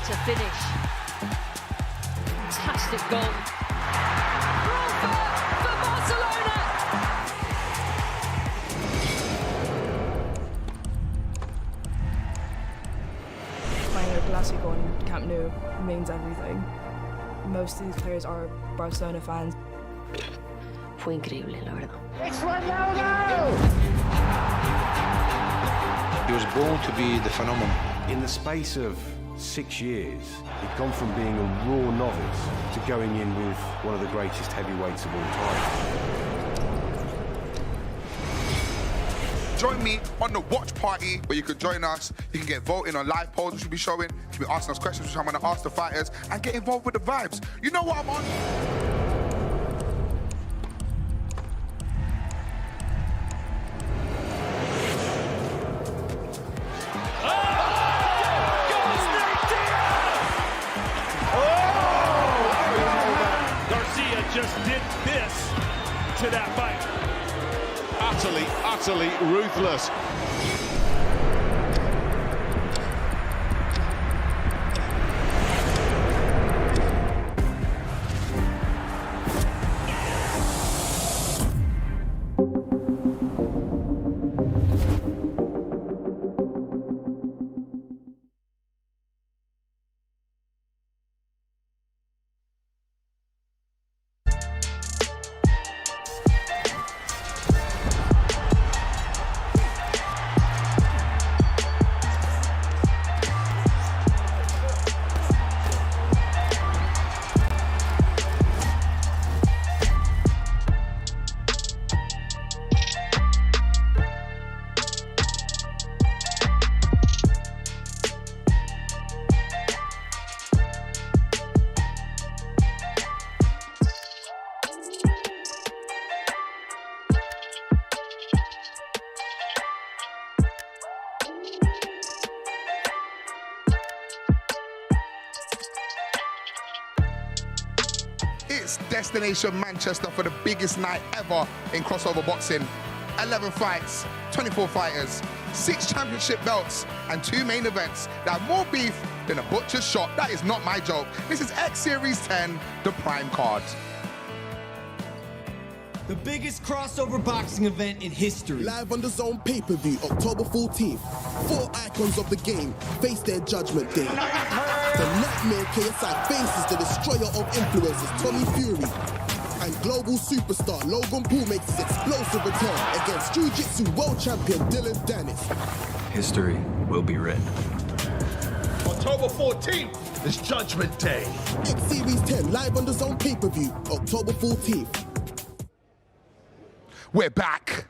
to finish. Fantastic goal. For Barcelona. Playing a Clásico in Camp Nou means everything. Most of these players are Barcelona fans. Fue increíble, la verdad. It's Ronaldo! He was born to be the phenomenon. In the space of 6 years, he'd gone from being a raw novice to going in with one of the greatest heavyweights of all time. Join me on the watch party where you can join us. You can get voting on live polls which we'll be showing. You can be asking us questions which I'm going to ask the fighters and get involved with the vibes. You know what I'm on? Just did this to that fight. Utterly ruthless. It's Destination Manchester for the biggest night ever in crossover boxing. 11 fights, 24 fighters, 6 championship belts, and 2 main events that have more beef than a butcher's shop. That is not my joke. This is X Series 10, the prime card. The biggest crossover boxing event in history. Live on the DAZN pay-per-view, October 14th. 4 icons of the game face their judgment day. The Nightmare KSI faces the destroyer of influencers, Tommy Fury. And global superstar Logan Paul makes his explosive return against Jiu-Jitsu world champion Dillon Danis. History will be written. October 14th is Judgment Day. X Series 10 live on the DAZN pay-per-view, October 14th. We're back.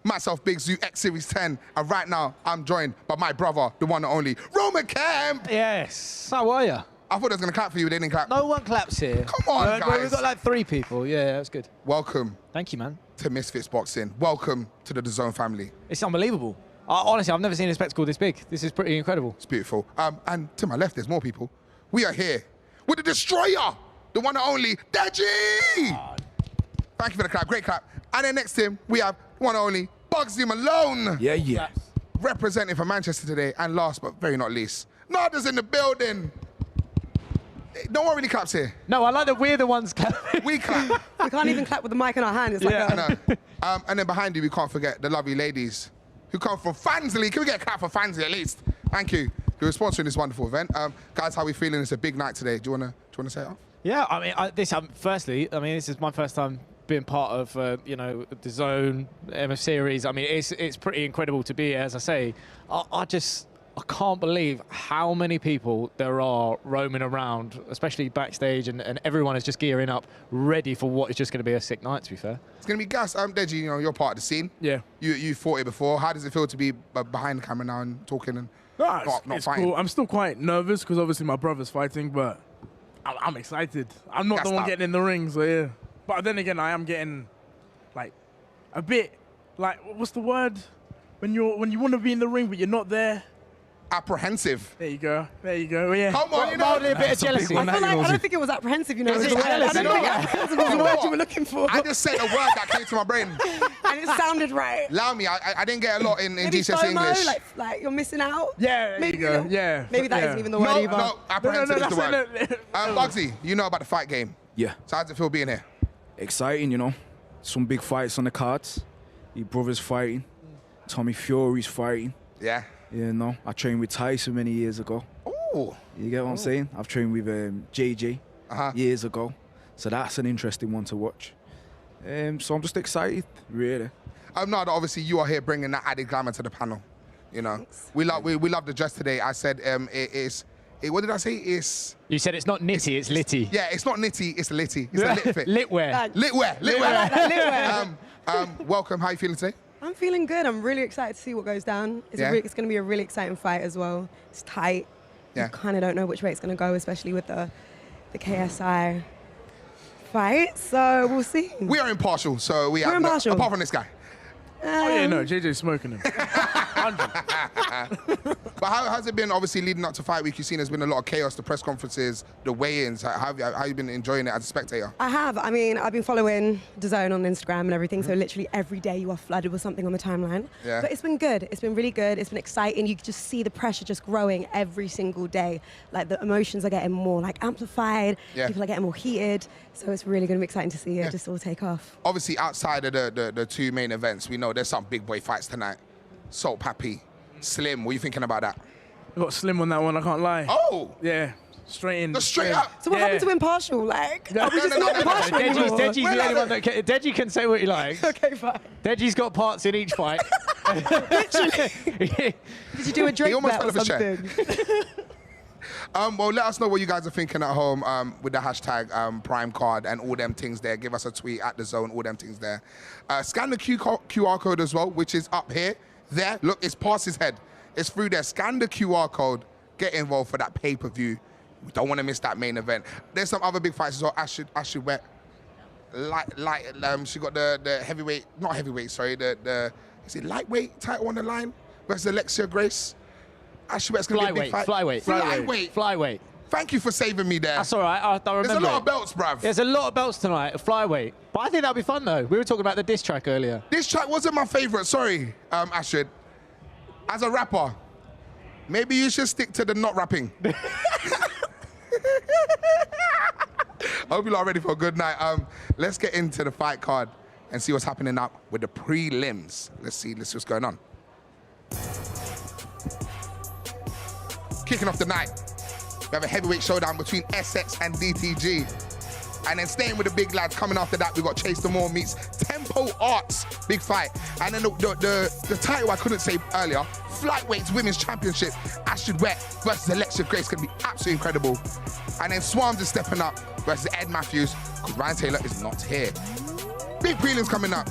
Myself, Big Zoo, X Series 10, and right now I'm joined by my brother, the one and only, Roman Kemp. Yes. How are you? I thought they was going to clap for you, they didn't clap. No one claps here. Come on, guys. We've got like 3 people. Yeah, that's good. Welcome. Thank you, man. To Misfits Boxing. Welcome to the DAZN family. It's unbelievable. Honestly, I've never seen a spectacle this big. This is pretty incredible. It's beautiful. And to my left, there's more people. We are here with the destroyer, the one and only, Deji. Thank you for the clap, great clap. And then next to him, we have one and only, Bugsy Malone. Yeah. Representing for Manchester today. And last but very not least, Nada's in the building. No one really claps here. No, I like that we're the ones clapping. We clap. We can't even clap with the mic in our hand. It's like I know. And then behind you, we can't forget the lovely ladies who come from Fansly. Can we get a clap for Fansly at least? Thank you. Who are sponsoring this wonderful event. Guys, how are we feeling? It's a big night today. Do you wanna say it off? Yeah, I mean, firstly, this is my first time being part of, the DAZN MF series. I mean, it's pretty incredible to be here, as I say. I can't believe how many people there are roaming around, especially backstage, and everyone is just gearing up, ready for what is just going to be a sick night, to be fair. It's going to be gas. Deji, you're part of the scene. Yeah. You fought it before. How does it feel to be behind the camera now and talking and not it's fighting? Cool. I'm still quite nervous because obviously my brother's fighting, but I'm excited. I'm not the one getting in the ring, so yeah. But then again, I am getting, like, a bit, like, what's the word? When you want to be in the ring, but you're not there. Apprehensive. There you go. Yeah. Come on, a bit of jealousy. I don't think it was apprehensive, I don't think it was the word you were looking for. I just said a word that came to my brain. and it sounded right. Allow me, I didn't get a lot in Maybe GCSE FOMO, English. like you're missing out. Yeah, maybe there you go. Yeah. Maybe that yeah. isn't even the word either. No, apprehensive is the word. it. Bugsy, you know about the fight game. Yeah. So how's it feel being here? Exciting, you know. Some big fights on the cards. Your brother's fighting. Tommy Fury's fighting. Yeah. You know, I trained with Tyson many years ago. Ooh. You get what I'm saying? I've trained with JJ years ago. So that's an interesting one to watch. So I'm just excited, really. No, obviously you are here bringing that added glamour to the panel. You know, we love the dress today. I said what did I say? You said it's not nitty, it's litty. Yeah, it's not nitty, it's litty. It's a lit fit. Litwear. Litwear. Welcome. How are you feeling today? I'm feeling good. I'm really excited to see what goes down. It's going to be a really exciting fight as well. It's tight. Yeah. You kind of don't know which way it's going to go, especially with the KSI fight. So we'll see. We are impartial, so we're impartial. Apart from this guy. Oh yeah, no, JJ's smoking him. But how has it been, obviously, leading up to fight week? You've seen there's been a lot of chaos, the press conferences, the weigh-ins. How have you been enjoying it as a spectator? I have. I mean, I've been following DAZN on Instagram and everything, so literally every day you are flooded with something on the timeline. Yeah. But it's been good. It's been really good. It's been exciting. You can just see the pressure just growing every single day. Like, the emotions are getting more, like, amplified. Yeah. People are getting more heated. So it's really going to be exciting to see it just all take off. Obviously, outside of the two main events, we know there's some big boy fights tonight. Salt Pappy, Slim, what are you thinking about that? I got Slim on that one, I can't lie. Oh! Yeah, straight in. Straight up. So what happened to impartial? Like, are we just not impartial anymore? Deji's the only one that can, Deji can say what he likes. Okay, fine. Deji's got parts in each fight. Did you do a Drake almost bet or fell off a chair. something? Well, let us know what you guys are thinking at home with the hashtag Prime Card and all them things there. Give us a tweet at DAZN, all them things there. Scan the QR code as well, which is up here. There, look, it's past his head. It's through there. Scan the QR code. Get involved for that pay-per-view. We don't want to miss that main event. There's some other big fights as well. Ashid Wet. She got the heavyweight, not heavyweight, sorry, is it lightweight title on the line versus Alexia Grace. Ashid Wet's going to be a big fight. Flyweight. Thank you for saving me there. That's all right. I remember. There's a lot of belts, bruv. There's a lot of belts tonight, flyweight. But I think that'll be fun, though. We were talking about the diss track earlier. This track wasn't my favorite, sorry, Ashid. As a rapper, maybe you should stick to the not rapping. I hope you lot are ready for a good night. Let's get into the fight card and see what's happening up with the prelims. Let's see what's going on. Kicking off the night, we have a heavyweight showdown between SX and DTG. And then staying with the big lads, coming after that, we got Chase the Moore meets Tempo Arts, big fight. And then the title I couldn't say earlier, Flyweights Women's Championship, Ashid Wet versus Alexia Grace, gonna be absolutely incredible. And then Swarms is stepping up versus Ed Matthews, because Ryan Taylor is not here. Big prelims coming up.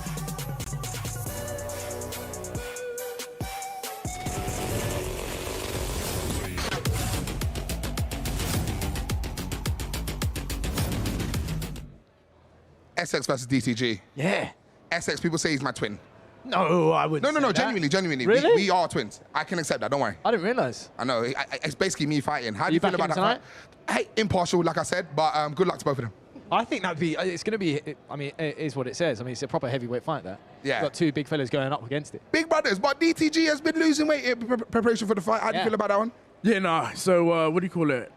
SX versus DTG. Yeah. SX, people say he's my twin. No, I wouldn't. No, say that. genuinely. Really? We are twins. I can accept that, don't worry. I didn't realise. I know, it's basically me fighting. How do you you feel backing about him that fight? Hey, impartial, like I said, but good luck to both of them. I think that'd be. It's going to be. I mean, it is what it says. I mean, it's a proper heavyweight fight. There. Yeah. You've got two big fellas going up against it. Big brothers, but DTG has been losing weight in preparation for the fight. How do you feel about that one? Yeah, nah. So what do you call it?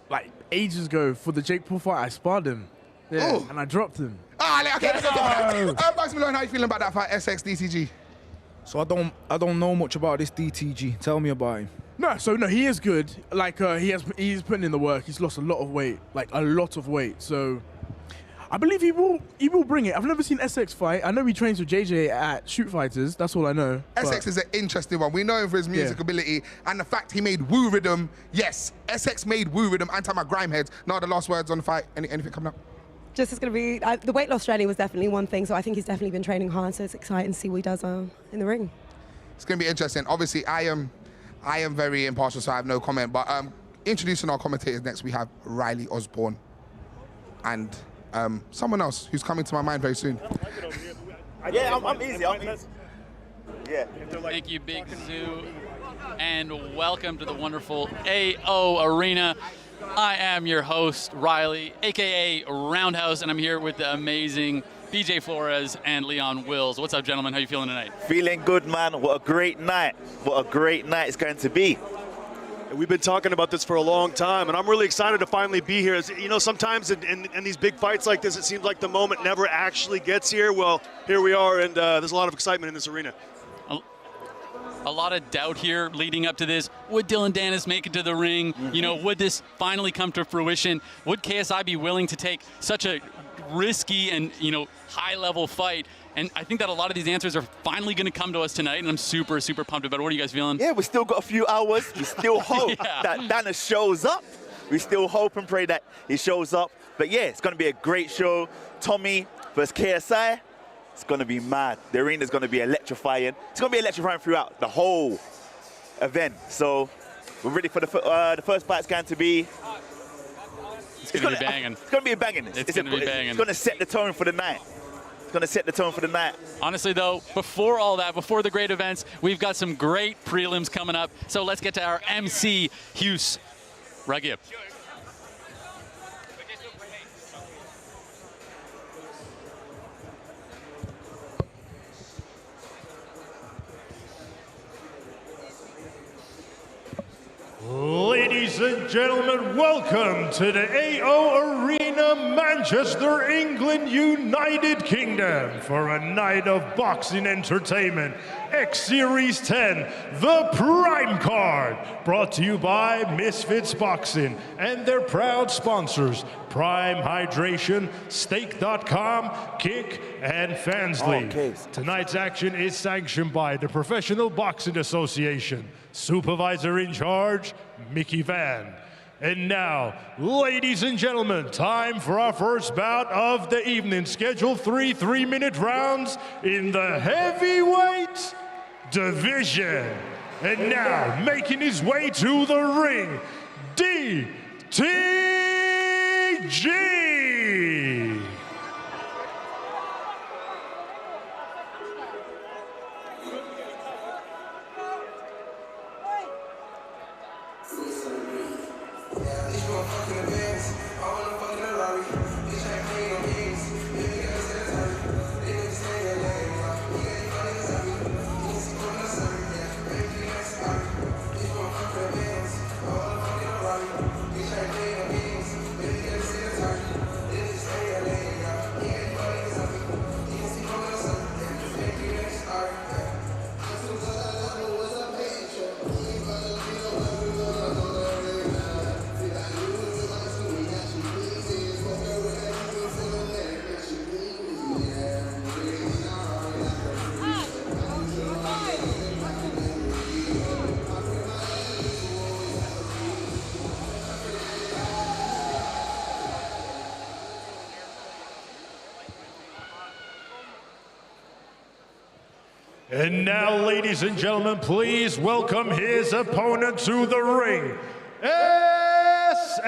Like ages ago for the Jake Paul fight, I sparred him. Yeah, and I dropped him. Okay, let's go. Bugs Malone, how you feeling about that fight, SX DTG? So I don't know much about this DTG. Tell me about him. No, he is good. Like he's putting in the work. He's lost a lot of weight, like a lot of weight. So I believe he will bring it. I've never seen SX fight. I know he trains with JJ at Shoot Fighters. That's all I know. SX is an interesting one. We know him for his music ability and the fact he made Woo Rhythm. Yes, SX made Woo Rhythm and my grime heads. Now the last words on the fight. Anything coming up? Just it's going to be, the weight loss journey was definitely one thing, so I think he's definitely been training hard, so it's exciting to see what he does in the ring. It's going to be interesting. Obviously, I am very impartial, so I have no comment, but introducing our commentators next, we have Riley Osborne and someone else who's coming to my mind very soon. Yeah, I'm easy. Yeah. Thank you, Big Zoo, and welcome to the wonderful AO Arena. I am your host, Riley, a.k.a. Roundhouse, and I'm here with the amazing BJ Flores and Leon Wills. What's up, gentlemen? How you feeling tonight? Feeling good, man. What a great night. What a great night it's going to be. We've been talking about this for a long time, and I'm really excited to finally be here. You know, sometimes in these big fights like this, it seems like the moment never actually gets here. Well, here we are, and there's a lot of excitement in this arena. A lot of doubt here leading up to this. Would Dillon Danis make it to the ring? You know, would this finally come to fruition? Would KSI be willing to take such a risky and, you know, high-level fight? And I think that a lot of these answers are finally going to come to us tonight, and I'm super, super pumped about it. What are you guys feeling? Yeah, we still got a few hours. We still hope that Danis shows up. We still hope and pray that he shows up. But yeah, it's going to be a great show. Tommy versus KSI. It's going to be mad. The arena's going to be electrifying. It's going to be electrifying throughout the whole event. So we're ready for the first fight's going to be... It's going to be banging. It's going to be banging. It's going to be banging. It's going to set the tone for the night. It's going to set the tone for the night. Honestly, though, before all that, before the great events, we've got some great prelims coming up. So let's get to our MC, Hughes Ragib. Ladies and gentlemen, welcome to the AO Arena, Manchester, England, United Kingdom, for a night of boxing entertainment. X-Series 10, the Prime Card, brought to you by Misfits Boxing and their proud sponsors, Prime Hydration, Stake.com, Kick, and Fansly. Tonight's action is sanctioned by the Professional Boxing Association. Supervisor in charge, Mickey Van. And now, ladies and gentlemen, time for our first bout of the evening. Scheduled 3 3-minute rounds in the heavyweight division. And now, making his way to the ring, DTG. And now, ladies and gentlemen, please welcome his opponent to the ring, SX.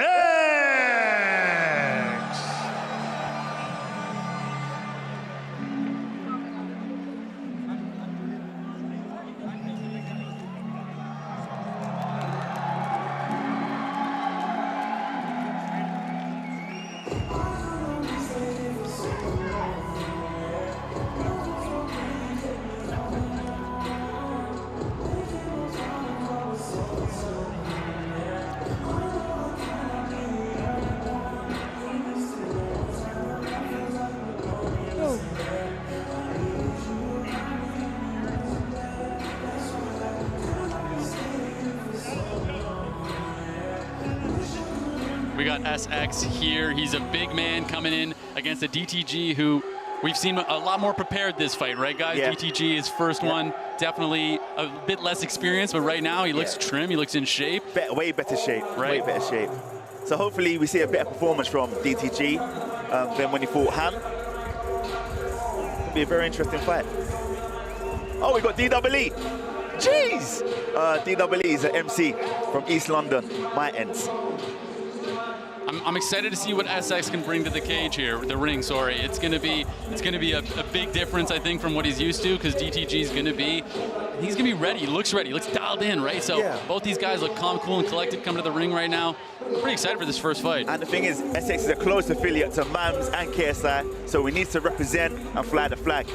We got SX here. He's a big man coming in against a DTG who we've seen a lot more prepared this fight, right, guys? Yeah. DTG, his first one, definitely a bit less experience, but right now he looks trim, he looks in shape. Way better shape, right? Way better shape. So hopefully we see a better performance from DTG than when he fought Han. It'll be a very interesting fight. Oh, we got DWE. Jeez! DWE is an MC from East London, my ends. I'm excited to see what SX can bring to the cage here, the ring. Sorry, it's gonna be a big difference, I think, from what he's used to, because DTG is gonna be He's going to be ready. He looks ready. He looks dialed in, right? So both these guys look calm, cool, and collected coming to the ring right now. I'm pretty excited for this first fight. And the thing is, SX is a close affiliate to MAMS and KSI, so we need to represent and fly the flag.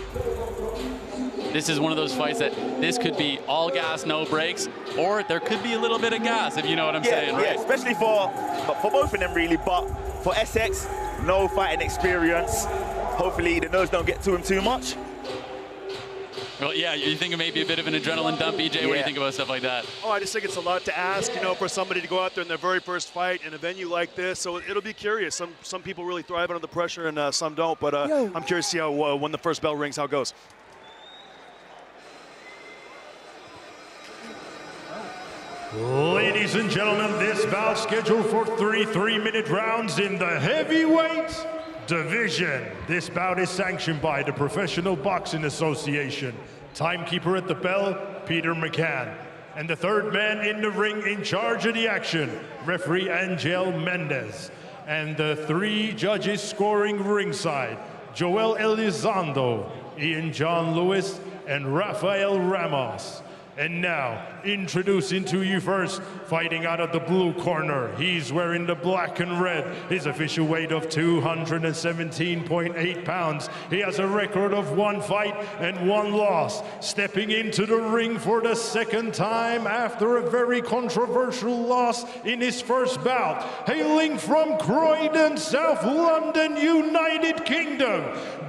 This is one of those fights that this could be all gas, no brakes, or there could be a little bit of gas, if you know what I'm saying, right? Yeah, especially for both of them, really. But for SX, no fighting experience. Hopefully the nerves don't get to him too much. Well, yeah, you think it may be a bit of an adrenaline dump, BJ? What do you think about stuff like that? Oh, I just think it's a lot to ask, you know, for somebody to go out there in their very first fight in a venue like this. So it'll be curious. Some people really thrive under the pressure and some don't. But I'm curious to see how when the first bell rings, how it goes. Ladies and gentlemen, this bout scheduled for 3 3-minute rounds in the heavyweight division. This bout is sanctioned by the Professional Boxing Association. Timekeeper at the bell, Peter McCann. And the third man in the ring in charge of the action, referee Angel Mendez. And the 3 judges scoring ringside, Joel Elizondo, Ian John Lewis, and Rafael Ramos. And now, introducing to you first, fighting out of the blue corner. He's wearing the black and red. His official weight of 217.8 pounds. He has a record of 1 fight and 1 loss. Stepping into the ring for the 2nd time after a very controversial loss in his first bout. Hailing from Croydon, South London, United Kingdom,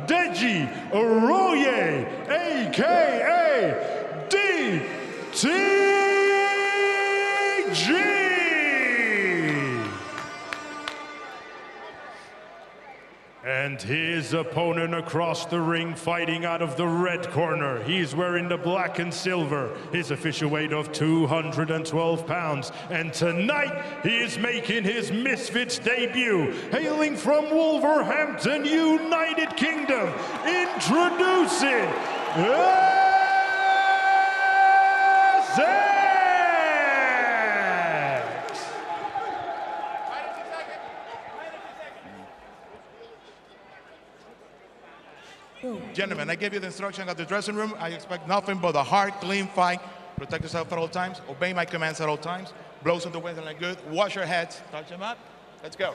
Deji Aroye, a.k.a. DTG! And his opponent across the ring, fighting out of the red corner. He's wearing the black and silver. His official weight of 212 pounds. And tonight, he is making his Misfits debut. Hailing from Wolverhampton, United Kingdom, introducing Gentlemen, I gave you the instruction at the dressing room. I expect nothing but a hard, clean fight. Protect yourself at all times. Obey my commands at all times. Blows on the wind like good. Wash your heads. Touch them up. Let's go.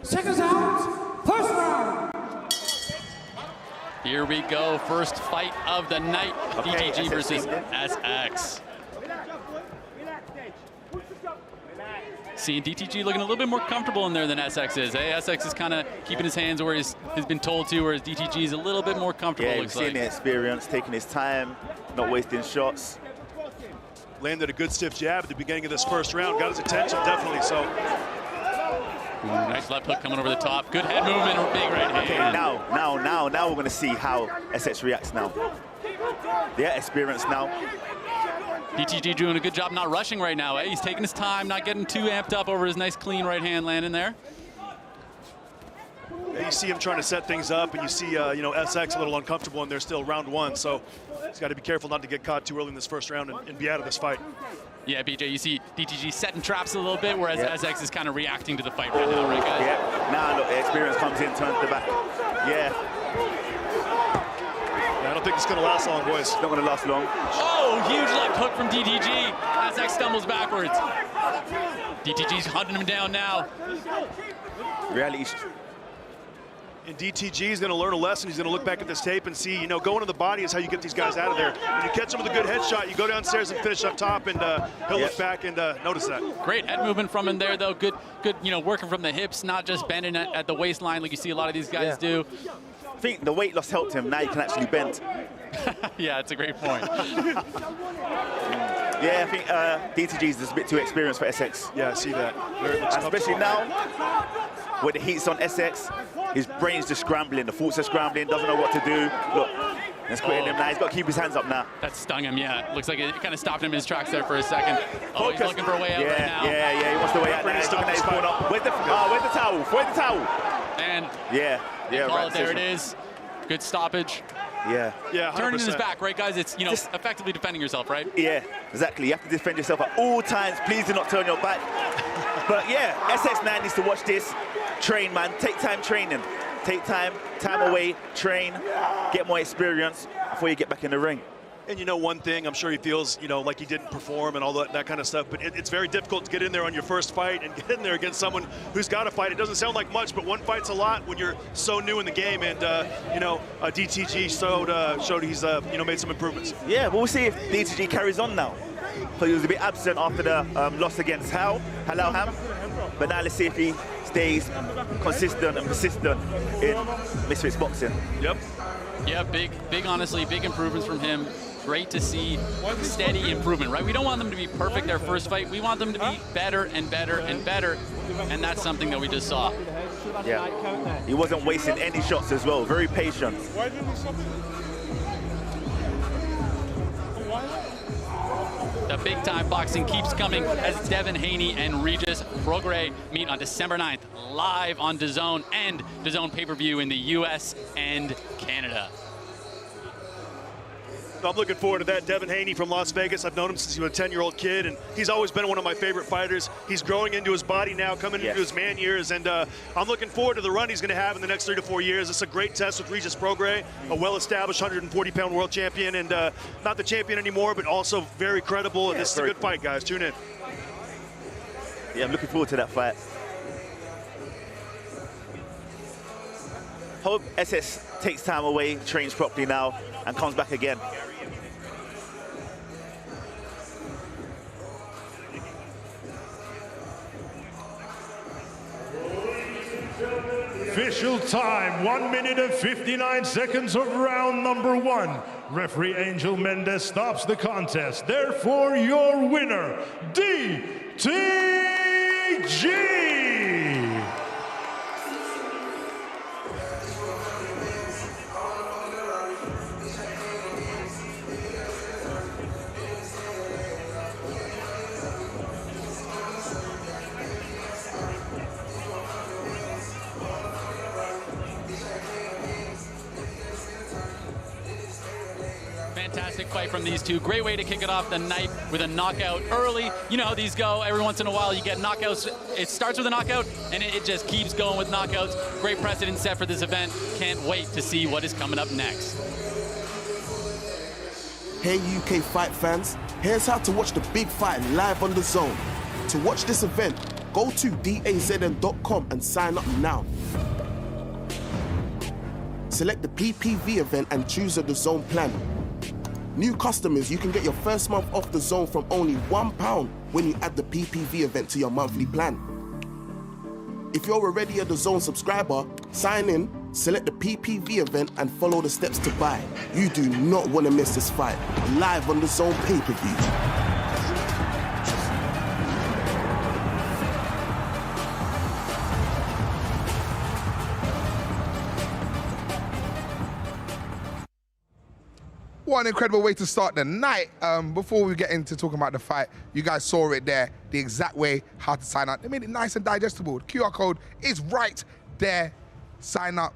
Seconds out, first round. Here we go, first fight of the night. DTG versus SX. Seeing DTG looking a little bit more comfortable in there than SX is. Hey, SX is kind of keeping his hands where he's been told to, whereas DTG is a little bit more comfortable. Yeah, we've seen the experience, taking his time, not wasting shots. Landed a good stiff jab at the beginning of this first round, got his attention definitely. So. Nice left hook coming over the top. Good head movement, big right hand. Okay, now we're going to see how SX reacts now. Yeah, experience now. DTG doing a good job not rushing right now. Eh? He's taking his time, not getting too amped up over his nice clean right hand landing there. You see him trying to set things up, and you see SX a little uncomfortable, and they're still round 1. So he's got to be careful not to get caught too early in this first round and be out of this fight. Yeah, BJ, you see DTG setting traps a little bit, whereas SX is kind of reacting to the fight right now, right, guys? Yeah, now look, the experience comes in, turns the back. Yeah. I don't think it's going to last long, boys. It's not going to last long. Oh, huge left hook from DTG. SX stumbles backwards. DTG's hunting him down now. Reality. And DTG is going to learn a lesson. He's going to look back at this tape and see, going to the body is how you get these guys out of there. When you catch him with a good headshot, you go downstairs and finish up top, and he'll look back and notice that. Great head movement from him there, though. Good, working from the hips, not just bending at the waistline like you see a lot of these guys do. I think the weight loss helped him. Now he can actually bend. Yeah, it's a great point. Yeah, I think DTG is just a bit too experienced for SX. Yeah, I see that. Especially now, with the heat's on SX, his brain's just scrambling, the thoughts are scrambling, doesn't know what to do. Look, it's quitting him now. He's got to keep his hands up now. That stung him, yeah. Looks like it kind of stopped him in his tracks there for a second. Oh, he's looking for a way out right now. Yeah, he wants the way out now. He's looking at his corner. Where's the towel? Where's the towel? And yeah, there it is. Good stoppage. Yeah. Yeah, 100%. Turning his back, right, guys? It's, you know, effectively defending yourself, right? Yeah, exactly. You have to defend yourself at all times. Please do not turn your back. But yeah, SX9 needs to watch this. Train, man. Take time training. Take time away, train, get more experience before you get back in the ring. And you know one thing, I'm sure he feels, you know, like he didn't perform and all that kind of stuff, but it's very difficult to get in there on your first fight and get in there against someone who's got to fight. It doesn't sound like much, but one fight's a lot when you're so new in the game, and, you know, DTG showed he's, you know, made some improvements. Yeah, but we'll see if DTG carries on now. So he was a bit absent after the loss against Halal Ham, but now let's see if he stays consistent and persistent in Misfits boxing. Yep. Yeah, big, honestly, big improvements from him. Great to see steady improvement, right? We don't want them to be perfect their first fight. We want them to be better and better and better, and that's something that we just saw. Yeah, he wasn't wasting any shots as well. Very patient. The big-time boxing keeps coming as Devin Haney and Regis Prograis meet on December 9th, live on DAZN and DAZN pay-per-view in the US and Canada. I'm looking forward to that. Devin Haney from Las Vegas. I've known him since he was a 10-year-old kid, and he's always been one of my favorite fighters. He's growing into his body now, coming into his man years, and I'm looking forward to the run he's going to have in the next 3 to 4 years. It's a great test with Regis Prograis, a well-established 140-pound world champion, and not the champion anymore, but also very credible. And this is a good fight, guys. Tune in. Yeah, I'm looking forward to that fight. Hope SS takes time away, trains properly now, and comes back again. Official time, 1 minute and 59 seconds of round number 1. Referee Angel Mendez stops the contest. Therefore, your winner, DTG! Fantastic fight from these two. Great way to kick it off the night with a knockout early. You know how these go. Every once in a while you get knockouts. It starts with a knockout and it just keeps going with knockouts. Great precedent set for this event. Can't wait to see what is coming up next. Hey UK fight fans, here's how to watch the big fight live on DAZN. To watch this event, go to DAZN.com and sign up now. Select the PPV event and choose a DAZN plan. New customers, you can get your first month off DAZN from only £1 when you add the PPV event to your monthly plan. If you're already a DAZN subscriber, sign in, select the PPV event and follow the steps to buy. You do not want to miss this fight. Live on DAZN pay-per-view. What an incredible way to start the night. Before we get into talking about the fight, you guys saw it there, the exact way how to sign up. They made it nice and digestible. The QR code is right there. Sign up.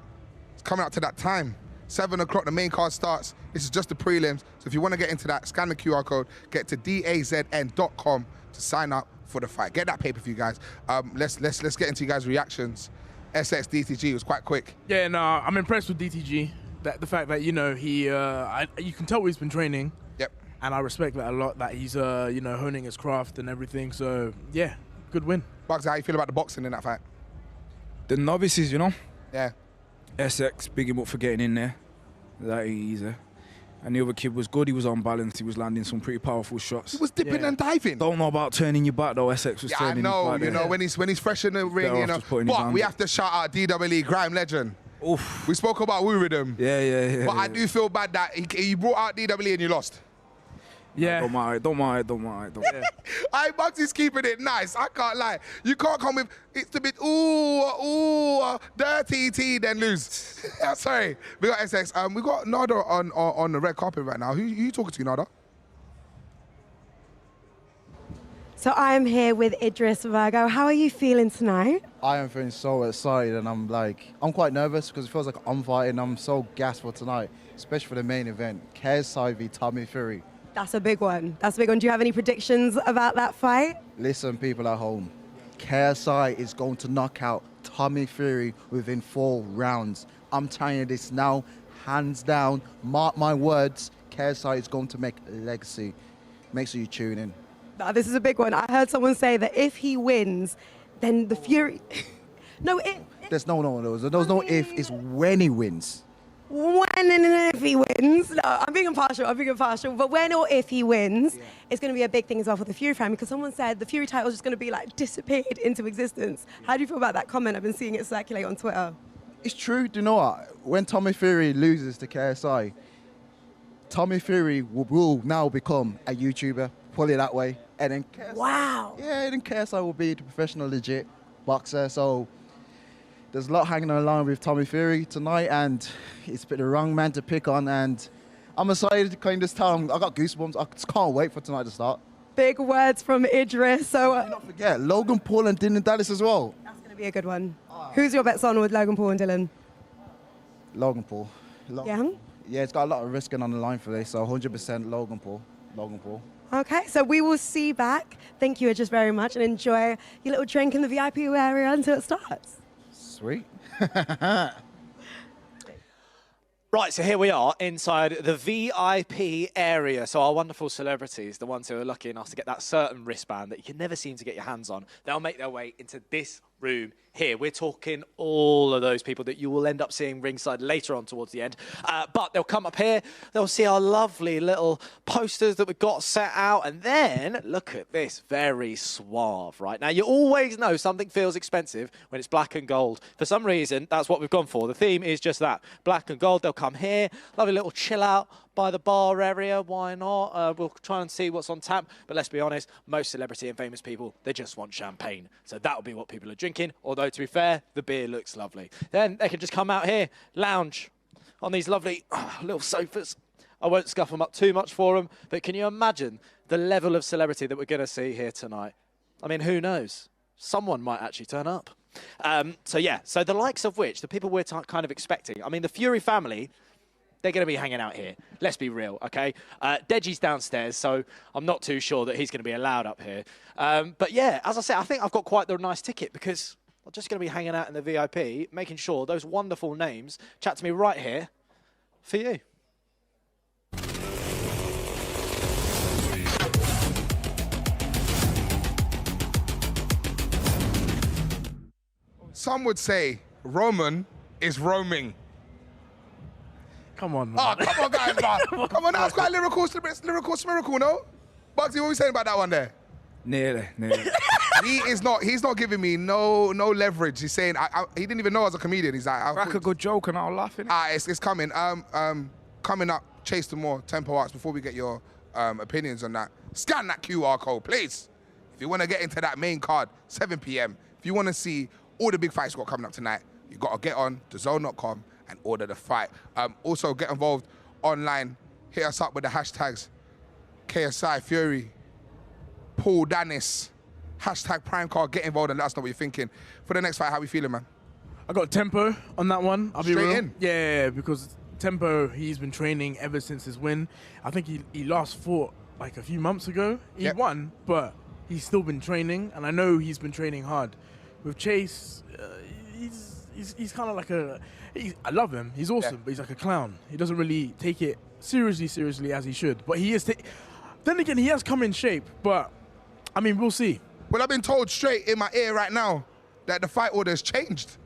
It's coming up to that time. 7 o'clock, the main card starts. This is just the prelims. So if you want to get into that, scan the QR code, get to DAZN.com to sign up for the fight. Get that pay-per-view, guys. Let's get into you guys' reactions. SX DTG was quite quick. Yeah, no, I'm impressed with DTG. The fact that, you know, he you can tell he's been training. Yep. And I respect that a lot, that he's you know, honing his craft and everything. So yeah, good win. Bugs, how you feel about the boxing in that fight? The novices, you know. Yeah. SX, big him up for getting in there. That ain't easy. And the other kid was good. He was unbalanced. He was landing some pretty powerful shots. He was dipping and diving. Don't know about turning your back though. SX was turning his back. You know, when he's fresh in the ring, you know. But we have to shout out DWE Grime Legend. Oof. We spoke about Woo Rhythm. Yeah. But I do feel bad that he brought out DWE and you lost. Yeah. Don't mind. I Bugs is keeping it nice. I can't lie. You can't come with it's a bit dirty tea then lose. Sorry. We got SX. We got Nada on the red carpet right now. Who you talking to, Nada? So I am here with Idris Virgo. How are you feeling tonight? I am feeling so excited, and I'm quite nervous because it feels like I'm fighting. I'm so gassed for tonight, especially for the main event, KSI v Tommy Fury. That's a big one. That's a big one. Do you have any predictions about that fight? Listen, people at home, KSI is going to knock out Tommy Fury within 4 rounds. I'm telling you this now, hands down, mark my words, KSI is going to make a legacy. Make sure you tune in. Nah, this is a big one. I heard someone say that if he wins, then the Fury... No, There's no if, it's when he wins. When and if he wins. No, I'm being impartial. But when or if he wins, it's going to be a big thing as well for the Fury family, because someone said the Fury title is just going to be like dissipated into existence. How do you feel about that comment? I've been seeing it circulate on Twitter. It's true. Do you know what? When Tommy Fury loses to KSI, Tommy Fury will now become a YouTuber, put it that way. And then KSI, wow. Yeah, then KSI will be the professional legit boxer. So there's a lot hanging on the line with Tommy Fury tonight, and it's been the wrong man to pick on. And I'm excited to kind of tell him, I got goosebumps. I just can't wait for tonight to start. Big words from Idris. So do not forget, Logan Paul and Dillon Danis as well. That's going to be a good one. Who's your bets on with Logan Paul and Dillon? Logan Paul. Yeah? Yeah, it's got a lot of risking on the line for this, so 100% Logan Paul. Logan Paul. Okay, so we will see you back. Thank you, Idris, very much, and enjoy your little drink in the VIP area until it starts. Sweet. Right, so here we are inside the VIP area. So our wonderful celebrities, the ones who are lucky enough to get that certain wristband that you can never seem to get your hands on, they'll make their way into this room here. We're talking all of those people that you will end up seeing ringside later on towards the end. But they'll come up here, they'll see our lovely little posters that we've got set out, and then look at this, very suave, right? Now, you always know something feels expensive when it's black and gold. For some reason, that's what we've gone for. The theme is just that, black and gold. They'll come here, lovely little chill out by the bar area, why not? We'll try and see what's on tap, but let's be honest, most celebrity and famous people, they just want champagne. So that'll be what people are drinking, although to be fair, the beer looks lovely. Then they can just come out here, lounge on these lovely little sofas. I won't scuff them up too much for them, but can you imagine the level of celebrity that we're going to see here tonight? I mean, who knows? Someone might actually turn up. So the likes of which, the people we're kind of expecting, I mean, the Fury family, they're going to be hanging out here. Let's be real, okay? Deji's downstairs, so I'm not too sure that he's going to be allowed up here. But yeah, as I said, I think I've got quite the nice ticket because I'm just going to be hanging out in the VIP, making sure those wonderful names chat to me right here for you. Some would say Roman is roaming. Come on, man. Oh, come on, guys, man. Come on, that's quite lyrical, no? Bugsy, what are we saying about that one there? Nearly. He's not giving me no leverage. He's saying, he didn't even know I was a comedian. He's like, crack a good joke and I'll laugh, innit? It's coming. Coming up, Chase the more Tempo Arts, before we get your opinions on that. Scan that QR code, please. If you want to get into that main card, 7 p.m. If you want to see all the big fights we've got coming up tonight, you got to get on DAZN.com and order the fight. Also, get involved online. Hit us up with the hashtags KSI Fury, Paul Danis, hashtag Prime Card. Get involved and let us know what you're thinking. For the next fight, how we feeling, man? I got Tempo on that one. I'll be real. Straight in? Yeah, because Tempo, he's been training ever since his win. I think he last fought like a few months ago. He won, but he's still been training, and I know he's been training hard. With Chase, he's kind of like I love him. He's awesome, but he's like a clown. He doesn't really take it seriously as he should. But he is. Then again, he has come in shape. But I mean, we'll see. Well, I've been told straight in my ear right now that the fight order has changed,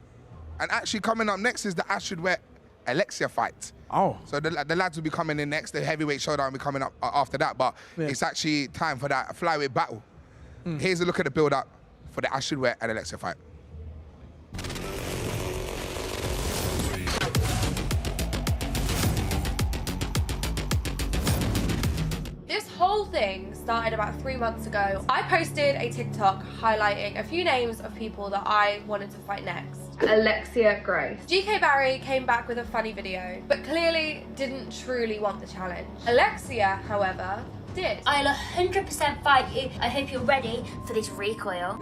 and actually coming up next is the Ashford Wet Alexia fight. Oh. So the lads will be coming in next. The heavyweight showdown will be coming up after that. But it's actually time for that flyweight battle. Here's a look at the build-up for the Ashford Wet and Alexia fight. This whole thing started about 3 months ago. I posted a TikTok highlighting a few names of people that I wanted to fight next. Alexia Grace. GK Barry came back with a funny video, but clearly didn't truly want the challenge. Alexia, however, did. I'll 100% fight you. I hope you're ready for this recoil.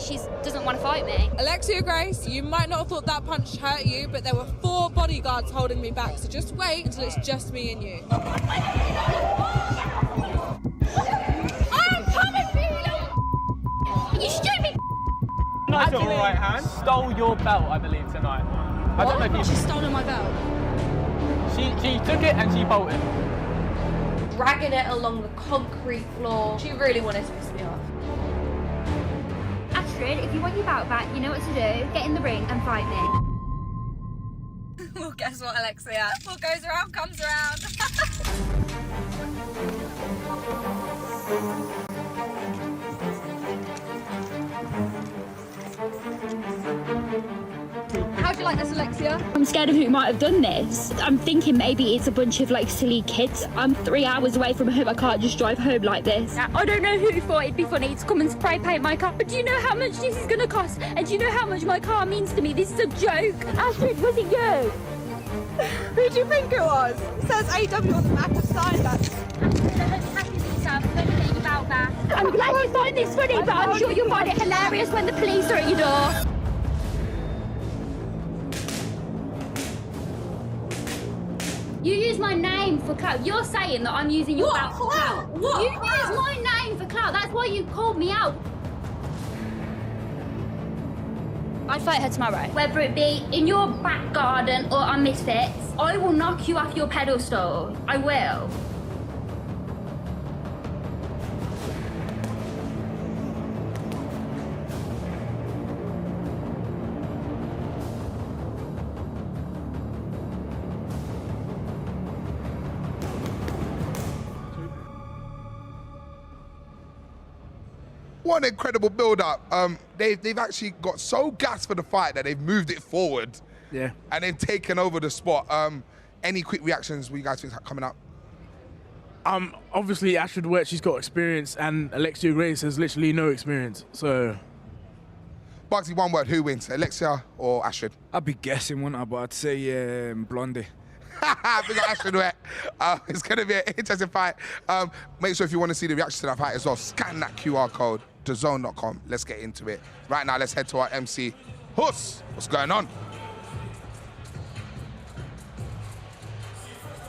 She doesn't want to fight me. Alexia Grace, you might not have thought that punch hurt you, but there were 4 bodyguards holding me back, so just wait until it's just me and you. I'm coming for you! You stupid! Nice little right hand. Stole your belt, I believe, tonight. I don't know if you... She's stolen my belt. She took it and she bolted. Dragging it along the concrete floor. She really wanted to piss me off. Astrid, if you want your belt back, you know what to do. Get in the ring and fight me. Well, guess what, Alexia? What goes around comes around. How do you like this, Alexia? I'm scared of who might have done this. I'm thinking maybe it's a bunch of like silly kids. I'm 3 hours away from home. I can't just drive home like this. I don't know who thought it'd be funny to come and spray paint my car. But do you know how much this is going to cost? And do you know how much my car means to me? This is a joke. Astrid, was it you? Who do you think it was? It says AW on the massive sign. I'm glad you find this funny, but I'm sure you'll find it hilarious when the police are at your door. You use my name for clout. You're saying that I'm using your belt for clout. What? You use my name for clout. That's why you called me out. I'd fight her tomorrow. Whether it be in your back garden or on Misfits, I will knock you off your pedestal. I will. What an incredible build-up. They've actually got so gassed for the fight that they've moved it forward. Yeah. And they've taken over the spot. Any quick reactions what you guys think coming up? Obviously Astrid Wet, she's got experience, and Alexia Grace has literally no experience. So, Bugsy, one word, who wins, Alexia or Astrid? I'd be guessing, wouldn't I? But I'd say Blondie. We got Astrid Wet. It's going to be an interesting fight. Make sure if you want to see the reaction to that fight as well, scan that QR code, DAZN.com. Let's get into it. Right now, let's head to our MC. Huss, what's going on?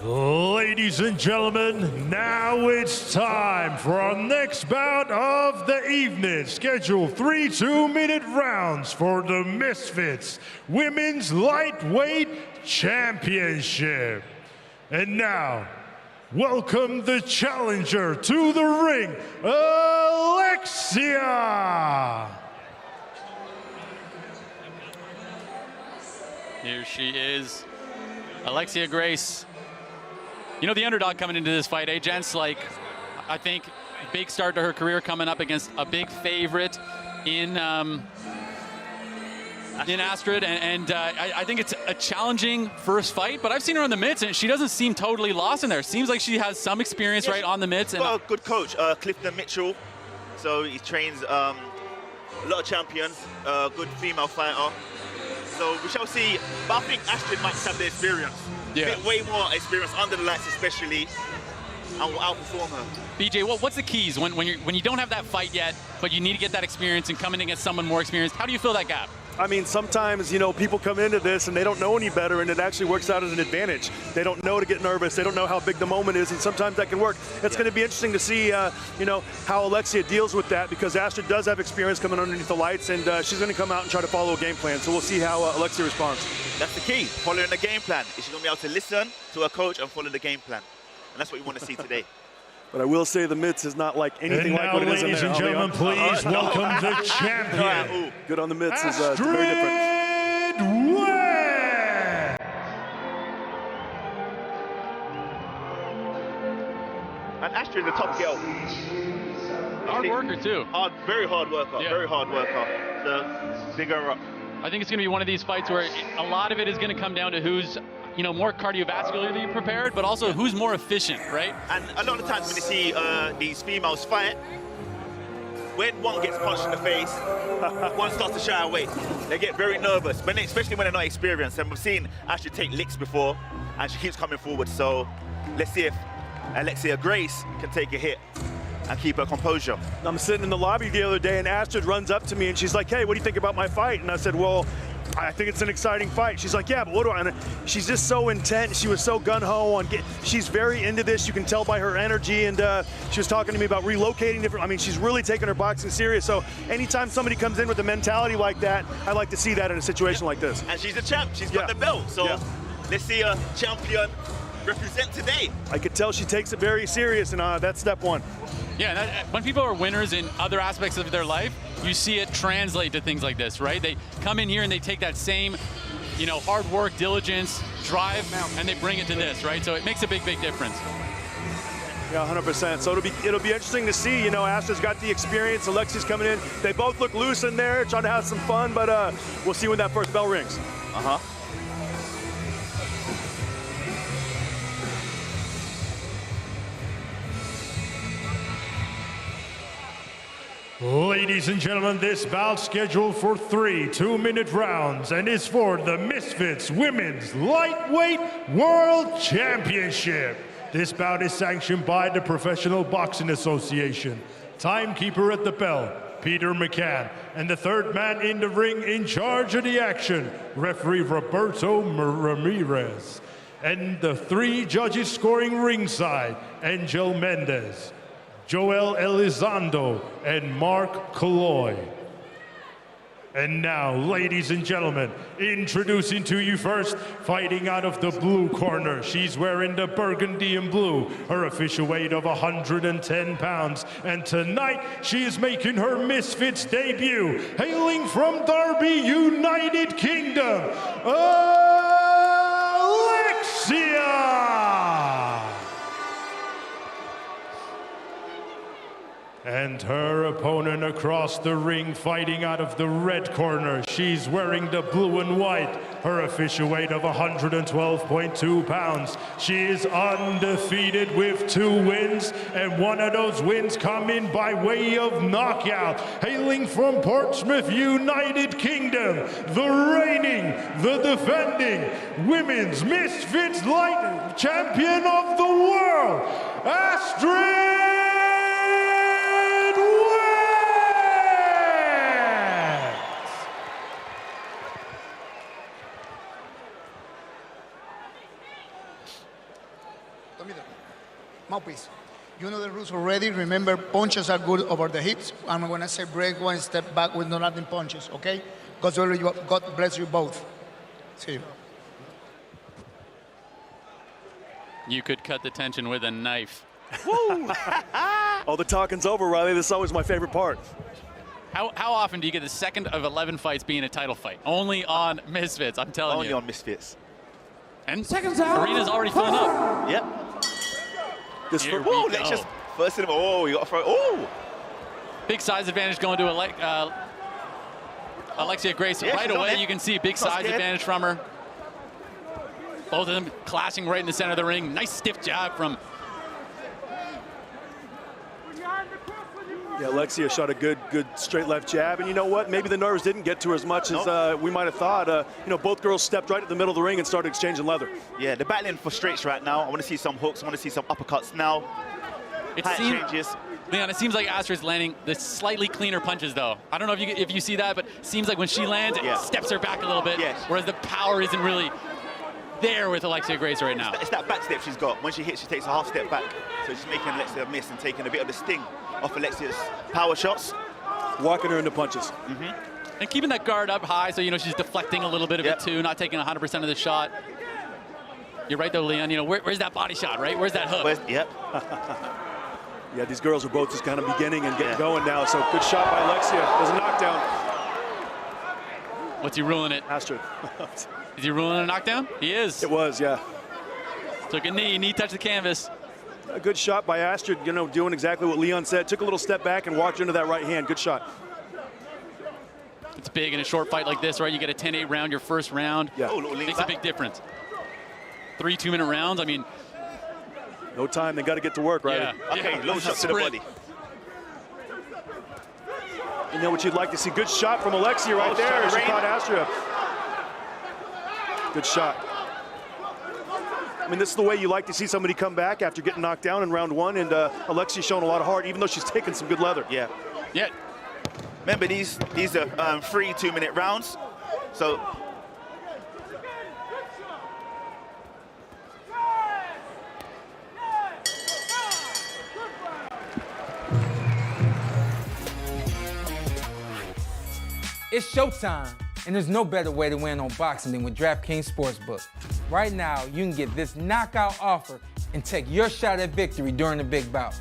Ladies and gentlemen, now it's time for our next bout of the evening. Scheduled 3 2-minute rounds for the Misfits Women's Lightweight Championship. And now, welcome the challenger to the ring, Alexia. Here she is, Alexia Grace. You know, the underdog coming into this fight, gents? Like, I think big start to her career coming up against a big favorite in Astrid, and I think it's a challenging first fight, but I've seen her on the mitts, and she doesn't seem totally lost in there. Seems like she has some experience right on the mitts. She's got a good coach, Clifton Mitchell. So he trains a lot of champions, good female fighter. So we shall see, but I think Astrid might have the experience. Yeah. Way more experience under the lights especially, and will outperform her. BJ, what's the keys when you don't have that fight yet, but you need to get that experience and coming against someone more experienced? How do you fill that gap? I mean, sometimes, you know, people come into this and they don't know any better, and it actually works out as an advantage. They don't know to get nervous. They don't know how big the moment is, and sometimes that can work. It's going to be interesting to see, you know, how Alexia deals with that, because Astrid does have experience coming underneath the lights, and she's going to come out and try to follow a game plan. So we'll see how Alexia responds. That's the key, following the game plan. Is she going to be able to listen to her coach and follow the game plan? And that's what we want to see today. But I will say the mitts is not like anything like what it is in there. Ladies and gentlemen, please welcome the champion. Good on the mitts is very different. And Astrid is a top girl. Hard worker too. Very hard worker. Yeah. Very hard worker. So big her up. I think it's going to be one of these fights where a lot of it is going to come down to who's, you know, more cardiovascularly prepared, but also who's more efficient, right? And a lot of times when you see these females fight, when one gets punched in the face, one starts to shy away. They get very nervous, especially when they're not experienced. And we've seen Ashley take licks before, and she keeps coming forward. So let's see if Alexia Grace can take a hit and keep her composure. I'm sitting in the lobby the other day and Astrid runs up to me and she's like, hey, what do you think about my fight? And I said, well, I think it's an exciting fight. She's like, yeah, but what do I? And she's just so intent. She was so gung-ho on she's very into this. You can tell by her energy. And she was talking to me about relocating different. I mean, she's really taking her boxing serious. So anytime somebody comes in with a mentality like that, I like to see that in a situation like this. And she's a champ. She's got the belt. So let's see a champion represent today. I could tell she takes it very serious, and that's step one. Yeah, when people are winners in other aspects of their life, you see it translate to things like this, right? They come in here and they take that same, hard work, diligence, drive, and they bring it to this, right? So it makes a big, big difference. Yeah, 100%. So it'll be interesting to see. Astrid's got the experience. Alexia's coming in. They both look loose in there, trying to have some fun, but we'll see when that first bell rings. Ladies and gentlemen, this bout scheduled for 3 2-minute rounds and is for the Misfits Women's Lightweight World Championship. This bout is sanctioned by the Professional Boxing Association. Timekeeper at the bell, Peter McCann, and the third man in the ring in charge of the action, referee Roberto Ramirez. And the 3 judges scoring ringside, Angel Mendez, Joel Elizondo, and Mark Colloy. And now, ladies and gentlemen, introducing to you first, fighting out of the blue corner. She's wearing the burgundy and blue, her official weight of 110 pounds. And tonight, she is making her Misfits debut, hailing from Derby, United Kingdom, Alexia! And her opponent across the ring, fighting out of the red corner. She's wearing the blue and white, her official weight of 112.2 pounds. She is undefeated with 2 wins, and one of those wins coming by way of knockout. Hailing from Portsmouth, United Kingdom, the reigning, the defending Women's Misfits Light Champion of the World, Astrid! Mouthpiece. You know the rules already. Remember, punches are good over the hips. I'm going to say break one step back with no nothing punches, okay? God bless you both. See you. You could cut the tension with a knife. All the talking's over, Riley. This is always my favorite part. How often do you get the second of 11 fights being a title fight? Only on Misfits, I'm telling you. Only on Misfits. And arena's already filling up. Yep. Let's just first of all, you got to throw. Oh, big size advantage going to Alexia Grace right away. You can see big size advantage from her. Both of them clashing right in the center of the ring. Nice stiff jab from. Yeah, Alexia shot a good straight left jab, and you know what? Maybe the nerves didn't get to her as much as we might have thought. Both girls stepped right at the middle of the ring and started exchanging leather. Yeah, they're battling for straights right now. I want to see some hooks. I want to see some uppercuts now. Changes. Leon, it seems like Astrid's landing the slightly cleaner punches, though. I don't know if you see that, but it seems like when she lands, it steps her back a little bit, whereas the power isn't really there with Alexia Grace right now. It's that back step she's got. When she hits, she takes a half step back. So she's making Alexia miss and taking a bit of the sting off Alexia's power shots. Walking her into punches. And keeping that guard up high, so, she's deflecting a little bit of it, too, not taking 100% of the shot. You're right, though, Leon. Where's that body shot, right? Where's that hook? Yeah, these girls are both just kind of beginning and getting going now. So good shot by Alexia. There's a knockdown. What's he ruling it? Astrid. Is he ruling a knockdown? He is. It was, yeah. Took a knee touched the canvas. A good shot by Astrid, doing exactly what Leon said. Took a little step back and walked into that right hand. Good shot. It's big in a short fight like this, right? You get a 10-8 round, your first round. Yeah. Makes a big difference. 3 2-minute rounds, I mean. No time, they got to get to work, right? Yeah. Okay, low shot to the body. You know what you'd like to see? Good shot from Alexia right there. She caught Astrid. Good shot. I mean, this is the way you like to see somebody come back after getting knocked down in round one, and Alexia's showing a lot of heart, even though she's taking some good leather. Yeah. Yeah. Remember, these are 3 2-minute rounds, so. It's showtime, and there's no better way to win on boxing than with DraftKings Sportsbook. Right now, you can get this knockout offer and take your shot at victory during the big bout.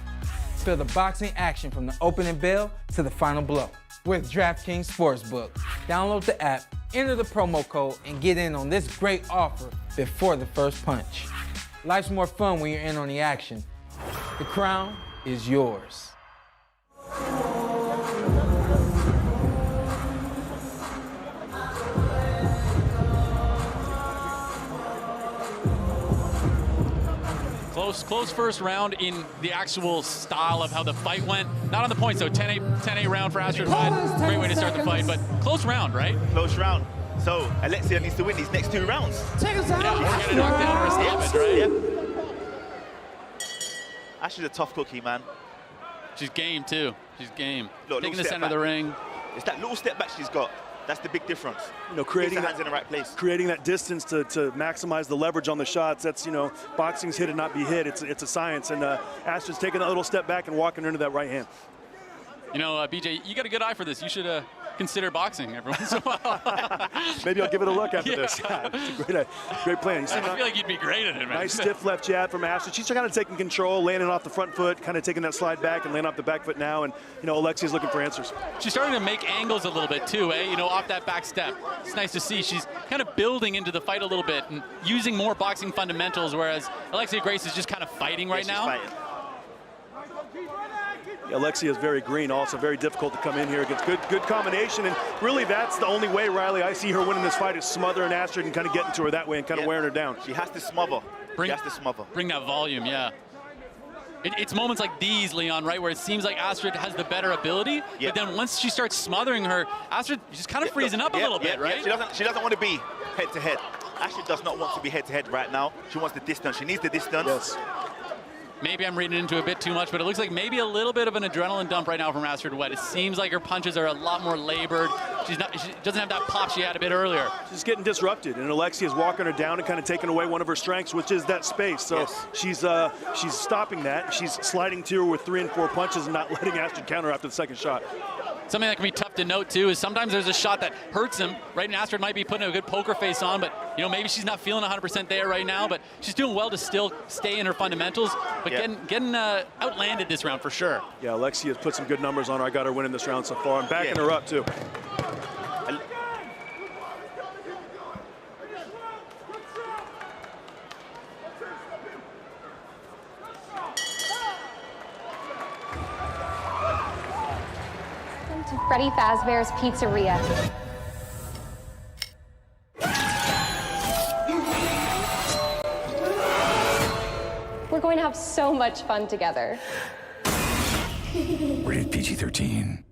Feel the boxing action from the opening bell to the final blow with DraftKings Sportsbook. Download the app, enter the promo code, and get in on this great offer before the first punch. Life's more fun when you're in on the action. The crown is yours. Close first round in the actual style of how the fight went. Not on the points though. 10-8 round for Astrid Wett. Great way to start the fight, but close round, right? Close round. So Alexia needs to win these next 2 rounds. Check us out. Yeah, we're gonna knock down or a stoppage, right? Yeah. Astrid's a tough cookie, man. She's game too. She's game. Look, taking the center of the ring. It's that little step back she's got. That's the big difference. You know, creating hands in the right place. Creating that distance to maximize the leverage on the shots. That's, you know, boxing's hit and not be hit. It's a science, and Astrid's taking that little step back and walking into that right hand. You know, BJ, you got a good eye for this. You should consider boxing every once in a while. Maybe I'll give it a look after this. It's a great plan. You see, I feel like you'd be great at it, man. Nice stiff left jab from Astrid. She's kind of taking control, landing off the front foot, kind of taking that slide back and landing off the back foot now. And, you know, Alexia's looking for answers. She's starting to make angles a little bit too, You know, off that back step. It's nice to see. She's kind of building into the fight a little bit and using more boxing fundamentals, whereas Alexia Grace is just kind of fighting right now. Fighting. Alexia is very green, also very difficult to come in here against. Good combination, and really that's the only way, Riley, I see her winning this fight is smothering Astrid and kind of getting to her that way and kind of wearing her down. She has to smother. Bring that volume, yeah. It's moments like these, Leon, right, where it seems like Astrid has the better ability, but then once she starts smothering her, Astrid just kind of freezing up a little bit, right? She doesn't want to be head-to-head. Astrid does not want to be head-to-head right now. She wants the distance. She needs the distance. Yes. Maybe I'm reading into a bit too much, but it looks like maybe a little bit of an adrenaline dump right now from Astrid Wett. It seems like her punches are a lot more labored. She doesn't have that pop she had a bit earlier. She's getting disrupted, and Alexia's walking her down and kind of taking away one of her strengths, which is that space. So she's stopping that. She's sliding to her with 3 and 4 punches and not letting Astrid counter after the second shot. Something that can be tough to note too is sometimes there's a shot that hurts him, right? And Astrid might be putting a good poker face on, but you know, maybe she's not feeling 100% there right now, but she's doing well to still stay in her fundamentals, but getting outlanded this round for sure. Yeah, Alexia's put some good numbers on her. I got her winning this round so far. I'm backing her up too. To Freddy Fazbear's Pizzeria. We're going to have so much fun together. Rated PG-13.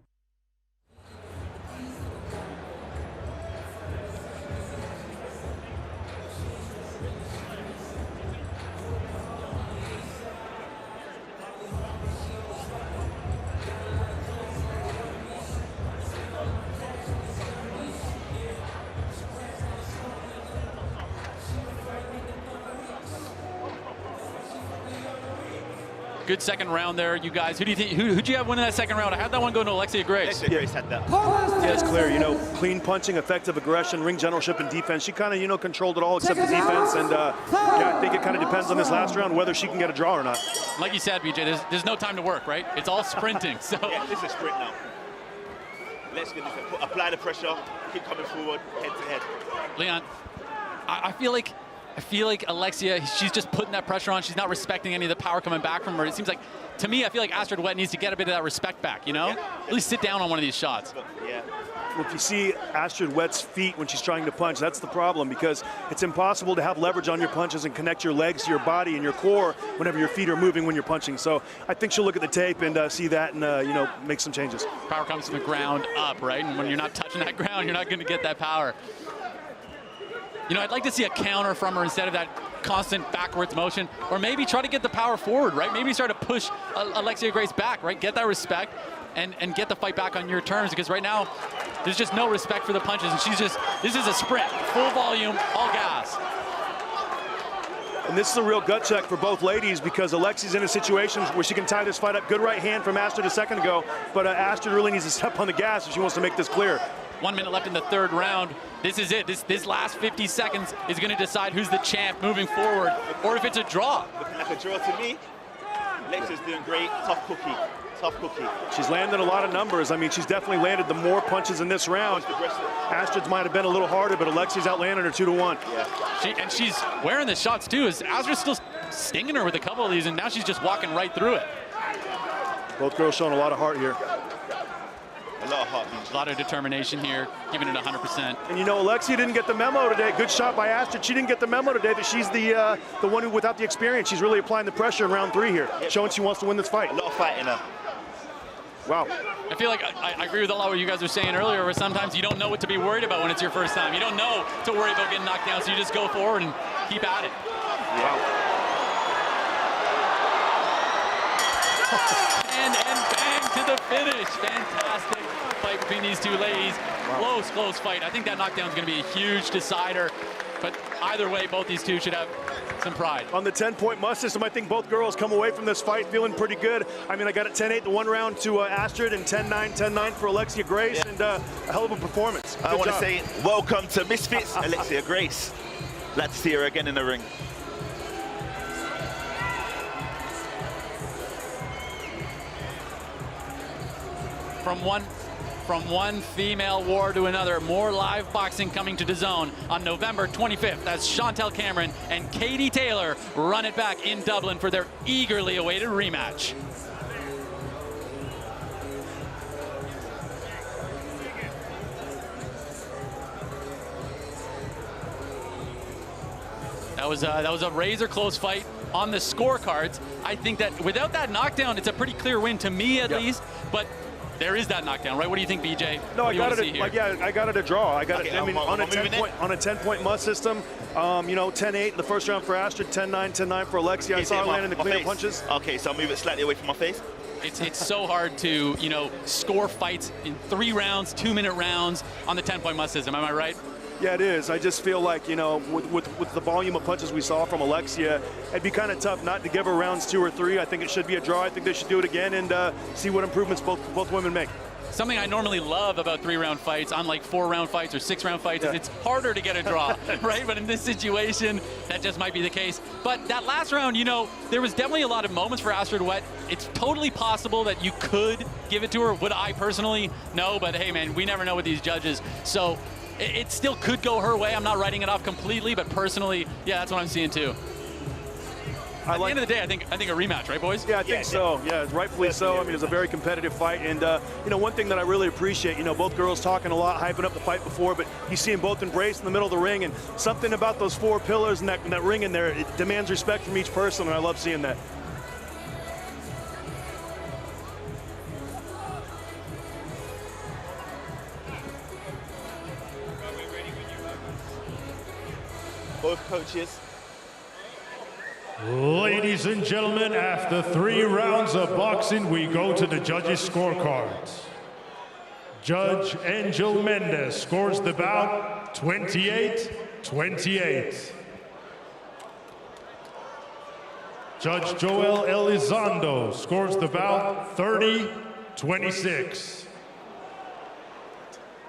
Good second round there, you guys. Who do you think? Who'd you have winning that second round? I had that one going to Alexia Grace. Alexia Grace had that. Yeah, it's clear. You know, clean punching, effective aggression, ring generalship, and defense. She kind of, you know, controlled it all except the defense. And yeah, I think it kind of depends on this last round whether she can get a draw or not. Like you said, BJ, there's no time to work, right? It's all sprinting. So yeah, this is a sprint now. Let's get this. Apply the pressure. Keep coming forward, head to head. Leon, I feel like Alexia, she's just putting that pressure on. She's not respecting any of the power coming back from her. It seems like, to me, I feel like Astrid Wett needs to get a bit of that respect back, you know? At least sit down on one of these shots. Yeah. If you see Astrid Wett's feet when she's trying to punch, that's the problem, because it's impossible to have leverage on your punches and connect your legs to your body and your core whenever your feet are moving when you're punching. So I think she'll look at the tape and see that and, you know, make some changes. Power comes from the ground up, right? And when you're not touching that ground, you're not going to get that power. You know, I'd like to see a counter from her instead of that constant backwards motion, or maybe try to get the power forward, right? Maybe try to push Alexia Grace back, right? Get that respect and get the fight back on your terms, because right now there's just no respect for the punches, and this is a sprint, full volume, all gas. And this is a real gut check for both ladies, because Alexi's in a situation where she can tie this fight up. Good right hand from Astrid a second ago, but Astrid really needs to step on the gas if she wants to make this clear. 1 minute left in the third round. This is it. This last 50 seconds is going to decide who's the champ moving forward, or if it's a draw. Looking like a draw to me. Alexia's doing great. Tough cookie. Tough cookie. She's landed a lot of numbers. I mean, she's definitely landed the more punches in this round. Astrid's might have been a little harder, but Alexia's outlanded her 2-1. Yeah. And she's wearing the shots too. Astrid's still stinging her with a couple of these, and now she's just walking right through it. Both girls showing a lot of heart here. A lot of heartbeat. A lot of determination here, giving it 100%. And you know, Alexia didn't get the memo today. Good shot by Astrid. She didn't get the memo today that she's the one who, without the experience, she's really applying the pressure in round 3 here, showing she wants to win this fight. A lot of fight in her. Wow. I feel like I agree with a lot of what you guys were saying earlier, where sometimes you don't know what to be worried about when it's your first time. You don't know to worry about getting knocked down, so you just go forward and keep at it. Wow. And bang to the finish. Fantastic fight between these two ladies. Wow. Close fight. I think that knockdown is going to be a huge decider. But either way, both these two should have some pride. On the 10-point must system, I think both girls come away from this fight feeling pretty good. I mean, I got it 10-8 the one round to Astrid, and 10-9 for Alexia Grace, and a hell of a performance. I want to say welcome to Misfits, Alexia Grace. Glad to see her again in the ring. From one female war to another, more live boxing coming to DAZN on November 25th as Chantel Cameron and Katie Taylor run it back in Dublin for their eagerly awaited rematch. That was a razor close fight on the scorecards. I think that without that knockdown, it's a pretty clear win to me at least, but there is that knockdown, right? What do you think, BJ? No, I got it. I got it a draw. I got it. I mean, on a 10-point must system. You know, 10-8 the first round for Astrid, 10-9 for Alexia. I saw her landing the cleaner punches. Okay, so I'll move it slightly away from my face. It's so hard to, you know, score fights in 3 rounds, 2-minute rounds on the 10-point must system. Am I right? Yeah, it is. I just feel like, you know, with the volume of punches we saw from Alexia, it'd be kind of tough not to give her rounds 2 or 3. I think it should be a draw. I think they should do it again and see what improvements both women make. Something I normally love about 3-round fights, unlike 4-round fights or 6-round fights, is it's harder to get a draw, right? But in this situation, that just might be the case. But that last round, you know, there was definitely a lot of moments for Astrid Wet. It's totally possible that you could give it to her. Would I personally? No, but hey, man, we never know with these judges. So it still could go her way. I'm not writing it off completely, but personally, yeah, that's what I'm seeing too. At the end of the day, I think a rematch, right, boys? Yeah, I think so. Yeah, rightfully so. I mean, it's a very competitive fight, and you know, one thing that I really appreciate, you know, both girls talking a lot, hyping up the fight before, but you see them both embrace in the middle of the ring, and something about those 4 pillars and that ring in there, it demands respect from each person, and I love seeing that. Both coaches. Ladies and gentlemen, after 3 rounds of boxing, we go to the judges' scorecards. Judge Angel Mendez scores the bout 28-28. Judge Joel Elizondo scores the bout 30-26.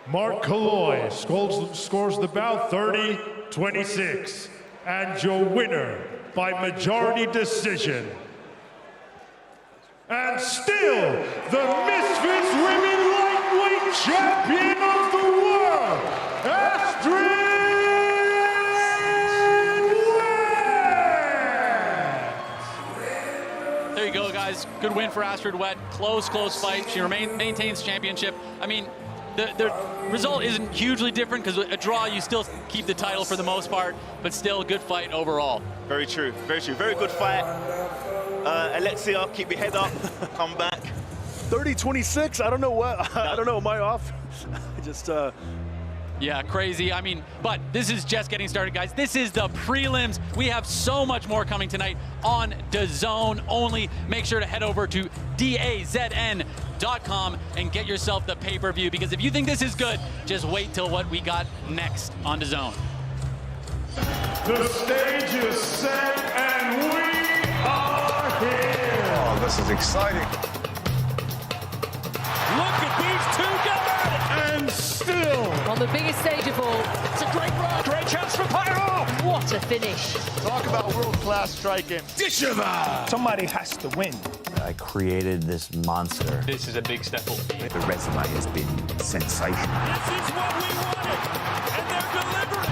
Mark Kalloy scores the bout 30-26. And your winner by majority decision. And still, the Misfits Women Lightweight Champion of the World, Astrid Wet! There you go, guys. Good win for Astrid Wet. Close fight. She maintains championship. I mean, the result isn't hugely different because a draw, you still keep the title for the most part, but still a good fight overall. Very true, very true. Very good fight. Alexia, keep your head up, come back. 30-26, I don't know what, I don't know, am I off? I just, Yeah, crazy. I mean, but this is just getting started, guys. This is the prelims. We have so much more coming tonight on DAZN only. Make sure to head over to DAZN.com and get yourself the pay-per-view, because if you think this is good, just wait till what we got next on DAZN. The stage is set and we are here. Oh, this is exciting. Look at these two go at it. And still. On the biggest stage of all. It's a great run. Great chance for Pyro. What a finish. Talk about world-class striking. Dishiver. Somebody has to win. I created this monster. This is a big step forward. The resume has been sensational. This is what we wanted, and they're delivering.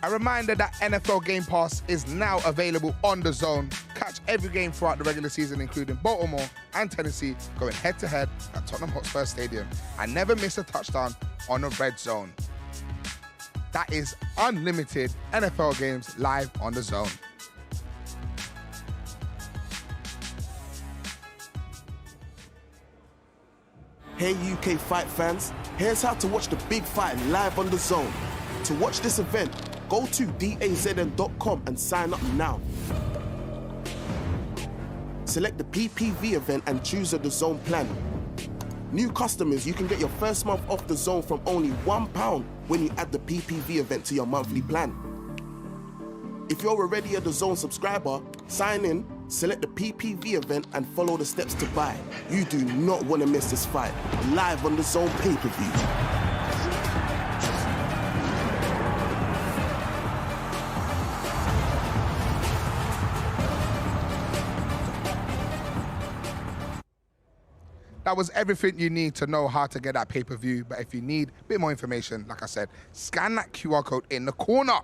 A reminder that NFL Game Pass is now available on DAZN. Catch every game throughout the regular season, including Baltimore and Tennessee, going head-to-head at Tottenham Hotspur Stadium. And never miss a touchdown on the red zone. That is unlimited NFL games live on DAZN. Hey UK fight fans, here's how to watch the big fight live on DAZN. To watch this event, go to DAZN.com and sign up now. Select the PPV event and choose a DAZN plan. New customers, you can get your first month off DAZN from only £1 when you add the PPV event to your monthly plan. If you're already a DAZN subscriber, sign in, select the PPV event and follow the steps to buy. You do not want to miss this fight. Live on DAZN pay-per-view. That was everything you need to know how to get that pay-per-view. But if you need a bit more information, like I said, scan that QR code in the corner.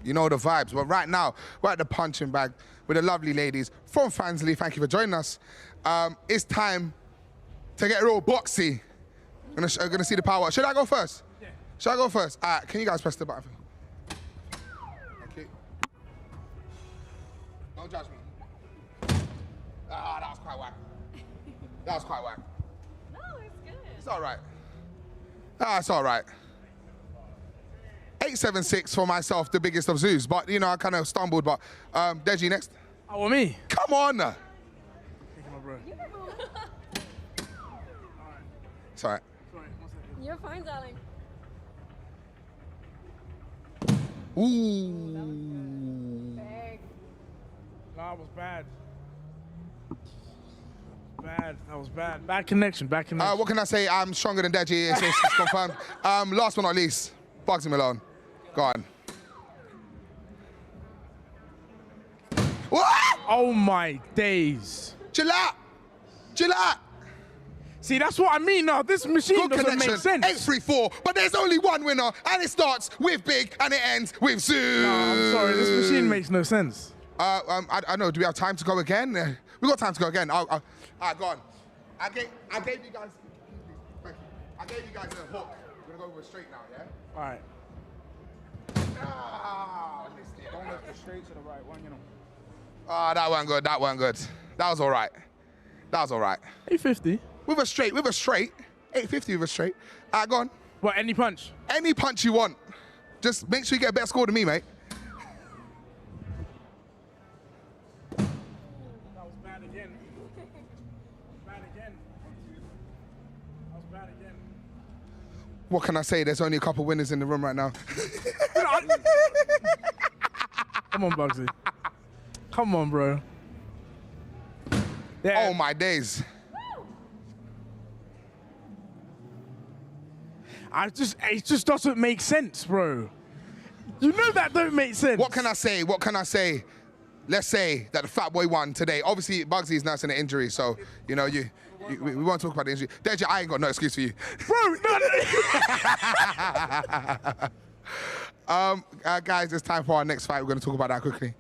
You know the vibes. But right now, we're at the punching bag with the lovely ladies from Fansly. Thank you for joining us. It's time to get real boxy. I'm gonna see the power. Should I go first? Yeah. Should I go first? All right, can you guys press the button? Thank you. Don't judge me. Ah, that was quite whack. That was quite whack. No, it's good. It's all right. Ah, it's all right. 876 for myself, the biggest of zoos. But, you know, I kind of stumbled. But, Deji, next. Oh, me? Come on. Thank you, my bro. It's all right. You're fine, darling. Ooh. That was bad. That was bad. Bad connection. What can I say? I'm stronger than Deji. It's confirmed. Last but not least, Bugsy Malone. Go on. What? Oh my days. Chill out. See, that's what I mean now. This machine doesn't make sense. 834, but there's only one winner, and it starts with Big, and it ends with Zoo. No, I'm sorry. This machine makes no sense. I know. Do we have time to go again? We got time to go again. All right, go on. I gave you guys. Thank you. I gave you guys a hook. We're gonna go with straight now, yeah? All right. Don't look the straight to the right one, you know. Ah, that one good. That was all right. 850. With a straight. 850 with a straight. All right, go on. What, any punch? Any punch you want. Just make sure you get a better score than me, mate. That was bad again. What can I say? There's only a couple winners in the room right now. Come on, Bugsy. Come on, bro. Yeah. Oh, my days. It just doesn't make sense, bro. You know that don't make sense. What can I say? Let's say that the fat boy won today. Obviously, Bugsy is nursing an injury, so, you know, we won't talk about the injury. Deji, I ain't got no excuse for you. Bro, no. Guys, it's time for our next fight. We're going to talk about that quickly.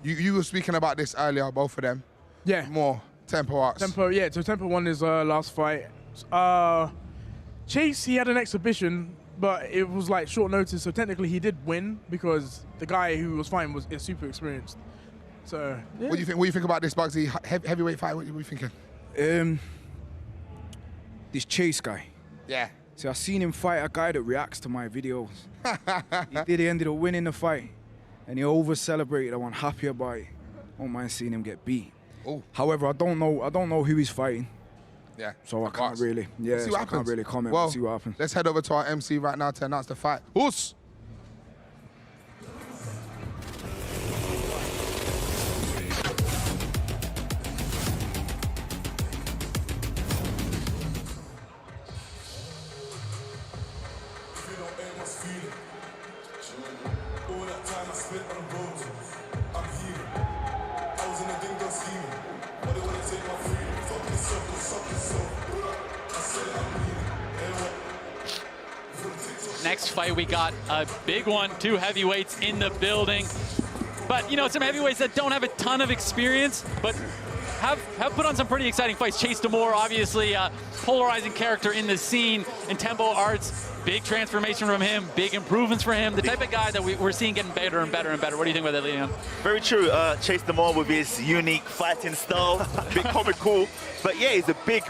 You were speaking about this earlier, both of them. Yeah. More Tempo Arts. So Tempo won his last fight. Chase, he had an exhibition, but it was like short notice, so technically he did win because the guy who was fighting is super experienced. So, yeah. What do you think about this, Bugsy? Heavyweight fight, what are you thinking? this Chase guy. Yeah. See, I seen him fight a guy that reacts to my videos. He ended up winning the fight, and he over-celebrated. I'm happy about it. I don't mind seeing him get beat. Ooh. However, I don't know who he's fighting. Yeah. So I can't really, See what I can't really comment. Well, We'll see what happens. Let's head over to our MC right now to announce the fight. Us. Next fight, we got a big one, 2 heavyweights in the building. But, you know, some heavyweights that don't have a ton of experience, but have put on some pretty exciting fights. Chase Damore, obviously a polarizing character in the scene. In Tempo Arts, big transformation from him, big improvements for him. The type of guy that we're seeing getting better and better and better. What do you think about that, Leon? Very true. Chase Damore with his unique fighting style, a bit comical. But yeah, he's a big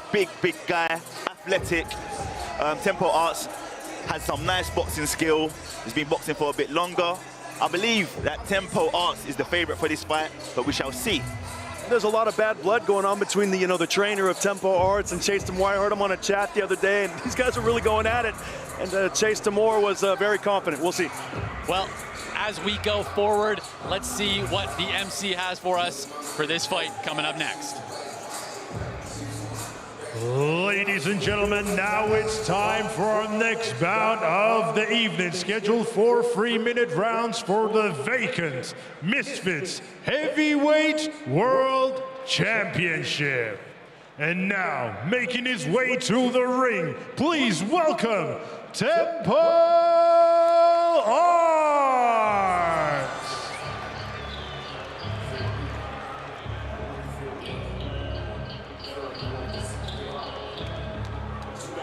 guy, athletic. Tempo Arts has some nice boxing skill. He's been boxing for a bit longer. I believe that Tempo Arts is the favorite for this fight, but we shall see. There's a lot of bad blood going on between the trainer of Tempo Arts and Chase Damore. I heard him on a chat the other day, and these guys are really going at it. And Chase Damore was very confident. We'll see. Well, as we go forward, let's see what the MC has for us for this fight coming up next. Ladies and gentlemen, now it's time for our next bout of the evening, scheduled for 3-minute rounds for the vacant Misfits Heavyweight World Championship. And now, making his way to the ring, please welcome Tempo Arts.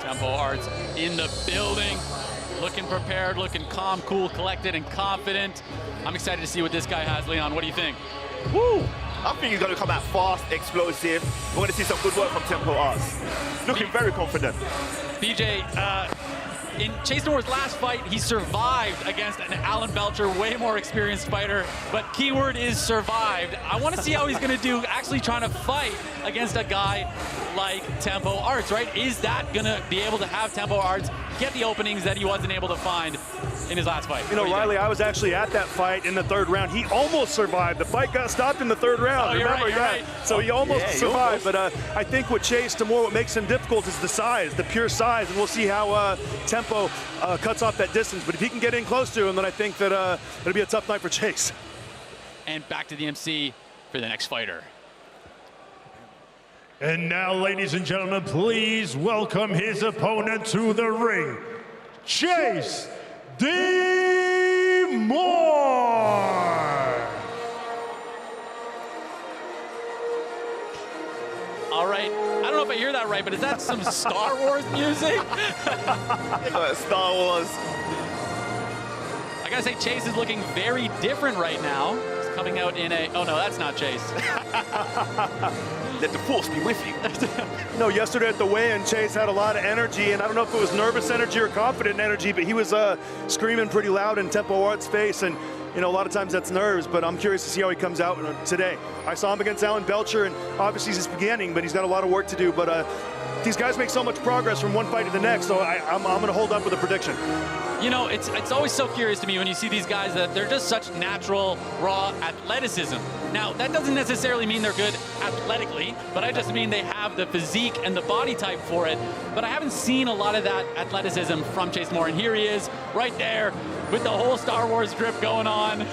Tempo Arts in the building, looking prepared, looking calm, cool, collected, and confident. I'm excited to see what this guy has. Leon, what do you think? Woo! I think he's going to come out fast, explosive. We're going to see some good work from Tempo Arts. Looking very confident. BJ, in Chase Damore's last fight, he survived against an Alan Belcher, way more experienced fighter, but keyword is survived. I want to see how he's going to do actually trying to fight against a guy like Tempo Arts, right? Is that going to be able to have Tempo Arts get the openings that he wasn't able to find in his last fight? You know, Riley, I was actually at that fight in the 3rd round. He almost survived. The fight got stopped in the 3rd round. Oh, Remember? you're right. So he almost survived. Almost. But I think with Chase Damore, what makes him difficult is the size, the pure size. And we'll see how Tempo cuts off that distance. But if he can get in close to him, then I think that it'll be a tough night for Chase. And back to the MC for the next fighter. And now, ladies and gentlemen, please welcome his opponent to the ring, Chase Damore. All right, I don't know if I hear that right, but is that some Star Wars music? Star Wars. I gotta say, Chase is looking very different right now. He's coming out in a, oh no, that's not Chase. Let the force be with you. You know, yesterday at the weigh-in, Chase had a lot of energy, and I don't know if it was nervous energy or confident energy, but he was screaming pretty loud in Tempo Arts' face, and you know, a lot of times that's nerves, but I'm curious to see how he comes out today. I saw him against Alan Belcher, and obviously he's just beginning, but he's got a lot of work to do. But these guys make so much progress from one fight to the next, so I'm going to hold up with a prediction. You know, it's always so curious to me when you see these guys that they're just such natural, raw athleticism. Now, that doesn't necessarily mean they're good athletically, but I just mean they have the physique and the body type for it. But I haven't seen a lot of that athleticism from Chase Damore, and here he is, right there, with the whole Star Wars drip going on.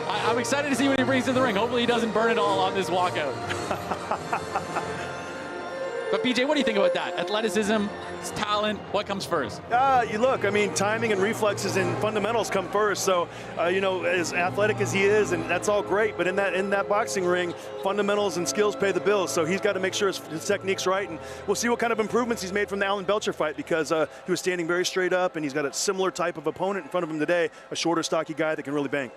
I'm excited to see what he brings to the ring. Hopefully he doesn't burn it all on this walkout. But BJ, what do you think about that? Athleticism, talent, what comes first? You look, I mean, timing and reflexes and fundamentals come first. So, you know, as athletic as he is, and that's all great, but in that boxing ring, fundamentals and skills pay the bills. So he's got to make sure his technique's right, and we'll see what kind of improvements he's made from the Alan Belcher fight, because he was standing very straight up, and he's got a similar type of opponent in front of him today, a shorter, stocky guy that can really bang.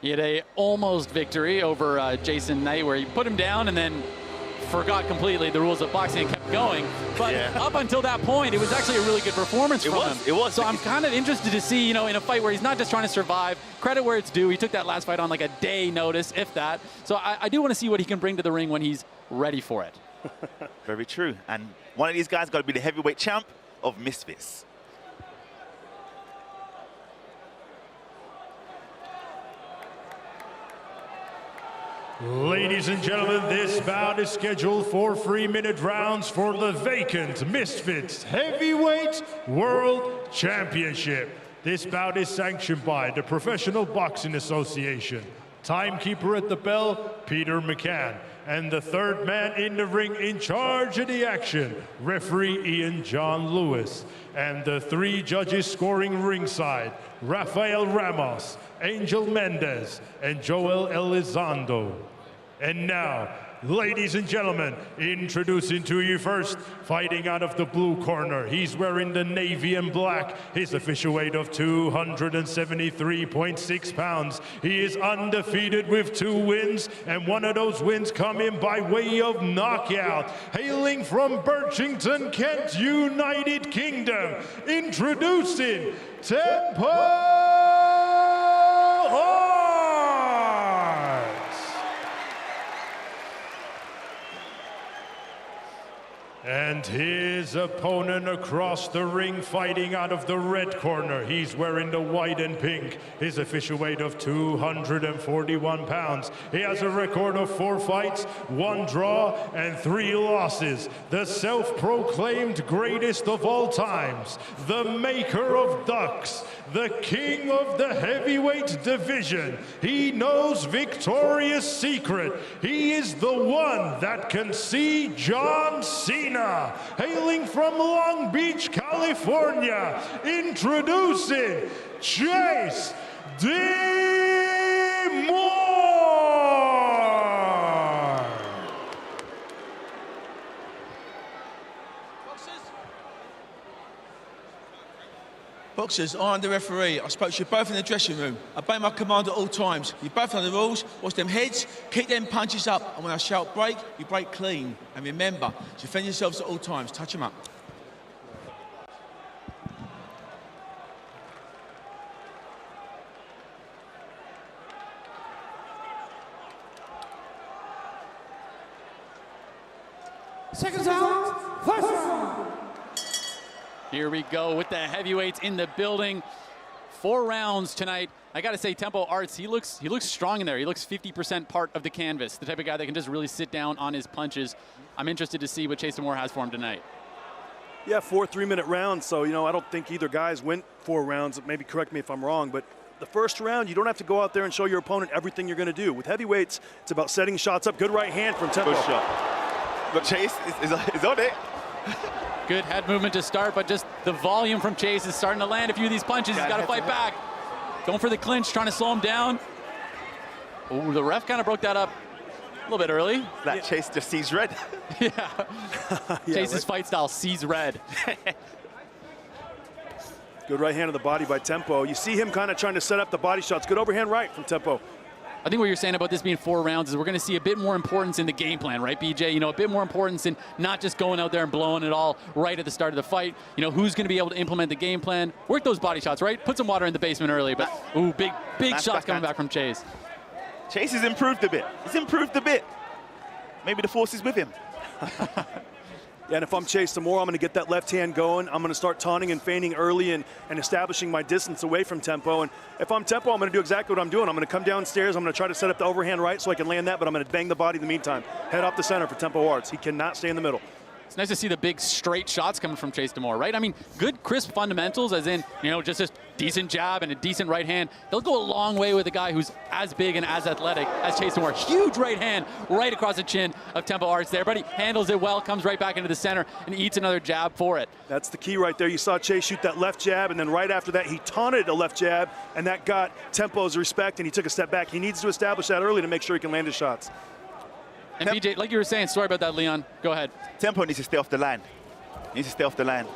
He had a almost victory over Jason Knight, where he put him down and then forgot completely the rules of boxing and kept going. But up until that point, it was actually a really good performance from him. It was. So I'm kind of interested to see, you know, in a fight where he's not just trying to survive, credit where it's due. He took that last fight on like a day notice, if that. So I do want to see what he can bring to the ring when he's ready for it. Very true. And one of these guys got to be the heavyweight champ of Misfits. Ladies and gentlemen, this bout is scheduled for 3-minute rounds for the vacant Misfits Heavyweight World Championship. This bout is sanctioned by the Professional Boxing Association. Timekeeper at the bell, Peter McCann. And the third man in the ring in charge of the action, referee Ian John Lewis. And the 3 judges scoring ringside, Rafael Ramos, Angel Mendez, and Joel Elizondo. And now, ladies and gentlemen, introducing to you first, fighting out of the blue corner. He's wearing the navy and black. His official weight of 273.6 pounds. He is undefeated with 2 wins, and one of those wins coming by way of knockout. Hailing from Birchington, Kent, United Kingdom, introducing Tempo. And his opponent across the ring, fighting out of the red corner. He's wearing the white and pink. His official weight of 241 pounds. He has a record of 4 fights, 1 draw, and 3 losses. The self-proclaimed greatest of all times. The maker of ducks. The king of the heavyweight division. He knows Victoria's Secret. He is the one that can see John Cena. Hailing from Long Beach, California, introducing Chase D. Moore. Boxers, I am the referee. I spoke to you both in the dressing room. I obey my command at all times. You both know the rules. Watch them heads, kick them punches up. And when I shout break, you break clean. And remember, defend yourselves at all times. Touch them up. Second round, first round. Here we go with the heavyweights in the building. 4 rounds tonight. I got to say, Tempo Arts, he looks strong in there. He looks 50% part of the canvas, the type of guy that can just really sit down on his punches. I'm interested to see what Chase Moore has for him tonight. Yeah, 4 3-minute rounds. So, you know, I don't think either guys went 4 rounds. Maybe correct me if I'm wrong, but the first round, you don't have to go out there and show your opponent everything you're going to do. With heavyweights, it's about setting shots up. Good right hand from Tempo. Good shot. But Chase is on it. Good head movement to start, but just the volume from Chase is starting to land a few of these punches. He's got to fight back. Going for the clinch, trying to slow him down. Oh, the ref kind of broke that up a little bit early. That Chase just sees red. Yeah. Chase's fight style sees red. Good right hand on the body by Tempo. You see him kind of trying to set up the body shots. Good overhand right from Tempo. I think what you're saying about this being 4 rounds is we're going to see a bit more importance in the game plan, right, BJ? You know, a bit more importance in not just going out there and blowing it all right at the start of the fight. You know, who's going to be able to implement the game plan, work those body shots, right? Put some water in the basement early, but ooh, big shots coming back from Chase. Chase has improved a bit. He's improved a bit. Maybe the force is with him. Yeah, and if I'm Chase some more, I'm going to get that left hand going. I'm going to start taunting and feigning early and establishing my distance away from Tempo. And if I'm Tempo, I'm going to do exactly what I'm doing. I'm going to come downstairs. I'm going to try to set up the overhand right so I can land that, but I'm going to bang the body in the meantime. Head off the center for Tempo Arts. He cannot stay in the middle. It's nice to see the big straight shots coming from Chase Moore, right? I mean, good crisp fundamentals, as in, you know, just a decent jab and a decent right hand. They'll go a long way with a guy who's as big and as athletic as Chase Moore. Huge right hand right across the chin of Tempo Arts there, but he handles it well, comes right back into the center and eats another jab for it. That's the key right there. You saw Chase shoot that left jab, and then right after that, he taunted a left jab, and that got Tempo's respect, and he took a step back. He needs to establish that early to make sure he can land his shots. And BJ, like you were saying, sorry about that, Leon. Go ahead. Tempo needs to stay off the line. He needs to stay off the line.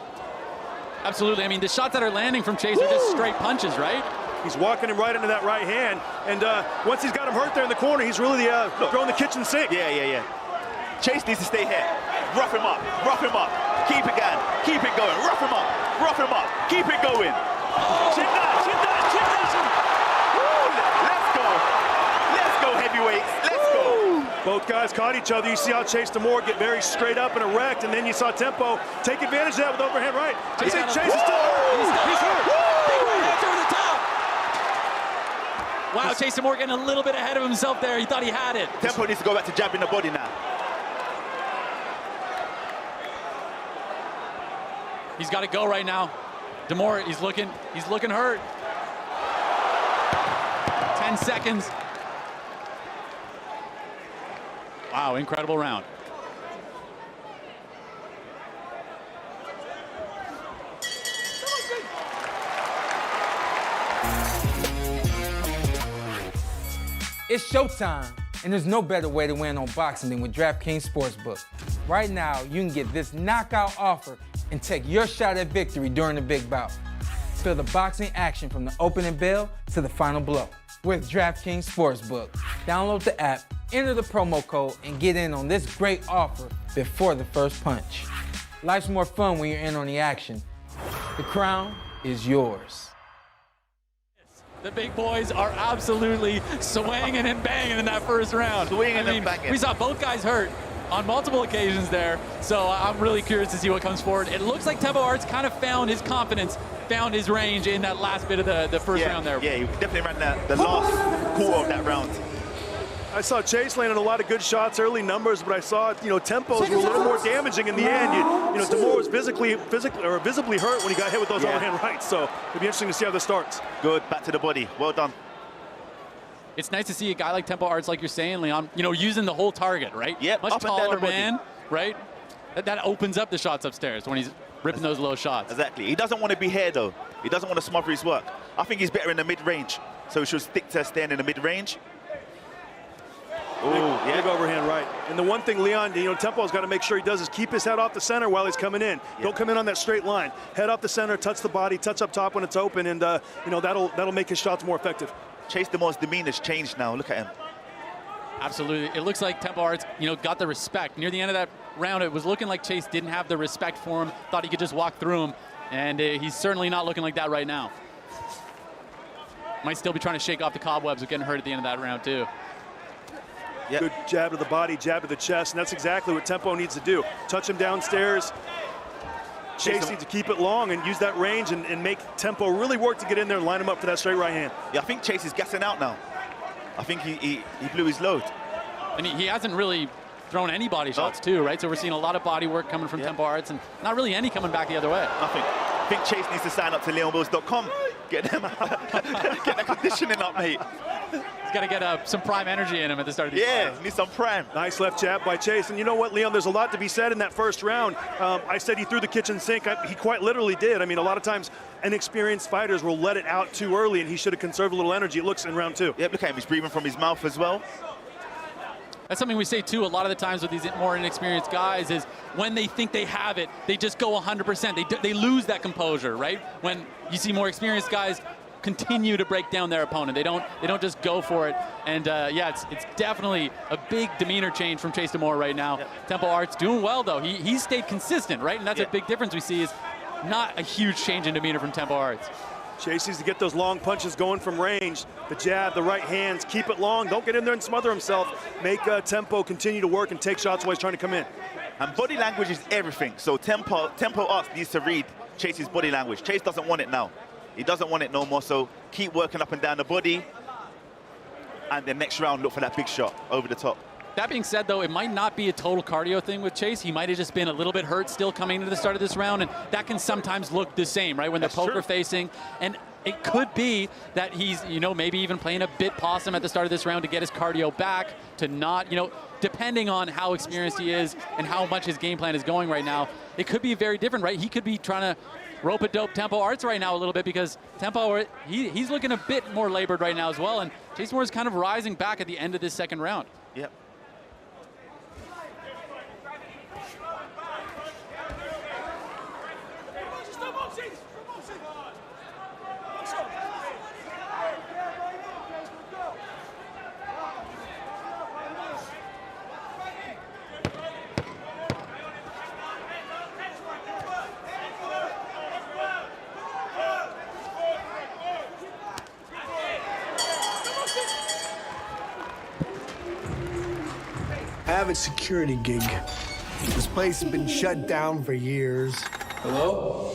Absolutely. I mean, the shots that are landing from Chase are just straight punches, right? He's walking him right into that right hand. And once he's got him hurt there in the corner, he's really throwing the kitchen sink. Yeah. Chase needs to stay here. Rough him up, rough him up. Keep it going, keep it going. Rough him up, keep it going. Chin down, chin down, chin down. Woo, let's go. Let's go, heavyweights, let's go. Both guys caught each other. You see how Chase Demore get very straight up and erect, and then you saw Tempo take advantage of that with overhand right. I say Chase is still hurt. He's hurt. Big right hand over the top. Wow, Chase Demore getting a little bit ahead of himself there. He thought he had it. Tempo needs to go back to jabbing the body now. He's got to go right now. Demore, he's looking hurt. 10 seconds. Wow, incredible round. It's showtime, and there's no better way to win on boxing than with DraftKings Sportsbook. Right now, you can get this knockout offer and take your shot at victory during the big bout. Feel the boxing action from the opening bell to the final blow with DraftKings Sportsbook. Download the app, enter the promo code, and get in on this great offer before the first punch. Life's more fun when you're in on the action. The crown is yours. The big boys are absolutely swinging and banging in that first round. Swinging and banging. We saw both guys hurt on multiple occasions there, so I'm really curious to see what comes forward. It looks like Tempo Arts kind of found his confidence, found his range in that last bit of the first round there. Yeah, he definitely ran the last quarter of that round. I saw Chase landing a lot of good shots, early numbers, but I saw, tempos were a little more damaging in the end. Demore was visibly hurt when he got hit with those overhand rights, so it'll be interesting to see how this starts. Good, back to the body, well done. It's nice to see a guy like Tempo Arts, like you're saying, Leon, using the whole target, right? Yep, much up and down taller the body. man, right? That opens up the shots upstairs when he's ripping those low shots. Exactly. He doesn't want to be here, though. He doesn't want to smother his work. I think he's better in the mid-range, so he should stick to staying in the mid-range. Big overhand right. And the one thing Leon, Tempo's got to make sure he does is keep his head off the center while he's coming in. Don't come in on that straight line. Head off the center, touch the body, touch up top when it's open, and that'll make his shots more effective. Chase Demore's demeanor's changed now. Look at him. Absolutely. It looks like Tempo Arts, got the respect. Near the end of that round, it was looking like Chase didn't have the respect for him, thought he could just walk through him, and he's certainly not looking like that right now. Might still be trying to shake off the cobwebs of getting hurt at the end of that round, too. Yep. Good jab to the body, jab to the chest, and that's exactly what Tempo needs to do. Touch him downstairs. Chase needs to keep it long and use that range and make Tempo really work to get in there and line him up for that straight right hand. Yeah, I think Chase is gassing out now. I think he blew his load. And he hasn't really thrown any body shots, too, right? So we're seeing a lot of body work coming from Tempo Arts and not really any coming back the other way. Nothing. I think Chase needs to sign up to LeonWills.com. Get that conditioning up, mate. He's got to get some prime energy in him at the start of the fight. Need some prime. Nice left jab by Chase. And you know what, Leon, there's a lot to be said in that first round. I said he threw the kitchen sink. He quite literally did. I mean, a lot of times inexperienced fighters will let it out too early, and he should have conserved a little energy, it looks, in round two. Yep, look at him. He's breathing from his mouth as well. That's something we say, too, a lot of the times with these more inexperienced guys is when they think they have it, they just go 100%. They lose that composure, right? When you see more experienced guys continue to break down their opponent. They don't just go for it. And it's definitely a big demeanor change from Chase Demore right now. Tempo Arts doing well, though. He's stayed consistent, right? And that's a big difference we see is not a huge change in demeanor from Tempo Arts. Chase needs to get those long punches going from range. The jab, the right hands, keep it long. Don't get in there and smother himself. Make Tempo continue to work and take shots while he's trying to come in. And body language is everything. So Tempo Arts needs to read Chase's body language. Chase doesn't want it now. He doesn't want it no more, so keep working up and down the body. And then next round, look for that big shot over the top. That being said, though, it might not be a total cardio thing with Chase. He might have just been a little bit hurt still coming into the start of this round, and that can sometimes look the same, right, when they're poker facing. And it could be that he's, maybe even playing a bit possum at the start of this round to get his cardio back, to not, depending on how experienced he is and how much his game plan is going right now, it could be very different, right? He could be trying to rope a dope Tempo Arts right now a little bit because Tempo, he's looking a bit more labored right now as well, and Chase Demore is kind of rising back at the end of this second round. Yep. I have a security gig. This place has been shut down for years. Hello?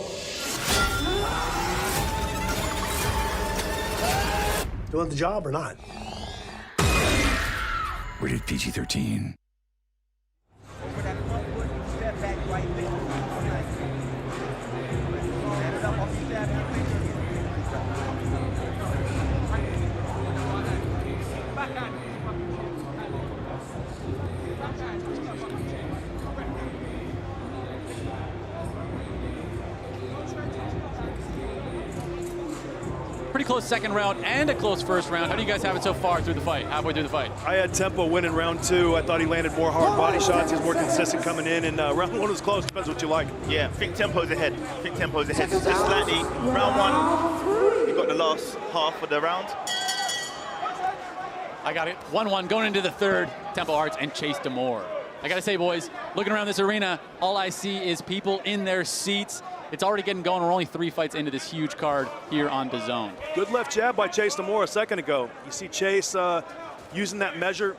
You want the job or not? Rated PG-13. Pretty close second round and a close first round. How do you guys have it so far through the fight, halfway through the fight? I had Tempo winning round 2. I thought he landed more hard body shots. He was more consistent coming in, and round 1 was close. Depends what you like. Yeah, I think Tempo's ahead. Just slightly. Round 1, he got the last half of the round. I got it. 1-1 going into the third. Tempo Arts and Chase Demore. I gotta say, boys, looking around this arena, all I see is people in their seats. It's already getting going. We're only 3 fights into this huge card here on DAZN. Good left jab by Chase Demore a second ago. You see Chase using that measure.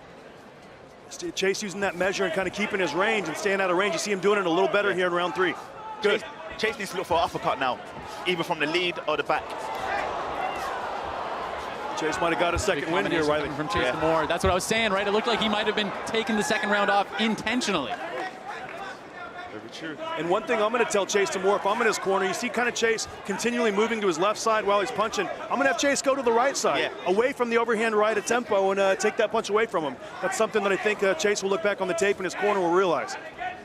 Chase using that measure and kind of keeping his range and staying out of range. You see him doing it a little better here in round 3. Good. Chase needs to look for an uppercut now, either from the lead or the back. Chase might have got a second win here, Riley. From Chase Demore. That's what I was saying, right? It looked like he might have been taking the second round off intentionally. Very true. And one thing I'm going to tell Chase Demore, if I'm in his corner, you see kind of Chase continually moving to his left side while he's punching. I'm going to have Chase go to the right side, away from the overhand right of Tempo, and take that punch away from him. That's something that I think Chase will look back on the tape and his corner will realize.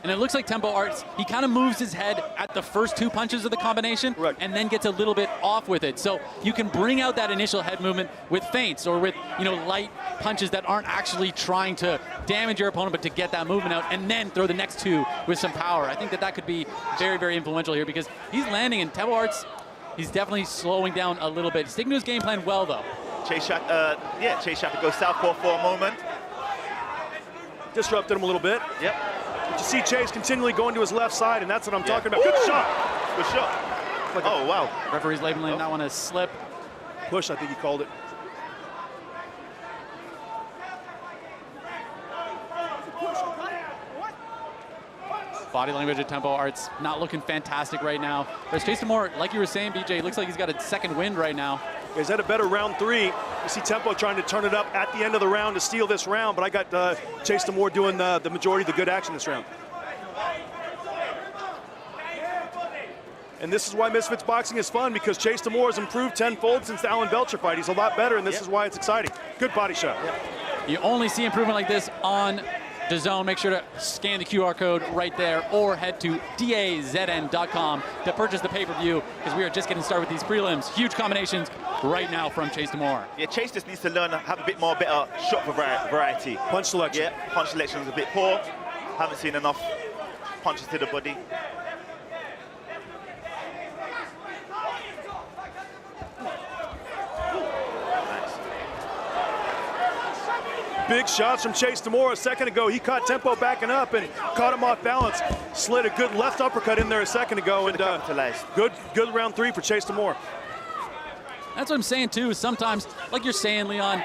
And it looks like Tempo Arts, he kind of moves his head at the first 2 punches of the combination and then gets a little bit off with it. So you can bring out that initial head movement with feints or with, light punches that aren't actually trying to damage your opponent, but to get that movement out and then throw the next 2 with some power. I think that could be very, very influential here because he's landing in Tempo Arts. He's definitely slowing down a little bit. He's sticking to his game plan well, though. Chase had to go southpaw for a moment. Disrupted him a little bit. Yep. But you see Chase continually going to his left side, and that's what I'm talking about. Good shot. Good shot. Oh, wow. Referee's labeling that one a slip. Push, I think he called it. Body language at Tempo Arts not looking fantastic right now. Whereas Chase Demore, like you were saying, BJ, looks like he's got a second wind right now. He's had a better round 3. You see Tempo trying to turn it up at the end of the round to steal this round, but I got Chase Demore doing the majority of the good action this round. And this is why Misfits Boxing is fun, because Chase Demore has improved tenfold since the Alan Belcher fight. He's a lot better, and this is why it's exciting. Good body shot. You only see improvement like this on DAZN. Make sure to scan the QR code right there or head to DAZN.com to purchase the pay-per-view because we are just getting started with these prelims. Huge combinations right now from Chase Demore. Yeah, Chase just needs to learn to have a bit more better shot variety. Punch selection. Yeah, punch selection is a bit poor. Haven't seen enough punches to the body. Big shots from Chase Demore a second ago. He caught Tempo backing up and caught him off balance. Slid a good left uppercut in there a second ago. And good round 3 for Chase Demore. That's what I'm saying, too. Sometimes, like you're saying, Leon,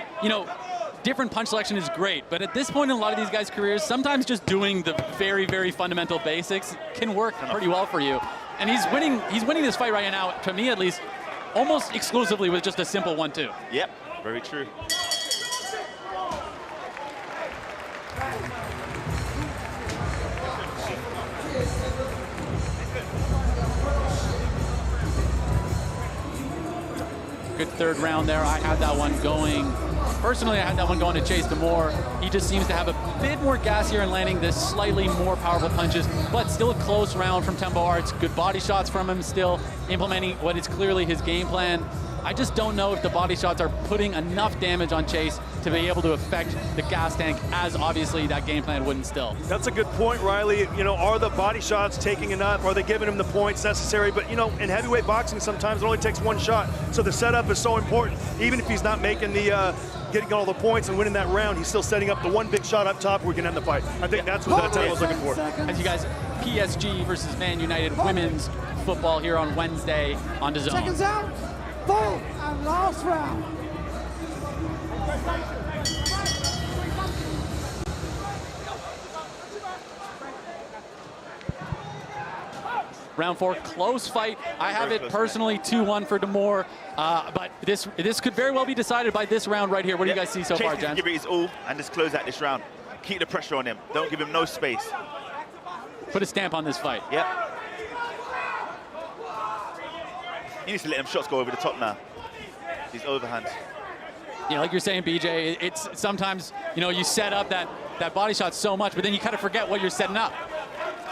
different punch selection is great. But at this point in a lot of these guys' careers, sometimes just doing the very, very fundamental basics can work pretty well for you. And he's winning this fight right now, to me at least, almost exclusively with just a simple 1-2. Yep, very true. Good third round there. I had that one going. Personally, I had that one going to Chase Demore. He just seems to have a bit more gas here in landing this slightly more powerful punches, but still a close round from Tempo Arts. Good body shots from him still, implementing what is clearly his game plan. I just don't know if the body shots are putting enough damage on Chase to be able to affect the gas tank, as obviously that game plan would instill. That's a good point, Riley. Are the body shots taking enough? Are they giving him the points necessary? But, in heavyweight boxing, sometimes it only takes 1 shot. So the setup is so important. Even if he's not making the, getting all the points and winning that round, he's still setting up the one big shot up top where we can end the fight. I think that's what that Tempo's looking for. As you guys, PSG versus Man United women's football here on Wednesday on DAZN. Seconds out. 4 and last round. round 4. Close fight. I have it personally 2-1 for D'Amore, but this could very well be decided by this round right here. What do you guys see so far, Jen? Give it his all and just close out this round. Keep the pressure on him. Don't give him no space. Put a stamp on this fight. Yep. He needs to let him shots go over the top now. These overhands. Yeah, like you're saying, BJ, it's sometimes, you set up that body shot so much, but then you kind of forget what you're setting up.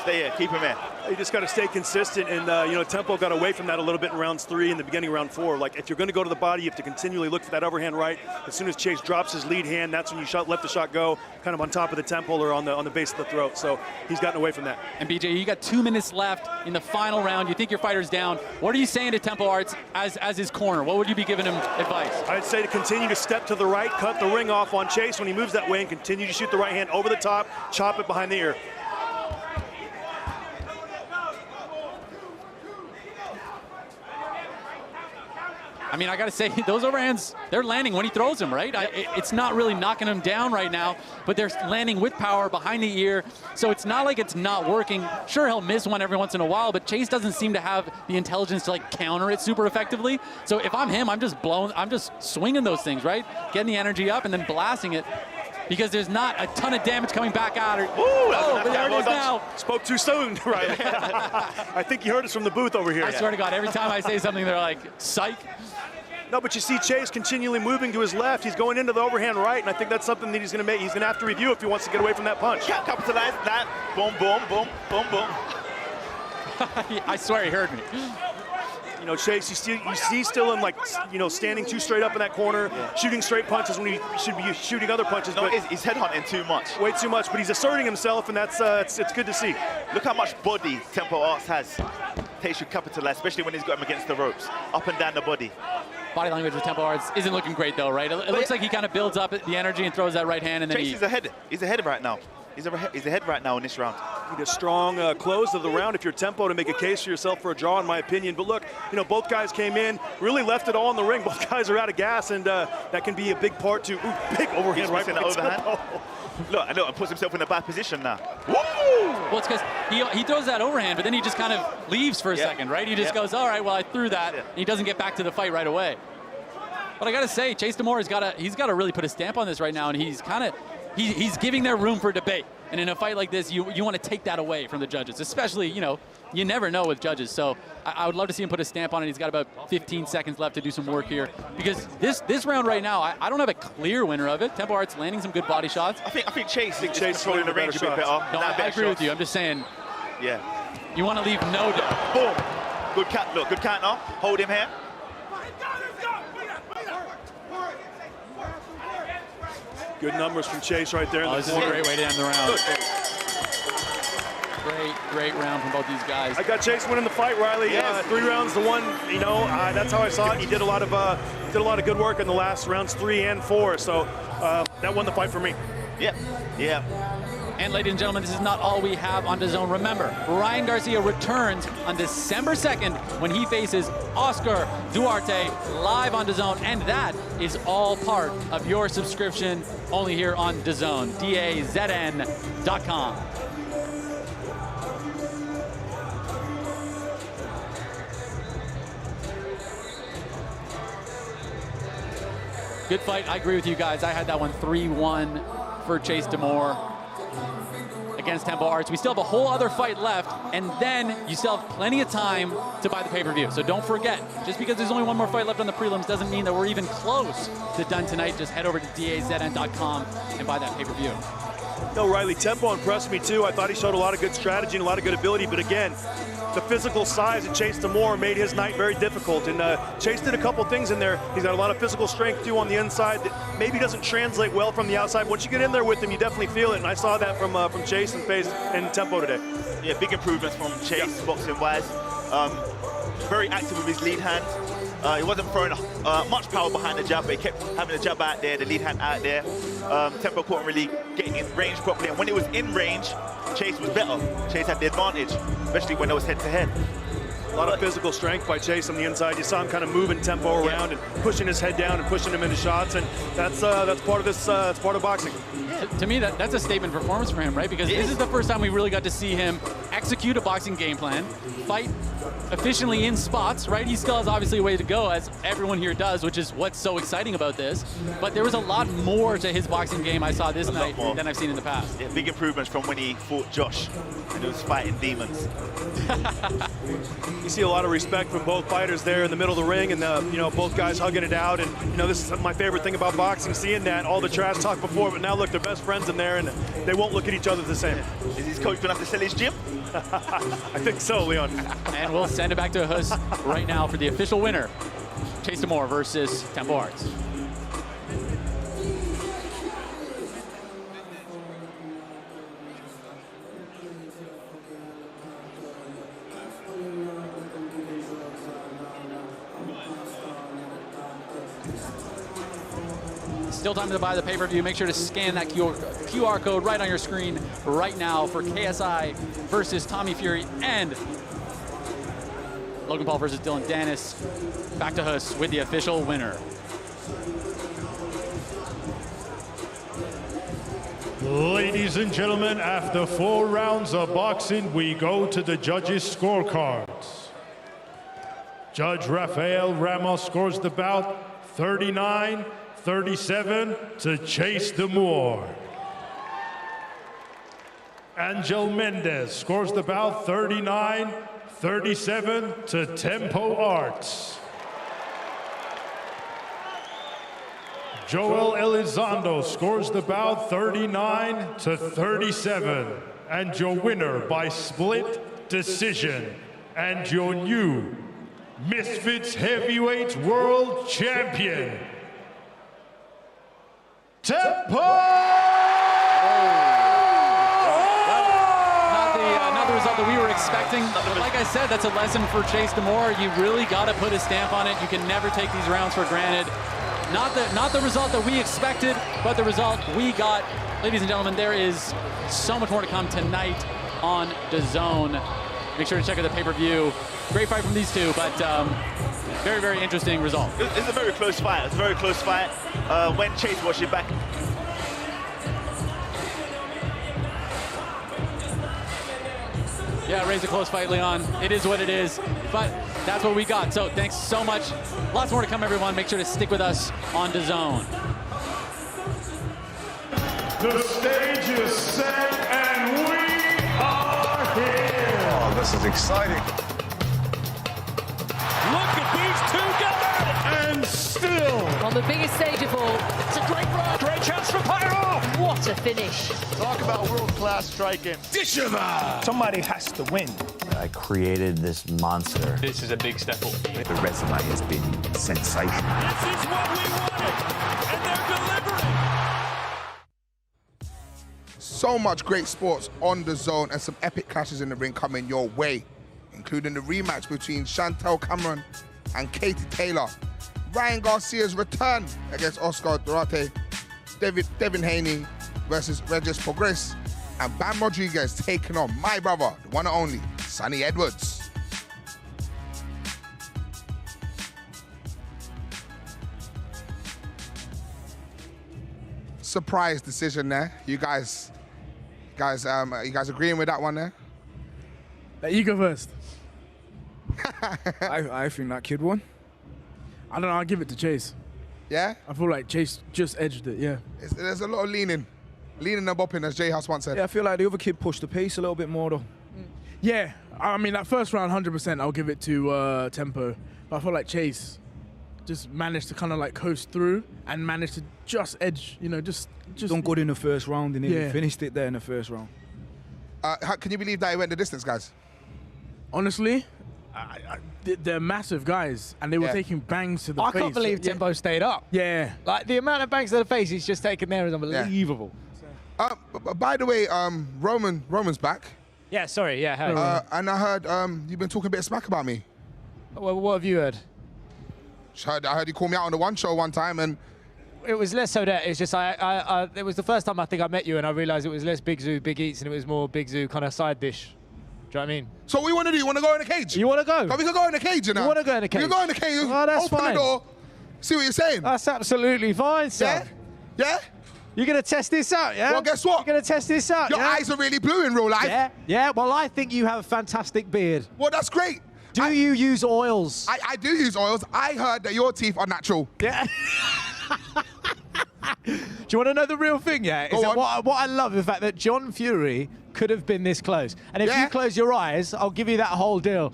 Stay here, keep him in. You just got to stay consistent, and Tempo got away from that a little bit in rounds 3 and the beginning of round 4. Like, if you're going to go to the body, you have to continually look for that overhand right. As soon as Chase drops his lead hand, that's when you let the shot go, kind of on top of the temple or on the base of the throat. So he's gotten away from that. And BJ, you got 2 minutes left in the final round. You think your fighter's down. What are you saying to Tempo Arts as his corner? What would you be giving him advice? I'd say to continue to step to the right, cut the ring off on Chase when he moves that way, and continue to shoot the right hand over the top, chop it behind the ear. I mean, I got to say, those overhands, they're landing when he throws them, right? It's not really knocking him down right now, but they're landing with power behind the ear. So it's not like it's not working. Sure, he'll miss one every once in a while, but Chase doesn't seem to have the intelligence to counter it super effectively. So if I'm him, I'm just swinging those things, right? Getting the energy up and then blasting it, because there's not a ton of damage coming back out. But there it is now. Spoke too soon, right? I think you heard us from the booth over here. I swear to God, every time I say something, they're like, psych. No, but you see Chase continually moving to his left. He's going into the overhand right, and I think that's something that he's going to make. He's going to have to review if he wants to get away from that punch. Can't capitalize that. Boom, boom, boom, boom, boom. I swear he heard me. Chase, you see still him standing too straight up in that corner, shooting straight punches when he should be shooting other punches. No, but he's headhunting too much. Way too much, but he's asserting himself, and that's it's good to see. Look how much body Tempo Arts has. He should capitalize, especially when he's got him against the ropes, up and down the body. Body language with Tempo Arts isn't looking great, though, right? It looks like he kind of builds up the energy and throws that right hand, and then Chase is ahead. He's ahead right now. He's ahead right now in this round. Need a strong close of the round if you're Tempo to make a case for yourself for a draw, in my opinion. But look, both guys came in, really left it all in the ring. Both guys are out of gas, and that can be a big part to big overhand right in the overhand. Look, and puts himself in a bad position now. Woo! Well, it's because he throws that overhand, but then he just kind of leaves for a second, right? He just goes, all right, well, I threw that, and he doesn't get back to the fight right away. But I got to say, Chase D'Amore has got to really put a stamp on this right now, and he's giving there room for debate. And in a fight like this, you want to take that away from the judges, especially, you never know with judges. So I would love to see him put a stamp on it. He's got about 15 seconds left to do some work here, because this round right now, I don't have a clear winner of it. Tempo Arts landing some good body shots. I think Chase is controlling the range a bit better. No, I agree with you. I'm just saying, yeah, you want to leave no doubt. Boom. Good count. Look, good counter. Hold him here. Good numbers from Chase right there. This is a great way to end the round. Great round from both these guys. I got Chase winning the fight, Riley. Yes. 3 rounds to 1. That's how I saw it. He did a lot of good work in the last rounds 3 and 4. So that won the fight for me. Yeah. And ladies and gentlemen, this is not all we have on DAZN. Remember, Ryan Garcia returns on December 2nd when he faces Oscar Duarte live on DAZN, and that is all part of your subscription only here on DAZN, DAZN.com. Good fight. I agree with you guys. I had that one 3-1 for Chase D'Amore against Tempo Arts. We still have a whole other fight left, and then you still have plenty of time to buy the pay-per-view. So don't forget, just because there's only one more fight left on the prelims doesn't mean that we're even close to done tonight. Just head over to DAZN.com and buy that pay-per-view. No, Riley, Tempo impressed me too. I thought he showed a lot of good strategy and a lot of good ability, but again, the physical size of Chase D'Amore made his night very difficult. And Chase did a couple things in there. He's got a lot of physical strength too on the inside that maybe doesn't translate well from the outside. Once you get in there with him, you definitely feel it. And I saw that from Chase and Tempo today. Yeah, big improvements from Chase, boxing-wise. Very active with his lead hand. He wasn't throwing much power behind the jab, but he kept having the jab out there, the lead hand out there. Tempo couldn't really get in range properly, and when it was in range, Chase was better. Chase had the advantage, especially when it was head-to-head. A lot of physical strength by Chase on the inside. You saw him kind of moving Tempo around and pushing his head down and pushing him into shots, and that's part of this. That's part of boxing. To me, that's a statement performance for him, right? Because this is the first time we really got to see him execute a boxing game plan, fight efficiently in spots, right? He still has obviously a way to go, as everyone here does, which is what's so exciting about this. But there was a lot more to his boxing game I saw this night than I've seen in the past. Yeah, big improvements from when he fought Josh and he was fighting demons. You see a lot of respect from both fighters there in the middle of the ring, and you know, both guys hugging it out. And you know, this is my favorite thing about boxing, seeing that all the trash talk before, but now look, they're best friends in there, and they won't look at each other the same. Is his coach gonna have to sell his gym? I think so, Leon. And we'll send it back to Hus right now for the official winner, Chase Damore versus Tempo Arts. Still time to buy the pay-per-view. Make sure to scan that QR code right on your screen right now for KSI versus Tommy Fury and Logan Paul versus Dillon Danis. Back to Hus with the official winner. Ladies and gentlemen, after 4 rounds of boxing, we go to the judges' scorecards. Judge Rafael Ramos scores the bout 39-37 to Chase Damore. Angel Mendez scores the bout 39-37 to Tempo Arts. Joel Elizondo scores the bout 39-37. And your winner by split decision, and your new Misfits Heavyweight World Champion, Tempo! Not the result that we were expecting. But like I said, that's a lesson for Chase Damore. You really got to put a stamp on it. You can never take these rounds for granted. Not the result that we expected, but the result we got. Ladies and gentlemen, there is so much more to come tonight on DAZN. Make sure to check out the pay-per-view. Great fight from these two, but very, very interesting result. It's a very close fight. It's a very close fight. When Chase watched it back. Yeah, raise a close fight, Leon. It is what it is, but that's what we got. So thanks so much. Lots more to come, everyone. Make sure to stick with us on DAZN. The stage is set and we are here. Oh, this is exciting. Look at these two go at it. And still. On the biggest stage of all. It's a great run. Great chance for Pyro. What a finish. Talk about world-class striking. Somebody has to win. I created this monster. This is a big step up. The resume has been sensational. This is what we wanted, and they're delivering. So much great sports on DAZN and some epic clashes in the ring coming your way, including the rematch between Chantel Cameron and Katie Taylor, Ryan Garcia's return against Oscar Duarte, Devin Haney versus Regis Progress, and Bam Rodriguez taking on my brother, the one and only Sonny Edwards. Surprise decision there. You guys agreeing with that one there? You go first. I think that kid won. I don't know, I'll give it to Chase. Yeah? I feel like Chase just edged it, yeah. There's a lot of leaning and bopping, as Jay House once said. Yeah, I feel like the other kid pushed the pace a little bit more, though. Yeah, I mean, that first round, 100%, I'll give it to Tempo. But I feel like Chase just managed to kind of like coast through and managed to just edge, you know, just done good in the first round, and Yeah. he finished it there in the first round. Can you believe that he went the distance, guys? Honestly, they're massive guys, and they were taking bangs to the face. I can't believe Tempo stayed up. Yeah. Like, the amount of bangs to the face he's just taken there is unbelievable. By the way, Roman's back. Yeah, sorry, yeah. How And I heard you've been talking a bit of smack about me. what have you heard? I heard you call me out on the One Show one time, and It was less so that, it's just it was the first time I think I met you, and I realised it was less Big Zoo, Big Eats, and it was more Big Zoo kind of side dish. Do you know what I mean? So what you want to do? You want to go in the cage? You want to go? So we can go in the cage, you know? You want to go in the cage? We can go in the cage. Oh, that's open fine. the door. See what you're saying? That's absolutely fine, son. Yeah? You're going to test this out, yeah? Well, guess what? You're going to test this out, Your eyes are really blue in real life. Yeah, yeah. Well, I think you have a fantastic beard. Well, that's great. Do you use oils? I do use oils. I heard that your teeth are natural. Yeah. Do you want to know the real thing, yeah? Is that what I love is the fact that John Fury could have been this close. And if you close your eyes, I'll give you that whole deal.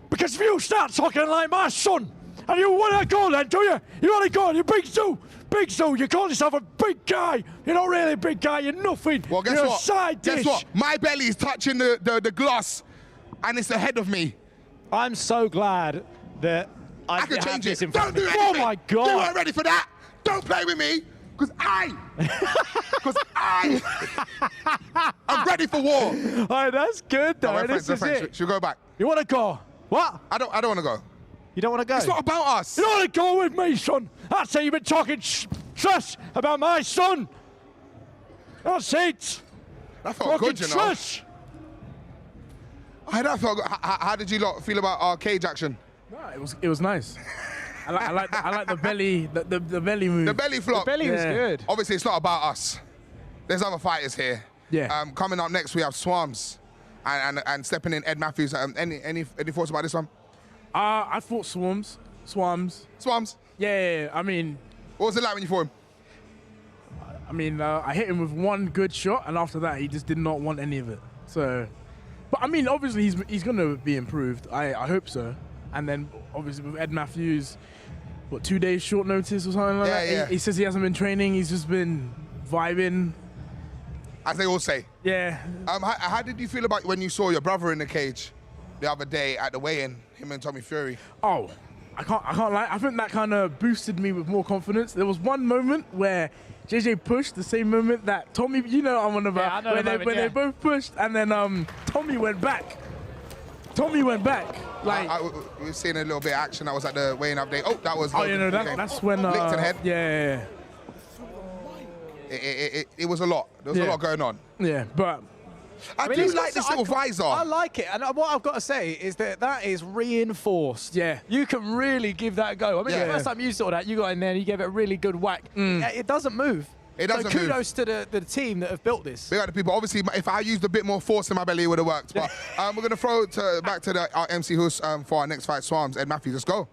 Because if you start talking like my son, and you want to go then, do you? You want to go, you big zoo. Big zoo, you call yourself a big guy. You're not really a big guy, you're nothing. Well, guess you're what? A side dish. Guess what? My belly is touching the gloss, and it's ahead of me. I'm so glad that I can change it. Don't do anything. Oh my God. You weren't ready for that. Don't play with me, because I'm ready for war. All right, that's good though. This is it. Should we go back? You want to go? What? I don't want to go. You don't want to go? It's not about us. You don't want to go with me, son. That's it. You've been talking trash about my son. That's it. That felt good, you know. Trash. That felt good. How did you lot feel about our cage action? No, it was nice. I like the belly, the belly move. The belly flop. The belly was good. Obviously, it's not about us. There's other fighters here. Yeah. Coming up next, we have Swarms, and stepping in Ed Matthews. Any thoughts about this one? I fought Swarms. Yeah. I mean, what was it like when you fought him? I mean, I hit him with one good shot, and after that, he just did not want any of it. So, but I mean, obviously, he's going to be improved. I hope so. And then, obviously, with Ed Matthews, 2 days short notice or something like that? Yeah. He says he hasn't been training. He's just been vibing. As they all say. Yeah. How did you feel about when you saw your brother in the cage the other day at the weigh-in, him and Tommy Fury? Oh, I can't lie. I think that kind of boosted me with more confidence. There was one moment where JJ pushed, the same moment that Tommy, you know I'm on about, yeah, I know when they both pushed, and then Tommy went back. Like we were seeing a little bit of action that was at the weigh-in update. Oh, that was. That's when licked to the head. Yeah. It was a lot. There was a lot going on. Yeah, but I do like this little visor. I like it, and what I've got to say is that is reinforced. Yeah. You can really give that a go. I mean, the first time you saw that, you got in there and you gave it a really good whack. It doesn't move. It doesn't so kudos to the team that have built this. Big up the people. Obviously, if I used a bit more force in my belly, it would have worked. But we're going to throw it back to our MC Hus for our next fight, Swarms. Ed Matthews, let's go.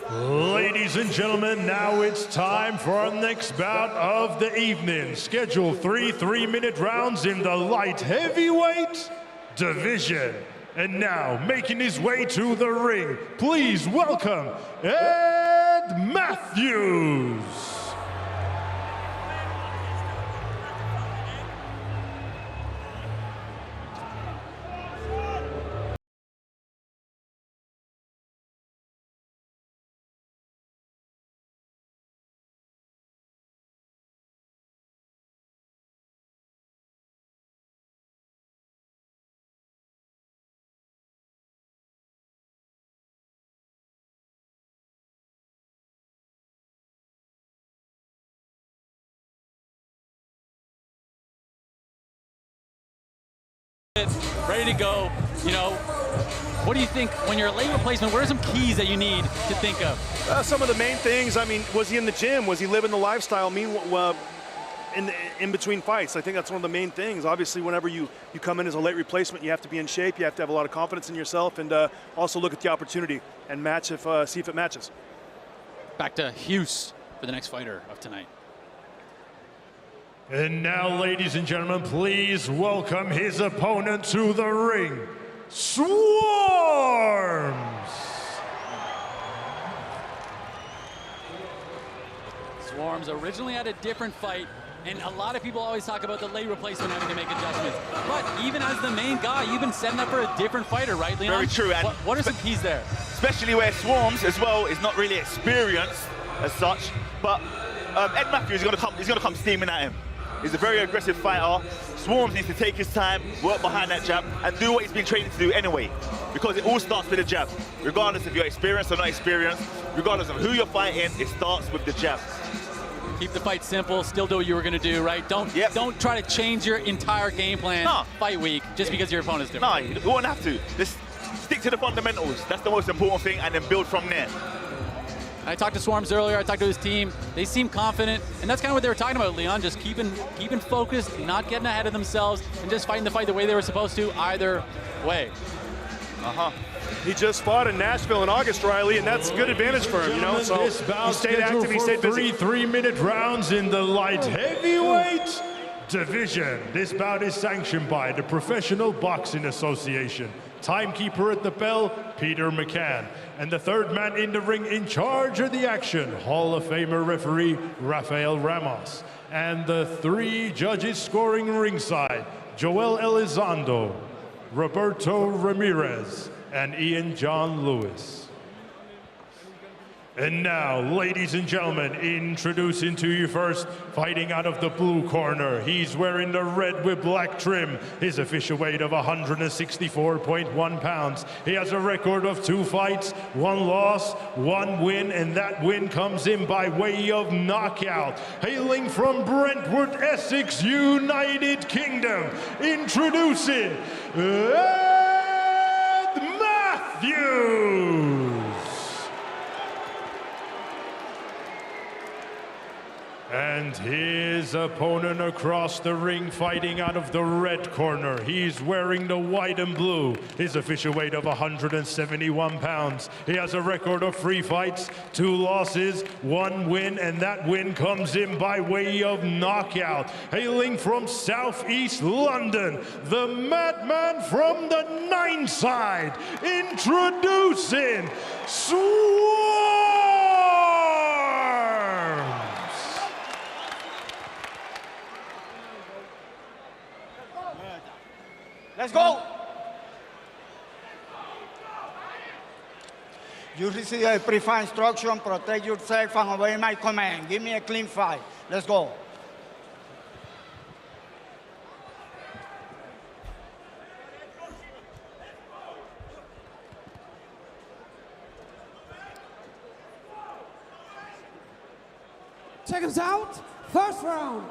Ladies and gentlemen, now it's time for our next bout of the evening. Scheduled 3 3-minute rounds in the light heavyweight division. And now, making his way to the ring, please welcome Ed Matthews. Ready to go. You know, what do you think when you're a late replacement? What are some keys that you need to think of? Some of the main things, I mean, was he in the gym? Was he living the lifestyle? In between fights, I think that's one of the main things. Obviously, whenever you come in as a late replacement, you have to be in shape. You have to have a lot of confidence in yourself, and also look at the opportunity and match see if it matches. Back to Hughes for the next fighter of tonight. And now, ladies and gentlemen, please welcome his opponent to the ring, Swarms! Swarms originally had a different fight, and a lot of people always talk about the late replacement having to make adjustments. But even as the main guy, you've been setting up for a different fighter, right, Leon? Very true. And what are some keys there? Especially where Swarms, as well, is not really experienced as such. But Ed Matthews is going to come steaming at him. He's a very aggressive fighter. Swarms needs to take his time, work behind that jab, and do what he's been training to do anyway. Because it all starts with the jab. Regardless if you're experienced or not experienced, regardless of who you're fighting, it starts with the jab. Keep the fight simple. Still do what you were going to do, right? Don't try to change your entire game plan fight week just because your opponent's different. No, you won't have to. Just stick to the fundamentals. That's the most important thing, and then build from there. I talked to Swarms earlier. I talked to his team. They seem confident, and that's kind of what they were talking about, Leon. Just keeping focused, not getting ahead of themselves, and just fighting the fight the way they were supposed to, either way. He just fought in Nashville in August, Riley, and that's a good advantage for him, you know. So this bout he stayed active, he stayed busy. 3 3-minute rounds in the light heavyweight division. This bout is sanctioned by the Professional Boxing Association. Timekeeper at the bell, Peter McCann. And the third man in the ring in charge of the action, Hall of Famer referee Rafael Ramos. And the 3 judges scoring ringside, Joel Elizondo, Roberto Ramirez, and Ian John Lewis. And now, ladies and gentlemen, introducing to you first, fighting out of the blue corner. He's wearing the red with black trim. His official weight of 164.1 pounds. He has a record of 2 fights, 1 loss, 1 win, and that win comes in by way of knockout. Hailing from Brentwood, Essex, United Kingdom, introducing Ed Matthews. And his opponent across the ring, fighting out of the red corner. He's wearing the white and blue. His official weight of 171 pounds. He has a record of 3 fights, 2 losses, 1 win, and that win comes in by way of knockout. Hailing from Southeast London, the madman from the 9 side, introducing Swarms. Let's go. You receive a pre-fight instruction, protect yourself and obey my command. Give me a clean fight. Let's go. Check us out. First round.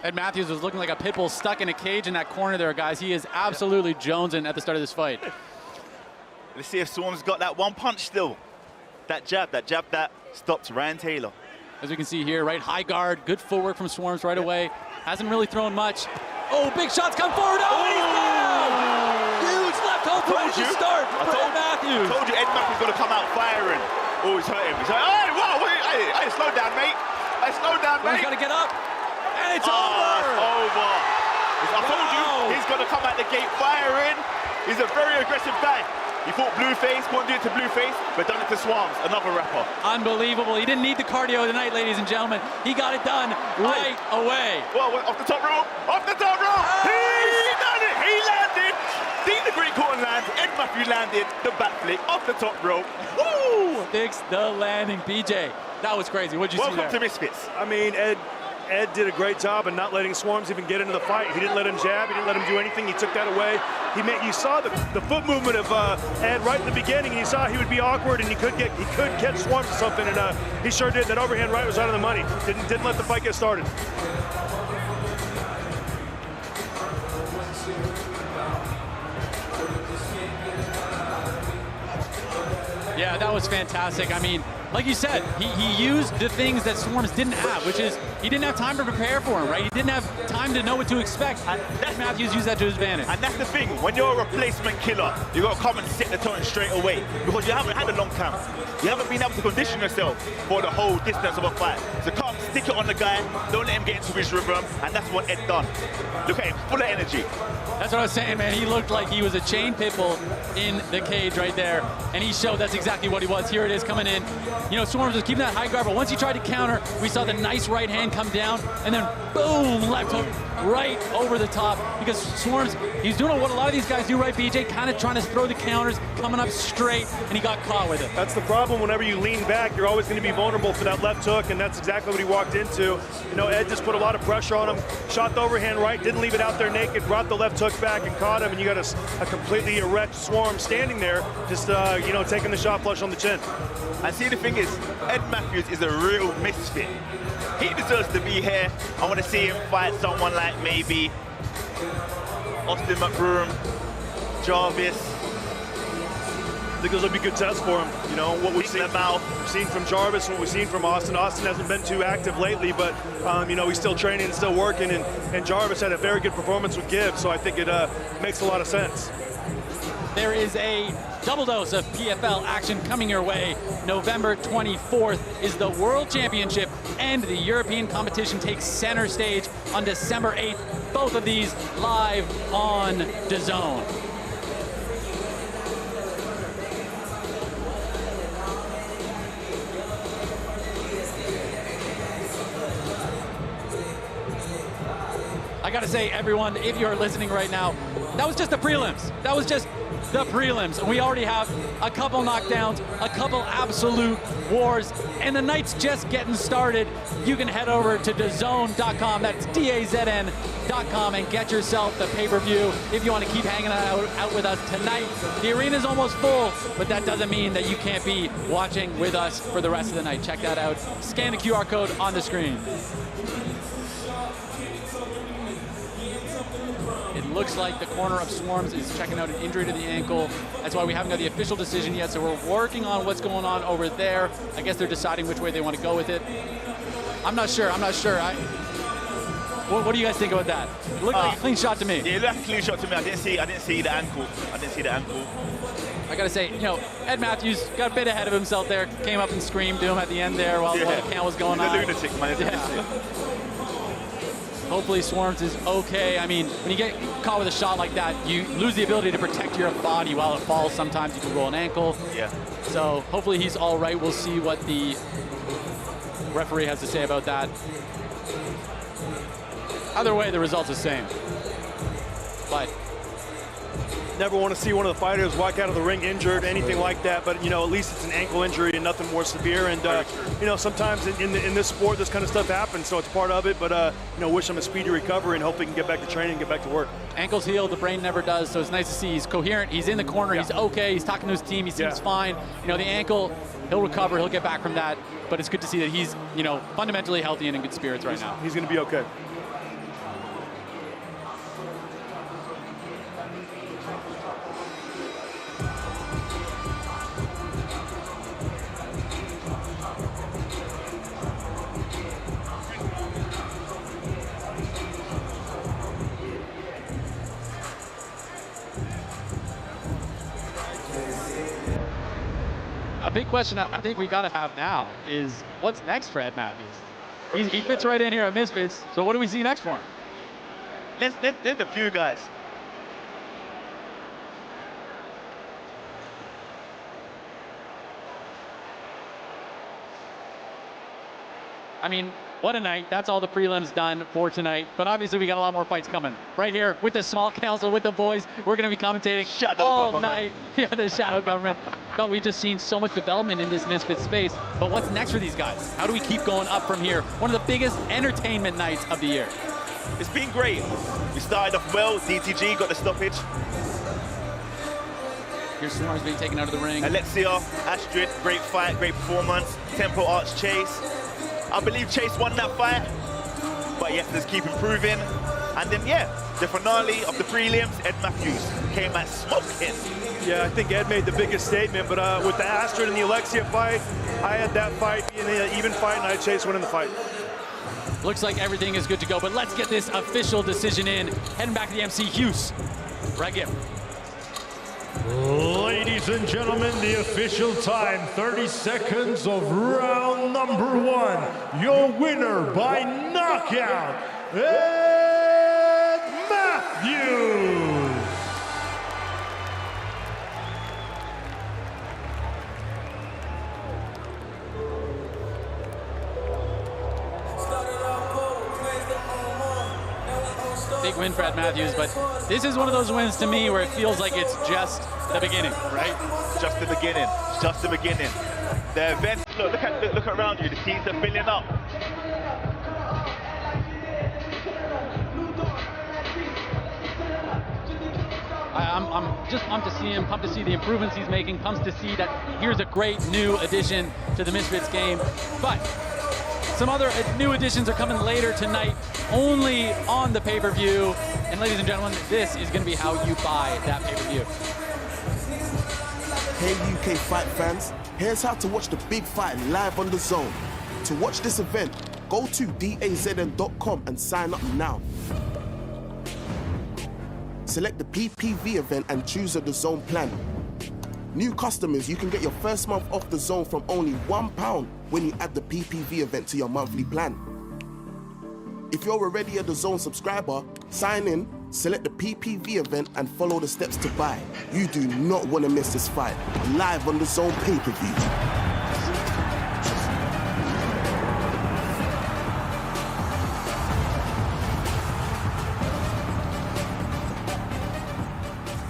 Ed Matthews was looking like a pit bull stuck in a cage in that corner there, guys. He is absolutely jonesing at the start of this fight. Let's see if Swarms got that one punch still. That jab that stopped Ryan Taylor. As we can see here, right, high guard, good footwork from Swarms right away. Hasn't really thrown much. Oh, big shots come forward. Oh, and he's down! Huge left hook right to start for Ed Matthews. I told you Ed Matthews going to come out firing. Oh, he's hurt him. He's like, hey, wow, hey, slow down, mate. Hey, slow down, mate. He's got to get up. And it's over. It's over. I told you, he's going to come out the gate firing. He's a very aggressive guy. He fought Blueface, couldn't do it to Blueface, but done it to Swarms, another rapper. Unbelievable. He didn't need the cardio tonight, ladies and gentlemen. He got it done right away. Well, off the top rope. Off the top rope. He done it. He landed. See the great corner land. Ed Matthews landed the back flick off the top rope. Woo! Fixed the landing, PJ. That was crazy. What'd you see there? Welcome to Misfits. I mean, Ed did a great job in not letting Swarms even get into the fight. He didn't let him jab. He didn't let him do anything. He took that away. You saw the foot movement of Ed right in the beginning. And you saw he would be awkward and he could catch Swarms or something. And he sure did. That overhand right was out of the money. Didn't let the fight get started. Yeah, that was fantastic. I mean, like you said, he used the things that Swarms didn't have, which is he didn't have time to prepare for him, right? He didn't have time to know what to expect. And Matthews used that to his advantage. And that's the thing, when you're a replacement killer, you got to come and set the tone straight away because you haven't had a long camp. You haven't been able to condition yourself for the whole distance of a fight. So come, stick it on the guy, don't let him get into his rhythm, and that's what Ed done. Look at him, full of energy. That's what I was saying, man. He looked like he was a chained pit bull in the cage right there, and he showed that's exactly what he was. Here it is coming in. You know, Swarms was keeping that high guard, but once he tried to counter, we saw the nice right hand come down, and then boom, left hook right over the top. Because Swarms, he's doing what a lot of these guys do, right, BJ? Kind of trying to throw the counters, coming up straight, and he got caught with it. That's the problem. Whenever you lean back, you're always going to be vulnerable for that left hook, and that's exactly what he walked into. You know, Ed just put a lot of pressure on him, shot the overhand right, didn't leave it out there naked, brought the left hook back and caught him, and you got a completely erect Swarm standing there, just, you know, taking the shot flush on the chin. And see, the thing is, Ed Matthews is a real misfit. He deserves to be here. I want to see him fight someone like maybe Austin McBroom, Jarvis. I think those will be good tests for him. You know, what we've seen from Jarvis, what we've seen from Austin. Austin hasn't been too active lately, but, you know, he's still training and still working, and Jarvis had a very good performance with Gibbs, so I think it makes a lot of sense. There is a double dose of PFL action coming your way. November 24th is the World Championship, and the European competition takes center stage on December 8th. Both of these live on DAZN. I gotta say, everyone, if you're listening right now, that was just the prelims. That was just the prelims. We already have a couple knockdowns, a couple absolute wars, and the night's just getting started. You can head over to DAZN.com, that's DAZN.com, and get yourself the pay-per-view if you want to keep hanging out with us tonight. The arena's almost full, but that doesn't mean that you can't be watching with us for the rest of the night. Check that out. Scan the QR code on the screen. It looks like the corner of Swarms is checking out an injury to the ankle. That's why we haven't got the official decision yet, so we're working on what's going on over there. I guess they're deciding which way they want to go with it. I'm not sure. What do you guys think about that? It looked like a clean shot to me. Yeah, it looked like a clean shot to me. I didn't see the ankle. I gotta say, you know, Ed Matthews got a bit ahead of himself there. Came up and screamed to him at the end there while the count was going on. He's a lunatic, man. He's a lunatic. Hopefully Swarms is okay. I mean, when you get caught with a shot like that, you lose the ability to protect your body while it falls. Sometimes you can roll an ankle. Yeah. So hopefully he's all right. We'll see what the referee has to say about that. Either way, the result's the same. But never want to see one of the fighters walk out of the ring injured, anything like that. But, you know, at least it's an ankle injury and nothing more severe. And, you know, sometimes in this sport, this kind of stuff happens, so it's part of it. But, you know, wish him a speedy recovery and hope he can get back to training and get back to work. Ankles heal, the brain never does, so it's nice to see he's coherent. He's in the corner. He's okay. He's talking to his team. He seems fine. You know, the ankle, he'll recover. He'll get back from that. But it's good to see that he's, you know, fundamentally healthy and in good spirits right now. He's going to be okay. A big question I think we got to have now is what's next for Ed Matthews? He fits right in here at Misfits, so what do we see next for him? There's a few guys. I mean, what a night. That's all the prelims done for tonight. But obviously, we got a lot more fights coming. Right here with the small council, with the boys. We're going to be commentating all night. Yeah, the shadow government. God, we've just seen so much development in this Misfit space. But what's next for these guys? How do we keep going up from here? One of the biggest entertainment nights of the year. It's been great. We started off well. DTG got the stoppage. Here's Swarms being taken out of the ring. Alexia, Astrid, great fight, great performance. Tempo Arch Chase. I believe Chase won that fight, but you have to just keep improving. And then, yeah, the finale of the prelims, Ed Matthews came out smoking. Yeah, I think Ed made the biggest statement, but with the Astrid and the Alexia fight, I had that fight being an even fight, and I had Chase winning the fight. Looks like everything is good to go, but let's get this official decision in. Heading back to the MC, Hughes. Right here. Ladies and gentlemen, the official time, 30 seconds of round number 1. Your winner by knockout, Ed Matthews. Big win for Ed Matthews, but this is one of those wins to me where it feels like it's just the beginning, right? Just the beginning. Just the beginning. The event. Look around you. The seats are filling up. I'm just pumped to see him, pumped to see the improvements he's making, pumped to see that here's a great new addition to the Misfits game. But Some other new additions are coming later tonight, only on the pay-per-view. And ladies and gentlemen, this is going to be how you buy that pay-per-view. Hey UK fight fans, here's how to watch the big fight live on DAZN. To watch this event, go to DAZN.com and sign up now. Select the PPV event and choose a DAZN plan. New customers, you can get your first month off DAZN from only £1 when you add the PPV event to your monthly plan. If you're already a DAZN subscriber, sign in, select the PPV event and follow the steps to buy. You do not want to miss this fight, live on DAZN pay-per-view.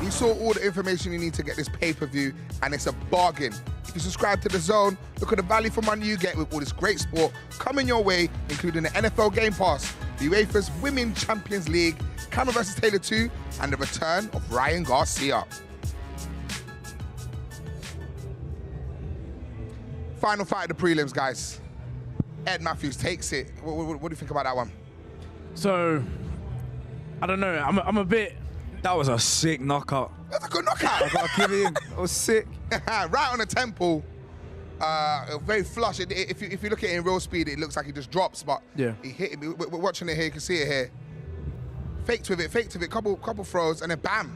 You saw all the information you need to get this pay-per-view, and it's a bargain. If you subscribe to DAZN, look at the value for money you get with all this great sport coming your way, including the NFL Game Pass, the UEFA's Women's Champions League, Cameron vs. Taylor 2, and the return of Ryan Garcia. Final fight of the prelims, guys. Ed Matthews takes it. What do you think about that one? So, I don't know. I'm a bit... That was a sick knockout. That's a good knockout. I gotta give it in. That was sick. Right on the temple. Very flush. If you look at it in real speed, it looks like he just drops, but yeah, he hit it. We're watching it here. You can see it here. Faked with it. Couple throws, and then bam.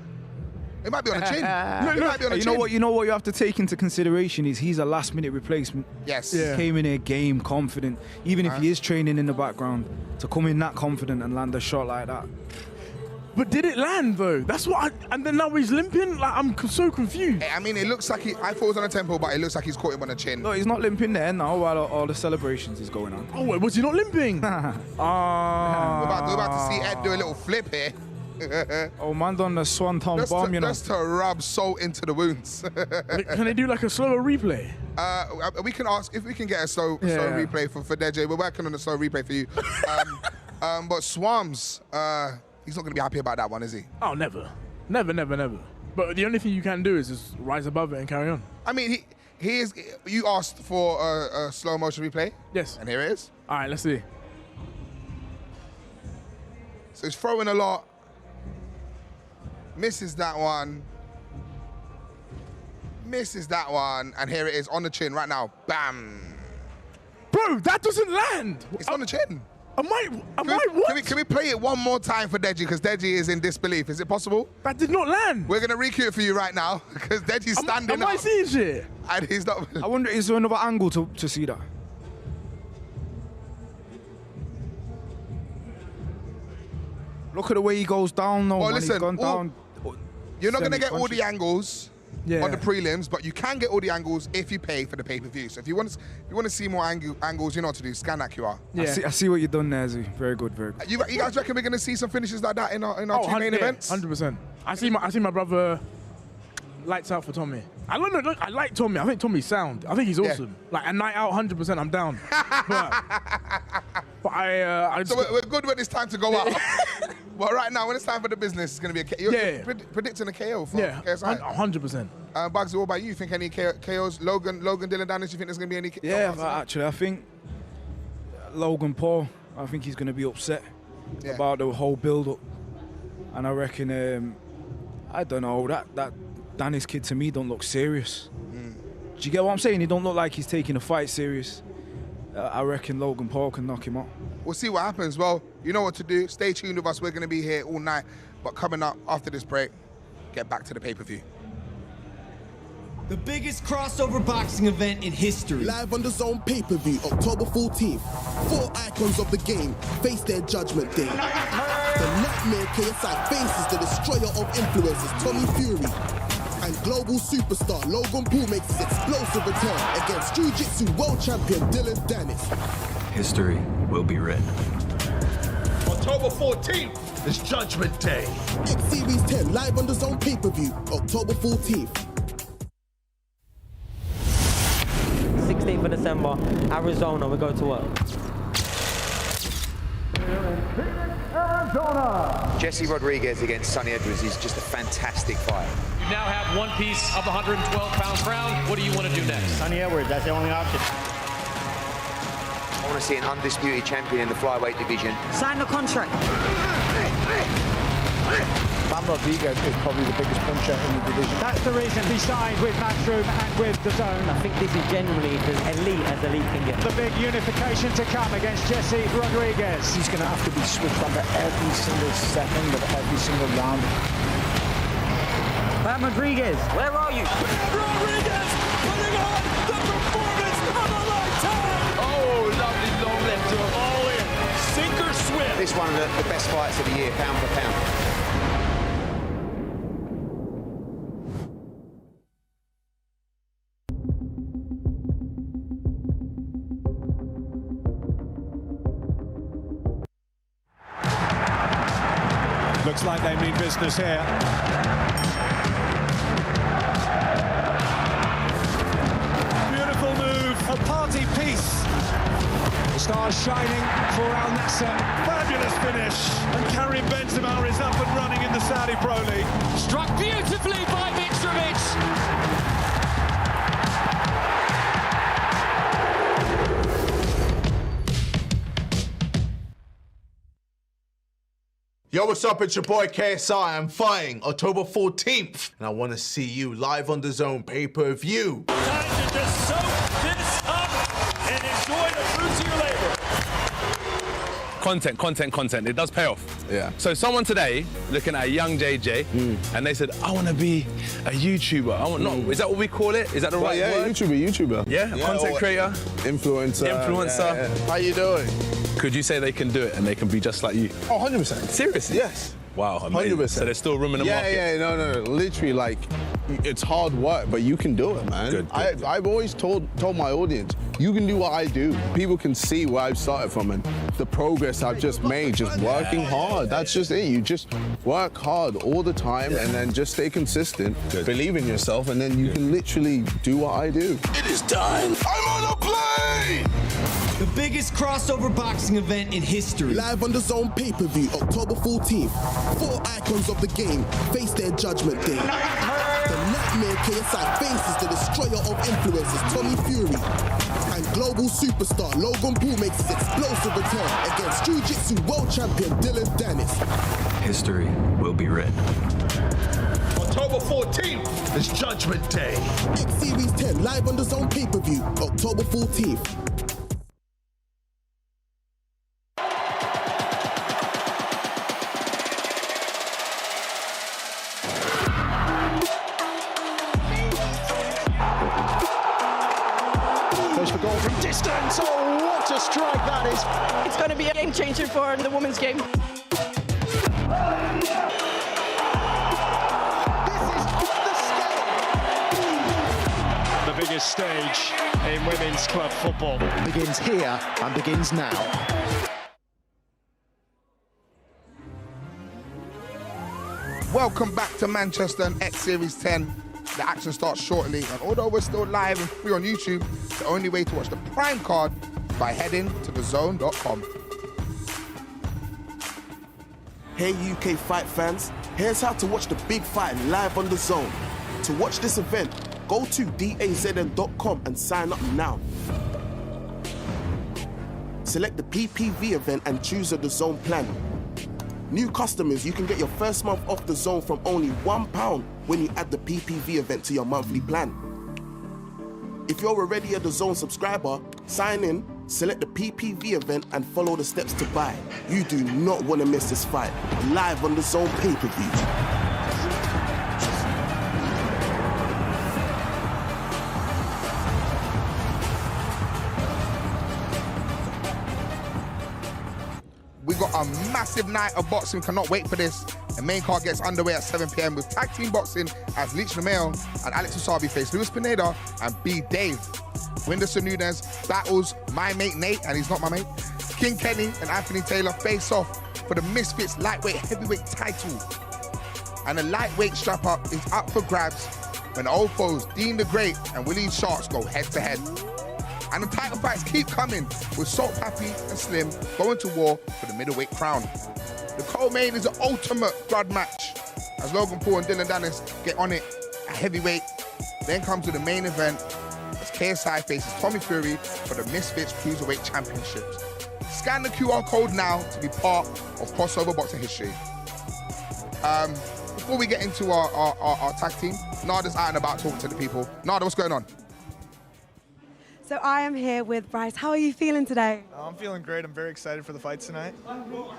It might be on the chin. It might be on the chin. You know what you have to take into consideration is he's a last-minute replacement. Yes. He came in here game confident, even if he is training in the background, to come in that confident and land a shot like that. But did it land though? That's what. And then now he's limping. Like I'm so confused. I mean, it looks like I thought it was on the temple, but it looks like he's caught him on the chin. No, he's not limping there now while all the celebrations is going on. Oh, wait, was he not limping? We're about to see Ed do a little flip here. Oh man, done the swanton bomb, you know. Just to rub salt into the wounds. Can they do like a slower replay? We can ask if we can get a slow replay for Deji. We're working on a slow replay for you. But Swams, he's not going to be happy about that one, is he? Oh, never. But the only thing you can do is just rise above it and carry on. I mean, he is. You asked for a slow motion replay. Yes. And here it is. All right, let's see. So he's throwing a lot. Misses that one. And here it is on the chin right now. Bam. Bro, that doesn't land. It's on the chin. Can we play it one more time for Deji, because Deji is in disbelief. Is it possible? That did not land. We're going to recue it for you right now, because Deji's standing up. Am I seeing shit? And he's not. I wonder, is there another angle to see that? Look at the way he goes down, though. Well, man. listen, He's gone down. You're not going to get all the angles yeah. on the prelims, but you can get all the angles if you pay for the pay-per-view. So if you want to see more angles, you know what to do. Scan that QR. Yeah. I see what you've done there, Z. Very good, very good. You guys reckon we're going to see some finishes like that in our two main events? 100%. I see my brother lights out for Tommy. I don't know. Look, I like Tommy. I think Tommy's sound. I think he's awesome. Like a night out, 100%. I'm down. but I so we're good when it's time to go out. Well, right now, when it's time for the business, it's going to be a KO. You're predicting a KO for KSI? 100%. Bugsy, what about you? Think any KOs? Logan, Dillon Danis, you think there's going to be any KOs? Yeah, actually, I think Logan Paul, I think he's going to be upset about the whole build-up. And I reckon, I don't know, that Danis kid to me don't look serious. Do you get what I'm saying? He don't look like he's taking a fight serious. I reckon Logan Paul can knock him out. We'll see what happens. Well, you know what to do. Stay tuned with us. We're going to be here all night. But coming up after this break, get back to the pay-per-view. The biggest crossover boxing event in history. Live on DAZN pay-per-view, October 14th. 4 icons of the game face their judgment day. The Nightmare KSI faces the destroyer of influences, Tommy Fury. And global superstar Logan Paul makes his explosive return against Jiu-Jitsu world champion Dillon Danis. History will be written. October 14th is Judgment Day. X Series 10 live on DAZN pay-per-view, October 14th. 16th of December, Arizona, we go to work. Jesse Rodriguez against Sonny Edwards is just a fantastic fight. You now have one piece of the 112-pound crown. What do you want to do next? Sonny Edwards, that's the only option. want to see an undisputed champion in the flyweight division. Sign the contract. Bam Rodriguez is probably the biggest puncher in the division. That's the reason he signed with Matchroom and with DAZN. I think this is genuinely as elite as elite can get. The big unification to come against Jesse Rodriguez. He's going to have to be switched under every single second of every single round. Bam Rodriguez, where are you? Bam Rodriguez putting on the performance of a lifetime. Oh, lovely long left hook. All in, sink or swim. This is one of the best fights of the year, pound for pound. Looks like they mean business here. Beautiful move, a party piece. Stars shining for Al Nasser. Fabulous finish. And Karim Benzema is up and running in the Saudi Pro League. Struck beautifully by Mitrovic. Yo, what's up? It's your boy KSI. I'm fighting October 14th, and I want to see you live on DAZN pay-per-view. Time to just soak this up and enjoy the fruits of your labor. Content. It does pay off. Yeah. So someone today looking at a young JJ, and they said, I want to be a YouTuber. I want is that what we call it? Is that the right word? YouTuber. Yeah, content creator. Influencer. Yeah. How you doing? Could you say they can do it and they can be just like you? Oh, 100%. Seriously? Yes. Wow, amazing. 100%. So there's still room in the market? Yeah, no. Literally, like, it's hard work, but you can do it, man. Good. I've always told my audience, you can do what I do. People can see where I've started from and the progress I've just made, just working hard. That's just it. You just work hard all the time and then just stay consistent, believe in yourself, and then you can literally do what I do. It is time. I'm on a plane! The biggest crossover boxing event in history. Live on DAZN pay-per-view, October 14th. 4 icons of the game face their judgment day. The nightmare KSI faces the destroyer of influences, Tommy Fury. And global superstar Logan Paul makes his explosive return against Jiu-Jitsu world champion Dillon Danis. History will be written. October 14th is Judgment Day. X Series 10 live on DAZN pay-per-view, October 14th. Goes for goal from distance. Oh, what a strike that is. It's going to be a game changer for the women's game. This is off the scale. The biggest stage in women's club football Begins here and begins now. Welcome back to Manchester and X Series 10. The action starts shortly, and although we're still live and free on YouTube, the only way to watch the prime card is by heading to DAZN.com. Hey UK fight fans, here's how to watch the big fight live on DAZN. To watch this event, go to DAZN.com and sign up now. Select the PPV event and choose a DAZN plan. New customers, you can get your first month off DAZN from only £1 when you add the PPV event to your monthly plan. If you're already a DAZN subscriber, sign in, select the PPV event and follow the steps to buy. You do not want to miss this fight, live on DAZN pay-per-view. We got a massive night of boxing. Cannot wait for this. The main card gets underway at 7 p.m. with tag team boxing as Leech Lamel and Alex Wasabi face Luis Pineda and B. Dave. Whindersson Nunes battles my mate Nate, and he's not my mate. King Kenny and Anthony Taylor face off for the Misfits lightweight heavyweight title. And the lightweight strap up is up for grabs when the old foes Dean the Great and Willie Sharks go head to head. And the title fights keep coming, with Salt Pappy and Slim going to war for the middleweight crown. The co-main is an ultimate grud match, as Logan Paul and Dillon Danis get on it at heavyweight. Then comes to the main event, as KSI faces Tommy Fury for the Misfits Cruiserweight Championships. Scan the QR code now to be part of crossover boxing history. Before we get into our tag team, Nada's out and about talking to the people. Nada, what's going on? So I am here with Bryce. How are you feeling today? I'm feeling great. I'm very excited for the fights tonight.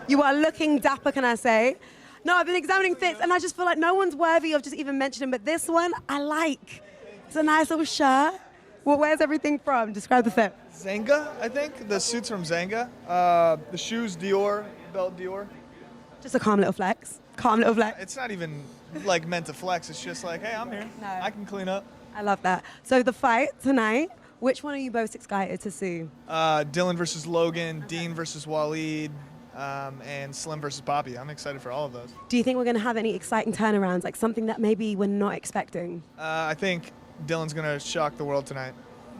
You are looking dapper, can I say? No, I've been examining fits, and I just feel like no one's worthy of just even mentioning, but this one I like. It's a nice little shirt. Well, where's everything from? Describe the fit. Zenga, I think. The suit's from Zenga. The shoes, Dior. Belt, Dior. Just a calm little flex. Calm little flex. It's not even like meant to flex. It's just like, hey, I'm here. No. I can clean up. I love that. So the fight tonight, which one are you most excited to see? Dillon versus Logan, Dean versus Waleed, and Slim versus Poppy. I'm excited for all of those. Do you think we're going to have any exciting turnarounds, like something that maybe we're not expecting? I think Dillon's going to shock the world tonight.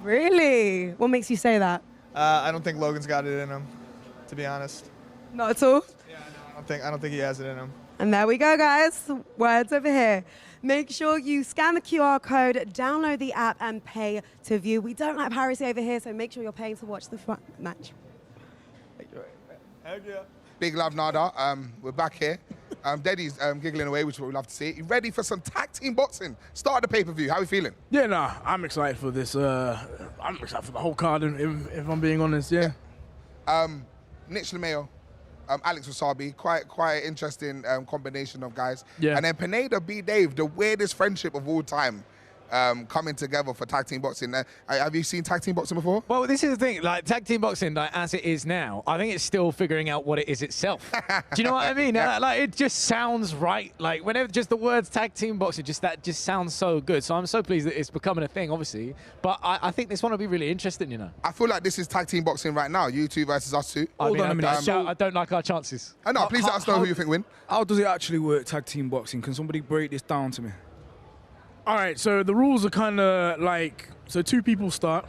Really? What makes you say that? I don't think Logan's got it in him, to be honest. Not at all? Yeah, no, I don't think he has it in him. And there we go, guys. Words over here. Make sure you scan the QR code, download the app, and pay to view. We don't like piracy over here, so make sure you're paying to watch the match. Heck yeah. Big love, Nada. We're back here. Daddy's giggling away, which is what we love to see. You ready for some tag team boxing? Start the pay-per-view. How are we feeling? Yeah, nah, I'm excited for this. I'm excited for the whole card, if I'm being honest, yeah. Nitch LeMayo, Alex Wasabi, quite interesting combination of guys. Yeah. And then Pineda B. Dave, the weirdest friendship of all time. Coming together for tag team boxing. Have you seen tag team boxing before? Well, this is the thing. Like tag team boxing, like as it is now, I think it's still figuring out what it is itself. Do you know what I mean? Yeah. Like it just sounds right. Like whenever just the words tag team boxing, that just sounds so good. So I'm so pleased that it's becoming a thing, obviously. But I think this one will be really interesting. You know. I feel like this is tag team boxing right now. You two versus us two. I don't like our chances. No, please let us know who you think win. How does it actually work, tag team boxing? Can somebody break this down to me? All right, so the rules are kind of like, so two people start,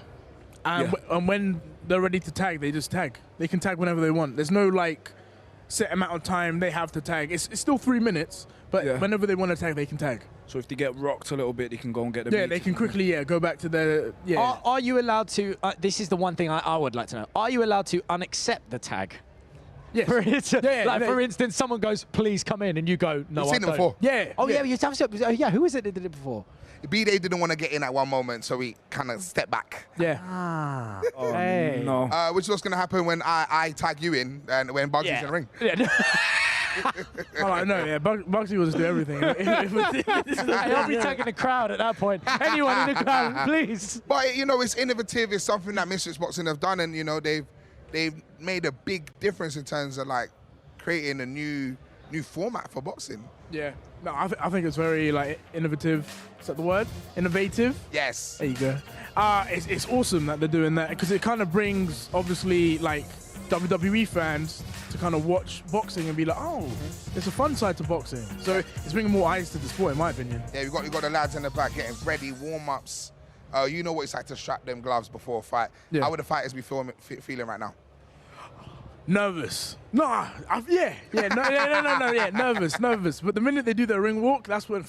and, and when they're ready to tag, they just tag. They can tag whenever they want. There's no like set amount of time they have to tag. It's still 3 minutes, but whenever they want to tag, they can tag. So if they get rocked a little bit, they can go and get the Yeah, they can quickly, go back to their, Are you allowed to, this is the one thing I would like to know, are you allowed to unaccept the tag? Yes. For instance, for instance, someone goes, please come in, and you go, no, You've I seen don't. it before. Yeah. Oh, yeah, who is it that did it before? B-Day didn't want to get in at one moment, so he kind of stepped back. Yeah. Ah. Oh, hey. no. Which is what's going to happen when I tag you in and when Bugsy's in the ring. Yeah. Oh, no, yeah, Bugsy will just do everything. I'll be tagging the crowd at that point. Anyone in the crowd, please. But, you know, it's innovative. It's something that Misfits Boxing have done, and, you know, they've made a big difference in terms of, like, creating a new format for boxing. Yeah. No, I think it's very, like, innovative. Is that the word? Innovative? Yes. There you go. It's awesome that they're doing that because it kind of brings, obviously, like, WWE fans to kind of watch boxing and be like, oh, there's a fun side to boxing. So it's bringing more eyes to the sport, in my opinion. Yeah, you got the lads in the back getting ready, warm-ups. You know what it's like to strap them gloves before a fight. Yeah. How would the fighters be feeling right now? Nervous. Nervous. But the minute they do their ring walk, that's when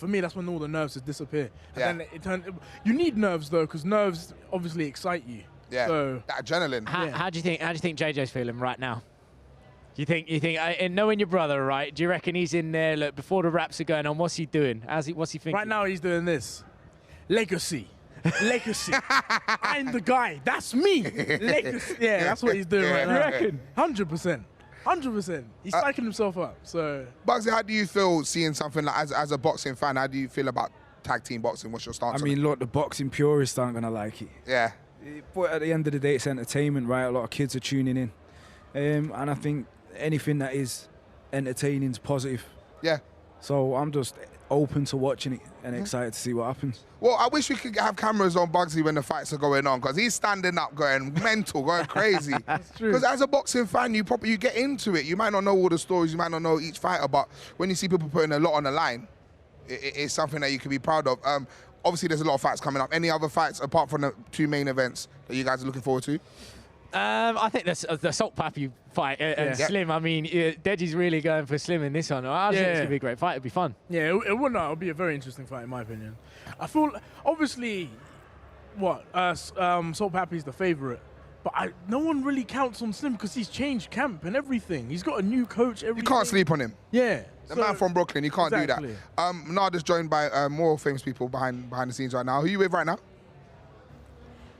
all the nerves just disappear. And then you need nerves though, because nerves obviously excite you. Yeah. So, that adrenaline. How do you think JJ's feeling right now? Do you think, and knowing your brother, right? Do you reckon he's in there? Look, before the raps are going on, what's he doing? What's he thinking? Right now, he's doing this. Legacy. I'm the guy. That's me. Legacy. Yeah, that's what he's doing right now. You reckon? 100%. 100%. He's psyching himself up. So, Bugsy, how do you feel seeing something like as a boxing fan? How do you feel about tag team boxing? What's your stance? I mean, look, the boxing purists aren't gonna like it. Yeah. But at the end of the day, it's entertainment, right? A lot of kids are tuning in, and I think anything that is entertaining is positive. Yeah. So I'm just open to watching it and excited to see what happens. Well, I wish we could have cameras on Bugsy when the fights are going on, because he's standing up, going mental, going crazy. That's true. Because as a boxing fan, you get into it. You might not know all the stories, you might not know each fighter, but when you see people putting a lot on the line, it's something that you can be proud of. Obviously, there's a lot of fights coming up. Any other fights apart from the two main events that you guys are looking forward to? I think the Salt Pappy fight and Slim. I mean, Deji's really going for Slim in this one. I think it's going to be a great fight. It'll be fun. Yeah, it'll be a very interesting fight, in my opinion. I feel, obviously, Salt Pappy's the favourite. But no one really counts on Slim because he's changed camp and everything. He's got a new coach. Everything. You can't sleep on him. Yeah. The man from Brooklyn, you can't Exactly. do that. Nada's joined by more famous people behind the scenes right now. Who are you with right now?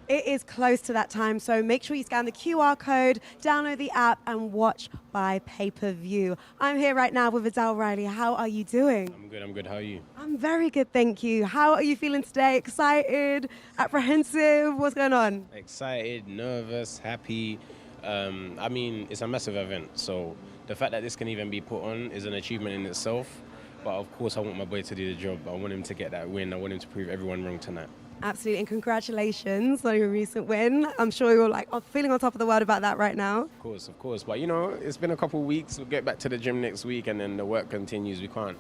It is close to that time, so make sure you scan the QR code, download the app, and watch by pay-per-view. I'm here right now with Adele Riley. How are you doing? I'm good. How are you? I'm very good, thank you. How are you feeling today? Excited? Apprehensive? What's going on? Excited, nervous, happy. I mean, it's a massive event, so the fact that this can even be put on is an achievement in itself. But of course, I want my boy to do the job. I want him to get that win. I want him to prove everyone wrong tonight. Absolutely, and congratulations on your recent win. I'm sure you're feeling on top of the world about that right now. Of course. But, it's been a couple of weeks. We'll get back to the gym next week, and then the work continues. We can't,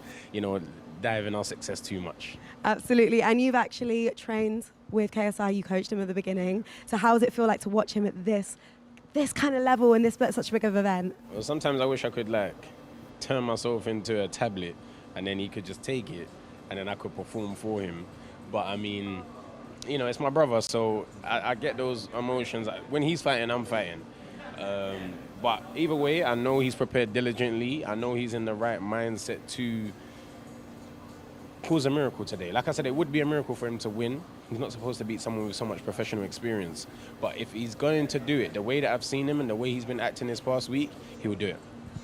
dive in our success too much. Absolutely, and you've actually trained with KSI. You coached him at the beginning. So how does it feel like to watch him at this kind of level in such a big of an event? Well, sometimes I wish I could, turn myself into a tablet, and then he could just take it, and then I could perform for him. But, I mean, it's my brother, so I get those emotions. When he's fighting, I'm fighting. But either way, I know he's prepared diligently. I know he's in the right mindset to cause a miracle today. Like I said, it would be a miracle for him to win. He's not supposed to beat someone with so much professional experience. But if he's going to do it, the way that I've seen him and the way he's been acting this past week, he will do it.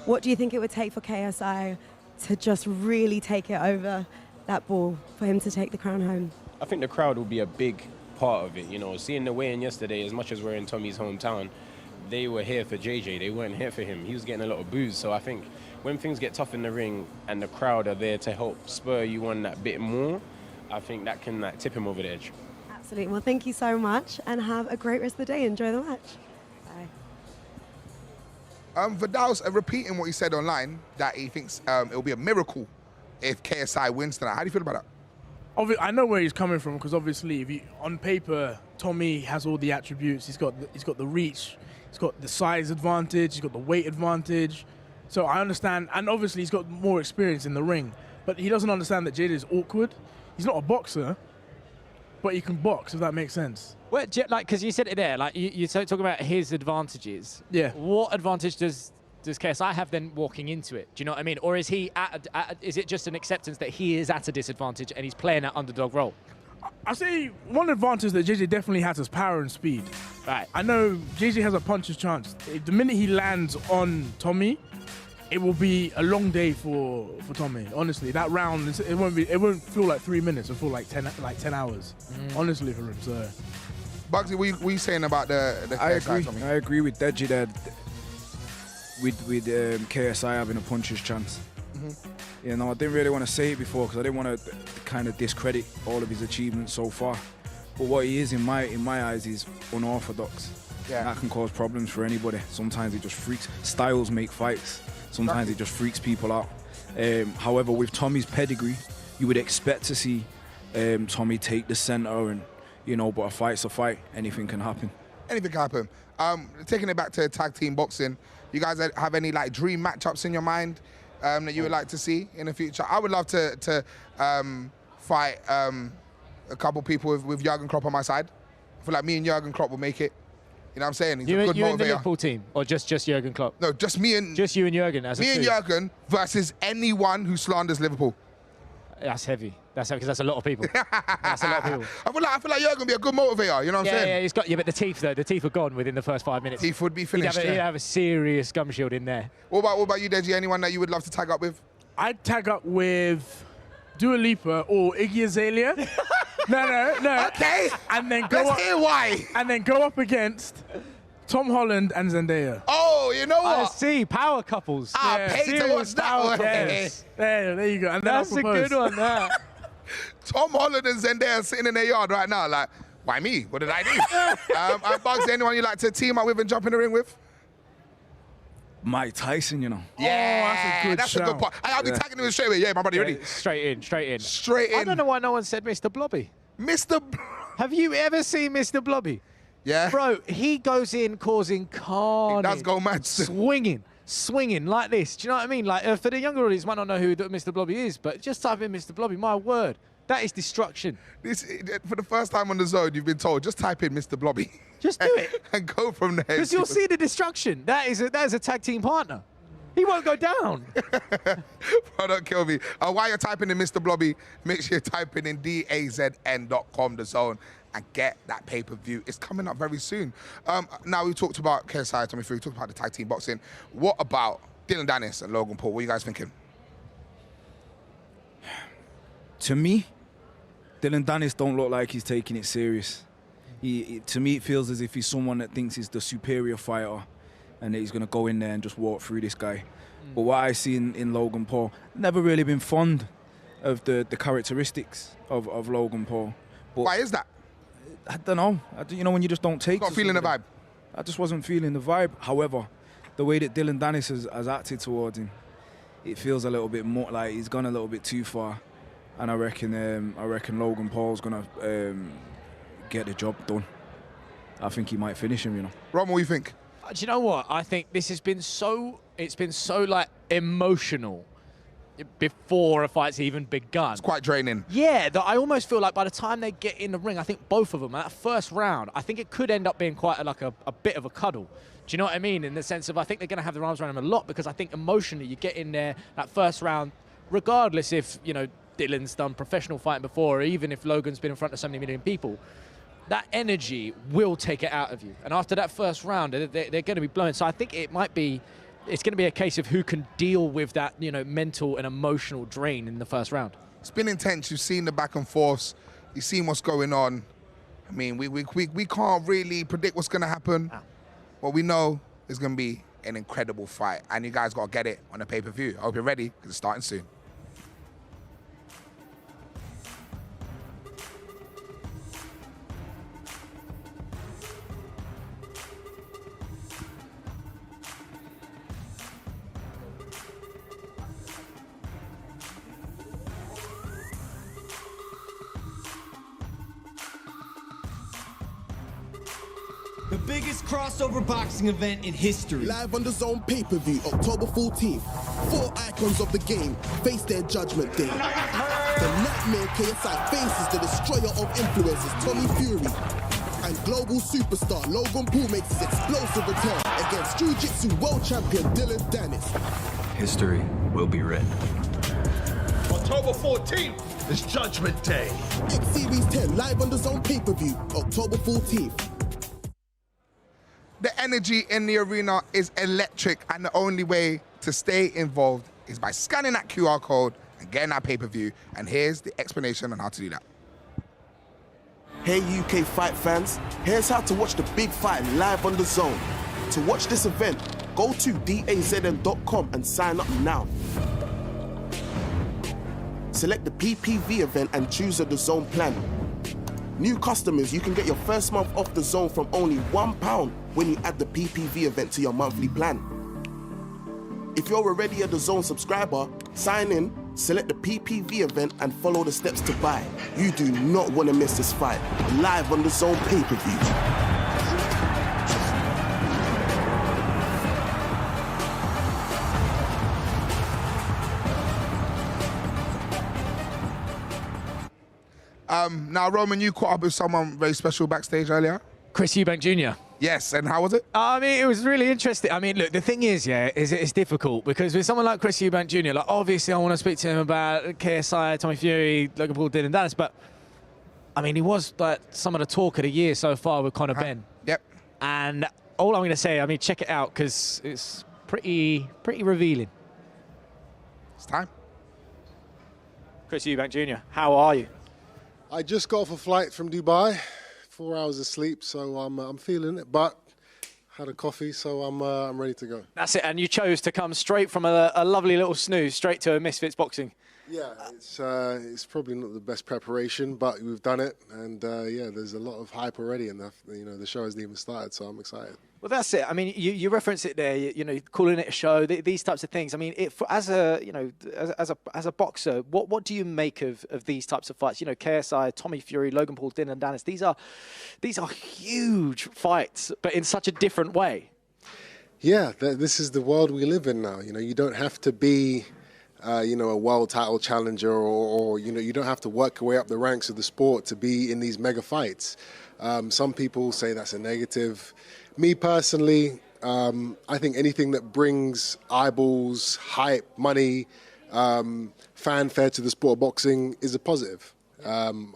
What do you think it would take for KSI to just really take it over that ball, for him to take the crown home? I think the crowd will be a big part of it. Seeing the weigh-in yesterday, as much as we're in Tommy's hometown, they were here for JJ. They weren't here for him. He was getting a lot of boos. So I think when things get tough in the ring and the crowd are there to help spur you on that bit more, I think that can tip him over the edge. Absolutely. Well, thank you so much, and have a great rest of the day. Enjoy the match. Bye. Vidal's repeating what he said online, that he thinks it'll be a miracle if KSI wins tonight. How do you feel about that? I know where he's coming from, because obviously, on paper, Tommy has all the attributes. He's got the reach, he's got the size advantage, he's got the weight advantage. So I understand, and obviously he's got more experience in the ring. But he doesn't understand that Jada is awkward. He's not a boxer, but he can box, if that makes sense. Well, because you said it there, you're talking about his advantages. Yeah. What advantage does KSI have then walking into it? Do you know what I mean? Or is he is it just an acceptance that he is at a disadvantage and he's playing that underdog role? I say one advantage that JJ definitely has is power and speed. Right. I know JJ has a puncher's chance. The minute he lands on Tommy, it will be a long day for Tommy. Honestly, that round it won't feel like 3 minutes. It'll feel like 10 hours. Honestly, for him. So, Bugsy, what are you saying about the KSI, Tommy? I agree with Deji there. With KSI having a puncher's chance. I didn't really want to say it before because I didn't want to kind of discredit all of his achievements so far. But what he is in my eyes is unorthodox. Yeah. That can cause problems for anybody. Sometimes he just freaks. Styles make fights. Sometimes he just freaks people out. However, with Tommy's pedigree, you would expect to see Tommy take the center and, but a fight's a fight. Anything can happen. Anything can happen. Taking it back to tag team boxing, you guys have any dream matchups in your mind that you would like to see in the future? I would love to fight a couple people with Jurgen Klopp on my side. I feel like me and Jurgen Klopp will make it. You know what I'm saying? He's a good motivator. You and the Liverpool team, or just Jurgen Klopp? No, just me and... Just you and Jurgen as a Me and Jurgen versus anyone who slanders Liverpool. That's heavy. That's heavy because that's a lot of people. That's a lot of people. I feel like Jurgen would be a good motivator, you know what I'm saying? Yeah, he's got... Yeah, but the teeth, though, the teeth are gone within the first 5 minutes. Teeth would be finished, He'd have a serious gum shield in there. What about you, Deji? Anyone that you would love to tag up with? I'd tag up with Dua Lipa or Iggy Azalea. No. Okay. And then Let's hear why. And then go up against Tom Holland and Zendaya. Oh, you know what? I see. Power couples. Pay to watch that one. Yes. There you go. And then that's a good one, that. Tom Holland and Zendaya sitting in their yard right now, why me? What did I do? Bugs, anyone you like to team up with and jump in the ring with? Mike Tyson, Yeah, that's a good part. I'll be tagging him straight away. Yeah, my buddy, ready? Straight in. I don't know why no one said Mr. Blobby. Have you ever seen Mr. Blobby? Yeah. Bro, he goes in causing carnage. He does go mad. Swinging like this. Do you know what I mean? For the younger audience, might not know who Mr. Blobby is, but just type in Mr. Blobby, my word. That is destruction. For the first time on the zone, you've been told, just type in Mr. Blobby. Just do it. And go from there. Because you'll see the destruction. That is a tag team partner. He won't go down. Bro, don't kill me. While you're typing in Mr. Blobby, make sure you're typing in DAZN.com, the zone, and get that pay-per-view. It's coming up very soon. Now, we talked about KSI, Tommy Fury, we talked about the tag team boxing. What about Dillon Danis and Logan Paul? What are you guys thinking? To me, Dillon Danis don't look like he's taking it serious. To me, it feels as if he's someone that thinks he's the superior fighter and that he's going to go in there and just walk through this guy. But what I see in Logan Paul, never really been fond of the characteristics of Logan Paul. But why is that? I don't know. You know, when you just don't take Not feeling the vibe? I just wasn't feeling the vibe. However, the way that Dillon Danis has acted towards him, it feels a little bit more like he's gone a little bit too far. And I reckon Logan Paul's going to get the job done. I think he might finish him, you know. Ron, what do you think? Do you know what? I think this has been so, it's been so like emotional before a fight's even begun. It's quite draining. Yeah, that I almost feel like by the time they get in the ring, I think both of them, that first round, I think it could end up being quite a bit of a cuddle. Do you know what I mean? In the sense of, I think they're going to have their arms around him a lot, because I think emotionally you get in there, that first round, regardless if, you know, Dillon's done professional fighting before, or even if Logan's been in front of so many million people, that energy will take it out of you. And after that first round, they're going to be blown. So I think it's going to be a case of who can deal with that, you know, mental and emotional drain in the first round. It's been intense. You've seen the back and forths. You've seen what's going on. I mean, we can't really predict what's going to happen. What we know is going to be an incredible fight. And you guys got to get it on the pay-per-view. I hope you're ready, because it's starting soon. The biggest crossover boxing event in history. Live on the DAZN pay-per-view, October 14th. 4 icons of the game face their judgment day. The Nightmare KSI faces the destroyer of influencers, Tommy Fury. And global superstar Logan Paul makes his explosive return against Jiu-Jitsu world champion Dillon Danis. History will be written. October 14th is Judgment Day. X Series 10 live on the DAZN pay-per-view, October 14th. The energy in the arena is electric, and the only way to stay involved is by scanning that QR code and getting that pay-per-view. And here's the explanation on how to do that. Hey UK fight fans, here's how to watch the big fight live on the DAZN. To watch this event, go to DAZN.com and sign up now. Select the PPV event and choose a DAZN plan. New customers, you can get your first month off the DAZN from only £1 when you add the PPV event to your monthly plan. If you're already a DAZN subscriber, sign in, select the PPV event and follow the steps to buy. You do not want to miss this fight. Live on the DAZN pay-per-view. Now, Roman, you caught up with someone very special backstage earlier. Chris Eubank Jr. Yes, and how was it? I mean, it was really interesting. I mean, look, the thing is, yeah, it's difficult because with someone like Chris Eubank Jr., like, obviously I want to speak to him about KSI, Tommy Fury, Logan Paul, Dillon Danis, but, I mean, he was like some of the talk of the year so far with Conor Benn. Yep. And all I'm going to say, I mean, check it out because it's pretty revealing. It's time. Chris Eubank Jr., how are you? I just got off a flight from Dubai, 4 hours of sleep, so I'm feeling it. But had a coffee, so I'm ready to go. That's it, and you chose to come straight from a lovely little snooze straight to a Misfits boxing. Yeah, it's probably not the best preparation, but we've done it, and yeah, there's a lot of hype already, and the show hasn't even started, so I'm excited. Well, that's it. I mean, you reference it there. You know, calling it a show. These types of things. I mean, as a boxer, what do you make of these types of fights? You know, KSI, Tommy Fury, Logan Paul, Dillon Danis. These are huge fights, but in such a different way. Yeah, this is the world we live in now. You know, you don't have to be a world title challenger, or you don't have to work your way up the ranks of the sport to be in these mega fights. Some people say that's a negative. Me personally, I think anything that brings eyeballs, hype, money, fanfare to the sport of boxing is a positive. I'm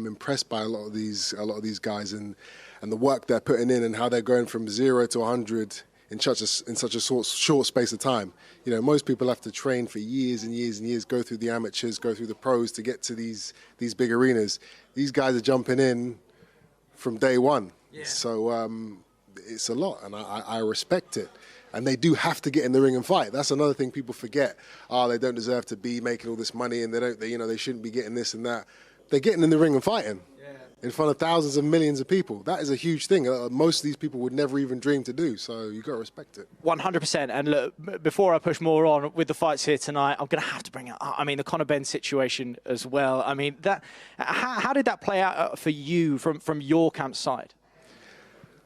impressed by a lot of these guys and the work they're putting in and how they're going from 0 to 100 in such a short space of time. Most people have to train for years and years and years, go through the amateurs, go through the pros to get to these big arenas. These guys are jumping in from day one. Yeah. So it's a lot, and I respect it. And they do have to get in the ring and fight. That's another thing people forget. They don't deserve to be making all this money, and they shouldn't be getting this and that. They're getting in the ring and fighting. In front of thousands and millions of people. That is a huge thing. Most of these people would never even dream to do, so you've got to respect it. 100%. And look, before I push more on with the fights here tonight, I'm going to have to bring it up. I mean, the Conor Benn situation as well. I mean, how did that play out for you from your camp side?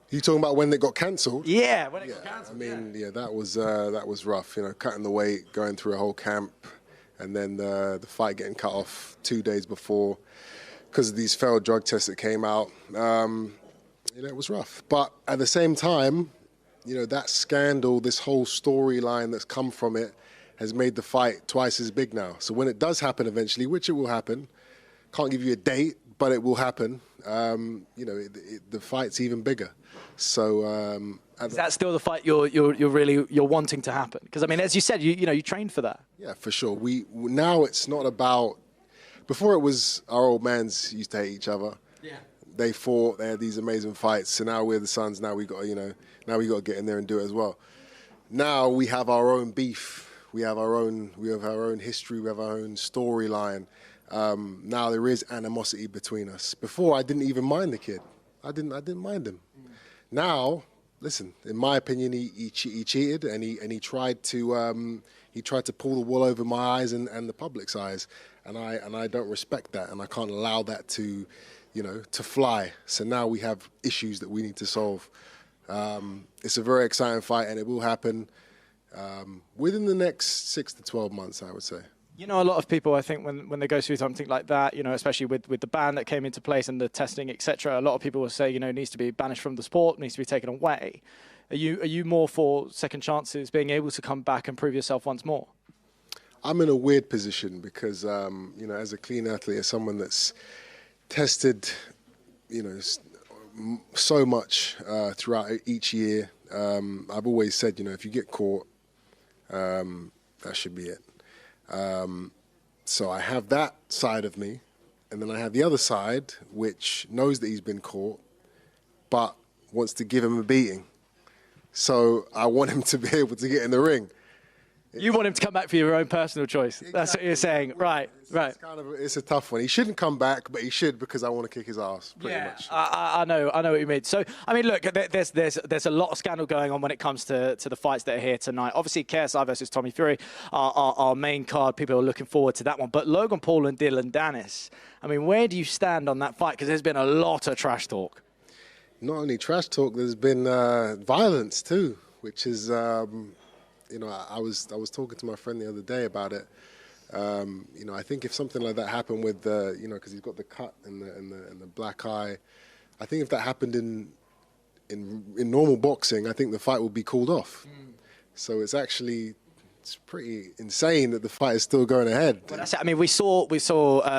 You talking about when it got cancelled? Yeah, when it got cancelled. I mean, that was rough. Cutting the weight, going through a whole camp, and then the fight getting cut off 2 days before because of these failed drug tests that came out. It was rough. But at the same time, that scandal, this whole storyline that's come from it, has made the fight twice as big now. So when it does happen eventually, which it will happen, can't give you a date, but it will happen. The fight's even bigger. So is that still the fight you're wanting to happen? Because I mean, as you said, you trained for that. Yeah, for sure. Now it's not about. Before it was our old mans used to hate each other. Yeah. They fought. They had these amazing fights. So now we're the sons. Now we got to get in there and do it as well. Now we have our own beef. We have our own history. We have our own storyline. Now there is animosity between us. Before I didn't even mind the kid. I didn't mind him. Now, listen. In my opinion, he cheated and he tried to pull the wool over my eyes and the public's eyes. And I don't respect that, and I can't allow that to fly. So now we have issues that we need to solve. It's a very exciting fight, and it will happen within the next 6 to 12 months, I would say. A lot of people, I think, when they go through something like that, especially with the ban that came into place and the testing, etc., a lot of people will say, it needs to be banished from the sport, needs to be taken away. Are you more for second chances, being able to come back and prove yourself once more? I'm in a weird position because, as a clean athlete, as someone that's tested, so much throughout each year, I've always said, if you get caught, that should be it. So I have that side of me, and then I have the other side, which knows that he's been caught, but wants to give him a beating. So I want him to be able to get in the ring. You want him to come back for your own personal choice. Exactly. That's what you're saying. Right. It's a tough one. He shouldn't come back, but he should because I want to kick his ass, pretty much. I know what you mean. So, I mean, look, there's a lot of scandal going on when it comes to the fights that are here tonight. Obviously, KSI versus Tommy Fury, our main card. People are looking forward to that one. But Logan Paul and Dillon Danis, I mean, where do you stand on that fight? Because there's been a lot of trash talk. Not only trash talk, there's been violence too, which is... I was talking to my friend the other day about it. I think if something like that happened with because he's got the cut and the black eye, I think if that happened in normal boxing, I think the fight would be called off. So it's pretty insane that the fight is still going ahead. Well, that's it. I mean, we saw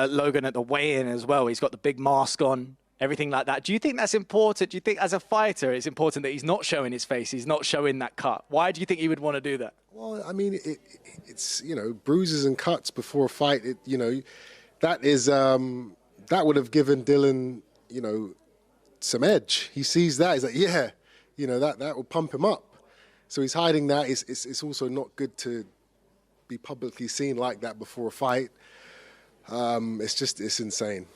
Logan at the weigh-in as well. He's got the big mask on. Everything like that. Do you think that's important? Do you think as a fighter it's important that he's not showing his face, he's not showing that cut? Why do you think he would want to do that? Well, I mean, it's bruises and cuts before a fight. That would have given Dillon, some edge. He sees that, he's like, that will pump him up. So he's hiding that. It's also not good to be publicly seen like that before a fight. It's insane.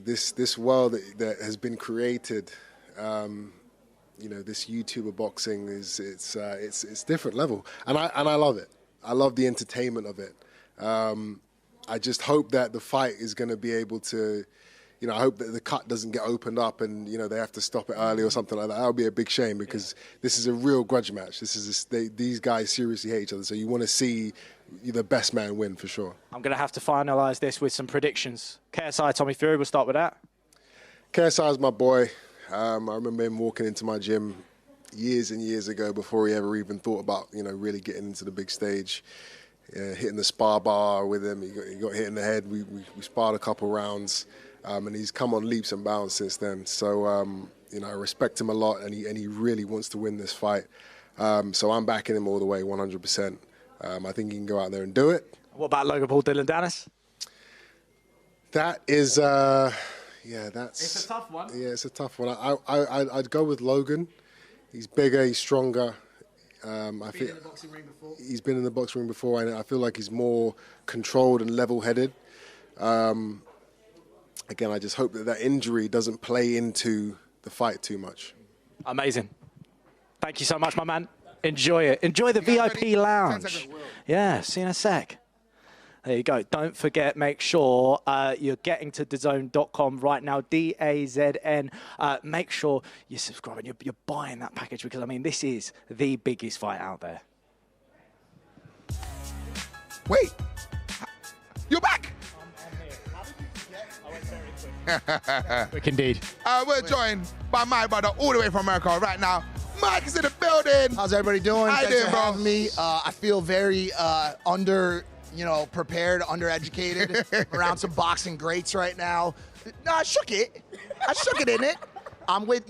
This world that has been created, this YouTuber boxing it's different level, and I love it. I love the entertainment of it. I just hope that the fight is going to be able to, I hope that the cut doesn't get opened up and they have to stop it early or something like that. That would be a big shame because this is a real grudge match. These guys seriously hate each other, so you want to see the best man win for sure. I'm going to have to finalise this with some predictions. KSI, Tommy Fury, we'll start with that. KSI is my boy. I remember him walking into my gym years and years ago before he ever even thought about, really getting into the big stage. Hitting the spar bar with him, he got hit in the head. We sparred a couple rounds, and he's come on leaps and bounds since then. So, I respect him a lot, and he really wants to win this fight. So I'm backing him all the way, 100%. I think he can go out there and do it. What about Logan Paul, Dillon Danis? That is, that's... It's a tough one. Yeah, it's a tough one. I'd go with Logan. He's bigger, he's stronger. I feel he's been in the boxing ring before, and I feel like he's more controlled and level-headed. Again, I just hope that injury doesn't play into the fight too much. Amazing. Thank you so much, my man. Enjoy it. Enjoy the VIP lounge. Yeah, see you in a sec. There you go. Don't forget, make sure you're getting to DAZN.com right now, DAZN. Make sure you're subscribing, you're buying that package because, this is the biggest fight out there. Wait, you're back. Quick indeed. We're joined by my brother all the way from America right now. Mike is in the building. How's everybody doing? How you Thanks doing, for bro? having me. I feel very prepared, undereducated, around some boxing greats right now. No, I shook it. I shook it in it. I'm with,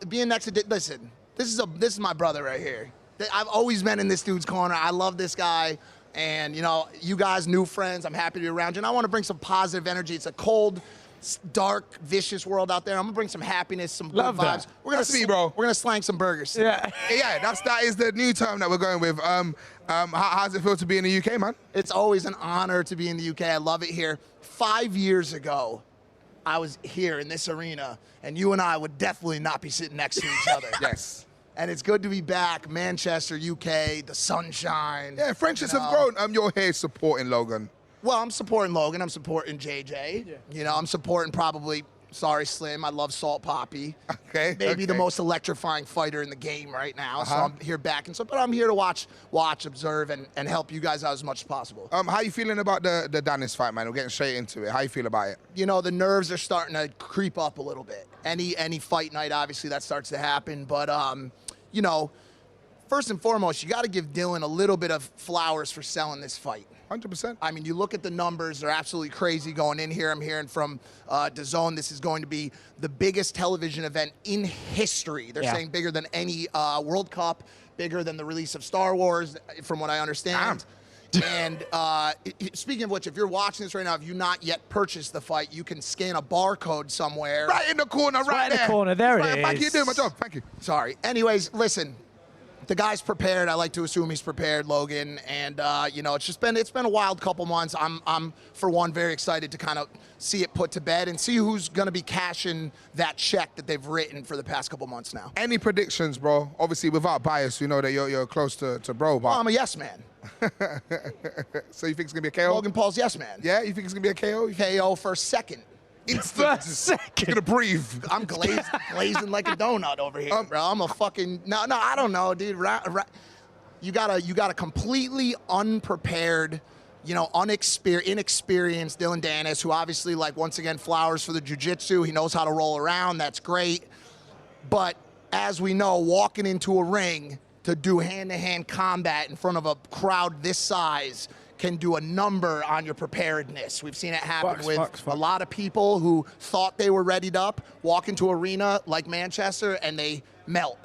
being next to, listen, this is my brother right here. I've always been in this dude's corner. I love this guy. And, you guys, new friends, I'm happy to be around you. And I want to bring some positive energy. It's a cold, dark, vicious world out there. I'm gonna bring some happiness, some good vibes. We're gonna see, bro. We're gonna slang some burgers. Yeah, that is the new term that we're going with. How does it feel to be in the UK, man? It's always an honor to be in the UK. I love it here. 5 years ago, I was here in this arena, and you and I would definitely not be sitting next to each other. Yes. And it's good to be back, Manchester, UK, the sunshine. Yeah, friendships have grown. You're here supporting Logan. Well, I'm supporting Logan. I'm supporting JJ. Yeah. I'm supporting probably, sorry, Slim. I love Salt Poppy. Okay. Maybe the most electrifying fighter in the game right now. So I'm here backing. But I'm here to watch, observe, and help you guys out as much as possible. How you feeling about the Danis fight, man? We're getting straight into it. How you feel about it? The nerves are starting to creep up a little bit. Any fight night, obviously, that starts to happen. But, first and foremost, you got to give Dillon a little bit of flowers for selling this fight. 100%. You look at the numbers, they're absolutely crazy going in here. I'm hearing from DAZN, this is going to be the biggest television event in history. They're saying bigger than any World Cup, bigger than the release of Star Wars, from what I understand. And speaking of which, if you're watching this right now, if you've not yet purchased the fight, you can scan a barcode somewhere. Right in the corner, right there. In the corner, there it is. Thank you, you're doing my job. Thank you. Sorry. Anyways, listen. The guy's prepared. I like to assume he's prepared, Logan. And it's been a wild couple months. I'm for one very excited to kind of see it put to bed and see who's going to be cashing that check that they've written for the past couple months now. Any predictions, bro? Obviously, without bias, we know that you're close to bro. But I'm a yes man. So you think it's gonna be a KO? Logan Paul's yes man. Yeah, you think it's gonna be a KO? KO for a second. Instant. You're gonna breathe. I'm glazing like a donut over here, bro. I'm a fucking no. I don't know, dude. You got a completely unprepared, inexperienced Dillon Danis, who obviously, once again, flowers for the jiu-jitsu. He knows how to roll around. That's great. But as we know, walking into a ring to do hand-to-hand combat in front of a crowd this size can do a number on your preparedness. We've seen it happen with a lot of people who thought they were readied up, walk into arena like Manchester, and they melt.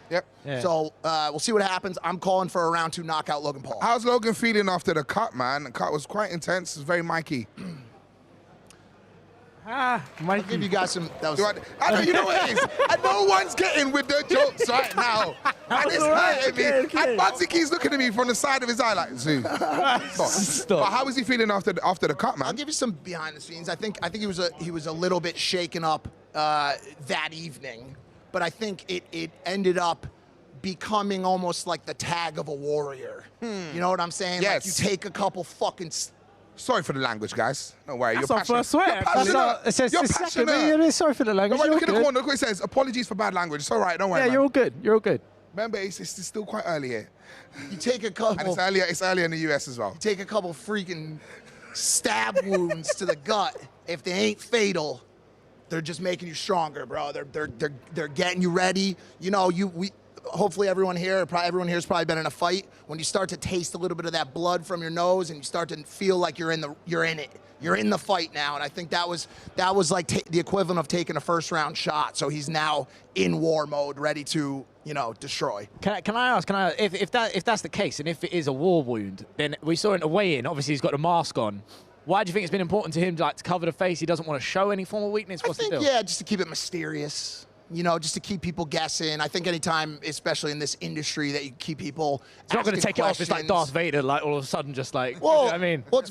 Yep. Yeah. So we'll see what happens. I'm calling for a round 2 knockout Logan Paul. How's Logan feeling after the cut, man? The cut was quite intense. It was very Mikey. I'll give you guys some. That was, I know, you know what it is. And no one's getting with the jokes right now. And it's hurting me. And Bugsy keeps looking at me from the side of his eye like, Zoo. Stop. But how was he feeling after the cut, man? I'll give you some behind the scenes. I think he was a little bit shaken up that evening, but I think it ended up becoming almost like the tag of a warrior. You know what I'm saying? Yes. Like you take a couple fucking. Sorry for the language, guys. Don't worry. That's you're our first swear. You're passionate. Sorry for the language. Don't worry, You're look at the good. corner. Look what it says. Apologies for bad language. It's all right. Don't worry. Yeah, man. you're all good. You're all good. Remember, it's still quite early here. You take a couple. And it's earlier in the US as well. You take a couple freaking stab wounds to the gut. If they ain't fatal, they're just making you stronger, bro. They're getting you ready. You know, hopefully everyone here's probably been in a fight. When you start to taste a little bit of that blood from your nose and you start to feel like you're in it. You're in the fight now, and I think that was like the equivalent of taking a first-round shot. So he's now in war mode, ready to, destroy. Can I ask? If that's the case, and if it is a war wound, then we saw in a weigh-in. Obviously, he's got a mask on. Why do you think it's been important to him to cover the face? He doesn't want to show any form of weakness. What's the deal? Yeah, just to keep it mysterious. Just to keep people guessing. I think anytime, especially in this industry, that you keep people It's not going to take it off. It's like Darth Vader, like all of a sudden, just like. Well, you know what I mean, well,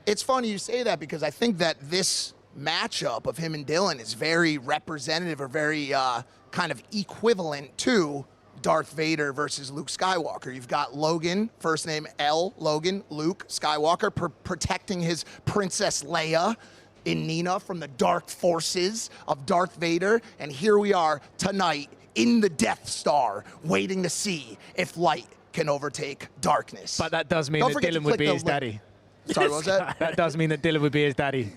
it's funny you say that because I think that this matchup of him and Dillon is very representative or very kind of equivalent to Darth Vader versus Luke Skywalker. You've got Logan, first name Logan, Luke Skywalker, protecting his Princess Leia in Nina from the dark forces of Darth Vader. And here we are tonight in the Death Star, waiting to see if light can overtake darkness. But that does mean that Dillon would be his daddy. Sorry, what was that? That does mean that Dillon would be his daddy.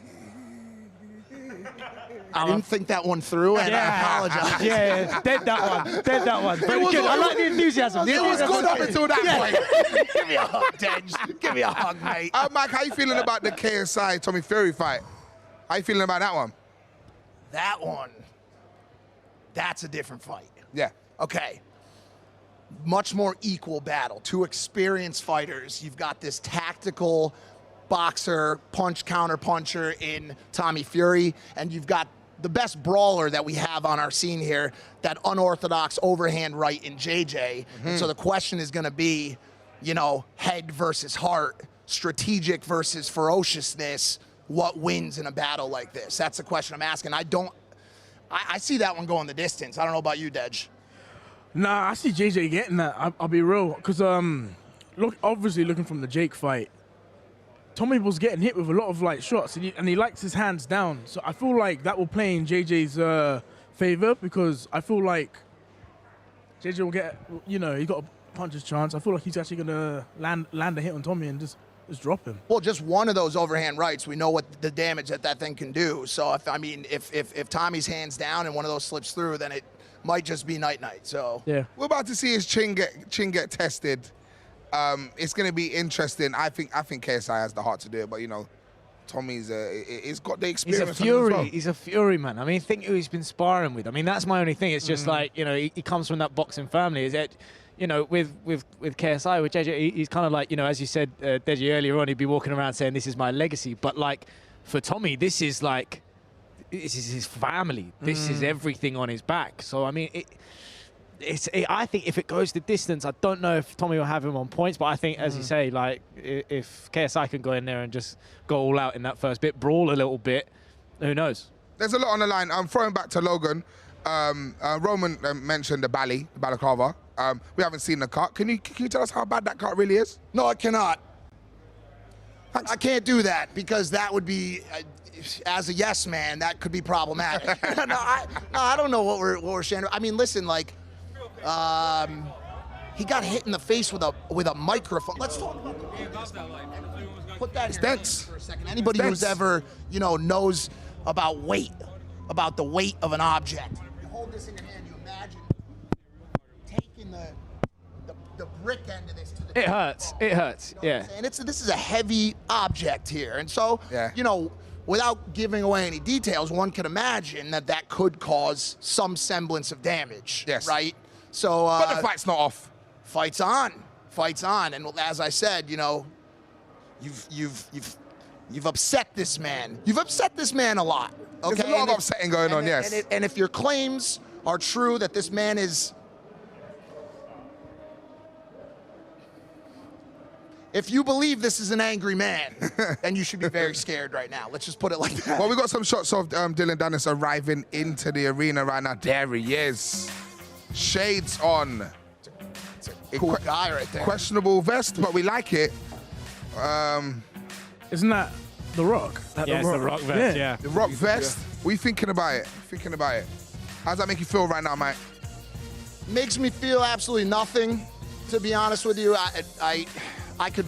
I didn't think that one through, and I apologize. Yeah, dead that one. Very good. I like the enthusiasm. It was good up until that point. Give me a hug, Dej. Give me a hug, mate. Mike, how you feeling about the KSI Tommy Fury fight? How you feeling about that one? That one, that's a different fight. Yeah. Okay. Much more equal battle. Two experienced fighters. You've got this tactical boxer, counter puncher in Tommy Fury, and you've got the best brawler that we have on our scene here, that unorthodox overhand right in JJ. And so the question is going to be, head versus heart, strategic versus ferociousness. What wins in a battle like this? That's the question I'm asking. I see that one going the distance. I don't know about you, Dej. Nah, I see JJ getting that. I'll be real. Because, obviously looking from the Jake fight, Tommy was getting hit with a lot of shots, and he likes his hands down. So I feel like that will play in JJ's favor, because I feel like JJ will get, he got a puncher's chance. I feel like he's actually going to land a hit on Tommy and just drop him. Well, just one of those overhand rights, we know what the damage that thing can do. So if Tommy's hands down and one of those slips through, then it might just be night-night. So yeah, we're about to see his chin get tested. It's going to be interesting. I think KSI has the heart to do it, but Tommy's he's got the experience. He's a fury. Well. He's a fury, man. I mean, think who he's been sparring with. I mean, that's my only thing. It's just he comes from that boxing family. Is it? With KSI, with JJ, he's kind of like, as you said, Deji, earlier on, he'd be walking around saying, this is my legacy. But, for Tommy, this is his family. This is everything on his back. So, I mean, I think if it goes the distance, I don't know if Tommy will have him on points. But I think, as you say, if KSI can go in there and just go all out in that first bit, brawl a little bit, who knows? There's a lot on the line. I'm throwing back to Logan. Roman mentioned the balaclava. We haven't seen the cut. Can you tell us how bad that cut really is? No, I cannot. I can't do that because that would be, as a yes man, that could be problematic. I don't know what we're sharing. I mean, listen, he got hit in the face with a microphone. Let's talk. Put that in for a second. Anybody who's ever, knows about weight, about the weight of an object. You hold this in your hand. You imagine taking the brick end of this to the. It hurts. It hurts. Yeah. And this is a heavy object here, and so without giving away any details, one can imagine that could cause some semblance of damage. Yes. Right. So. But the fight's not off. Fight's on. Fight's on. And as I said, you've upset this man. You've upset this man a lot. Okay? There's a lot of upsetting going on, yes. And if your claims are true that this man is... If you believe this is an angry man, then you should be very scared right now. Let's just put it like that. Well, we got some shots of Dillon Danis arriving into the arena right now. There he is. Shades on. It's a cool guy right there. Questionable vest, but we like it. Isn't that The Rock? It's the Rock vest, yeah. The Rock vest. What are you thinking about it? How's that make you feel right now, Mike? makes me feel absolutely nothing, to be honest with you. I could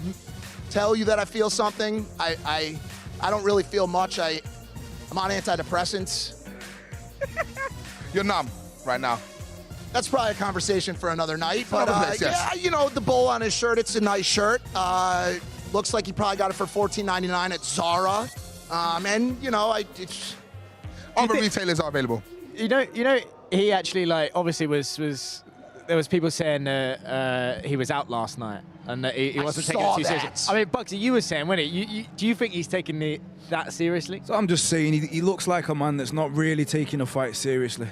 tell you that I feel something. I don't really feel much. I'm on antidepressants. You're numb right now. That's probably a conversation for another night. But Another place, yes. yeah, you know, the bowl on his shirt, it's a nice shirt. Looks like he probably got it for $14.99 at Zara. And, you know, other retailers are available. You know, he actually, like, obviously was there was people saying he was out last night and that he wasn't taking it too seriously. I mean, Bugsy, you were saying, wasn't it? Do you think he's taking that seriously? So I'm just saying he looks like a man that's not really taking a fight seriously.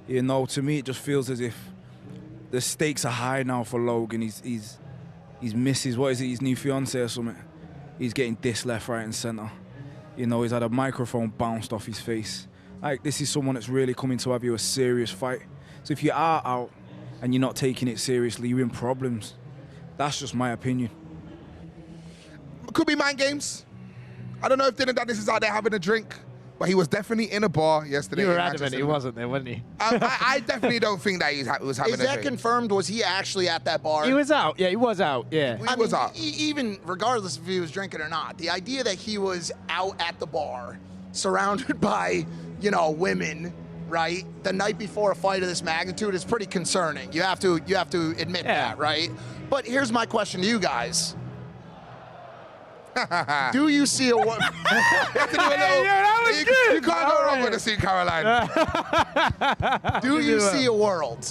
You know, to me, it just feels as if the stakes are high now for Logan. He's misses, what is it, his new fiancée or something. He's getting dissed left, right, and centre. You know, he's had a microphone bounced off his face. Like, this is someone that's really coming to have you a serious fight. So if you are out and you're not taking it seriously, you're in problems. That's just my opinion. Could be mind games. I don't know if Dillon Danis is out there having a drink, but he was definitely in a bar yesterday. You were adamant he wasn't there, wasn't he? I definitely don't think that he was having a drink. Is that confirmed? Was he actually at that bar? He was out. Yeah, he was out. Yeah. He was out. Even regardless if he was drinking or not, the idea that he was out at the bar, surrounded by, you know, women, right, the night before a fight of this magnitude is pretty concerning. You have to admit that, right? But here's my question to you guys. Do you see a world? You can't go wrong with the St. Caroline. Do you see a world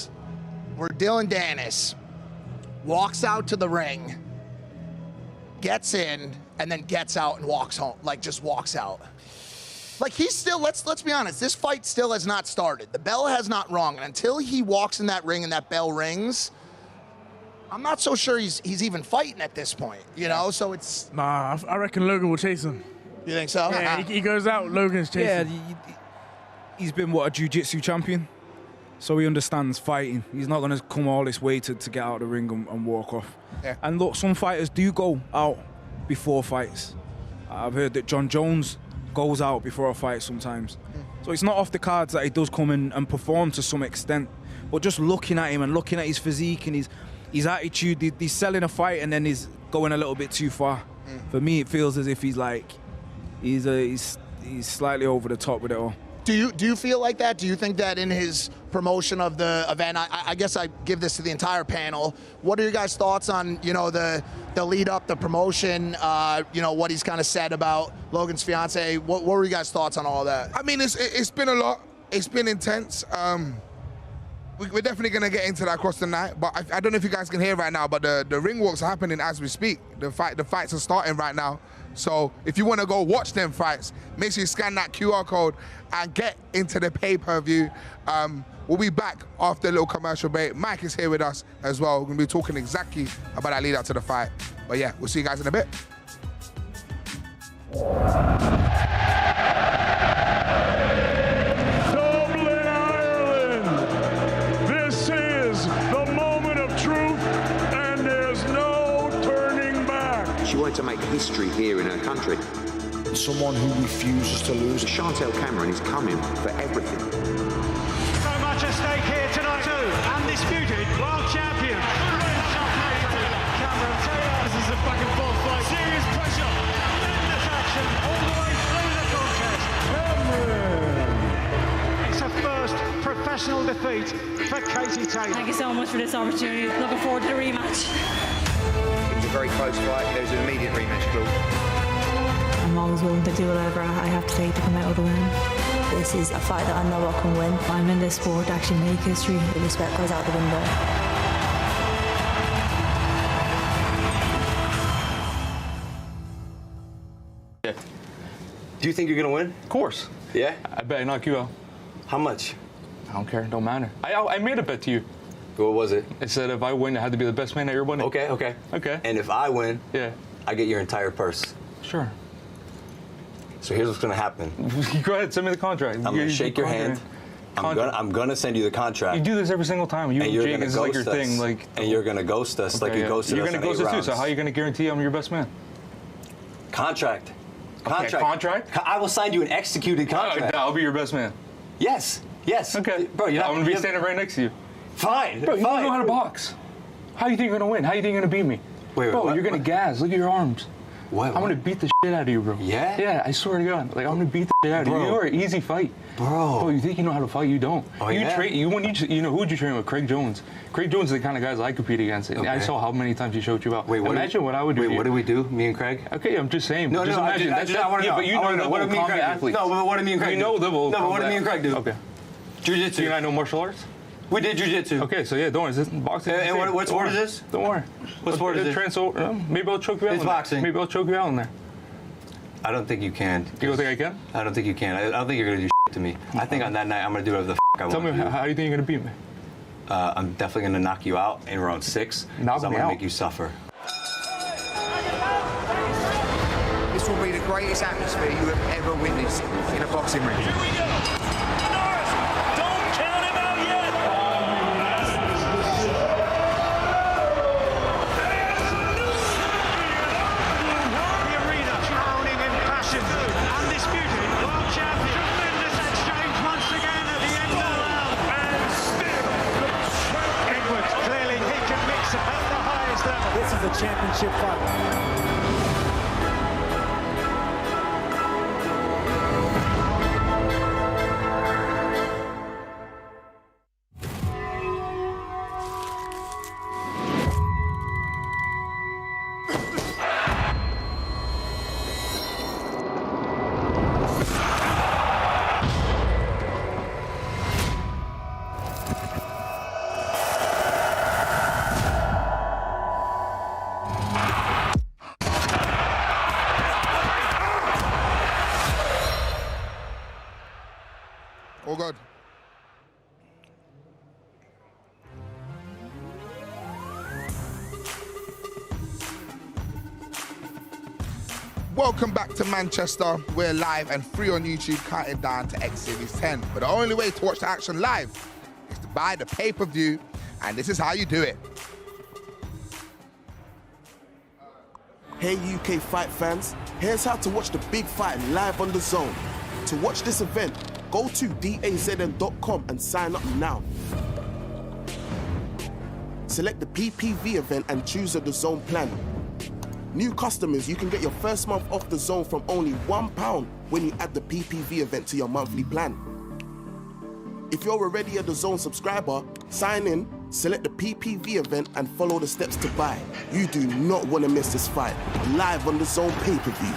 where Dillon Danis walks out to the ring, gets in, and then gets out and walks home? Like, just walks out. Like, he's still, let's be honest, this fight still has not started. The bell has not rung. And until he walks in that ring and that bell rings, I'm not so sure he's even fighting at this point, you know? So it's... Nah, I reckon Logan will chase him. You think so? Yeah, he goes out, Logan's chasing. Yeah, he's been, what, a jiu-jitsu champion? So he understands fighting. He's not going to come all this way to get out of the ring and walk off. Yeah. And look, some fighters do go out before fights. I've heard that John Jones goes out before a fight sometimes. So it's not off the cards that he does come in and perform to some extent. But just looking at him and looking at his physique and his attitude, he's selling a fight and then he's going a little bit too far. For me, it feels as if he's slightly over the top with it all. Do you feel like that? Do you think that in his promotion of the event, I guess I give this to the entire panel, what are your guys' thoughts on, you know, the lead up, the promotion, you know, what he's kind of said about Logan's fiance? What were you guys' thoughts on all that? I mean, it's been a lot. It's been intense. We're definitely going to get into that across the night, but I don't know if you guys can hear right now, but the ring walks are happening as we speak. The fights are starting right now. So if you want to go watch them fights, make sure you scan that QR code and get into the pay-per-view. We'll be back after a little commercial break. Mike is here with us as well. We're going to be talking exactly about that lead up to the fight. But yeah, we'll see you guys in a bit. She wanted to make history here in her country. Someone who refuses to lose. Chantel Cameron is coming for everything. So much at stake here tonight too. Undisputed world champion. Cameron Taylor. This is a back and forth fight. Serious pressure. Tremendous action all the way through the contest. It's her first professional defeat for Katie Taylor. Thank you so much for this opportunity. Looking forward to the rematch. Very close fight. There's an immediate rematch clause. I'm always willing to do whatever I have to take to come out with a win. This is a fight that I know I can win. I'm in this sport to actually make history. The respect goes out the window. Yeah. Do you think you're gonna win? Of course. Yeah? I bet I knock you out. How much? I don't care. Don't matter. I made a bet to you. What was it? It said if I win, I had to be the best man at your wedding. Okay. Okay. And if I win, I get your entire purse. Sure. So here's what's gonna happen. Go ahead, send me the contract. I'm gonna shake your hand. I'm gonna send you the contract. You do this every single time. You and Jake, this is like your thing. Like, and you're gonna ghost us like you ghosted us. You're gonna ghost us too. So how are you gonna guarantee I'm your best man? Contract. Okay, contract. I will sign you an executed contract. I'll be your best man. Yes. Okay. Bro, I'm gonna be standing right next to you. Fine. Bro, you don't know how to box. How you think you're gonna win? How you think you're gonna beat me? Wait, bro, you're gonna gas. Look at your arms. What? I'm gonna beat the shit out of you, bro. Yeah? Yeah, I swear to God. Like, I'm gonna beat the shit out of you. You are an easy fight. Bro, you think you know how to fight? You don't. Oh, you yeah? train. You know who'd you train with? Craig Jones. Craig Jones is the kind of guys I compete against. And I saw how many times he showed you out. Wait, imagine what I would do. Wait, what do we do? Me and Craig? Okay, I'm just saying. No, just no, imagine. I want to know. But you know what do me and Craig do? athletes. No, but what do me and Craig do? You know level. No, but what do me and Craig do? Okay. Jiu-jitsu. Do you and I know martial arts? We did jiu-jitsu. Okay, so yeah, don't worry. This is boxing. And what sport is this? Don't worry. What sport is this? Maybe I'll choke you out. It's boxing. Maybe I'll choke you out in there. I don't think you can. You don't think I can? I don't think you can. I don't think you're gonna do shit to me. I think on that night I'm gonna do whatever the I Tell want. me, how do you think you're gonna beat me? I'm definitely gonna knock you out in round 6. Knock I'm me gonna out? make you suffer. This will be the greatest atmosphere you have ever witnessed in a boxing ring. Here we go. Norris, don't count him out yet. The arena drowning in passion. Undisputed world champion. Tremendous exchange once again at the end of the round. And still, Edwards clearly he can mix at the highest level. This is a championship fight. All good. Welcome back to Manchester. We're live and free on YouTube, counting down to X Series 10. But the only way to watch the action live is to buy the pay-per-view, and this is how you do it. Hey UK fight fans, here's how to watch the big fight live on DAZN. To watch this event, go to DAZN.com and sign up now. Select the PPV event and choose a DAZN plan. New customers, you can get your first month off DAZN from only £1 when you add the PPV event to your monthly plan. If you're already a DAZN subscriber, sign in, select the PPV event and follow the steps to buy. You do not want to miss this fight, live on DAZN pay-per-view.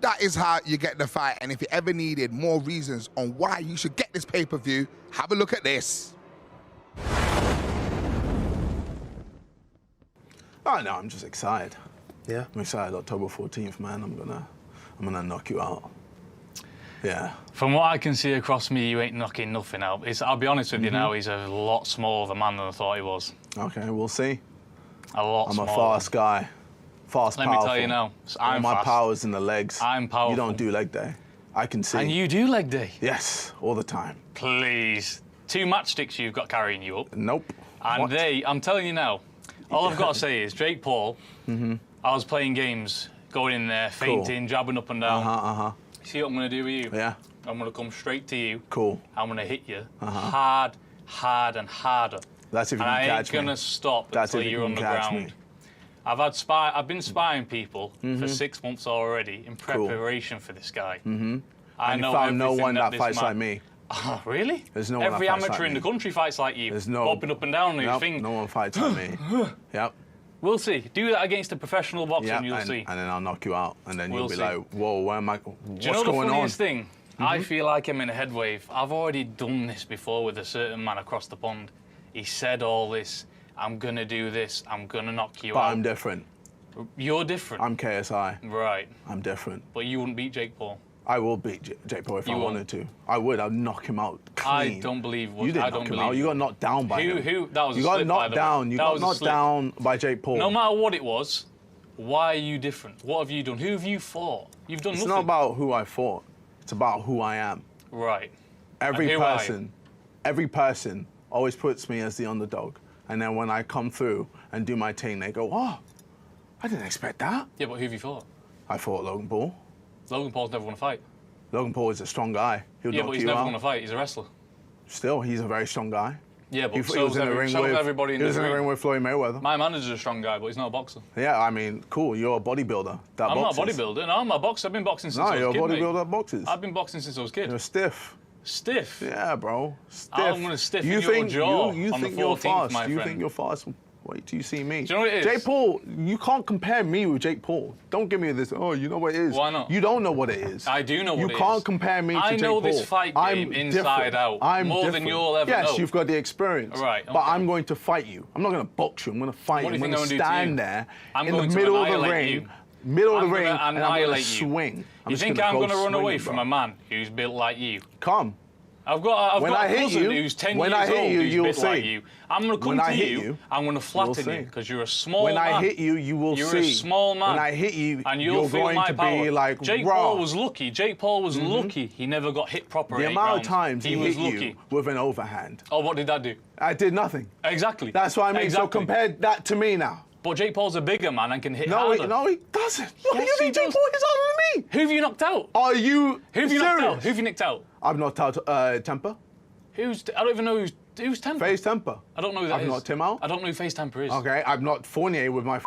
That is how you get the fight. And if you ever needed more reasons on why you should get this pay-per-view, have a look at this. Oh no, I'm just excited. Yeah, I'm excited. October 14th, man. I'm gonna knock you out. Yeah. From what I can see across me, you ain't knocking nothing out. I'll be honest with you now, he's a lot smaller of a man than I thought he was. Okay, we'll see. A lot I'm smaller. a fast guy. Fast, Let powerful. me tell you now, I'm All my fast. power's in the legs. I'm powerful. You don't do leg day. I can see. And you do leg day? Yes, all the time. Please. 2 matchsticks you've got carrying you up. Nope. And What? I'm telling you now, all I've got to say is Jake Paul, I was playing games, going in there, feinting, jabbing up and down. See what I'm going to do with you? Yeah. I'm going to come straight to you. Cool. I'm going to hit you hard, and harder. That's if you and can I catch ain't me. going to stop That's until if you you're can on the catch ground. me. I've been spying people for 6 months already in preparation for this guy. I And you know found no everything one that this fights man- like me. Oh, really? There's no one Every that fights amateur like in the me. country fights like you. There's no. Popping up and down on your Nope, thing. no one fights like me. Yep. We'll see. Do that against a professional boxer Yep, and you'll and, see. and then I'll knock you out, and then We'll you'll be see. like, "Whoa, where am I? Do What's you know the going on?" funniest thing? I feel like I'm in a head wave. I've already done this before with a certain man across the pond. He said all this. I'm going to do this. I'm going to knock you But out. I'm different. You're different. I'm KSI. Right. I'm different. But you wouldn't beat Jake Paul. I will beat Jake Paul if You I won't. wanted to. I would. I'd knock him out clean. I don't believe You didn't I knock don't him believe out. You got knocked down by him. That was You a got slip, by knocked the way. down. You That got was a knocked slip. down by Jake Paul. No matter what it was, why are you different? What have you done? Who have you fought? You've done It's nothing. not about who I fought. It's about who I am. Right. Every And who are every person always puts me as the underdog. And then when I come through and do my thing, they go, "Oh, I didn't expect that. Yeah, but who have you fought? I fought Logan Paul. Logan Paul's never won a fight. Logan Paul is a strong guy. He'll Yeah, knock but he's you never out. won a fight. He's a wrestler. Still, he's a very strong guy. Yeah, but he so was is in the ring with everybody in he was this in the room. ring with Floyd Mayweather. My manager's a strong guy, but he's not a boxer. Yeah, I mean, cool. You're a bodybuilder. That I'm not a boxes. bodybuilder. No, I'm a boxer. I've been boxing since I was a kid. you're a mate. bodybuilder that boxes. I've been boxing since I was a kid. You're stiff. Stiff? Yeah, bro. Stiff. I'm going to stiffen you your think, jaw you on think the you're 14th, fast. my You friend. think you're fast. Wait till you see me. Do you know what it is? Jake Paul, you can't compare me with Jake Paul. Don't give me this, oh, you know what it is. Why not? You don't know what it is. I do know what it is. You can't compare me to Jake Paul. I know this fight game inside out more than you'll ever know. Yes, you've got the experience. Right, But I'm going to fight you. I'm not going to box you. I'm going to fight you. What do I'm you going think to I'm gonna do to stand you? there I'm in the going to middle of the annihilate ring. you. Middle of the I'm ring, gonna and I'm going to annihilate you. swing. You think I'm going to run away from a man who's built like you? Come. I've got When a I hit cousin you- who's 10 when years I hit old you, who's you'll built like see. you. I'm going to come When I to hit you, you, I'm going to flatten you'll you see. because you're a small When man. I hit you, you will You're see. a small man. When I hit you, and you'll you're feel going my to power. be like, Jake raw. Paul was lucky. Jake Paul was lucky. He never got hit properly. The amount of times he was hit lucky. you with an overhand. Oh, what did that do? I did nothing. Exactly. That's what I mean. Exactly. So compare that to me now. But Jake Paul's a bigger man and can hit No, harder. no, he doesn't. Look, Yes, you he think Jake does. Paul is harder than me? Who have you knocked out? Are you Who have you serious? knocked out? Who have you nicked out? I've knocked out Temper. I don't even know who's Temper. FaZe Temper. I don't know who that I've is. knocked him out. I don't know who FaZe Temper is. Okay, I've knocked Fournier with my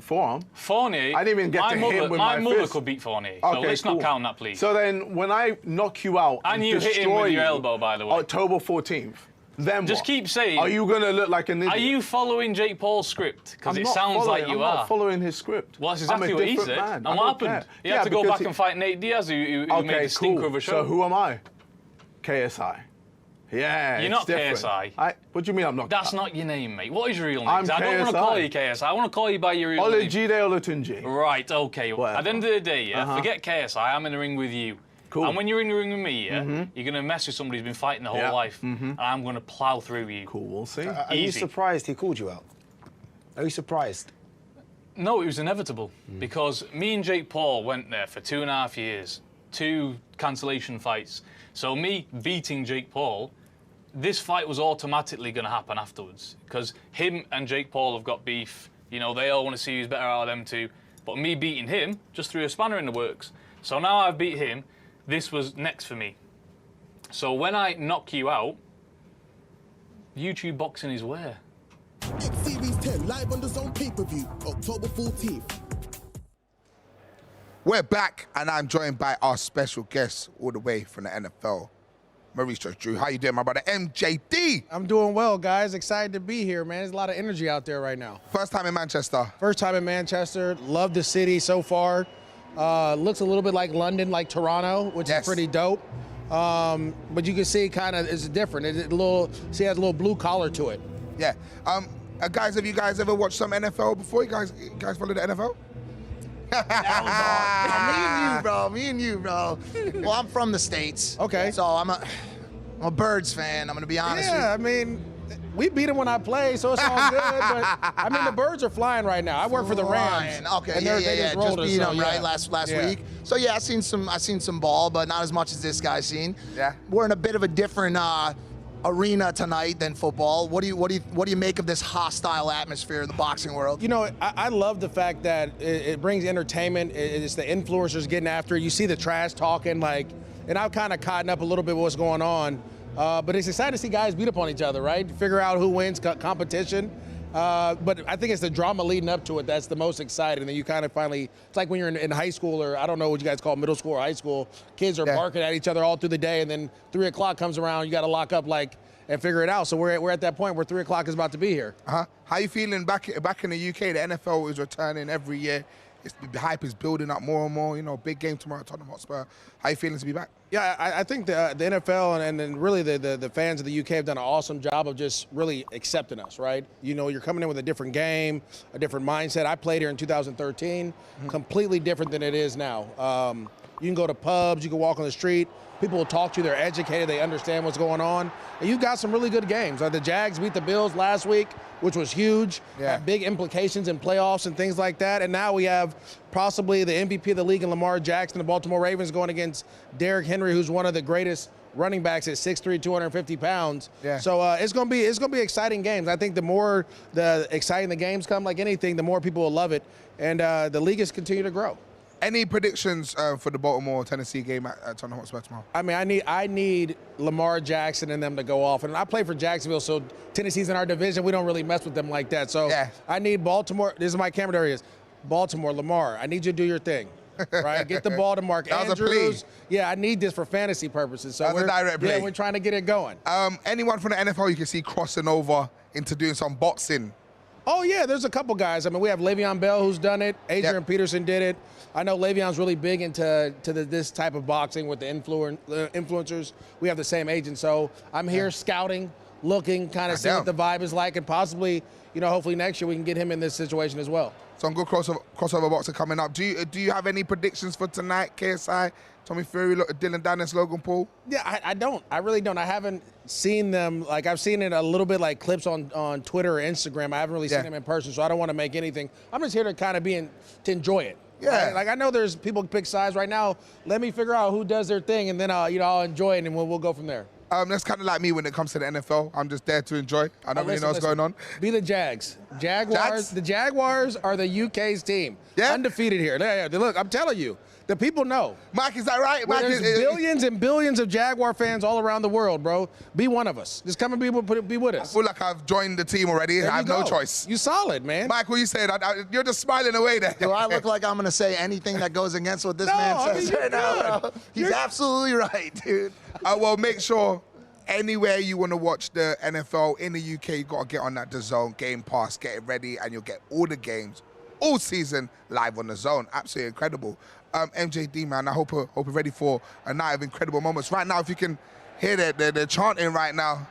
forearm. Fournier. I didn't even get to hit him with my mother fist. could beat Fournier. Okay, so let's cool. not count that, please. So then, when I knock you out And you hit him destroy with your you, elbow, by the way. October 14th. Then Just what? keep saying. Are you gonna look like an idiot? Are you following Jake Paul's script? Because I'm it not sounds like following- you I'm are. not following his script. Well, that's I'm a exactly what he different said. man. And I what don't happened? care. He had to go because back and fight Nate Diaz, who made the stinker of a show. So who am I? KSI. Yeah. You're it's not different. KSI. What do you mean I'm not? That's not your name, mate. What is your real name? I'm 'Cause I don't want to call KSI. you KSI. I want to call you by your real name. Olajide Olatunji. Right, okay. At the end of the day, yeah, Uh-huh. forget KSI, I'm in the ring with you. Cool. And when you're in the ring with me, yeah, you're going to mess with somebody who's been fighting the whole Yeah. life. And I'm going to plough through you. Cool, we'll see. Are you Easy. surprised he called you out? Are you surprised? No, it was inevitable because me and Jake Paul went there for 2.5 years, 2 cancellation fights. So me beating Jake Paul, this fight was automatically going to happen afterwards because him and Jake Paul have got beef. You know, they all want to see who's better out of them two. But me beating him just threw a spanner in the works. So now I've beat him. This was next for me. So when I knock you out, YouTube boxing is where? X Series 10 live on DAZN pay-per-view, October 14th. We're back, and I'm joined by our special guest all the way from the NFL, Mauricio Drew. How you doing, my brother? MJD. I'm doing well, guys. Excited to be here, man. There's a lot of energy out there right now. First time in Manchester. First time in Manchester. Love the city so far. Looks a little bit like London, like Toronto, which is pretty dope. But you can see kind of it's different. It has a little blue collar to it. Yeah. Guys, have you guys ever watched some NFL before? You guys follow the NFL? Me and you, bro. Well, I'm from the States. Okay. So I'm a Birds fan. I'm going to be honest with you. Yeah, I mean, we beat them when I play, so it's all good. But, I mean, the Birds are flying right now. I work for the Rams. Okay, and yeah. Just Just rolled us, beat so, them, yeah. right, last Yeah. week. So, yeah, I seen some ball, but not as much as this guy's seen. Yeah. We're in a bit of a different arena tonight than football. What do you make of this hostile atmosphere in the boxing world? You know, I love the fact that it brings entertainment. It's the influencers getting after it. You see the trash talking, and I've kind of caught up a little bit with what's going on. But it's exciting to see guys beat up on each other, right? Figure out who wins competition. But I think it's the drama leading up to it that's the most exciting. And then you kind of finally, it's like when you're in high school, or I don't know what you guys call middle school or high school, kids are barking at each other all through the day, and then 3 o'clock comes around, you got to lock up and figure it out. So we're at that point where 3 o'clock is about to be here. How you feeling back in the UK? The NFL is returning every year. The hype is building up more and more. You know, big game tomorrow, Tottenham Hotspur. How you feeling to be back? Yeah, I think the NFL and really the fans of the UK have done an awesome job of just really accepting us, right? You know, you're coming in with a different game, a different mindset. I played here in 2013, completely different than it is now. You can go to pubs, you can walk on the street, people will talk to you, they're educated, they understand what's going on. And you've got some really good games. The Jags beat the Bills last week, which was huge. Had big implications in playoffs and things like that. And now we have possibly the MVP of the league in Lamar Jackson, the Baltimore Ravens, going against Derrick Henry, who's one of the greatest running backs at 6'3", 250 pounds. Yeah. So it's gonna be exciting games. I think the more exciting the games come, like anything, the more people will love it, and the league is continue to grow. Any predictions for the Baltimore-Tennessee game at Tottenham Hotspur tomorrow? I mean, I need Lamar Jackson and them to go off. And I play for Jacksonville, so Tennessee's in our division. We don't really mess with them like that. So I need Baltimore. This is my camera. There he is. Baltimore, Lamar, I need you to do your thing. Right? Get the ball to Mark Andrews. Yeah, I need this for fantasy purposes. So That's a direct play. Yeah, we're trying to get it going. Anyone from the NFL you can see crossing over into doing some boxing? Oh, yeah, there's a couple guys. I mean, we have Le'Veon Bell who's done it. Adrian Peterson did it. I know Le'Veon's really big into this type of boxing with the influencers. We have the same agent. So I'm here scouting, looking, kind of seeing what the vibe is like, and possibly, hopefully next year we can get him in this situation as well. Some good crossover boxing coming up. Do you have any predictions for tonight, KSI? Tommy Fury, Dillon Danis, Logan Paul? Yeah, I don't. I really don't. I haven't seen them. Like, I've seen it a little bit like clips on Twitter or Instagram. I haven't really seen them in person, so I don't want to make anything. I'm just here to kind of to enjoy it. Yeah. Right? Like, I know there's people pick sides right now. Let me figure out who does their thing, and then I'll enjoy it, and we'll go from there. That's kind of like me when it comes to the NFL. I'm just there to enjoy. I don't really know what's going on. Be the Jags. Jaguars. The Jaguars are the UK's team. Yeah. Undefeated here. Look, I'm telling you. The people know. Mike, is that right? Mike, there's billions and billions of Jaguar fans all around the world, bro. Be one of us. Just come and be with us. I feel like I've joined the team already. I have no choice. You solid, man. Mike, what you saying? You're just smiling away there. Do I look like I'm going to say anything that goes against what this man says right now? Bro? He's absolutely right, dude. Well, make sure anywhere you want to watch the NFL in the UK, you got to get on that DAZN Game Pass, get it ready, and you'll get all the games all season live on the zone. Absolutely incredible. MJD, man, I hope you're ready for a night of incredible moments. Right now, if you can hear they're chanting right now,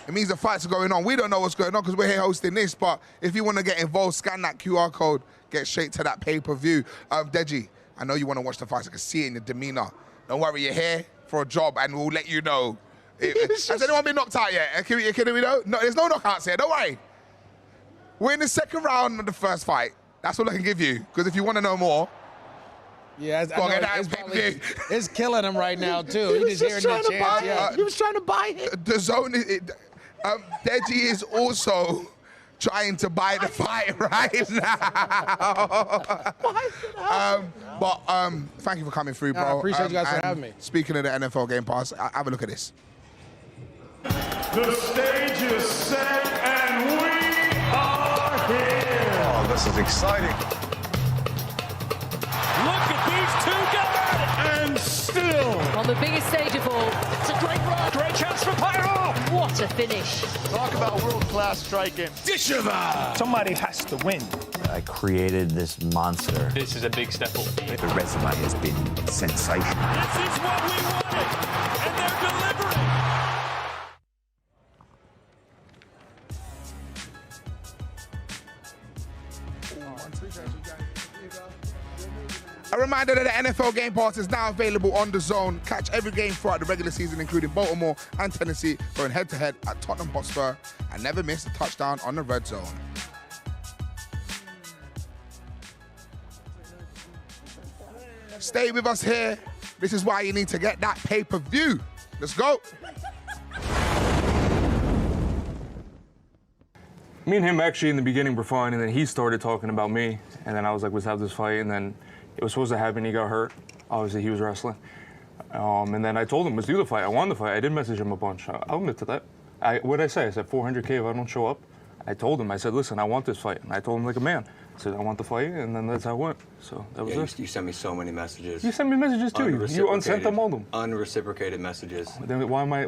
it means the fights are going on. We don't know what's going on because we're here hosting this, but if you want to get involved, scan that QR code, get straight to that pay-per-view. Deji, I know you want to watch the fights. I can see it in your demeanor. Don't worry, you're here for a job, and we'll let you know. Has anyone been knocked out yet? Can we know? No, there's no knockouts here. Don't worry. We're in the second round of the first fight. That's all I can give you. Because if you want to know more, yeah, it's killing him right now too. He just hearing the chance. He was trying to buy it. The zone. Deji is also trying to buy the fight right now. Thank you for coming through, bro. I appreciate you guys for having me. Speaking of the NFL Game Pass, have a look at this. The stage is set and we are here. Oh, this is exciting. Look at these two go at it. And still. On the biggest stage of all. It's a great run. Great chance for Pyro. What a finish. Talk about world-class striking. Dishover. Somebody has to win. I created this monster. This is a big step up. The resume has been sensational. This is what we wanted, and they're delivering. A reminder that the NFL Game Pass is now available on the zone. Catch every game throughout the regular season, including Baltimore and Tennessee, going head-to-head at Tottenham Hotspur, and never miss a touchdown on the red zone. Stay with us here. This is why you need to get that pay-per-view. Let's go. Me and him actually in the beginning were fine, and then he started talking about me, and then I was like, let's have this fight, and then it was supposed to happen. He got hurt. Obviously, he was wrestling. And then I told him, let's do the fight. I won the fight. I did message him a bunch. I'll admit to that. What did I say? I said, $400K if I don't show up. I told him, I said, listen, I want this fight. And I told him like a man. I said, I want the fight, and then that's how it went. So that was it. You sent me so many messages. You sent me messages too. You unsent them all them. Unreciprocated messages. Then why am I...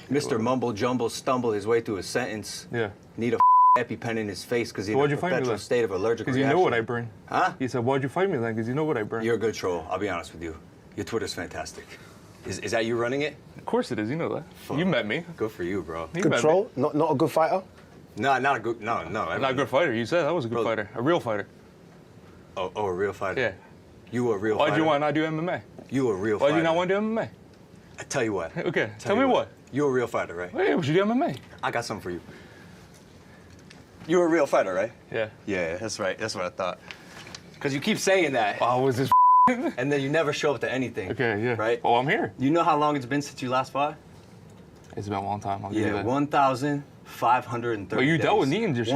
Mr. Mumble Jumble stumble his way through a sentence. Yeah. Need a EpiPen in his face because he's in a perpetual state of allergic reaction. Because you know what I bring. Huh? He said, why'd you fight me then? Because you know what I bring. You're a good troll. I'll be honest with you. Your Twitter's fantastic. Is that you running it? Of course it is. You know that. Fun. You met me. Good for you, bro. Good troll? Not a good fighter? No, not a good. No. Not a good fighter. You said I was a good fighter. A real fighter. Oh, a real fighter. Yeah. You a real fighter. Why'd you want to not do MMA? You a real fighter. Why'd you not want to do MMA? I tell you what. Okay. Tell me what. You're a real fighter, right? Hey, we should do MMA. I got something for you. You're a real fighter, right? Yeah. Yeah, that's right. That's what I thought. Because you keep saying that. Oh, was this and then you never show up to anything. Okay, yeah. Right? Oh, I'm here. You know how long it's been since you last fought? It's been a long time. I'll give you that. 1,530 But you days. dealt with knee injuries. You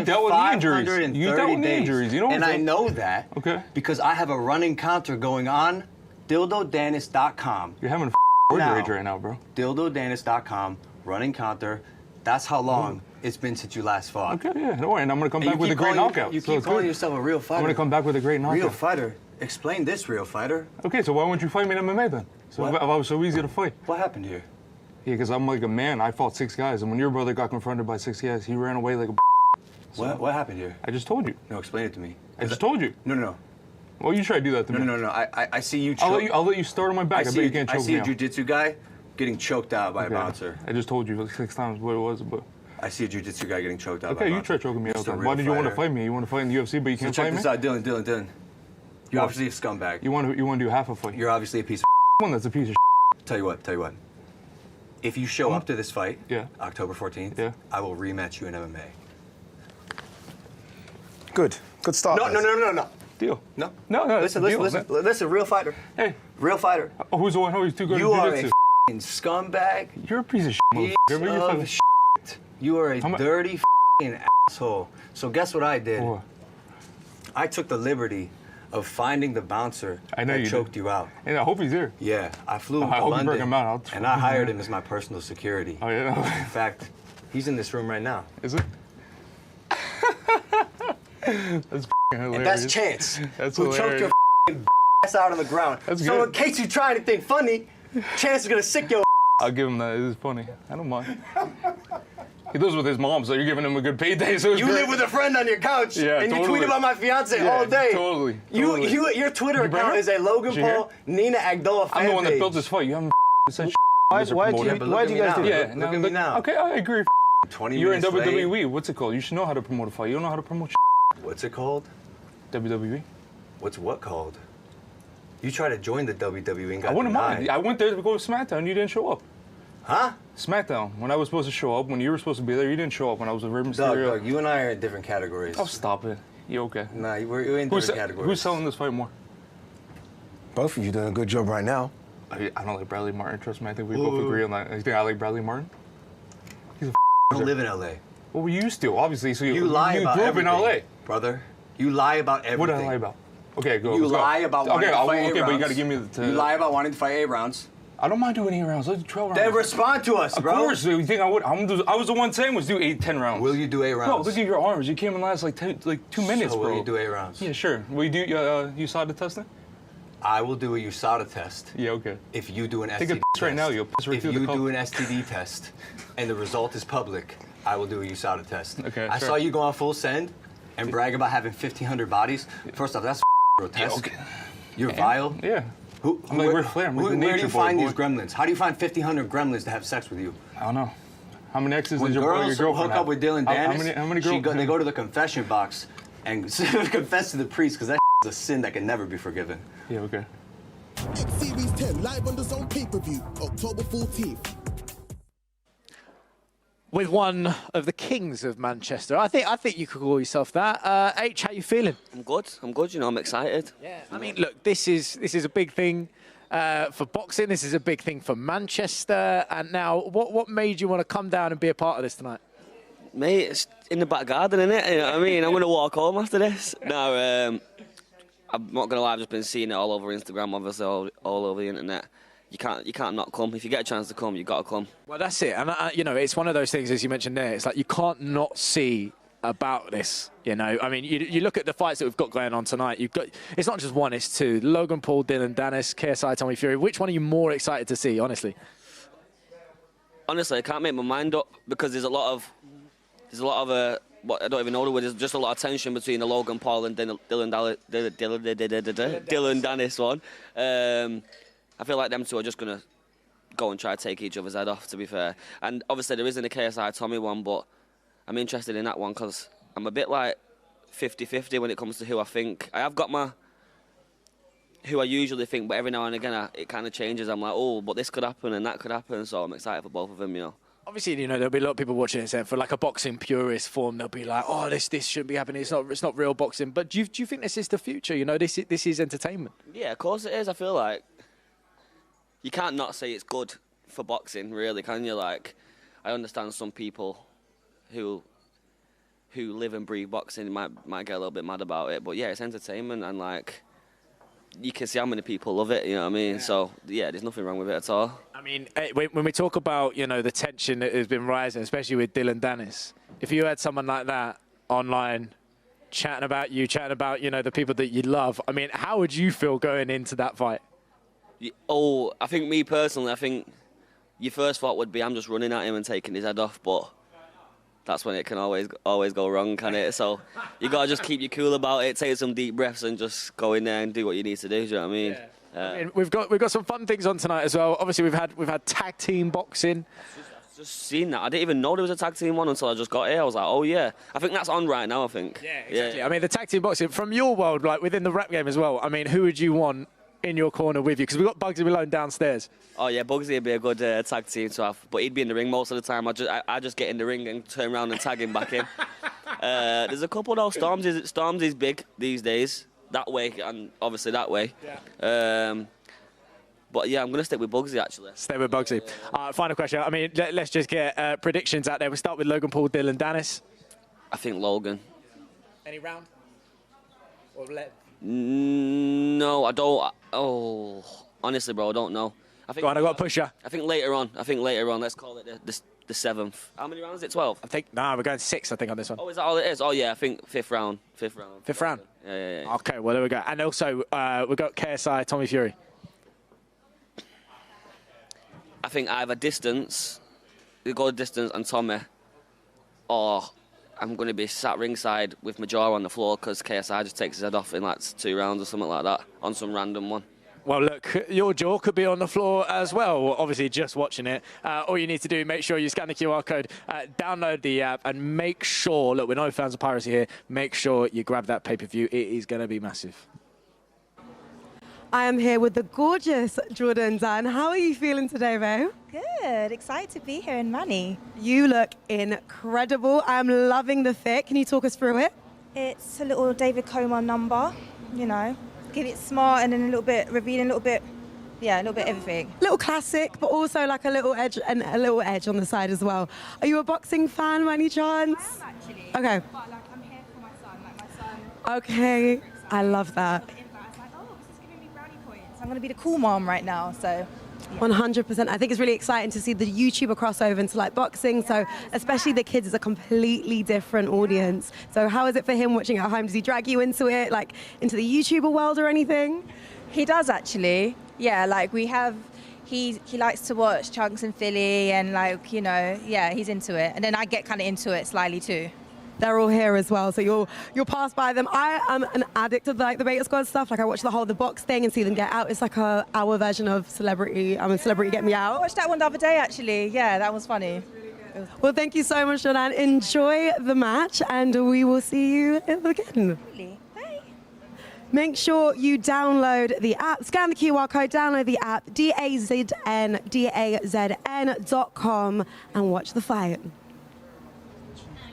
dealt with knee injuries. You dealt with knee injuries. You know what and I'm I saying? know that because I have a running counter going on DildoDanis.com. You're having a word rage right now, bro. DildoDanis.com, running counter. That's how long it's been since you last fought. Okay, yeah, don't worry. And I'm going to come back with a great knockout. You so keep it's calling good. yourself a real fighter. I'm going to come back with a great knockout. Real fighter? Explain this, real fighter. Okay, so why wouldn't you fight me in MMA then? So if I was so easy to fight. What happened here? Yeah, because I'm like a man. I fought 6 guys, and when your brother got confronted by 6 guys, he ran away like a. So What happened here? I just told you. No, explain it to me. I just told you. No. Well, you try to do that to me. No. I see you. I'll let you start on my back. I bet you can't choke me I see a out. jiu-jitsu guy getting choked out by a bouncer. I just told you like 6 times what it was, but. I see a jiu-jitsu guy getting choked out by a Okay, bouncer. you try choking me out. Just a Then. real Why did you want to fighter. fight me? You want to fight in the UFC, but you So can't check fight me? this out, Dylan. You're obviously a scumbag. You want to do half a fight? You're obviously a piece of one that's a piece of Tell you what. If you show up to this fight, October 14th, I will rematch you in MMA. Good start. No. Deal. No. Listen, Listen, real fighter. Hey. Real fighter. Oh, who's the one who's too good You at are jiu-jitsu? a scumbag. You're a piece of Piece motherfucker. of shit. You are a dirty asshole. So guess what I did? What? I took the liberty of finding the bouncer that choked you out. And I hope he's here. Yeah, I flew him I to hope you bring London, him out. and I hired him as my personal security. Oh, yeah? In fact, he's in this room right now. Is it? That's hilarious. And that's Chance, That's who choked your ass out on the ground. That's so good. in case you try anything funny, Chance is gonna sick your I'll give him that. It is funny. I don't mind. He lives with his mom, so you're giving him a good payday. So it's You great. live with a friend on your couch, Yeah, and you totally. tweet about my fiance Yeah, all day. Totally. Your Twitter Did you bring account her? is a Logan Did you hear? Paul, Nina Agdoa fan I'm the one that page. built this fight. You haven't said Why Mr. do Promoter. you guys do Yeah, that? Look at me now. Okay, I agree. 20 You're in minutes late. WWE. What's it called? You should know how to promote a fight. You don't know how to promote What's it called? WWE. What's what called? You tried to join the WWE and got I wouldn't denied. mind. I went there to go to SmackDown. You didn't show up. Huh? SmackDown. When I was supposed to show up, when you were supposed to be there, you didn't show up. When I was with Rey Mysterio. Doug, you and I are in different categories. Oh, stop it. You okay? Nah, we're in different categories. Who's selling this fight more? Both of you doing a good job right now. I don't like Bradley Martin. Trust me. I think we both agree on that. You think I like Bradley Martin? He's a I don't live in LA. Well, we used to, obviously. So You lie about grew up everything, in LA. brother. You lie about everything. What did I lie about? Okay, go. You let's go. lie about wanting to fight 8 okay, but you rounds. got to give me the. You lie about wanting to fight 8 rounds. I don't mind doing 8 rounds. Let's do 12 rounds. Then respond to us, bro. Of course. You think I would? I was the one saying was do 8, 10 rounds. Will you do 8 rounds? Bro, look at your arms. You came in last like 2 minutes, So bro. will you do 8 rounds? Yeah, sure. Will you do you saw the testing? I will do a USADA test. Yeah, okay. If you do an STD Take a piss test. right now. You'll piss right If through you the cup. do an STD test and the result is public, I will do a USADA test. Okay, I sure. saw you go on full send and brag about having 1,500 bodies. First off, that's grotesque. okay. You're vile. Yeah. I'm like Ric Flair. I'm like the where do nature you boy, find boy. these gremlins? How do you find 1,500 gremlins to have sex with you? I don't know. How many exes When did your girls girlfriend hook up have? with Dillon Danis, How many girls? they go to the confession box and confess to the priest because that is a sin that can never be forgiven. Yeah, okay. X Series 10 live on DAZN pay-per-view, October 14th. With one of the kings of Manchester. I think you could call yourself that. H, how you feeling? I'm good. You know, I'm excited. Yeah. I mean, look, this is a big thing for boxing. This is a big thing for Manchester. And now, what made you want to come down and be a part of this tonight? Mate, it's in the back garden, innit? You know what I mean? I'm going to walk home after this. No, I'm not going to lie, I've just been seeing it all over Instagram, obviously, all over the internet. You can't not come. If you get a chance to come, you got to come. Well, that's it. And, you know, it's one of those things, as you mentioned there, it's like you can't not see about this, you know. I mean, you look at the fights that we've got going on tonight. It's not just one, it's two. Logan Paul, Dillon Danis, KSI, Tommy Fury. Which one are you more excited to see, honestly? Honestly, I can't make my mind up because there's a lot of what I don't even know the word. There's just a lot of tension between the Logan Paul and Dillon Danis one. I feel like them two are just going to go and try to take each other's head off, to be fair. And obviously there isn't a KSI Tommy one, but I'm interested in that one because I'm a bit like 50-50 when it comes to who I think. I have got who I usually think, but every now and again it kind of changes. I'm like, oh, but this could happen and that could happen, so I'm excited for both of them, you know. Obviously, you know, there'll be a lot of people watching it saying, for like a boxing purist form, they'll be like, oh, this shouldn't be happening. It's not real boxing. But do you think this is the future? You know, this is entertainment. Yeah, of course it is. I feel like you can't not say it's good for boxing, really, can you? Like, I understand some people who live and breathe boxing might get a little bit mad about it, but yeah, it's entertainment, and like, you can see how many people love it, you know what I mean? Yeah. So, yeah, there's nothing wrong with it at all. I mean, when we talk about, you know, the tension that has been rising, especially with Dillon Danis, if you had someone like that online chatting about, you know, the people that you love, I mean, how would you feel going into that fight? Oh, I think me personally, I think your first thought would be I'm just running at him and taking his head off, but that's when it can always go wrong, can it? So you gotta just keep you cool about it, take some deep breaths, and just go in there and do what you need to do. Do you know what I mean? Yeah. I mean, we've got some fun things on tonight as well. Obviously, we've had tag team boxing. I've just seen that. I didn't even know there was a tag team one until I just got here. I was like, oh yeah. I think that's on right now. I think. Yeah, exactly. Yeah. I mean, the tag team boxing from your world, like within the rap game as well. I mean, who would you want in your corner with you? Because we've got Bugsy Malone downstairs. Oh yeah, Bugsy would be a good tag team to have, but he'd be in the ring most of the time. I just get in the ring and turn around and tag him back in. There's a couple though. Stormzy's big these days, that way and obviously that way. Yeah. But yeah, I'm gonna stick with Bugsy actually. Stay with Bugsy. Final question. I mean, let's just get predictions out there. We'll start with Logan Paul, Dillon Danis. I think Logan. Any round? Or No, I don't. Oh, honestly, bro, I don't know. I think. Go on, I got to push you. I think later on. Let's call it the 7th. How many rounds is it? 12. I think. No, we're going 6. I think on this one. Oh, is that all it is? Oh yeah, I think 5th round. 5th round. 5th round. Yeah. Okay, well there we go. And also we've got KSI, Tommy Fury. I think either distance, we go distance and Tommy, or I'm going to be sat ringside with my jaw on the floor because KSI just takes his head off in like 2 rounds or something like that on some random one. Well, look, your jaw could be on the floor as well. Obviously, just watching it. All you need to do, make sure you scan the QR code, download the app, and make sure, look, we're no fans of piracy here, make sure you grab that pay-per-view. It is going to be massive. I am here with the gorgeous Jordan Dunn. How are you feeling today, babe? Good. Excited to be here in Manny. You look incredible. I'm loving the fit. Can you talk us through it? It's a little David Comer number, you know. Give it smart and then a little bit revealing, a little bit everything. Little classic, but also like a little edge and a little edge on the side as well. Are you a boxing fan by any chance? I am actually. Okay. But like I'm here for my son. Like my son. Okay. I love that. I'm going to be the cool mom right now, so. Yeah. 100%. I think it's really exciting to see the YouTuber crossover into like boxing. So especially the kids is a completely different audience. So how is it for him watching at home? Does he drag you into it, like into the YouTuber world or anything? He does actually. Yeah, like we have, he likes to watch Chunks and Philly and like, you know, yeah, he's into it. And then I get kind of into it slightly too. They're all here as well, so you'll pass by them. I am an addict of like the Beta Squad stuff. Like I watch the box thing and see them get out. It's like our version of Celebrity. I'm a Celebrity, Get Me Out. I watched that one the other day actually. Yeah, that was funny. Well, thank you so much, Jordan. Enjoy the match, and we will see you again. Really? Bye. Make sure you download the app, scan the QR code, download the app, DAZN.com, and watch the fight.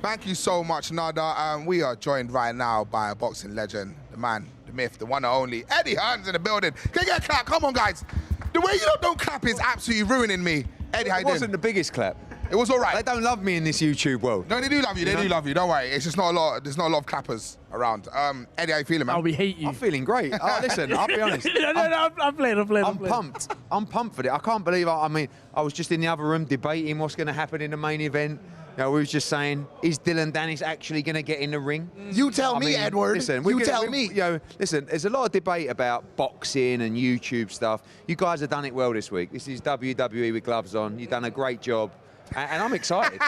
Thank you so much, Nada. We are joined right now by a boxing legend, the man, the myth, the one and only Eddie Hearn's in the building. Can you get a clap? Come on, guys. The way you don't clap is absolutely ruining me. Eddie, how you doing? It wasn't the biggest clap. It was all right. They don't love me in this YouTube world. No, they do love you. They do love you. Don't worry. It's just not a lot. There's not a lot of clappers around. Eddie, how you feeling, man? Oh, we hate you. I'm feeling great. Listen, I'll be honest. I'm playing. I'm pumped. I'm pumped for it. I can't believe. I mean, I was just in the other room debating what's going to happen in the main event. You know, we was just saying, is Dillon Danis actually going to get in the ring? You tell me, Edward. Listen, tell me. You know, listen, there's a lot of debate about boxing and YouTube stuff. You guys have done it well this week. This is WWE with gloves on. You've done a great job. And I'm excited.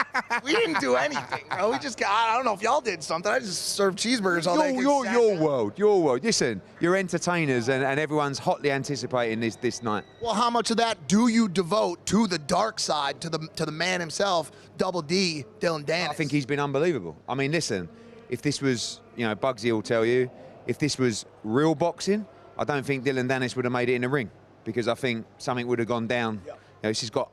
We didn't do anything, bro. We just got, I don't know if y'all did something. I just served cheeseburgers all day. Your world. Listen, you're entertainers and everyone's hotly anticipating this night. Well, how much of that do you devote to the dark side, to the man himself, Double D, Dillon Danis? I think he's been unbelievable. I mean, listen, if this was, you know, Bugsy will tell you, if this was real boxing, I don't think Dillon Danis would have made it in the ring because I think something would have gone down. You know, this has got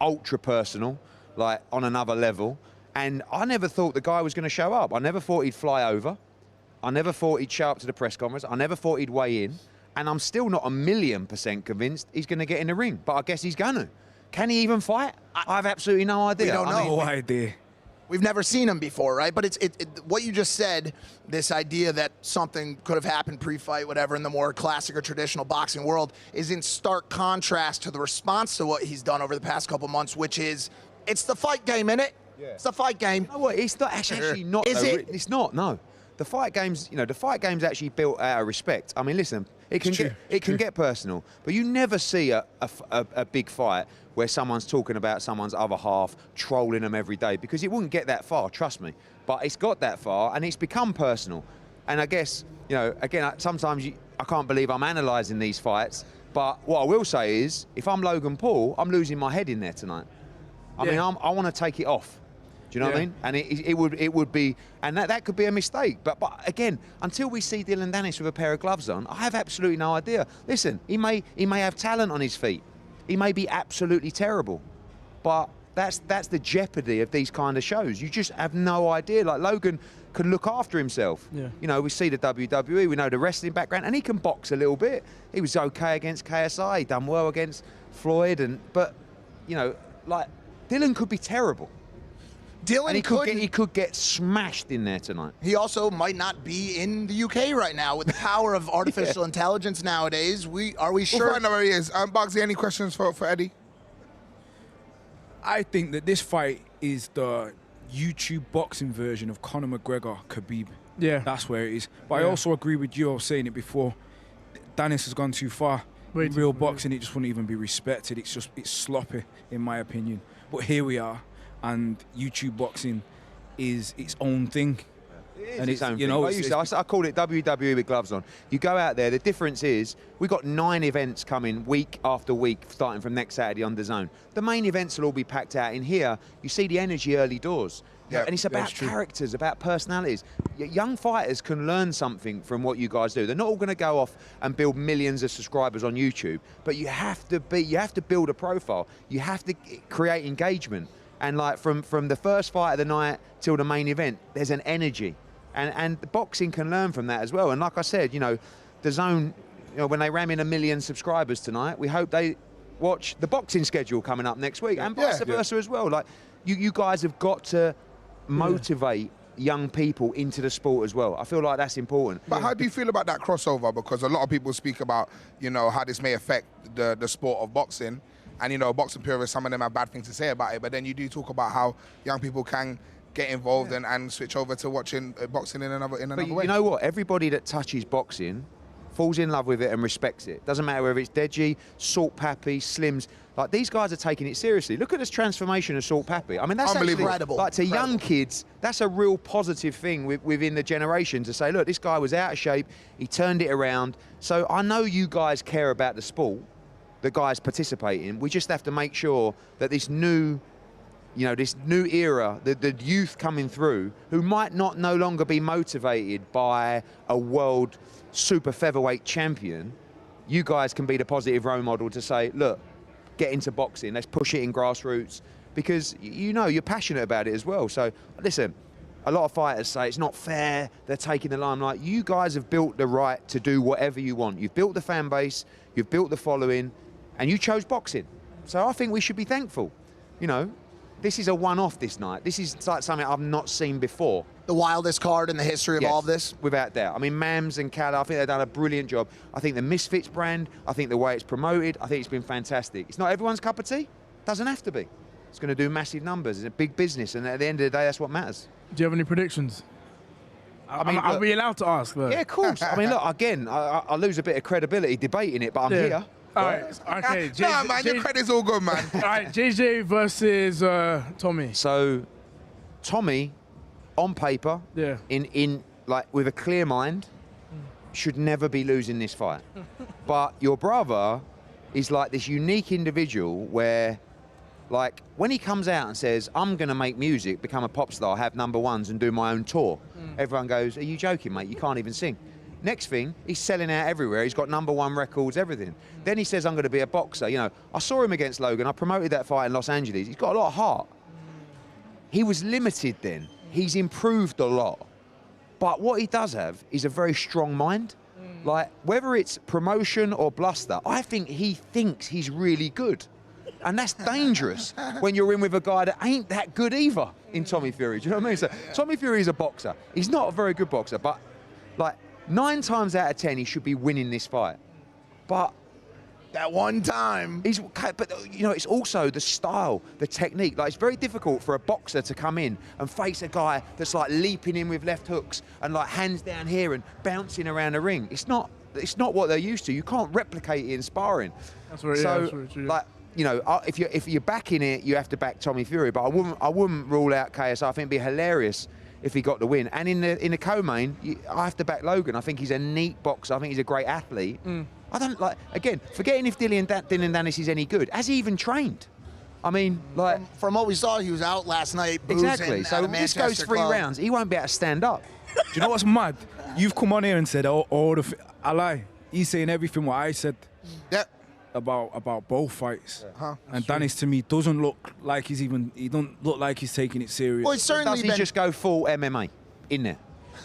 ultra personal. like on another level. And I never thought the guy was going to show up. I never thought he'd fly over. I never thought he'd show up to the press conference. I never thought he'd weigh in. And I'm still not 1,000,000% convinced he's going to get in the ring. But I guess he's going to. Can he even fight? I have absolutely no idea. We don't know. No idea. We've never seen him before, right? But what you just said, this idea that something could have happened pre-fight, whatever, in the more classic or traditional boxing world, is in stark contrast to the response to what he's done over the past couple months, which is, it's the fight game, innit? Yeah. It's the fight game. You know what? It's not actually not. Is it? It's not. No. The fight game's, the fight game's actually built out of respect. I mean, listen, it can get personal, but you never see a big fight where someone's talking about someone's other half, trolling them every day, because it wouldn't get that far, trust me. But it's got that far, and it's become personal. And I guess, again, sometimes I can't believe I'm analysing these fights, but what I will say is, if I'm Logan Paul, I'm losing my head in there tonight. I mean, I want to take it off. Do you know what I mean? And it would be, and that could be a mistake. But again, until we see Dillon Danis with a pair of gloves on, I have absolutely no idea. Listen, he may have talent on his feet. He may be absolutely terrible, but that's the jeopardy of these kind of shows. You just have no idea. Like Logan can look after himself. Yeah. We see the WWE, we know the wrestling background, and he can box a little bit. He was okay against KSI. He done well against Floyd, but Dillon could be terrible. Dillon he could get smashed in there tonight. He also might not be in the UK right now with the power of artificial intelligence nowadays. Are we sure? We'll find out where he is. Bugsy, any questions for Eddie? I think that this fight is the YouTube boxing version of Conor McGregor, Khabib. Yeah. That's where it is. But I also agree with you, I was saying it before, Danis has gone too far. In real boxing, it just wouldn't even be respected. It's sloppy, in my opinion. But here we are. And YouTube boxing is its own thing. And it's own thing. I call it WWE with gloves on. You go out there, the difference is we've got 9 events coming week after week, starting from next Saturday on DAZN. The main events will all be packed out. In here, you see the energy early doors. Yeah, and it's about characters, about personalities. Young fighters can learn something from what you guys do. They're not all going to go off and build millions of subscribers on YouTube, but you have to build a profile. You have to create engagement. And like from the first fight of the night till the main event, there's an energy. And the boxing can learn from that as well. And like I said, DAZN, when they ram in 1 million subscribers tonight, we hope they watch the boxing schedule coming up next week, and vice versa as well. Like you guys have got to motivate young people into the sport as well. I feel like that's important. But how do you feel about that crossover? Because a lot of people speak about, how this may affect the sport of boxing. And, boxing purists, some of them have bad things to say about it. But then you do talk about how young people can get involved and switch over to watching boxing in another way. You know what? Everybody that touches boxing falls in love with it and respects it. Doesn't matter whether it's Deji, Salt Pappy, Slims. Like, these guys are taking it seriously. Look at this transformation of Salt Pappy. I mean, that's incredible. Like, to young kids, that's a real positive thing within the generation to say, look, this guy was out of shape. He turned it around. So I know you guys care about the sport, the guys participating. We just have to make sure that this new, this new era, the youth coming through, who might not no longer be motivated by a world super featherweight champion, you guys can be the positive role model to say, look, get into boxing, let's push it in grassroots, because you're passionate about it as well. So listen, a lot of fighters say it's not fair, they're taking the limelight. You guys have built the right to do whatever you want. You've built the fan base, you've built the following, and you chose boxing. So I think we should be thankful. This is a one-off this night. This is like something I've not seen before. The wildest card in the history of all of this? Without doubt. I mean, Mams and Cal, I think they've done a brilliant job. I think the Misfits brand, I think the way it's promoted, I think it's been fantastic. It's not everyone's cup of tea. Doesn't have to be. It's going to do massive numbers. It's a big business, and at the end of the day, that's what matters. Do you have any predictions? Are we allowed to ask? Though? Yeah, of course. I mean, look, again, I lose a bit of credibility debating it, but I'm here. All right, okay. Nah, man, your credit's all good, man. All right, JJ versus Tommy. So, Tommy, on paper, in with a clear mind, should never be losing this fight. But your brother is like this unique individual where, like, when he comes out and says, I'm going to make music, become a pop star, have #1s and do my own tour, everyone goes, are you joking, mate? You can't even sing. Next thing, he's selling out everywhere. He's got #1 records, everything. Then he says, I'm going to be a boxer. I saw him against Logan. I promoted that fight in Los Angeles. He's got a lot of heart. he was limited then. He's improved a lot. But what he does have is a very strong mind. Like, whether it's promotion or bluster, I think he thinks he's really good. And that's dangerous when you're in with a guy that ain't that good either in Tommy Fury. Do you know what I mean? So Tommy Fury is a boxer. He's not a very good boxer, but like 9 times out of 10, he should be winning this fight. But that one time, but you know, it's also the style, the technique. Like, it's very difficult for a boxer to come in and face a guy that's like leaping in with left hooks and like hands down here and bouncing around the ring. It's not what they're used to. You can't replicate it in sparring. That's very, so, that's very true. Like, you know, if you're backing it, you have to back Tommy Fury. But I wouldn't rule out KSI. I think it'd be hilarious if he got the win. And in the co-main, I have to back Logan. I think he's a neat boxer. I think he's a great athlete. I don't like, again, forgetting if Dillon Danis is any good. Has he even trained? I mean, like, from what we saw, he was out last night. Exactly. So this goes 3 rounds. He won't be able to stand up. Do you know what's mad? You've come on here and said I lie. He's saying everything what I said. About both fights. And Danis, to me, doesn't look like he don't look like he's taking it serious. Well, Does he just go full MMA in there?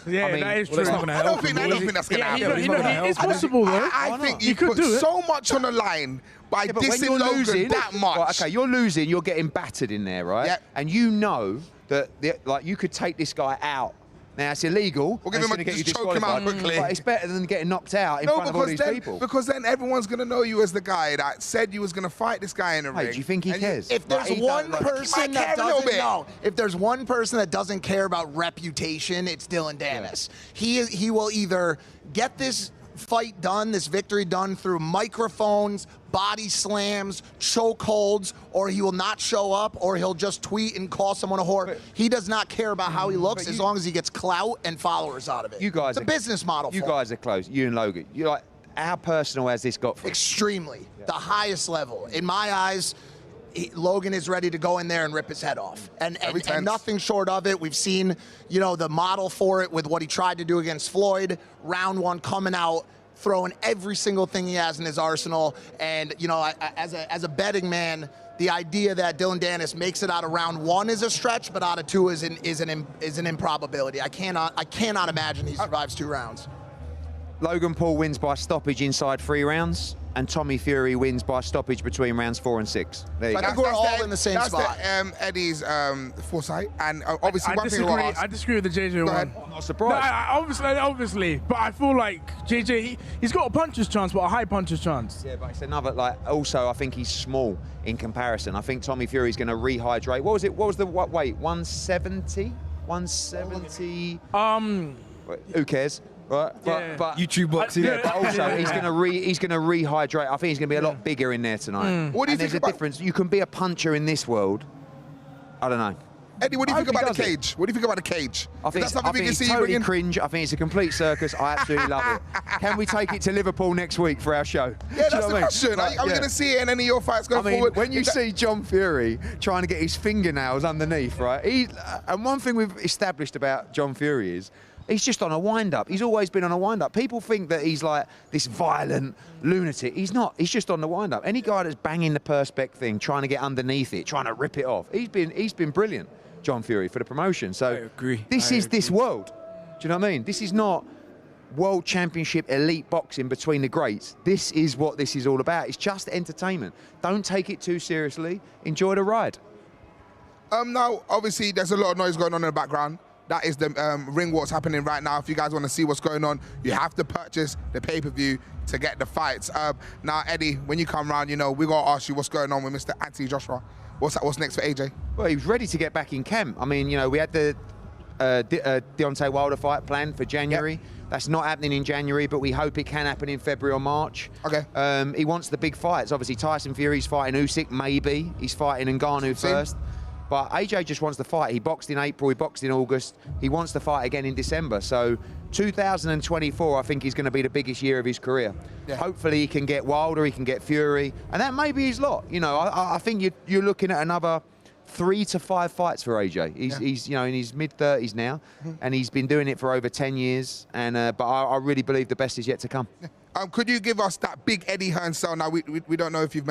Yeah, I mean, that is well, true. I don't think that's going to happen. It's possible, though. I think you put so much on the line by dissing Logan that much. Right, okay, you're losing, you're getting battered in there, right? Yep. And you know that like you could take this guy out. Now, it's illegal. We'll give him just choke him out quickly. But it's better than getting knocked out in front of all these people. Because then everyone's going to know you as the guy that said you was going to fight this guy in the ring. Do you think he cares? If there's one person that doesn't know, if there's one person that doesn't care about reputation, it's Dillon Danis. Yeah. He will either get this fight done, this victory done through microphones, body slams, chokeholds, or he will not show up, or he'll just tweet and call someone a whore. He does not care about how he looks as long as he gets clout and followers out of it. You guys, it's a business model. You guys are close. You and Logan. You're like, how personal has this got for you? Extremely. The highest level. In my eyes, Logan is ready to go in there and rip his head off. And nothing short of it. We've seen, you know, the model for it with what he tried to do against Floyd. Round 1 coming out, throwing every single thing he has in his arsenal. And, you know, as a betting man, the idea that Dillon Danis makes it out of round 1 is a stretch, but out of 2 is an improbability. I cannot imagine he survives 2 rounds. Logan Paul wins by stoppage inside 3 rounds, and Tommy Fury wins by stoppage between rounds 4 and 6. There you go. I think we're all in the same spot. That's Eddie's foresight, and obviously I disagree with the JJ one. I'm not surprised. No, obviously, but I feel like JJ, he's got a puncher's chance, but a high puncher's chance. Yeah, but it's another, like, also I think he's small in comparison. I think Tommy Fury's going to rehydrate. What was it? What was the weight? 170? 170? Who cares? Right, but YouTube boxing. Yeah, but also he's going to rehydrate. I think he's going to be a lot bigger in there tonight. What do you think about? There's a difference. You can be a puncher in this world. I don't know. Eddie, what do you think about the cage? What do you think about the cage? I think it's totally cringe. I think it's a complete circus. I absolutely love it. Can we take it to Liverpool next week for our show? Yeah, that's the question. Are we going to see it in any of your fights going forward? When you see John Fury trying to get his fingernails underneath, right? And one thing we've established about John Fury is he's just on a wind-up. He's always been on a wind-up. People think that he's like this violent lunatic. He's not. He's just on the wind-up. Any guy that's banging the perspex thing, trying to get underneath it, trying to rip it off, he's been brilliant, John Fury, for the promotion. So I agree. This is this world. Do you know what I mean? This is not world championship elite boxing between the greats. This is what this is all about. It's just entertainment. Don't take it too seriously. Enjoy the ride. Now, obviously, there's a lot of noise going on in the background. That is the ring what's happening right now. If you guys want to see what's going on, you have to purchase the pay-per-view to get the fights. Now, Eddie, when you come round, you know, we got to ask you what's going on with Mr. Anthony Joshua. What's next for AJ? Well, he was ready to get back in camp. I mean, you know, we had the Deontay Wilder fight planned for January. Yep. That's not happening in January, but we hope it can happen in February or March. Okay. He wants the big fights. Obviously, Tyson Fury's fighting Usyk, maybe. He's fighting Ngannou first. But AJ just wants to fight. He boxed in April, he boxed in August. He wants to fight again in December. So 2024, I think, is going to be the biggest year of his career. Yeah. Hopefully he can get Wilder, he can get Fury, and that may be his lot. You know, I think you're looking at another 3 to 5 fights for AJ. He's you know, in his mid-30s now, and he's been doing it for over 10 years. And but I really believe the best is yet to come. Could you give us that big Eddie Hearn cell? Now, we don't know if you've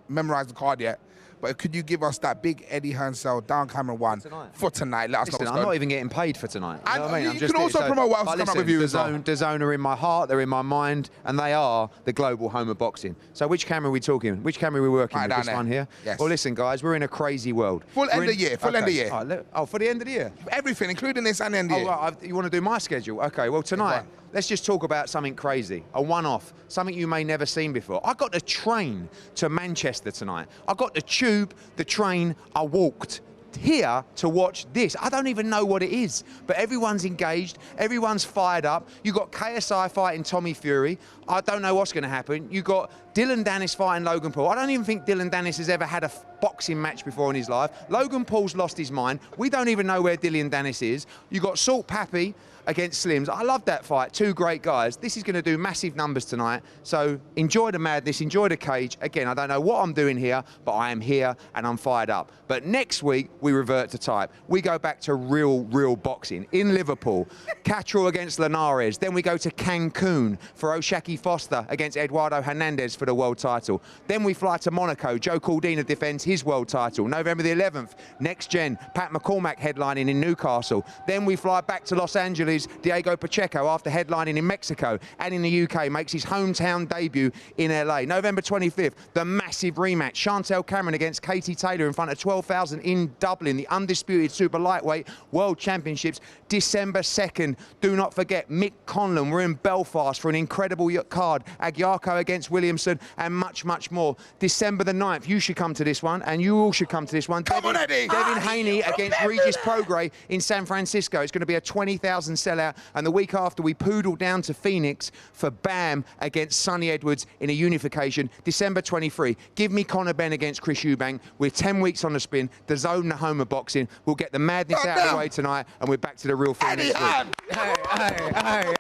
memorized the card yet, but could you give us that big Eddie Hansel down camera one for tonight? Let us know Listen, what's I'm going not even getting paid for tonight. You know what I mean? you I'm just can also here, promote what else but is coming up with you as well. DAZN are in my heart, they're in my mind, and they are the global home of boxing. So which camera are we talking? Which camera are we working with? down This there. one here? Yes. Well, listen, guys, we're in a crazy world. Full end of year, full end of year. All right, for the end of the year? Everything, including this and the end of Oh, year. right, you want to do my schedule? Okay, well, tonight, let's just talk about something crazy, a one-off, something you may never seen before. I got the train to Manchester tonight. I got the tube, the train, I walked here to watch this. I don't even know what it is, but everyone's engaged, everyone's fired up. You got KSI fighting Tommy Fury. I don't know what's going to happen. You got Dillon Danis fighting Logan Paul. I don't even think Dillon Danis has ever had a boxing match before in his life. Logan Paul's lost his mind. We don't even know where Dillon Danis is. You got Salt Pappy against Slims. I love that fight. Two great guys. This is going to do massive numbers tonight. So enjoy the madness, enjoy the cage. Again, I don't know what I'm doing here, but I am here and I'm fired up. But next week, we revert to type. We go back to real boxing in Liverpool. Catterall against Linares. Then we go to Cancun for Oshaki Foster against Eduardo Hernandez for the world title. Then we fly to Monaco. Joe Caldina defends his world title. November the 11th, Next Gen, Pat McCormack headlining in Newcastle. Then we fly back to Los Angeles. Diego Pacheco, after headlining in Mexico and in the UK, makes his hometown debut in LA. November 25th, the massive rematch. Chantel Cameron against Katie Taylor in front of 12,000 in Dublin, the undisputed super lightweight world championships. December 2nd, do not forget Mick Conlon. We're in Belfast for an incredible card. Agyarko against Williamson and much more. December the 9th, you should come to this one, and you all should come to this one. Come on, Eddie! Devin Haney against Regis Prograis in San Francisco. It's going to be a 20,000 sellout. And the week after, we poodle down to Phoenix for Bam against Sonny Edwards in a unification. December 23. Give me Conor Benn against Chris Eubank. We're 10 weeks on the spin. DAZN, the home of boxing. We'll get the madness out of the way tonight, and we're back to the real thing next week.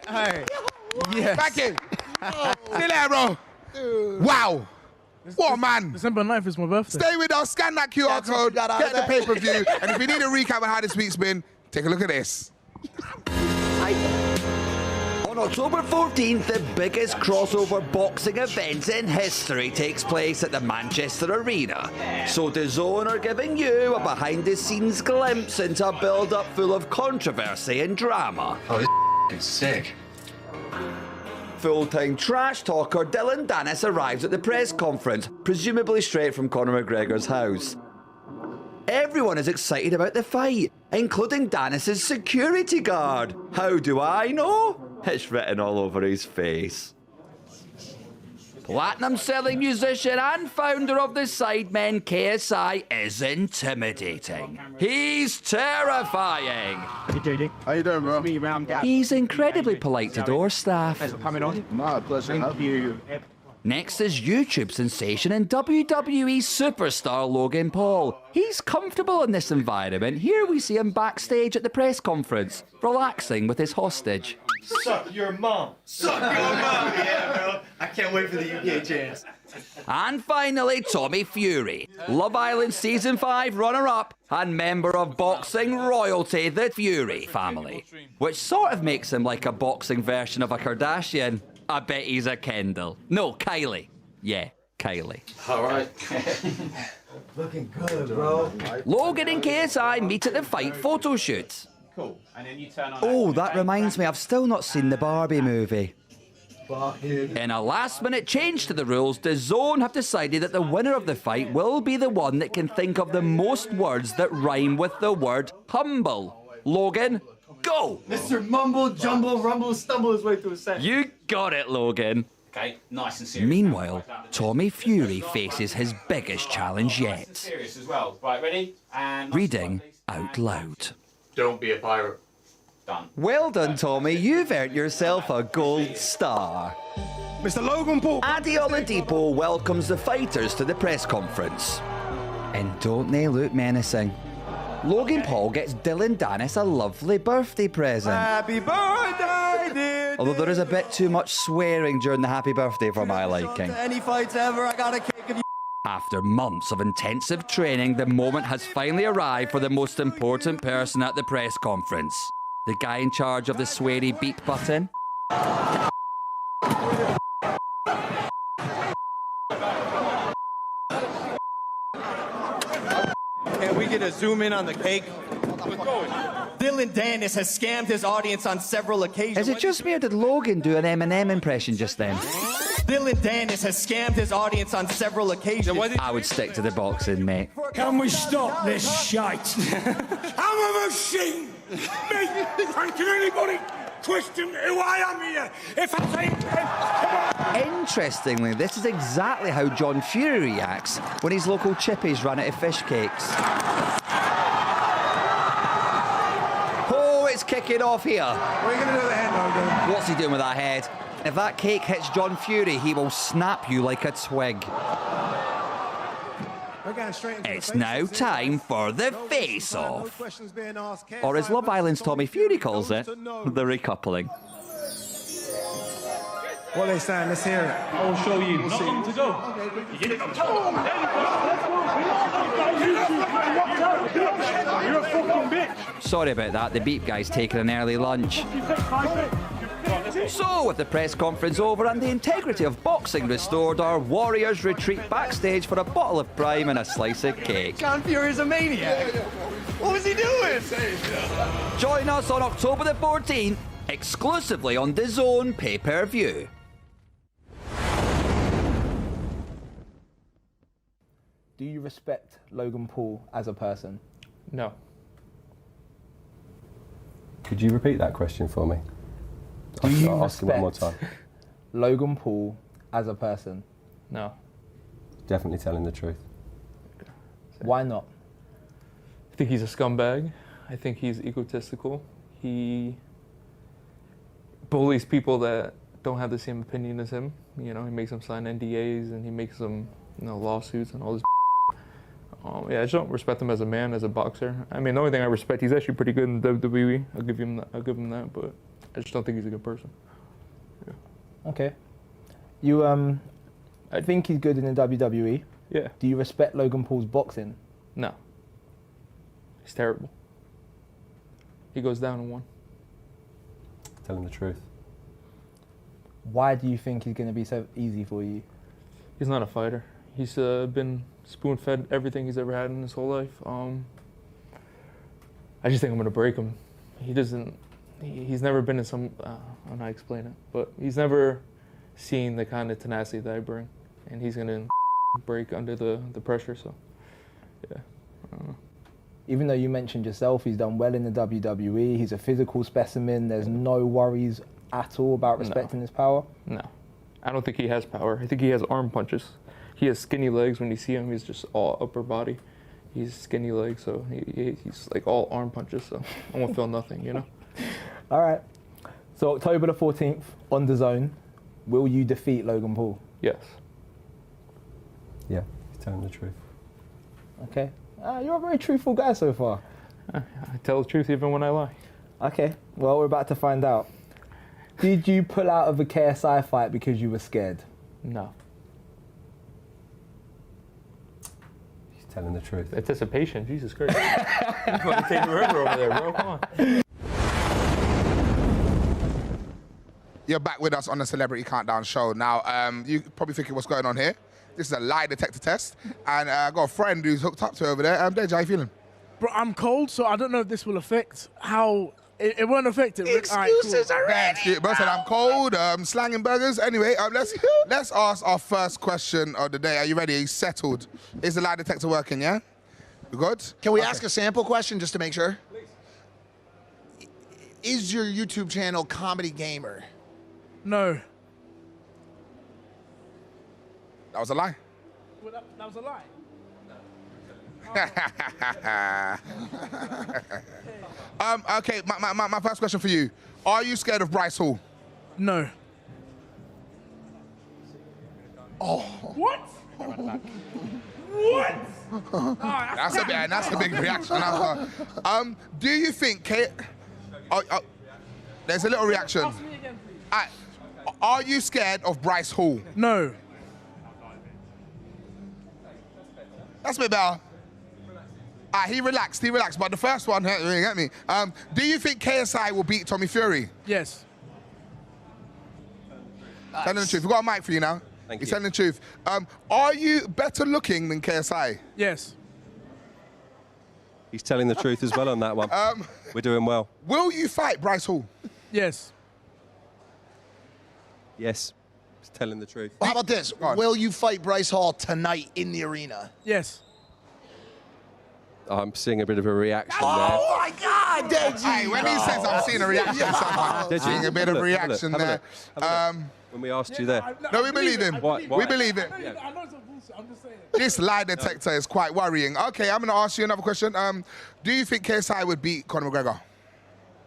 Hey. Yes. Back in. Still there, bro. Wow. What a man. December 9th is my birthday. Stay with us, scan that QR code, get the pay-per-view, and if you need a recap of how this week's been, take a look at this. On October 14th, the biggest crossover boxing event in history takes place at the Manchester Arena. So DAZN are giving you a behind-the-scenes glimpse into a build-up full of controversy and drama. Oh, this is sick. Full-time trash talker Dillon Danis arrives at the press conference, presumably straight from Conor McGregor's house. Everyone is excited about the fight, including Danis' security guard. How do I know? It's written all over his face. Platinum-selling musician and founder of the Sidemen, KSI, is intimidating. He's terrifying. Hey, JD. How you doing, bro? Me, Ram. He's incredibly polite to door staff. Thanks for coming on. My pleasure. Thank you. Next is YouTube sensation and WWE superstar Logan Paul. He's comfortable in this environment. Here we see him backstage at the press conference, relaxing with his hostage. Suck your mom. Suck your mom. Yeah, bro. I can't wait for the UK chance. And finally, Tommy Fury, Love Island Season 5 runner-up and member of boxing royalty, the Fury family, which sort of makes him like a boxing version of a Kardashian. I bet he's a Kendall. No, Kylie. Yeah, Kylie. All right. Looking good, bro. Logan and KSI meet at the fight photo shoot. Cool. And then you turn on. Oh, that reminds me, I've still not seen the Barbie movie. In a last-minute change to the rules, DAZN have decided that the winner of the fight will be the one that can think of the most words that rhyme with the word humble. Logan, go! Mr. Mumble, Jumble, Rumble, Stumble his way through a set. You got it, Logan. Okay, nice and serious. Meanwhile, Tommy Fury faces his biggest challenge yet. Serious as well. Right, ready? And Reading out loud. Don't be a pirate. Done. Well done, Tommy. You've earned yourself a gold star. Mr. Logan Paul. Adi Oladipo welcomes the fighters to the press conference. And don't they look menacing? Logan Paul gets Dillon Danis a lovely birthday present. Happy birthday, dear. Although there is a bit too much swearing during the happy birthday for my liking. Any fights ever, I got a cake of you. After months of intensive training, the moment has finally arrived for the most important person at the press conference. The guy in charge of the sweary beep button. we get a zoom in on the cake? Dillon Danis has scammed his audience on several occasions. Is it just me or did Logan do an Eminem impression just then? Dillon Danis has scammed his audience on several occasions. I would stick to the boxing, mate. Can we stop this shite? I'm a machine. Me, can anybody question who I am here? If I say Interestingly, this is exactly how John Fury reacts when his local chippies run out of fish cakes. Oh, it's kicking off here. What are you going to do with the head, Logan? What's he doing with that head? If that cake hits John Fury, he will snap you like a twig. We're going straight into It's the now face-off. time for the face-off. No questions being asked. Or as Love Island's Tommy Fury calls it, the recoupling. What are they saying? Let's hear it. I'll show you. We'll Not see. long to go. You're a fucking bitch. Sorry about that, the beep guy's taking an early lunch. So, with the press conference over and the integrity of boxing restored, our warriors retreat backstage for a bottle of Prime and a slice of cake. John Fury's a maniac. What was he doing? Join us on October the 14th, exclusively on DAZN pay-per-view. Do you respect Logan Paul as a person? No. Could you repeat that question for me? Do you I'll ask you one more respect time. Logan Paul as a person? No. Definitely telling the truth. Why not? I think he's a scumbag. I think he's egotistical. He bullies people that don't have the same opinion as him. You know, he makes them sign NDAs and he makes them, lawsuits and all this. Yeah, I just don't respect him as a man, as a boxer. I mean, the only thing I respect, he's actually pretty good in WWE. I'll give him that, but I just don't think he's a good person. Yeah. Okay. You I think he's good in the WWE. Yeah. Do you respect Logan Paul's boxing? No. He's terrible. He goes down in one. Telling the truth. Why do you think he's going to be so easy for you? He's not a fighter. He's been spoon-fed everything he's ever had in his whole life. I just think I'm going to break him. He's never been in some, I don't know how to explain it, but he's never seen the kind of tenacity that I bring. And he's going to break under the pressure, so, yeah, I don't know. Even though you mentioned yourself, he's done well in the WWE, he's a physical specimen, there's no worries at all about respecting his power? No. I don't think he has power. I think he has arm punches. He has skinny legs. When you see him, he's just all upper body. He's skinny legs, so he's like all arm punches, so I won't feel nothing, All right. So October the 14th on DAZN, will you defeat Logan Paul? Yes. Yeah, he's telling the truth. Okay. You're a very truthful guy so far. I tell the truth even when I lie. Okay. Well, we're about to find out. Did you pull out of a KSI fight because you were scared? No. He's telling the truth. Anticipation, Jesus Christ. You're fucking taking forever over there, bro. Come on. You're back with us on the Celebrity Countdown show. Now, you probably thinking what's going on here. This is a lie detector test. And I got a friend who's hooked up to over there. Dej, how you feeling? Bro, I'm cold, so I don't know if this will affect how... It won't affect it. Excuses already. Bro said I'm cold, slanging burgers. Anyway, let's ask our first question of the day. Are you ready? Are you settled? Is the lie detector working, yeah? You good? Can we ask a sample question just to make sure? Is your YouTube channel Comedy Gamer? No. That was a lie. Well, that was a lie. Okay, my first question for you. Are you scared of Bryce Hall? No. Oh. What? What? That's a big reaction. Do you think there's a little reaction. Ask me again, please. Are you scared of Bryce Hall? No. That's a bit better. He relaxed, but the first one, you get me. Do you think KSI will beat Tommy Fury? Yes. Telling the truth. We've got a mic for you now. He's telling the truth. Are you better looking than KSI? Yes. He's telling the truth as well on that one. We're doing well. Will you fight Bryce Hall? Yes. Yes. He's telling the truth. Well, how about this? Will you fight Bryce Hall tonight in the arena? Yes. I'm seeing a bit of a reaction Oh my God, Deji! Hey, when he says I'm seeing a reaction, I'm seeing a bit of reaction there. When we asked you there. No, we believe him. Why? We believe it. I know it's a bullshit. I'm just saying. This lie detector is quite worrying. Okay, I'm going to ask you another question. Do you think KSI would beat Conor McGregor?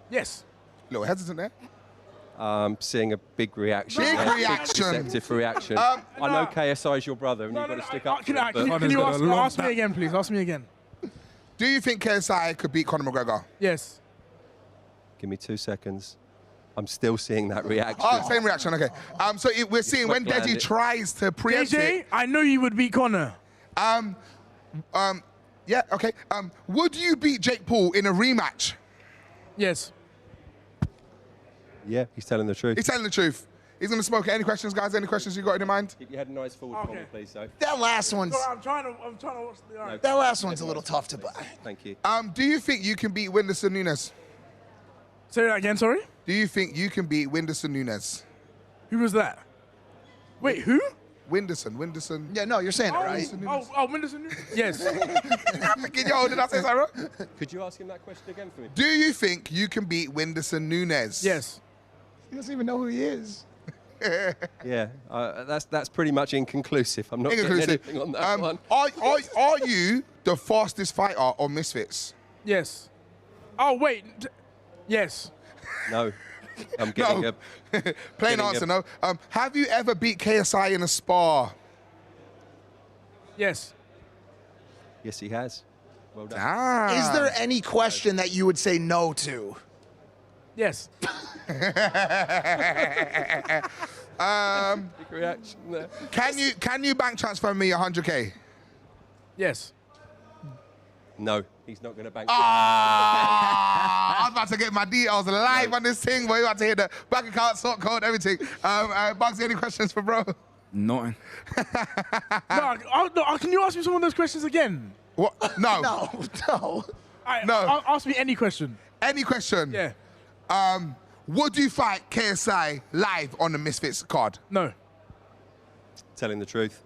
Yes. A little hesitant there. Seeing a big reaction. Big there. reaction. Receptive reaction. I know KSI is your brother, and you've got to stick up. Can you ask me again, please? Ask me again. Do you think KSI could beat Conor McGregor? Yes. Give me 2 seconds. I'm still seeing that reaction. Oh, same reaction, okay. So we're seeing when Deji tries to preempt JJ, it. I know you would beat Conor. Yeah, okay. Would you beat Jake Paul in a rematch? Yes. Yeah, he's telling the truth. He's telling the truth. He's going to smoke it. Any questions, guys? Any questions you got in your mind? Keep your head nice forward for me, please, though. That last one's. I'm trying to watch the. Right. That last one's a little tough to buy. Thank you. Do you think you can beat Whindersson Nunes? Say that again, sorry? Do you think you can beat Whindersson Nunes? Who was that? Wait, who? Whindersson. Yeah, no, you're saying it right. Whindersson Nunes? Yes. I'm thinking, yo, did I say something wrong? Could you ask him that question again for me? Do you think you can beat Whindersson Nunes? Yes. He doesn't even know who he is. Yeah, that's pretty much inconclusive. I'm not getting anything on that one. Are you the fastest fighter on Misfits? Yes. Oh, wait. Yes. No. I'm getting No. Plain answer, no. Have you ever beat KSI in a spar? Yes. Yes, he has. Well done. Is there any question that you would say no to? Yes. Big reaction there. Can you bank transfer me 100K? Yes. No, he's not going to bank. I was about to get my details live on this thing. We're about to hear the bank account, sort code, everything. Bugsy, any questions for bro? Nothing. No, can you ask me some of those questions again? What? No. No. No. Ask me any question. Any question? Yeah. Would you fight KSI live on the Misfits card? No. Telling the truth.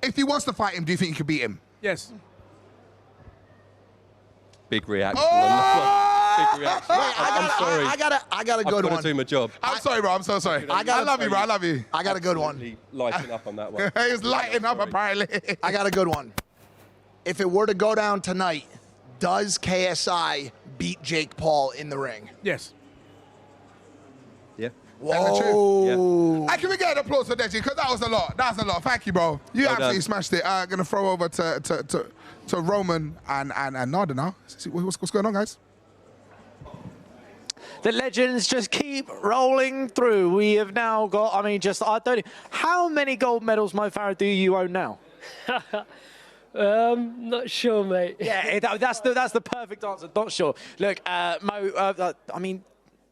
If he wants to fight him, do you think you could beat him? Yes. Big reaction. On that one. Big reaction. I'm sorry. I got a good I've got one. to do my job. I'm sorry, bro. I'm so sorry. I love you, bro. I love you. I got a good one. Absolutely lighting up on that one. He's lighting up, apparently. I got a good one. If it were to go down tonight, does KSI beat Jake Paul in the ring? Yes. Yeah. Whoa. Can we get an applause for Deji? Because that was a lot. That's a lot. Thank you, bro. You Well absolutely done. smashed it. Going to throw over to Roman and Nada now. What's going on, guys? The legends just keep rolling through. We have now got, how many gold medals, Mo Farah, do you own now? Not sure, mate. Yeah, that's the perfect answer. Not sure. Look, Mo,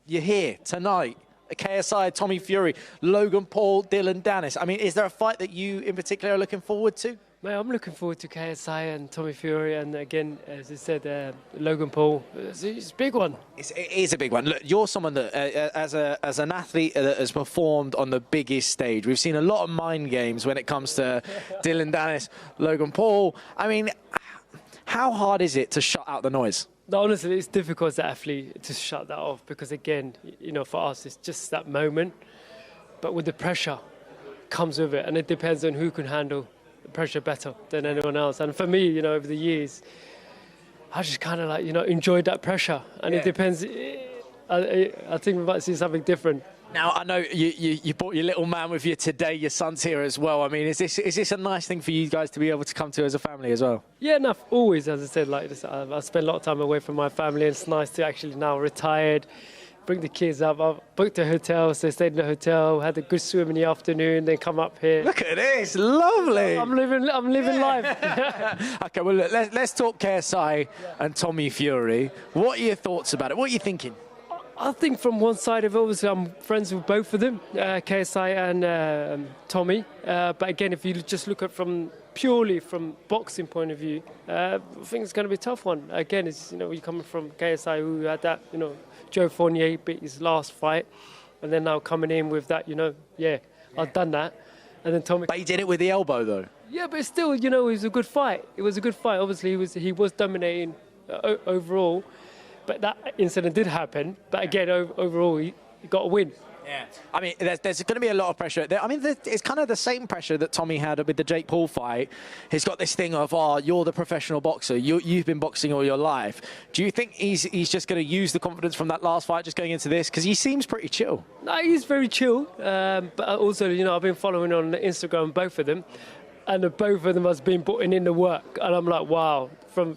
you're here tonight. KSI, Tommy Fury, Logan Paul, Dillon Danis. Is there a fight that you in particular are looking forward to? Mate, I'm looking forward to KSI and Tommy Fury, and again, as I said, Logan Paul. It's a big one. It is a big one. Look, you're someone that, as an athlete that has performed on the biggest stage, we've seen a lot of mind games when it comes to Dillon Danis, Logan Paul. How hard is it to shut out the noise? No, honestly, it's difficult as an athlete to shut that off because, again, for us, it's just that moment. But with the pressure comes with it, and it depends on who can handle the pressure better than anyone else. And for me, over the years, I just kind of enjoyed that pressure. And it depends. I think we might see something different. Now, I know you brought your little man with you today. Your son's here as well. Is this a nice thing for you guys to be able to come to as a family as well? Yeah, enough. Always, as I said, I spend a lot of time away from my family. And it's nice to actually now retired, bring the kids up. I've booked a hotel, so I stayed in the hotel, had a good swim in the afternoon, then come up here. Look at this, lovely. I'm living life. Okay, well, look, let's talk KSI and Tommy Fury. What are your thoughts about it? What are you thinking? I think from one side of it, obviously I'm friends with both of them, KSI and Tommy. But again, if you just look at purely from boxing point of view, I think it's going to be a tough one. Again, it's you're coming from KSI who had that, Joe Fournier beat his last fight, and then now coming in with that, I've done that, and then Tommy. But he did it with the elbow though. Yeah, but still, it was a good fight. It was a good fight. Obviously, he was dominating overall. But that incident did happen. But again, overall, he got a win. Yeah. I mean, there's going to be a lot of pressure. I mean, it's kind of the same pressure that Tommy had with the Jake Paul fight. He's got this thing of, you're the professional boxer. You've been boxing all your life. Do you think he's just going to use the confidence from that last fight just going into this? Because he seems pretty chill. No, he's very chill. But also, I've been following on Instagram both of them. And both of them has been putting in the work. And I'm like, wow, from,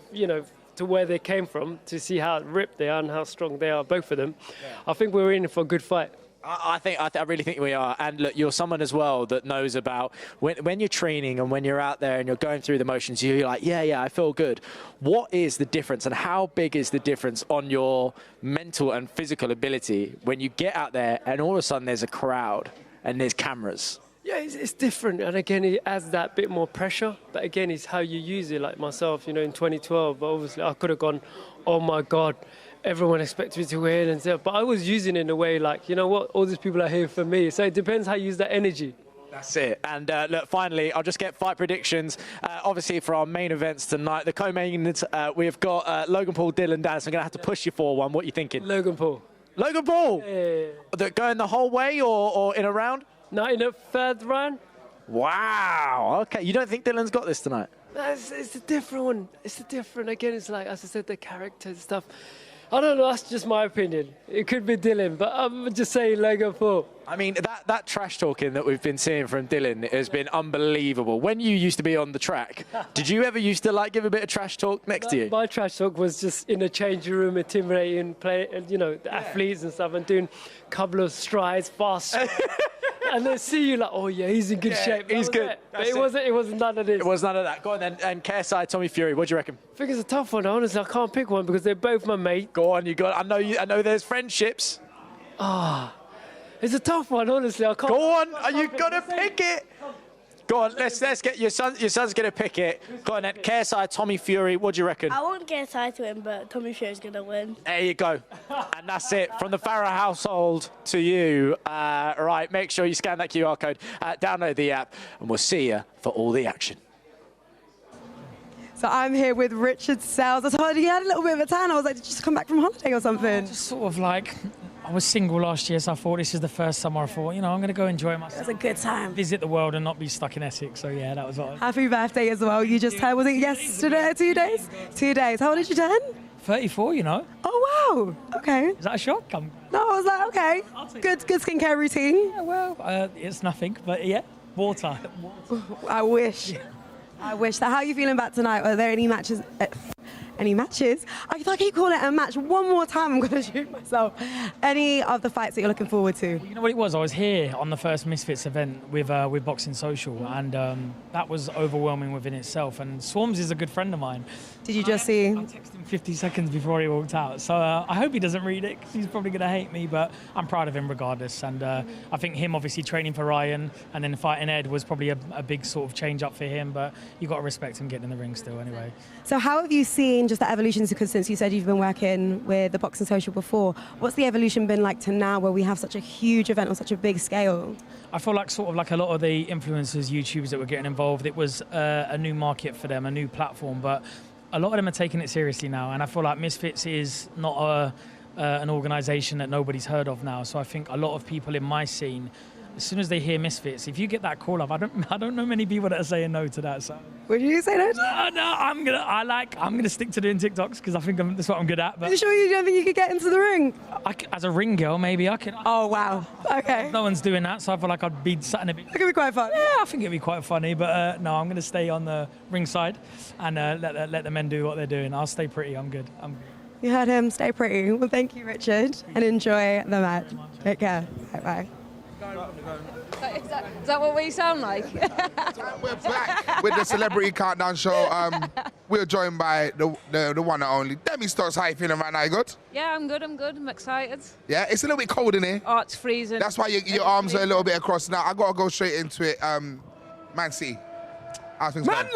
to where they came from, to see how ripped they are and how strong they are, both of them. Yeah. I think we're in for a good fight. I really think we are. And look, you're someone as well that knows about when you're training and when you're out there and you're going through the motions, you're like, yeah, I feel good. What is the difference and how big is the difference on your mental and physical ability when you get out there and all of a sudden there's a crowd and there's cameras? Yeah, it's different, and again, it adds that bit more pressure. But again, it's how you use it. Like myself, in 2012, but obviously I could have gone, oh my God, everyone expects me to win and stuff. But I was using it in a way like, you know what, all these people are here for me. So it depends how you use that energy. That's it. And look, finally, I'll just get fight predictions. Obviously, for our main events tonight, the co-mains, we've got Logan Paul, Dillon Danis. I'm going to have to push you for one. What are you thinking? Logan Paul. Logan Paul? Yeah. Going the whole way or in a round? No, in a third round. Wow. Okay. You don't think Dillon's got this tonight? No, it's a different one. It's a different. Again, it's like, as I said, the character and stuff. I don't know. That's just my opinion. It could be Dillon, but I'm just saying Logan Paul. I mean, that trash talking that we've been seeing from Dillon has been unbelievable. When you used to be on the track, did you ever used to give a bit of trash talk next to you? My trash talk was just in the changing room, intimidating the athletes and stuff, and doing a couple of strides, fast. And they see you like, oh yeah, he's in good shape. He's good. But it wasn't none of this. It was none of that. Go on then. And KSI, Tommy Fury, what do you reckon? I think it's a tough one. Honestly, I can't pick one because they're both my mate. Go on, I know there's friendships. It's a tough one, honestly. I can't. Go on, you gotta pick it. Go on, let's get your son's gonna pick it. Go on then. KSI, Tommy Fury, what do you reckon? I want KSI to win, but Tommy Fury's gonna win. There you go. And that's it. From the Farah household to you. Right, make sure you scan that QR code, download the app, and we'll see you for all the action. So I'm here with Richard Sells. I told you he had a little bit of a tan. I was like, did you just come back from holiday or something? Just sort of like, I was single last year, so I thought this is the first summer I thought, I'm going to go enjoy myself. It was a good time. Visit the world and not be stuck in Essex. So yeah, that was what. Happy birthday as well. You just had, was it yesterday? 2 days? 2 days. How old did you turn? 34, Oh, wow. Okay. Is that a shock? No, I was like, okay. Good skincare routine. Yeah, well, it's nothing, but yeah, water. I wish. I wish. So how are you feeling about tonight? Are there any matches? If I keep calling it a match one more time, I'm going to shoot myself. Any of the fights that you're looking forward to? You know what it was? I was here on the first Misfits event with Boxing Social, and that was overwhelming within itself. And Swarms is a good friend of mine. Did you just see? I texted him 50 seconds before he walked out. So I hope he doesn't read it, because he's probably going to hate me, but I'm proud of him regardless. And I think him obviously training for Ryan and then fighting Ed was probably a big sort of change up for him, but you got to respect him getting in the ring still anyway. So how have you seen just the evolution, because since you said you've been working with the Boxing Social before, what's the evolution been like to now where we have such a huge event on such a big scale? I feel like sort of like a lot of the influencers, YouTubers that were getting involved, it was a new market for them, a new platform, but a lot of them are taking it seriously now, and I feel like Misfits is not an organisation that nobody's heard of now, so I think a lot of people in my scene, as soon as they hear Misfits, if you get that call up, I don't know many people that are saying no to that. So would you say no? No, I'm gonna stick to doing TikToks because I think that's what I'm good at. But are you sure you don't think you could get into the ring? As a ring girl, maybe I can. Oh wow. Okay. No one's doing that, so I feel like I'd be sat in a bit. It could be quite fun. Yeah, I think it'd be quite funny, but no, I'm gonna stay on the ring side and let the men do what they're doing. I'll stay pretty. I'm good. You heard him. Stay pretty. Well, thank you, Richard, and enjoy the match. Take care. Bye bye. Is that what we sound like? We're back with the Celebrity Countdown Show. We're joined by the one and only Demi Stokes. How you feeling right now? You good? Yeah, I'm good. I'm excited. Yeah, it's a little bit cold in here. Oh, it's freezing. That's why your arms are a little bit across. Now, I got to go straight into it. Man City. How's things going?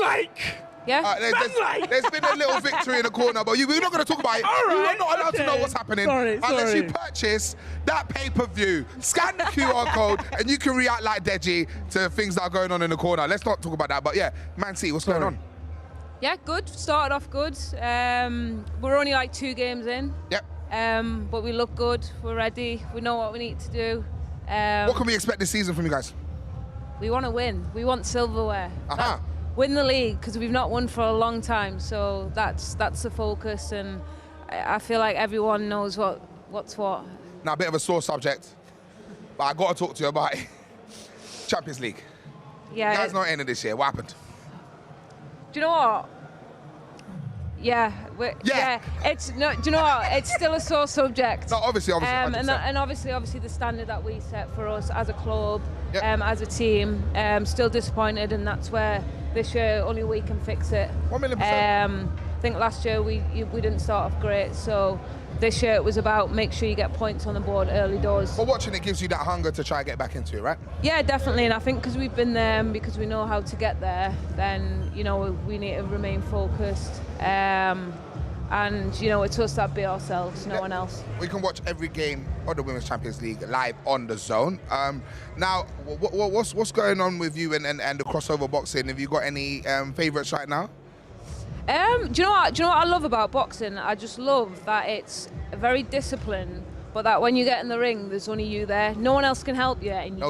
Yeah. There's been a little victory in the corner, but we're not going to talk about it. All right, You're not allowed to know what's happening unless you purchase that pay-per-view. Scan the QR code, and you can react like Deji to things that are going on in the corner. Let's not talk about that, but yeah, Man City, what's going on? Yeah, good. Started off good. We're only like 2 games in. Yep. But we look good. We're ready. We know what we need to do. What can we expect this season from you guys? We want to win. We want silverware. Win the league, because we've not won for a long time. So that's the focus, and I feel like everyone knows what's what. Now, a bit of a sore subject, but I got to talk to you about it. Champions League. Yeah. You guys not ending this year. What happened? Do you know what? Yeah. It's no. Do you know what? It's still a sore subject. No, obviously. And obviously the standard that we set for us as a club, as a team, still disappointed, and that's where this year only we can fix it. 1,000,000%. I think last year we didn't start off great, so this year it was about make sure you get points on the board early doors. But watching it gives you that hunger to try and get back into it, right? Yeah, definitely, and I think because we've been there and because we know how to get there, then we need to remain focused. And it's us that be ourselves, no one else. We can watch every game of the Women's Champions League live on DAZN. Now, what's going on with you and the crossover boxing? Have you got any favourites right now? Do you know what I love about boxing? I just love that it's very disciplined, but that when you get in the ring, there's only you there. No one else can help you, and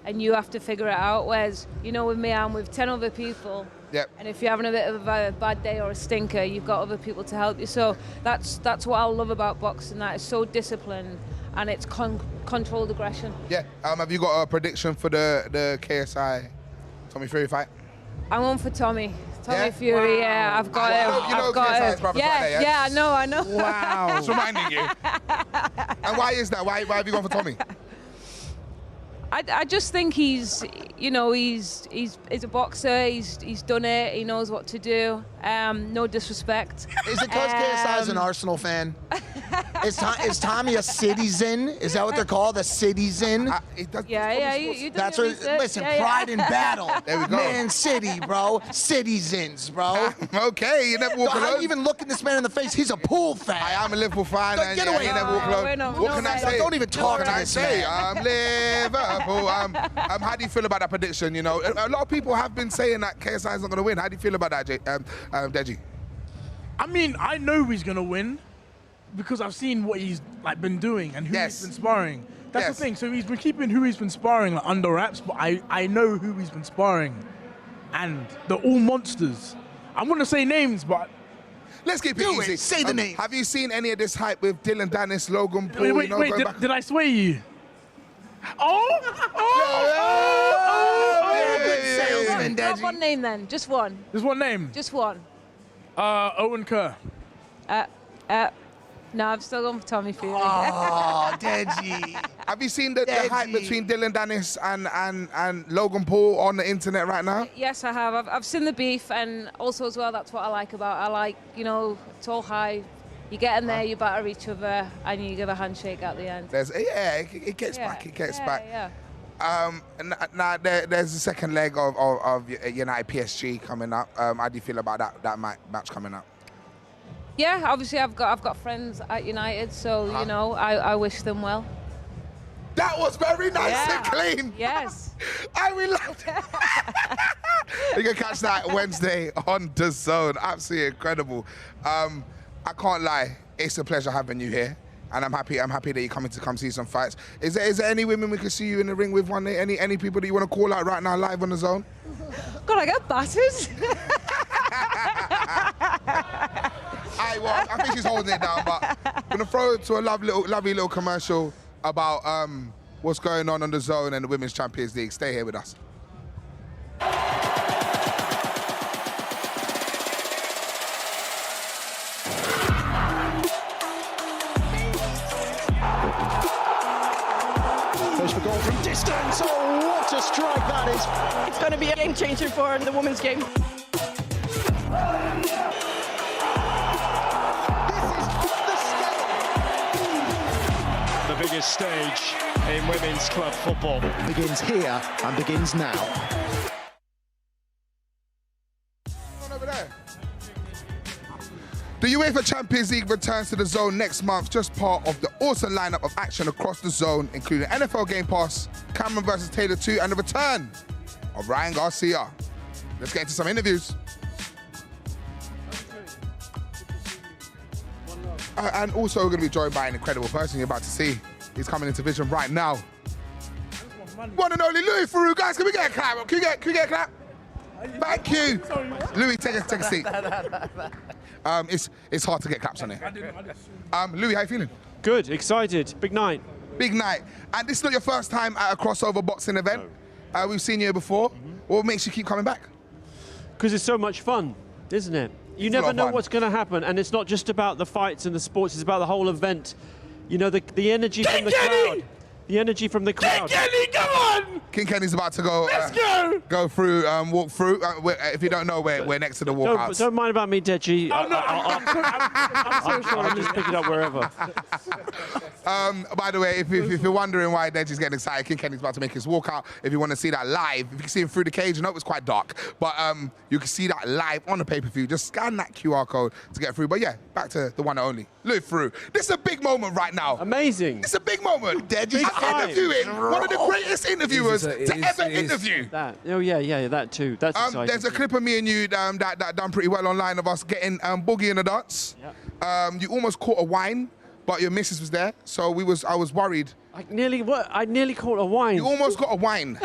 and you have to figure it out. Whereas, with me, I'm with 10 other people. Yep. And if you're having a bit of a bad day or a stinker, you've got other people to help you. So that's what I love about boxing. That it's so disciplined and it's controlled aggression. Yeah. Have you got a prediction for the KSI Tommy Fury fight? I'm on for Tommy Fury. Yeah, I've got him. I've got him. Yeah, I know. Wow. Just reminding you. And why is that? Why have you gone for Tommy? I just think he's a boxer. He's done it. He knows what to do. No disrespect. Is it because KSI's an Arsenal fan? Is Tommy a citizen? Is that what they're called? A citizen? You That's what. Listen, pride in battle. There we go. Man City, bro. Citizens, bro. Okay, you never walk alone. How you even looking this man in the face? He's a Pool fan. I am a Liverpool fan. And get away. You never walk alone. What can I say? Don't even talk to this man. I'm Liverpool. How do you feel about that prediction? A lot of people have been saying that KSI is not going to win. How do you feel about that, Deji? I mean, I know he's going to win because I've seen what he's been doing and who he's been sparring. That's the thing. So he's been keeping who he's been sparring under wraps, but I know who he's been sparring, and they're all monsters. I'm going to say names, but let's keep it easy. Say the name. Have you seen any of this hype with Dillon Danis, Logan Paul? Wait, did I sway you? Salesman, Deji. One name then, just one. There's one name. Just one. Owen Kerr. No, I'm still going for Tommy Fury. Oh, Deji. Have you seen the hype between Dillon Danis and Logan Paul on the internet right now? Yes, I have. I've seen the beef, and also as well, that's what I like about it. I like, it's all high. You get in there, you batter each other, and you give a handshake at the end. It gets back. It gets back. Yeah. Now there's the second leg of United PSG coming up. How do you feel about that match coming up? Yeah, obviously I've got friends at United, so I wish them well. That was very nice and clean. Yes. We loved it. You can catch that Wednesday on DAZN. Absolutely incredible. I can't lie, it's a pleasure having you here, and I'm happy that you're coming to come see some fights. Is there any women we could see you in the ring with one day? Any people that you want to call out right now live on DAZN? God, I get battered. I think she's holding it down, but I'm gonna throw it to a lovely little commercial about what's going on DAZN and the Women's Champions League. Stay here with us. Goes for goal from distance. Oh, what What a strike that is. It's going to be a game changer for the women's game. The biggest stage in women's club football. Begins here and begins now. Over there. The UEFA Champions League returns to the zone next month, just part of the awesome lineup of action across the zone, including NFL Game Pass, Cameron versus Taylor 2, and the return of Ryan Garcia. Let's get into some interviews. And also we're going to be joined by an incredible person you're about to see. He's coming into vision right now. One and only Louis Farou. Guys, can we get a clap? Can we get a clap? Thank you. Louis, take a seat. It's hard to get claps on here. Louis, how you feeling? Good, excited. Big night. Big night. And this is not your first time at a crossover boxing event. No. We've seen you before. What makes you keep coming back? Because it's so much fun, isn't it? You never know what's going to happen, and it's not just about the fights and the sports, it's about the whole event. You know, the energy from the crowd. The energy from the crowd. King Kenny, come on! King Kenny's about to go. Let's go through, walk through. If you don't know, we're next to the walkouts. Don't mind about me, Deji. Oh, no. I'm sure I'll just pick it up wherever. By the way, if you're wondering why Deji's getting excited, King Kenny's about to make his walkout. If you want to see that live, if you can see him through the cage, I know it was quite dark, but you can see that live on the pay-per-view. Just scan that QR code to get through. But yeah, back to the one and only Louis Farou. This is a big moment right now. Amazing. It's a big moment. Deji's interviewing one of the greatest interviewers to ever interview. That. Oh yeah, that too. That's exciting. There's a clip of me and you that done pretty well online of us getting Boogie in the dance. Yep. You almost caught a wine, but your missus was there, so I was worried. I nearly caught a wine. You almost got a wine.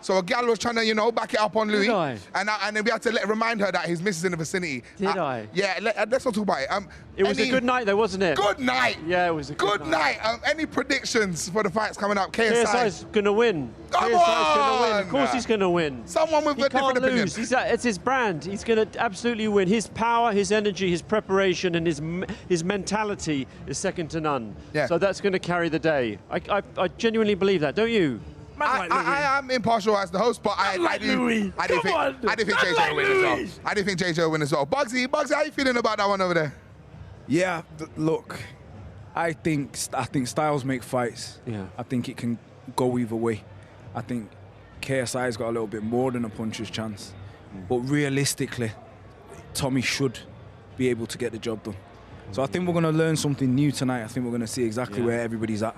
So a gal was trying to, back it up on Louis. Did I? And then we had to remind her that his missus in the vicinity. Did I? Yeah, let's not talk about it. It was a good night though, wasn't it? Good night. Yeah, it was a good night. Any predictions for the fights coming up? KSI's going to win. Come KSI's on! going to win. Of course he's going to win. Someone with a different opinion. It's his brand. He's going to absolutely win. His power, his energy, his preparation, and his mentality is second to none. Yeah. So that's going to carry the day. I genuinely believe that, don't you? I am impartial as the host, but I do think JJ will win as well. I do think JJ will win as well. Bugsy, how you feeling about that one over there? Yeah, look, I think styles make fights. Yeah. I think it can go either way. I think KSI's got a little bit more than a puncher's chance. But realistically, Tommy should be able to get the job done. So I think we're going to learn something new tonight. I think we're going to see exactly where everybody's at.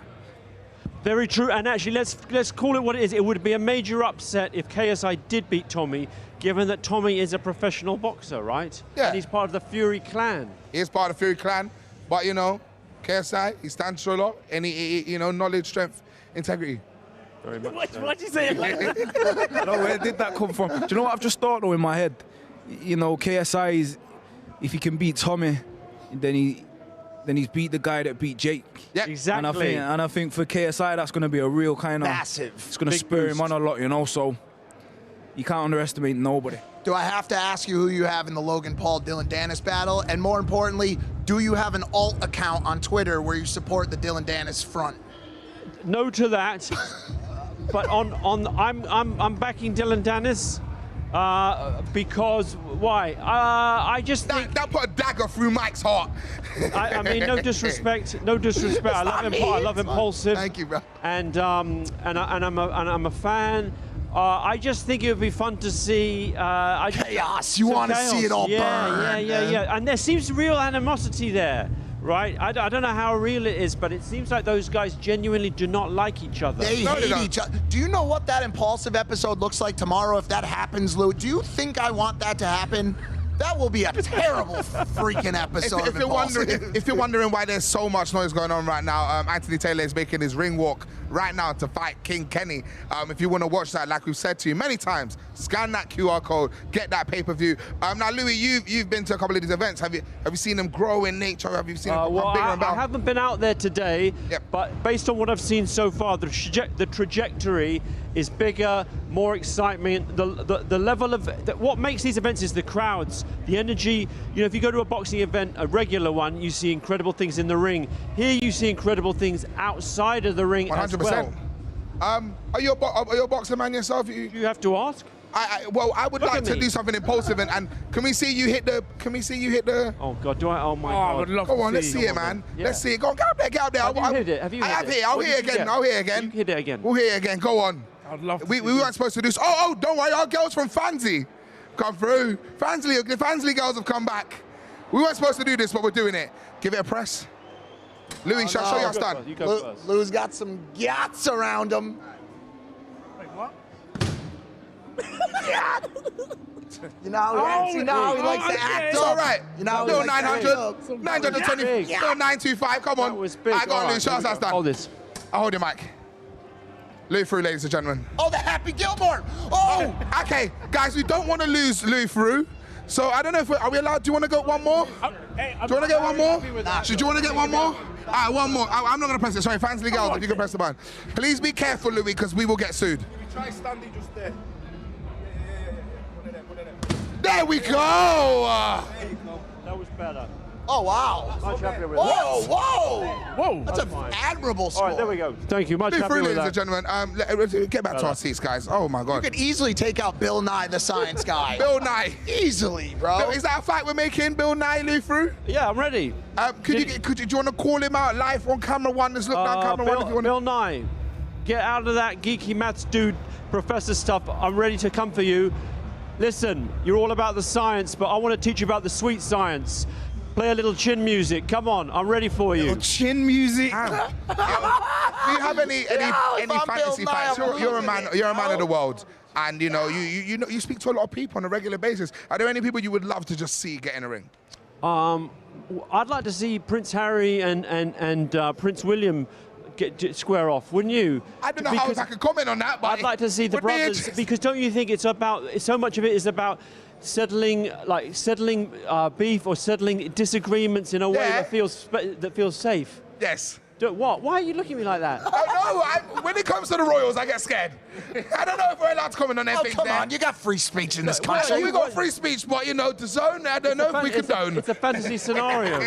Very true, and actually, let's call it what it is. It would be a major upset if KSI did beat Tommy, given that Tommy is a professional boxer, right? Yeah. And he's part of the Fury clan. He is part of the Fury clan, but KSI, he stands for a lot. Any knowledge, strength, integrity. Very much. Why'd you say it like that? No, where did that come from? Do you know what I've just thought though in my head? KSI is, if he can beat Tommy, then he's beat the guy that beat Jake. Yeah, exactly. And I think for KSI, that's going to be a real kind of massive. It's going to spur him on a lot, So you can't underestimate nobody. Do I have to ask you who you have in the Logan Paul Dillon Danis battle? And more importantly, do you have an alt account on Twitter where you support the Dillon Danis front? No to that. But I'm backing Dillon Danis. Because why? I just think that put a dagger through Mike's heart. I mean, no disrespect. I love impulsive. Thank you, bro. And I'm a fan. I just think it would be fun to see chaos. You want to see it all burn. Yeah. And there seems real animosity there. Right? I don't know how real it is, but it seems like those guys genuinely do not like each other. They hate each other. Do you know what that impulsive episode looks like tomorrow if that happens, Lou? Do you think I want that to happen? That will be a terrible freaking episode. If you're wondering why there's so much noise going on right now, Anthony Taylor is making his ring walk right now to fight King Kenny. If you want to watch that, like we've said to you many times, scan that QR code, get that pay-per-view. Now, Louis, you've been to a couple of these events. Have you seen them grow in nature? Have you seen them become bigger and better? I haven't been out there today, but based on what I've seen so far, the trajectory is bigger, more excitement. The level of what makes these events is the crowds, the energy. If you go to a boxing event, a regular one, you see incredible things in the ring. Here you see incredible things outside of the ring 100%. As well. Are you a boxer man yourself? You have to ask. Well, I would like to do something impulsive, and can we see you hit the? Can we see you hit the? Oh God, do I? Oh my God! I would love Go to on, see. let's see it, man. Yeah. Let's see it. Go on, get out there. Have you hit it? Have you hit I have it? hit. I'll What hit did it you again. get? I'll hit it again. You hit it again. We'll hit it again. Go on. I'd love to. We weren't supposed to do. Oh, don't worry. Our girls from Fancy come through. The Fansley girls have come back. We weren't supposed to do this, but we're doing it. Give it a press. Louis, show you how it's done. You go first. Lou's got some yachts around him. Wait, what? You know how he likes to act It's up. all right. You know, no, he likes to act 900, up. 920, Yeah. no, 925. Come on. That was big. I got All Louis. right, Show us how it's done. Hold this. I'll hold your mic. Louis Theroux, ladies and gentlemen. Oh, the Happy Gilmore. Oh! Okay, guys, we don't want to lose Louis Theroux. So I don't know if are we allowed? Do you want to go one more? Do you want to get one more? Should you want to get one more? All right, one more. I'm not going to press it. Sorry, Fansley girls, if you can press the button. Please be careful, Louis, because we will get sued. Try standing just there. There we go. That was better. Oh, wow. Much happier with Whoa, that. whoa. That's an admirable score. All right, there we go. Thank you. Much Louis happier Theroux, with ladies and that. gentlemen. Get back to our seats, guys. Oh my You God. could easily take out Bill Nye, the science guy. Bill Nye. Easily, bro. Is that a fight we're making, Bill Nye, Louis Theroux? Yeah, I'm ready. Do you want to call him out live on camera one? Let's look down camera one if you want. Bill Nye, get out of that geeky maths dude, professor stuff. I'm ready to come for you. Listen, you're all about the science, but I want to teach you about the sweet science. Play a little chin music. Come on, I'm ready for you. Chin music. Do you have any fantasy fights? You're a man of the world, and you know you speak to a lot of people on a regular basis. Are there any people you would love to just see get in the ring? I'd like to see Prince Harry and Prince William square off, wouldn't you? I don't know how I could comment on that, but I'd like to see the brothers, because don't you think it's about, so much of it is about settling beef or settling disagreements in a way that feels safe? Yes. What? Why are you looking at me like that? I know. When it comes to the Royals, I get scared. I don't know if we're allowed to comment on their things. Come on, you got free speech in this country. Well, we got free speech, but DAZN, I don't know if we condone. It's a fantasy scenario.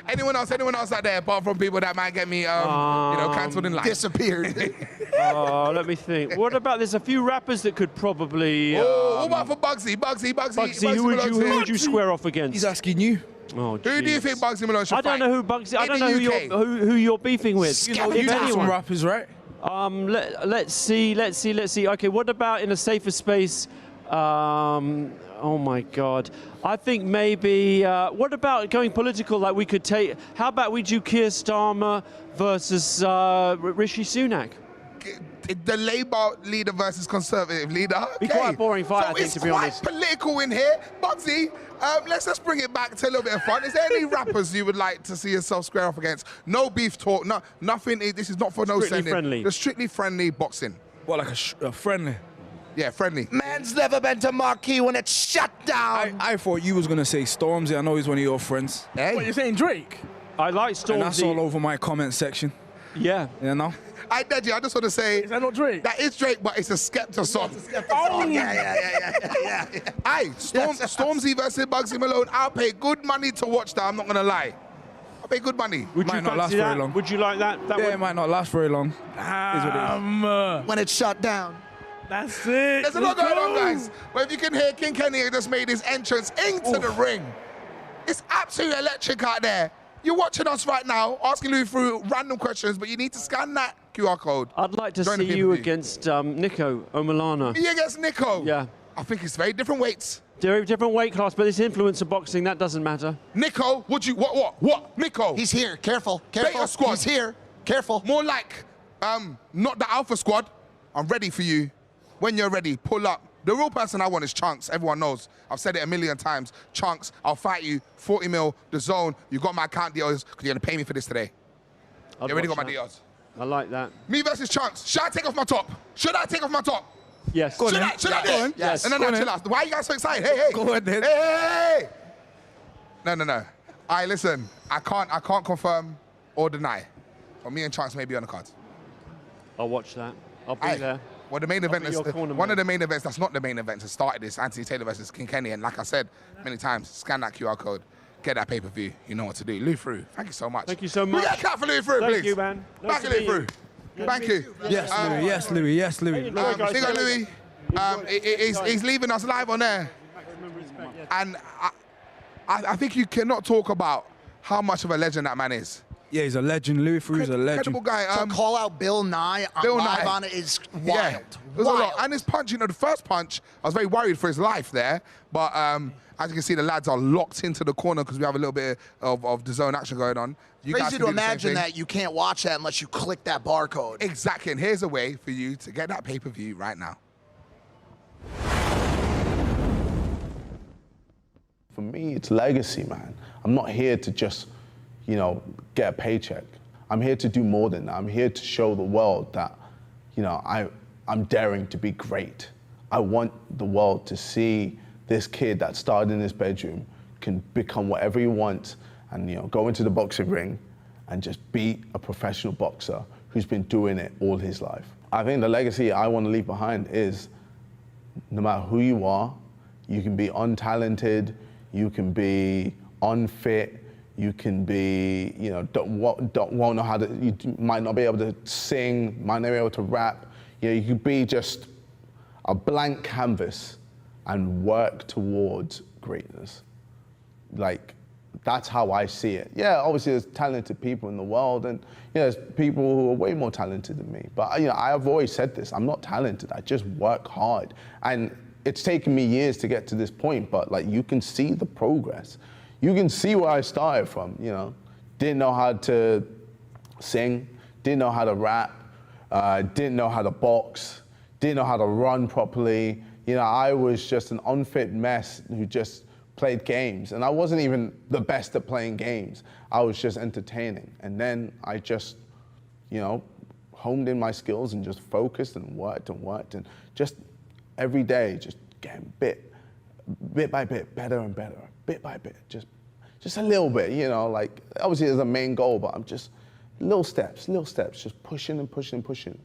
Anyone else out there, apart from people that might get me, cancelled in life? Disappeared. Let me think. What about, there's a few rappers that could probably... what about for Bugsy? Bugsy, who would you square off against? He's asking you. Oh, who do you think Bugsy Malone should I don't fight? know who Bugsy. I don't know who you're beefing with. You know some rappers, right? Let's see. Okay, what about in a safer space? Oh my God. I think maybe. What about going political? Like we could take. How about we do Keir Starmer versus Rishi Sunak? The Labour leader versus Conservative leader. Be quite a boring fight, I think, to be honest. It's quite political in here. Bugsy, let's just bring it back to a little bit of fun. Is there any rappers you would like to see yourself square off against? No beef talk, nothing. This is not for no sending. Friendly. Just strictly friendly boxing. What, like a friendly? Yeah, friendly. Man's never been to Marquee when it's shut down. I thought you was going to say Stormzy. I know he's one of your friends. Hey? What, you're saying Drake? I like Stormzy. And that's all over my comment section. Yeah. You know? I just want to say... Is that not Drake? That is Drake, but it's a Skepta song. Oh, yeah. Aye, Stormzy versus Bugsy Malone. I'll pay good money to watch that, I'm not going to lie. I'll pay good money. Would might you not last fancy very that? long. Would you like that? It might not last very long. Is what it is. When it's shut down. That's it. There's a lot going on, guys. But if you can hear, King Kenny just made his entrance into the ring. It's absolutely electric out there. You're watching us right now, asking Louis Theroux random questions, but you need to scan that QR code. I'd like to Join the see you pay-per-view. against Nico Omalana. Me against Nico? Yeah. I think it's very different weights. They're a different weight class, but it's influencer boxing. That doesn't matter. Nico, what? Nico. He's here. Careful. Beta squad. He's here. Careful. More like, not the Alpha squad. I'm ready for you. When you're ready, pull up. The real person I want is Chunks. Everyone knows. I've said it a million times. Chunks, I'll fight you. 40 mil, DAZN. You got my account deals because you're going to pay me for this today. You already got my deals. I like that. Me versus Chunks. Should I take off my top? Yes. Should I do it? Yes. And then chill out. Why are you guys so excited? Hey. Go on then. Hey. No. Listen. I can't confirm or deny. But me and Chunks may be on the cards. I'll watch that. I'll be there. Well, the main event be is your corner, one man. of the main events that's not the main event has started this Anthony Taylor versus King Kenny. And like I said many times, scan that QR code, get that pay-per-view. You know what to do. Louis Theroux, thank you so much. Thank you so much. We got a clap for Louis Theroux, please. Thank you, man. Back to Louis Theroux. Thank you. Yes, Louis. Yes, Louis. Yes, Louis. Big up, Louis. He's leaving us live on air. And I think you cannot talk about how much of a legend that man is. Yeah, he's a legend. Louis Theroux's a legend. Incredible guy. To call out Bill Nye live on it is wild. Yeah, it was a lot. And his punch, the first punch, I was very worried for his life there. But as you can see, the lads are locked into the corner because we have a little bit of DAZN action going on. Crazy to imagine that you can't watch that unless you click that barcode. Exactly, and here's a way for you to get that pay-per-view right now. For me, it's legacy, man. I'm not here to just, get a paycheck. I'm here to do more than that. I'm here to show the world that, I'm daring to be great. I want the world to see this kid that started in his bedroom can become whatever he wants and, go into the boxing ring and just be a professional boxer who's been doing it all his life. I think the legacy I want to leave behind is no matter who you are, you can be untalented, you can be unfit, you can be, won't know how to, you might not be able to sing, might not be able to rap. You could be just a blank canvas and work towards greatness. That's how I see it. Yeah, obviously there's talented people in the world and there's people who are way more talented than me. But I've always said this, I'm not talented, I just work hard. And it's taken me years to get to this point, but you can see the progress. You can see where I started from, Didn't know how to sing, didn't know how to rap, didn't know how to box, didn't know how to run properly. I was just an unfit mess who just played games. And I wasn't even the best at playing games. I was just entertaining. And then I just, honed in my skills and just focused and worked and just every day, just getting bit by bit, better and better, bit by bit, just a little bit, obviously there's a main goal, but I'm just little steps, just pushing and pushing and pushing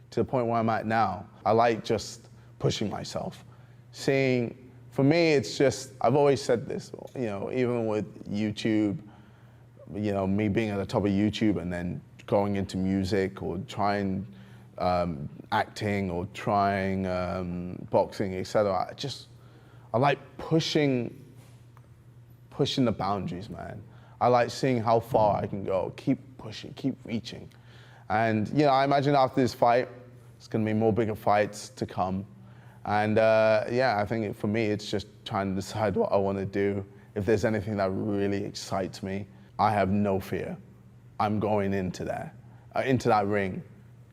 to the point where I'm at now. I like just pushing myself. For me, it's just, I've always said this, even with YouTube, me being at the top of YouTube and then going into music or trying acting or trying boxing, etc. I like pushing the boundaries, man. I like seeing how far I can go, keep pushing, keep reaching. And, I imagine after this fight, it's gonna be more bigger fights to come. And I think for me, it's just trying to decide what I wanna do. If there's anything that really excites me, I have no fear. I'm going into that ring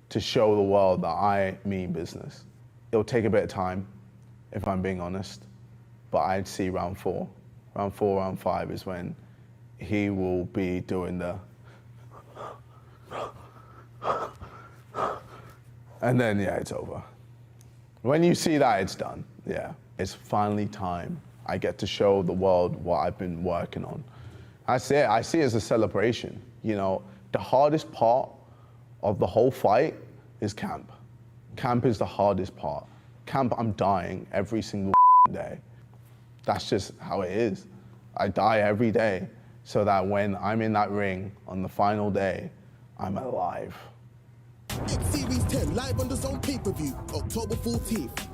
to show the world that I mean business. It'll take a bit of time, if I'm being honest, but I'd see round 4. Round 4, round 5 is when he will be doing the and then, it's over. When you see that, it's done. Yeah, it's finally time. I get to show the world what I've been working on. I see it as a celebration. The hardest part of the whole fight is camp. Camp is the hardest part. Camp, I'm dying every single day. That's just how it is. I die every day so that when I'm in that ring on the final day, I'm alive. Series 10 live on DAZN pay-per-view, October 14th.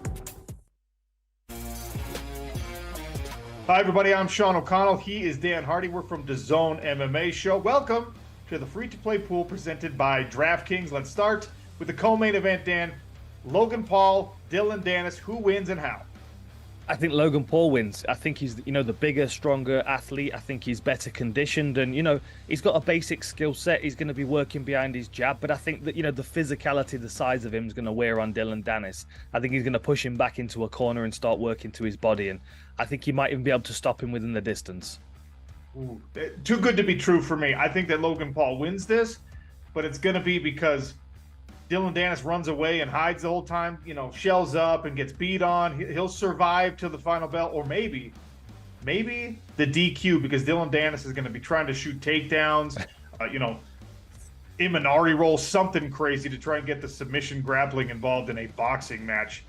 Hi everybody, I'm Sean O'Connell. He is Dan Hardy. We're from DAZN MMA Show. Welcome to the free-to-play pool presented by DraftKings. Let's start with the co-main event, Dan. Logan Paul, Dillon Danis, who wins and how? I think Logan Paul wins. I think he's, the bigger, stronger athlete. I think he's better conditioned and, he's got a basic skill set. He's going to be working behind his jab. But I think that, the physicality, the size of him is going to wear on Dillon Danis. I think he's going to push him back into a corner and start working to his body. And I think he might even be able to stop him within the distance. Ooh, too good to be true for me. I think that Logan Paul wins this, but it's going to be because Dillon Danis runs away and hides the whole time, shells up and gets beat on. He'll survive till the final bell, or maybe the DQ, because Dillon Danis is going to be trying to shoot takedowns, Imanari roll, something crazy to try and get the submission grappling involved in a boxing match.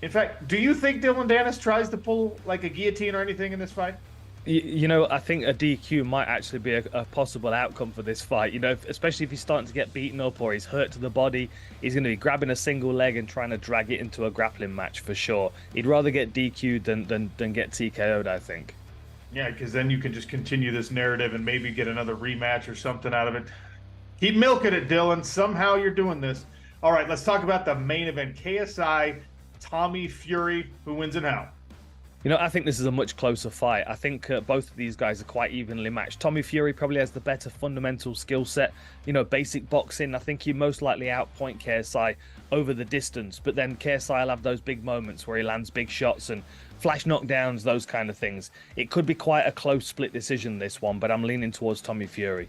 In fact, do you think Dillon Danis tries to pull like a guillotine or anything in this fight? You know, I think a DQ might actually be a possible outcome for this fight. You know, especially if he's starting to get beaten up or he's hurt to the body, he's going to be grabbing a single leg and trying to drag it into a grappling match for sure. He'd rather get DQ'd than get TKO'd, I think. Yeah, because then you can just continue this narrative and maybe get another rematch or something out of it. Keep milking it, Dillon. Somehow you're doing this. All right, let's talk about the main event. KSI, Tommy Fury. Who wins and how? You know, I think this is a much closer fight. I think both of these guys are quite evenly matched. Tommy Fury probably has the better fundamental skill set, you know, basic boxing. I think he most likely outpoint KSI over the distance, but then KSI will have those big moments where he lands big shots and flash knockdowns, those kind of things. It could be quite a close split decision, this one, but I'm leaning towards Tommy Fury.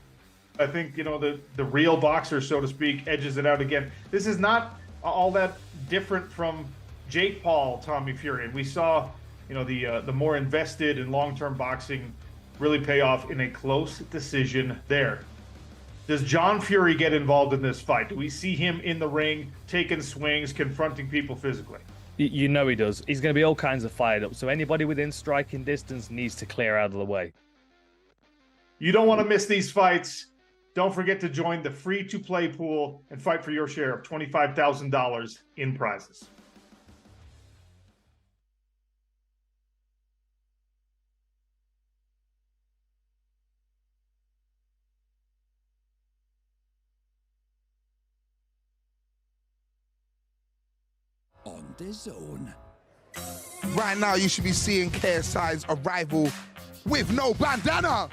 I think, you know, the real boxer, so to speak, edges it out again. This is not all that different from Jake Paul, Tommy Fury. And we saw, you know, the more invested in long-term boxing really pay off in a close decision there. Does John Fury get involved in this fight? Do we see him in the ring, taking swings, confronting people physically? You know he does. He's going to be all kinds of fired up. So anybody within striking distance needs to clear out of the way. You don't want to miss these fights. Don't forget to join the free-to-play pool and fight for your share of $25,000 in prizes. On DAZN. Right now, you should be seeing KSI's arrival with no bandana.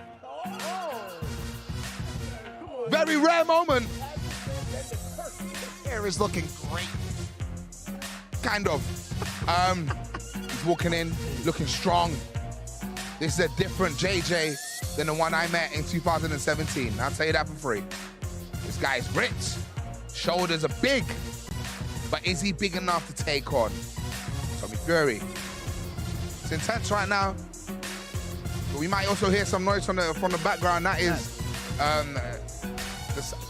Very rare moment. Hair is looking great. Kind of. He's walking in, looking strong. This is a different JJ than the one I met in 2017. I'll tell you that for free. This guy's ripped. Shoulders are big. But is he big enough to take on Tommy Fury? It's intense right now. But we might also hear some noise from the background. That is,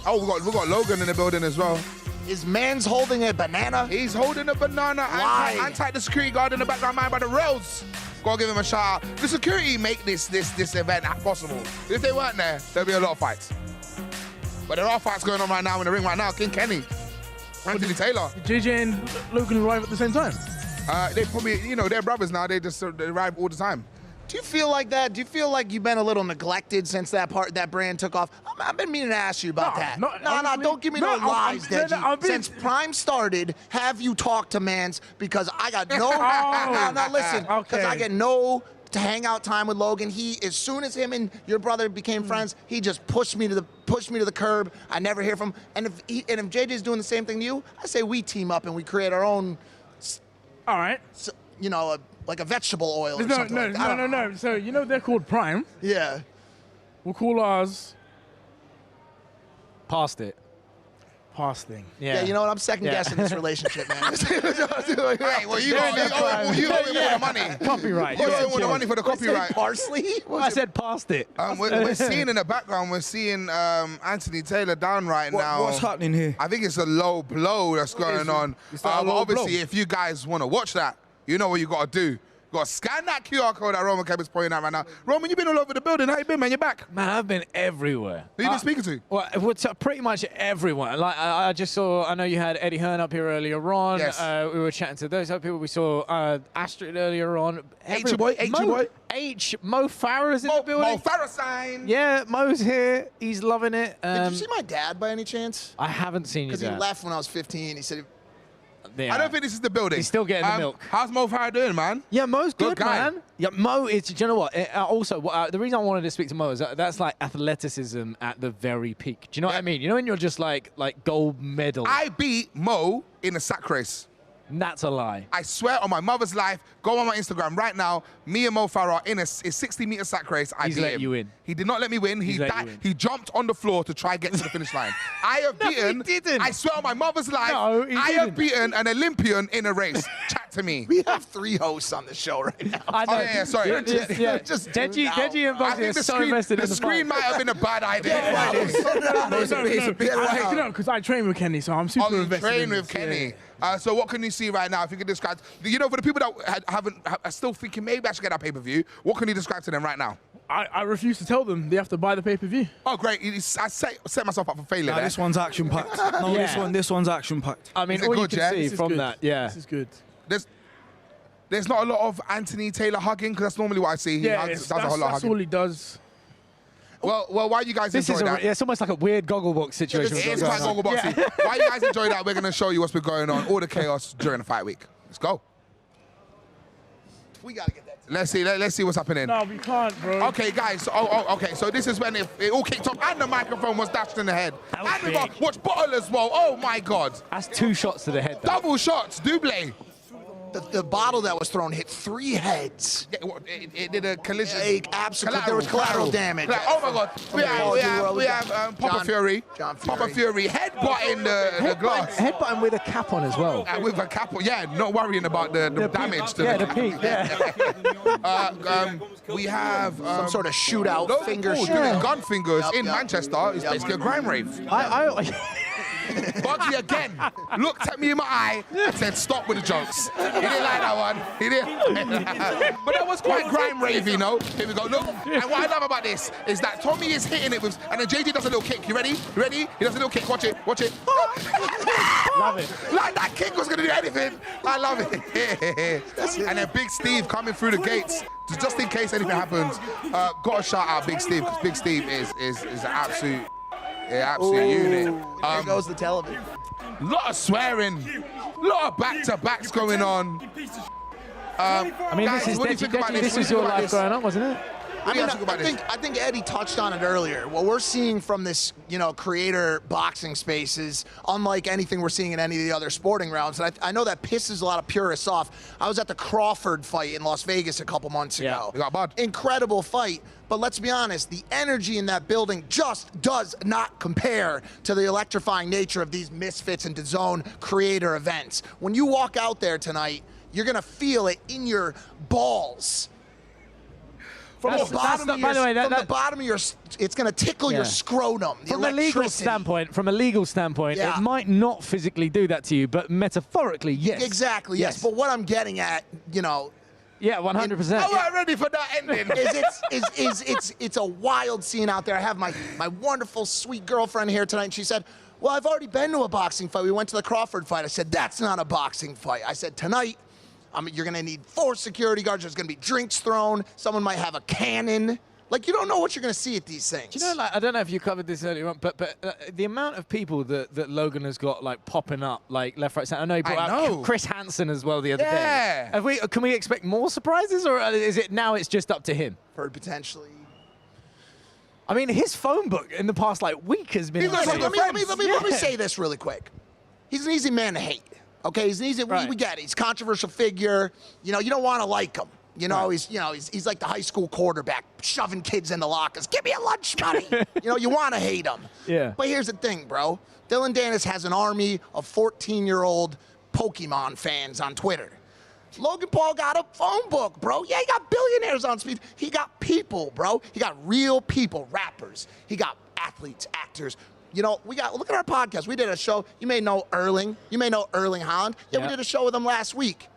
we got Logan in the building as well. Is Mans holding a banana? He's holding a banana. Anti the security guard in the background, man by the rails. Gotta give him a shout out. The security make this event possible. If they weren't there, there'd be a lot of fights. But there are fights going on right now in the ring right now. King Kenny. Anthony Taylor. JJ and Logan arrive at the same time? They probably, you know, they're brothers now. They just they arrive all the time. Do you feel like that? Do you feel like you've been a little neglected since that brand took off? I've been meaning to ask you about that. No, don't give me no lies, Deji. Since Prime started, have you talked to Mans? Because I got no. Listen. Because I get no to hangout time with Logan. He, as soon as him and your brother became friends, he just pushed me to the curb. I never hear from him. And if JJ's doing the same thing to you, I say we team up and we create our own. All right. You know, like a vegetable oil or something like that. No. So, you know, they're called Prime. Yeah. We'll call ours Past it. Pasting. Yeah, you know what? I'm second guessing this relationship, man. Hey, well, you owe him all the money. Copyright. You owe him all the money for the copyright. Parsley? I said past it. We're seeing in the background, we're seeing Anthony Taylor down right now. What's happening here? I think it's a low blow that's going on. But obviously, if you guys want to watch that, you know what you got to do. You got to scan that QR code that Roman Keb is pointing out right now. Roman, you've been all over the building. How you been, man? You're back. Man, I've been everywhere. Who you been speaking to? Well, pretty much everyone. Like I just saw, I know you had Eddie Hearn up here earlier on. Yes. We were chatting to those other people. We saw Astrid earlier on. H boy. Mo Farah's in the building. Mo Farah sign. Yeah, Mo's here. He's loving it. Did you see my dad by any chance? I haven't seen your dad. Because he left when I was 15. He said. I don't think this is the building. He's still getting the milk. How's Mo Farah doing, man? Yeah, Mo's good guy. man. Yeah, Mo is, do you know what? Also, the reason I wanted to speak to Mo is that's like athleticism at the very peak. Do you know what I mean? You know when you're just like gold medal. I beat Mo in a sack race. That's a lie. I swear on my mother's life, go on my Instagram right now, me and Mo Farah in a 60-meter sack race. He's let you in. He did not let me win. He jumped on the floor to try and get to the finish line. I have beaten, he didn't. I swear on my mother's life, I have beaten an Olympian in a race. Chat to me. We have 3 hosts on the show right now. I know. Oh, yeah, sorry. Just Deji and Bugsy are so invested in the screen might have been a bad idea. Because I train with Kenny, so I'm super invested. Train with Kenny. So what can you see right now? If you can describe, you know, for the people that are still thinking maybe I should get that pay-per-view, what can you describe to them right now? I refuse to tell them they have to buy the pay-per-view. Oh, great. I set myself up for failure there. This one's action-packed. No, this one's action-packed. I mean, all you can see from that, This is good. There's not a lot of Anthony Taylor hugging, because that's normally what I see. He does a whole lot of hugging. That's all he does. Well, why you guys enjoy that? It's almost like a weird Gogglebox situation. It is quite Goggleboxy. Why you guys enjoy that? We're going to show you what's been going on, all the chaos during the fight week. Let's go. We got to get that. Let's see what's happening. No, we can't, bro. Okay, guys. Okay. So this is when it all kicked off, and the microphone was dashed in the head. And we got watch bottle as well. Oh my God. That's 2 shots to the head. Though. Double shots, double. The bottle that was thrown hit 3 heads. It did a collision. Absolutely. There was collateral damage. Oh my God. We have Papa Fury. Papa Fury headbutting the glass. Headbutting with a cap on as well. With a cap on, yeah. Not worrying about the damage. The peak, we have some sort of shootout, finger shooting gun fingers in Manchester. It's basically a grime rave. Bugsy again looked at me in my eye and said, "Stop with the jokes." He didn't like that one. He didn't. But that was quite grime ravey, you know. Here we go. Look. And what I love about this is that Tommy is hitting it with, and then JJ does a little kick. You ready? You ready? He does a little kick. Watch it. Watch it. Love it. Like that kick was gonna do anything. I love it. And then Big Steve coming through the gates. Just in case anything happens, got to shout out Big Steve, because Big Steve is an absolute unit. There goes the television. Lot of swearing, lot of back-to-backs going on. I mean, guys, this is your life growing up, wasn't it? I think Eddie touched on it earlier. What we're seeing from this, creator boxing space is unlike anything we're seeing in any of the other sporting realms. And I know that pisses a lot of purists off. I was at the Crawford fight in Las Vegas a couple months ago. Incredible fight. But let's be honest, the energy in that building just does not compare to the electrifying nature of these Misfits and DAZN creator events. When you walk out there tonight, you're going to feel it in your balls. From the bottom of your, it's going to tickle your scrotum. From a legal standpoint, it might not physically do that to you, but metaphorically, yes. Exactly, yes. But what I'm getting at, yeah, 100%. I'm not ready for that ending. It's a wild scene out there. I have my wonderful, sweet girlfriend here tonight, and she said, "Well, I've already been to a boxing fight. We went to the Crawford fight." I said, "That's not a boxing fight." I said, "Tonight, you're going to need 4 security guards. There's going to be drinks thrown. Someone might have a cannon." Like, you don't know what you're going to see at these things. Do you know, I don't know if you covered this earlier on, but the amount of people that Logan has got, popping up, left, right, center. I know he brought out Chris Hansen as well the other day. Can we expect more surprises, or is it now it's just up to him? Heard potentially. I mean, his phone book in the past, week has been... Let me say this really quick. He's an easy man to hate. Okay, he's an easy... We get it. He's a controversial figure. You don't want to like him. He's like the high school quarterback shoving kids in the lockers. "Give me a lunch money." You want to hate him. Yeah. But here's the thing, bro. Dillon Danis has an army of 14-year-old Pokemon fans on Twitter. Logan Paul got a phone book, bro. Yeah, he got billionaires on speed. He got people, bro. He got real people, rappers. He got athletes, actors. Look at our podcast. We did a show. You may know Erling. You may know Erling Haaland. Yeah, we did a show with him last week.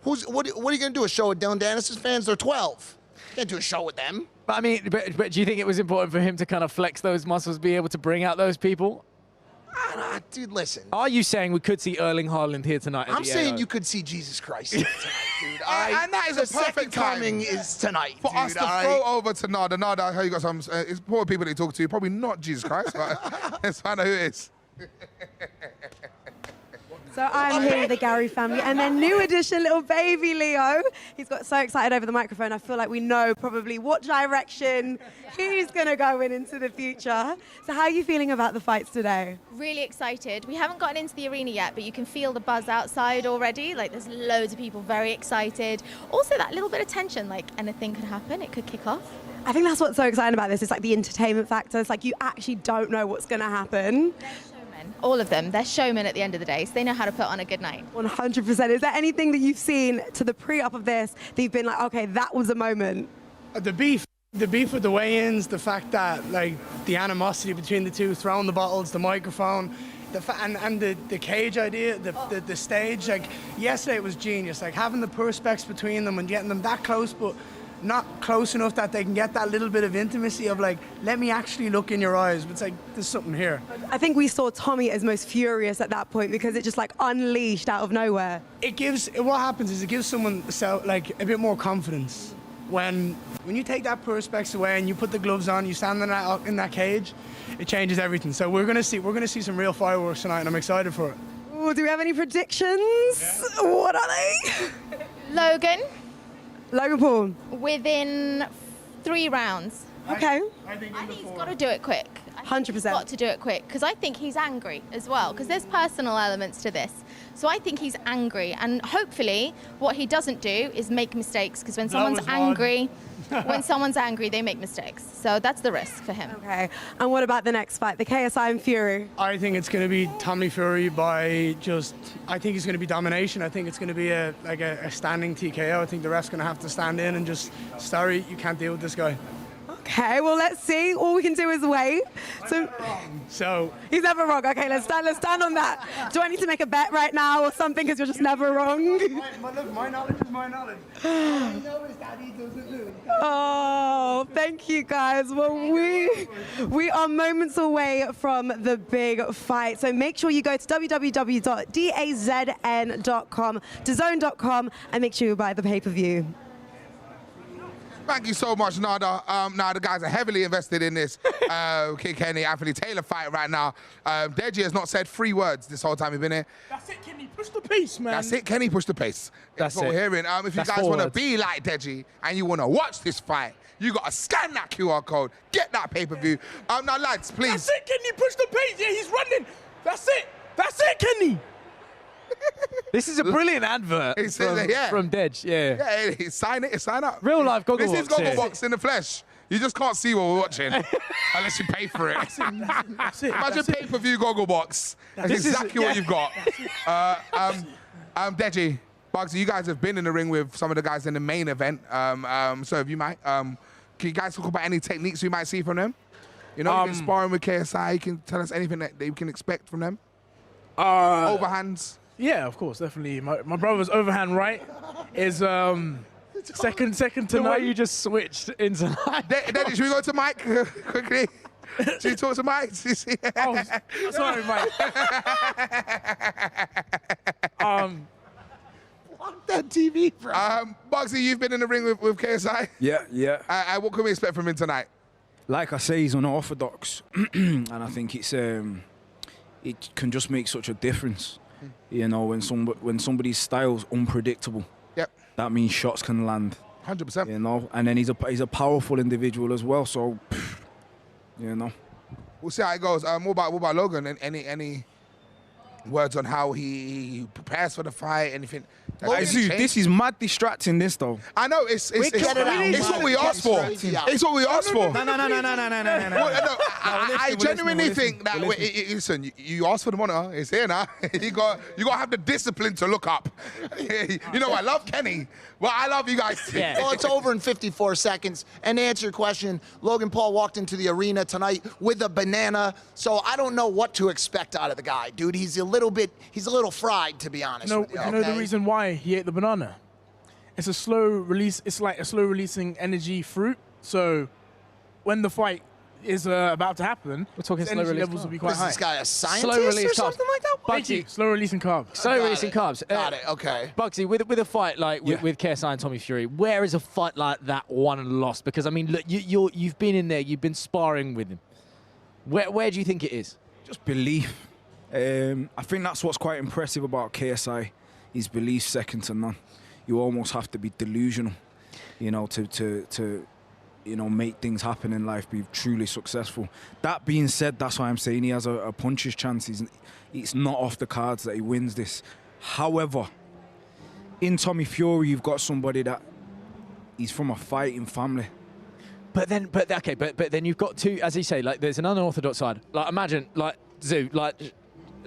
What are you going to do, a show with Dillon Danis' fans? They're 12. You can't do a show with them. But I mean, but do you think it was important for him to kind of flex those muscles, be able to bring out those people? Dude, listen. Are you saying we could see Erling Haaland here tonight? I'm saying you could see Jesus Christ tonight, dude. And that is a perfect timing is tonight, for us to throw over to Nada. Nada, I heard you got some important people that you talk to. Probably not Jesus Christ, but let's find out who it is. So I'm here with the Gary family, and then new addition, little baby Leo. He's got so excited over the microphone. I feel like we know probably what direction he's going to go into the future. So how are you feeling about the fights today? Really excited. We haven't gotten into the arena yet, but you can feel the buzz outside already. There's loads of people very excited. Also that little bit of tension, anything could happen. It could kick off. I think that's what's so exciting about this. It's the entertainment factor. It's you actually don't know what's going to happen. All of them. They're showmen at the end of the day, so they know how to put on a good night. 100%. Is there anything that you've seen to the pre-up of this that you've been okay, that was a moment? The beef with the weigh-ins, the fact that the animosity between the two, throwing the bottles, the microphone, the cage idea, the stage. Like yesterday, it was genius. Like having the perspex between them and getting them that close, but not close enough that they can get that little bit of intimacy of like, let me actually look in your eyes. But it's like, there's something here. I think we saw Tommy as most furious at that point because it just like unleashed out of nowhere. What happens is it gives someone like a bit more confidence. When you take that perspex away and you put the gloves on, you stand in that cage, it changes everything. So we're gonna see some real fireworks tonight, and I'm excited for it. Ooh, do we have any predictions? Yeah. What are they? Logan Paul. Within 3 rounds. Okay. I think he's got to do it quick. 100%. He's got to do it quick because I think he's angry as well because there's personal elements to this. So I think he's angry, and hopefully what he doesn't do is make mistakes because when someone's angry, they make mistakes. So that's the risk for him. Okay. And what about the next fight, the KSI and Fury? I think it's going to be Tommy Fury I think it's going to be domination. I think it's going to be a standing TKO. I think the ref's going to have to stand in and just, sorry, you can't deal with this guy. Okay, well, let's see. All we can do is wait. So he's never wrong. Okay, let's stand on that. Do I need to make a bet right now or something? Because you're just never wrong. My knowledge is my knowledge. I know his daddy doesn't lose. Oh, thank you, guys. Well, we are moments away from the big fight. So make sure you go to www.dazn.com, DAZN.com, and make sure you buy the pay-per-view. Thank you so much, Nada. Now the guys are heavily invested in this Kenny Anthony Taylor fight right now. Deji has not said 3 words this whole time he's been here. That's it, Kenny. Push the pace, man. That's it, Kenny. Push the pace. That's what we're hearing. If you guys want to be like Deji and you want to watch this fight, you got to scan that QR code, get that pay-per-view. Now, lads, please. That's it, Kenny. Push the pace. Yeah, he's running. That's it. That's it, Kenny. This is a brilliant advert from Dej. Yeah, sign up. Real life Gogglebox. This is Gogglebox in the flesh. You just can't see what we're watching unless you pay for it. That's it. Imagine pay-per-view Gogglebox. That's exactly what you've got. Deji, Bugsy, you guys have been in the ring with some of the guys in the main event. So if you might, can you guys talk about any techniques we might see from them? You know, you've been sparring with KSI. You can tell us anything that you can expect from them? Overhands? Yeah, of course, definitely. My brother's overhand right is second to the none. way you just switched into Deji, should we go to Mike quickly? Should we talk to Mike? Oh, sorry, Mike. Fuck that TV, bro. Bugsy, you've been in the ring with KSI? Yeah. What can we expect from him tonight? Like I say, he's unorthodox, and I think it can just make such a difference. You know, when somebody's style's unpredictable, that means shots can land. 100%. You know, and then he's a powerful individual as well. So, you know, we'll see how it goes. What about Logan? Any words on how he prepares for the fight? Anything? This is mad distracting. This though. I know it's what we asked for. It's what we asked for. No. I genuinely think that. Listen, you asked for the monitor. It's here now. you got to have the discipline to look up. You know, I love Kenny. Well, I love you guys too. Yeah. Well, it's over in 54 seconds. And to answer your question, Logan Paul walked into the arena tonight with a banana, so I don't know what to expect out of the guy, dude. He's a little fried, to be honest with you. You know the reason why he ate the banana? It's a slow release. It's like a slow releasing energy fruit. So when the fight is about to happen, we're talking slow release levels will be quite high. Is this guy a scientist slow release or something like that? Bugsy, slow releasing carbs. Slow releasing carbs. Got it. Okay. Bugsy, with a fight like with KSI and Tommy Fury, where is a fight like that won and lost? Because I mean, look, you've been in there, you've been sparring with him. Where do you think it is? Just belief. I think that's what's quite impressive about KSI. His belief second to none. You almost have to be delusional, you know, to you know, make things happen in life, be truly successful. That being said, that's why I'm saying he has a puncher's chance. It's not off the cards that he wins this. However, in Tommy Fury, you've got somebody that he's from a fighting family. But then you've got two, as you say, like there's an unorthodox side. Like imagine, like Zoo, like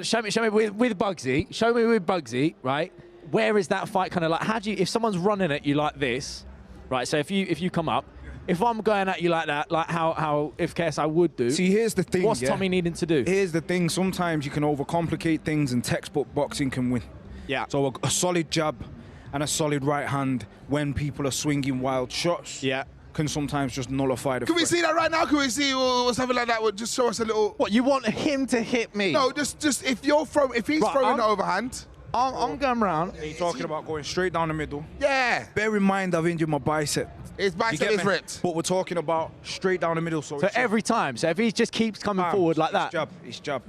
show me with Bugsy. Show me with Bugsy, right? Where is that fight kind of like? How do you, if someone's running at you like this, right? So if you come up, if I'm going at you like that, like how if KSI would do. See, here's the thing. What's Tommy needing to do? Here's the thing. Sometimes you can overcomplicate things, and textbook boxing can win. Yeah. So a solid jab and a solid right hand when people are swinging wild shots. Yeah. Can sometimes just nullify the. Can we see that right now? Can we see or something like that? Just show us a little. What, you want him to hit me? No, just if he's throwing the overhand. I'm going round. You're talking about going straight down the middle. Yeah. Bear in mind, I've injured my bicep. His bicep is ripped. But we're talking about straight down the middle. So every time. So if he just keeps coming forward like that. It's jab.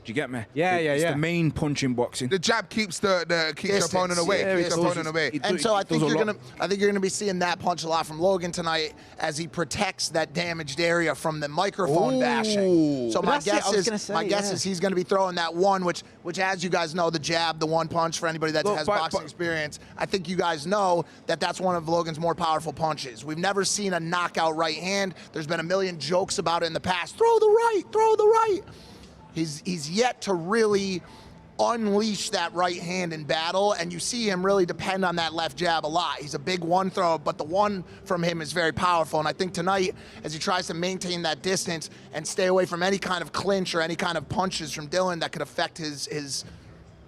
Do you get me? Yeah, It's the main punch in boxing. The jab keeps the opponent away. And so I think you're gonna be seeing that punch a lot from Logan tonight as he protects that damaged area from the microphone bashing. So my guess is he's gonna be throwing that one, which as you guys know, the jab, the one punch for anybody that has boxing experience. I think you guys know that that's one of Logan's more powerful punches. We've never seen a knockout right hand. There's been a million jokes about it in the past. Throw the right, throw the right. He's yet to really unleash that right hand in battle, and you see him really depend on that left jab a lot. He's a big one thrower, but the one from him is very powerful, and I think tonight, as he tries to maintain that distance and stay away from any kind of clinch or any kind of punches from Dillon that could affect his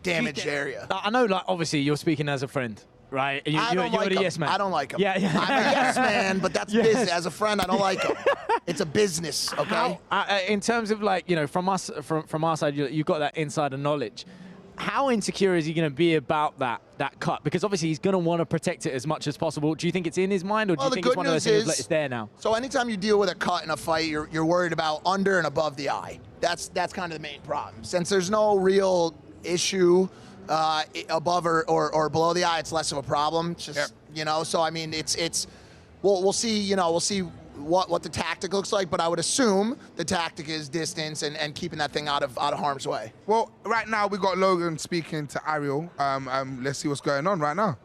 damaged area. I know, like, obviously, you're speaking as a friend. Right, you're the yes man. I don't like him. Yeah. I'm a yes man, but that's business. As a friend, I don't like him. It's a business, okay? In terms of, like, you know, from our side, you've got that insider knowledge. How insecure is he going to be about that cut? Because obviously he's going to want to protect it as much as possible. Do you think it's in his mind, or do you think it's one of those things that it's there now? So anytime you deal with a cut in a fight, you're worried about under and above the eye. That's kind of the main problem. Since there's no real issue above or below the eye, it's less of a problem. It's just, you know, so I mean, we'll see, you know, we'll see what the tactic looks like, but I would assume the tactic is distance and keeping that thing out of harm's way. Well, right now we got Logan speaking to Ariel. Let's see what's going on right now.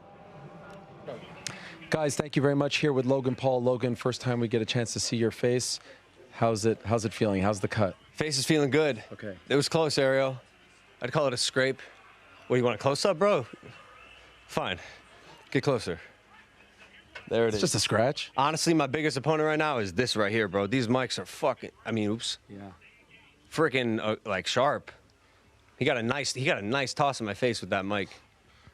Guys, thank you very much. Here with Logan Paul. Logan, first time we get a chance to see your face. How's it feeling? How's the cut? Face is feeling good. Okay. It was close, Ariel. I'd call it a scrape. What, you want a close-up, bro? Fine. Get closer. There it is. It's just a scratch? Honestly, my biggest opponent right now is this right here, bro. These mics are fucking, oops. Yeah. Freaking, like, sharp. He got a nice toss in my face with that mic.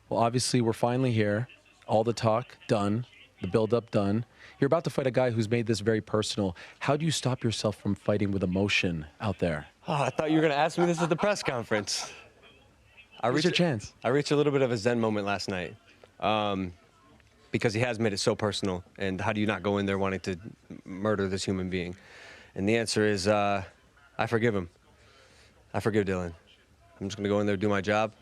Well, obviously, we're finally here. All the talk done. The build-up done. You're about to fight a guy who's made this very personal. How do you stop yourself from fighting with emotion out there? Oh, I thought you were going to ask me this at the press conference. Here's your chance. I reached a little bit of a Zen moment last night because he has made it so personal. And how do you not go in there wanting to murder this human being? And the answer is I forgive him. I forgive Dillon. I'm just going to go in there, do my job,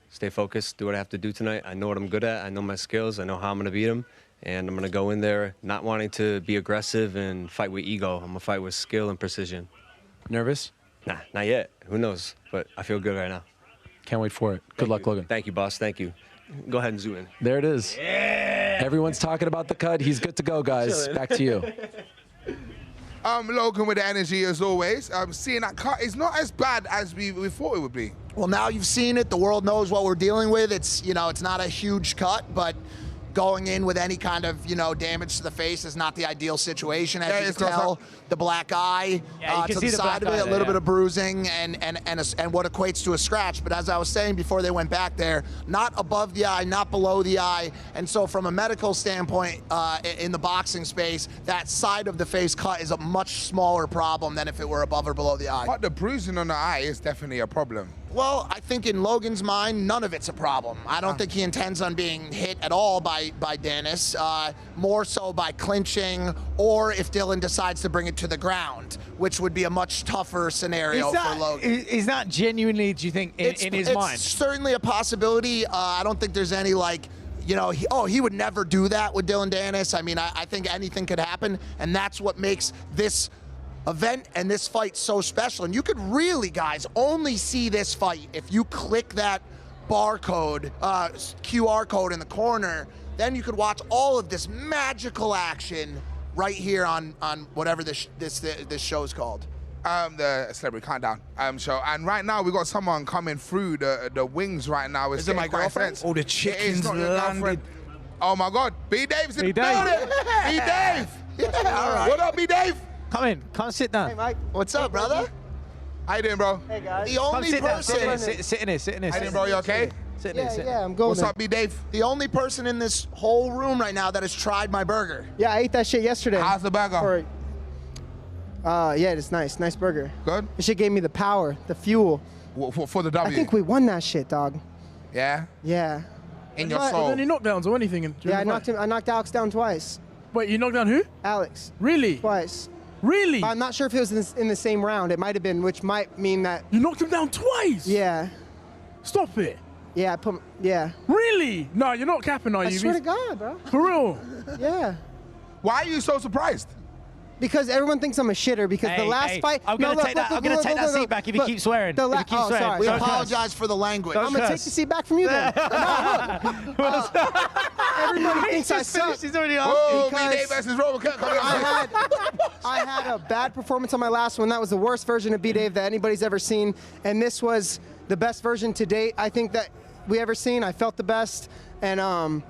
stay focused, do what I have to do tonight. I know what I'm good at. I know my skills. I know how I'm going to beat him. And I'm going to go in there not wanting to be aggressive and fight with ego. I'm going to fight with skill and precision. Nervous? Nah, not yet. Who knows? But I feel good right now. Can't wait for it. Good luck, Logan. Thank you, boss. Thank you. Go ahead and zoom in. There it is. Yeah. Everyone's talking about the cut. He's good to go, guys. Back to you. Logan with the energy as always. Seeing that cut is not as bad as we thought it would be. Well, now you've seen it. The world knows what we're dealing with. It's, you know, it's not a huge cut, but going in with any kind of, you know, damage to the face is not the ideal situation. As you can tell, the black eye to the side of it, a little bit of bruising and what equates to a scratch. But as I was saying before they went back there, not above the eye, not below the eye. And so from a medical standpoint in the boxing space, that side of the face cut is a much smaller problem than if it were above or below the eye. But the bruising on the eye is definitely a problem. Well, I think in Logan's mind, none of it's a problem. I don't think he intends on being hit at all by Danis, more so by clinching, or if Dillon decides to bring it to the ground, which would be a much tougher scenario for Logan. Is that genuinely, do you think, in his mind? It's certainly a possibility. I don't think there's any, like, you know, he would never do that with Dillon Danis. I mean, I think anything could happen, and that's what makes this event and this fight so special. And you could really, guys, only see this fight if you click that barcode, QR code in the corner. Then you could watch all of this magical action right here on whatever this show is called. The Celebrity Countdown show. And right now we got someone coming through the wings right now. Is it my girlfriend? Oh, the chicken's landed. Oh my God, B-Dave's in the building. B-Dave. Yeah, all right. What up, B-Dave? Come in. Come sit down. Hey, Mike. What's up, brother? How you doing, bro? Hey, guys. The only person. Sit in here. Sit in here. How you doing, bro? You okay? Sit in here. Yeah, I'm going. What's up, B-Dave? The only person in this whole room right now that has tried my burger. Yeah, I ate that shit yesterday. How's the burger? Yeah, it's nice. Nice burger. Good? This shit gave me the power, the fuel. For the W? I think we won that shit, dog. Yeah? Yeah. In your But soul. any knockdowns or anything? Yeah, I knocked Alex down twice. Wait, you knocked down who? Alex. Really? Twice. Really? I'm not sure if it was in the same round. It might have been, which might mean that. You knocked him down twice? Yeah. Stop it. Yeah, yeah. Really? No, you're not capping, are you? I swear to God, bro. For real? Yeah. Why are you so surprised? Because everyone thinks I'm a shitter. Because the last fight, I'm gonna take that seat back if you keep swearing. Sorry. We apologize for the language. I'm gonna take the seat back from you then. Everybody thinks I suck. He's already Whoa, asking. B-Dave versus Robocop coming up. I had a bad performance on my last one. That was the worst version of B-Dave that anybody's ever seen, and this was the best version to date. I think that we ever seen. I felt the best, and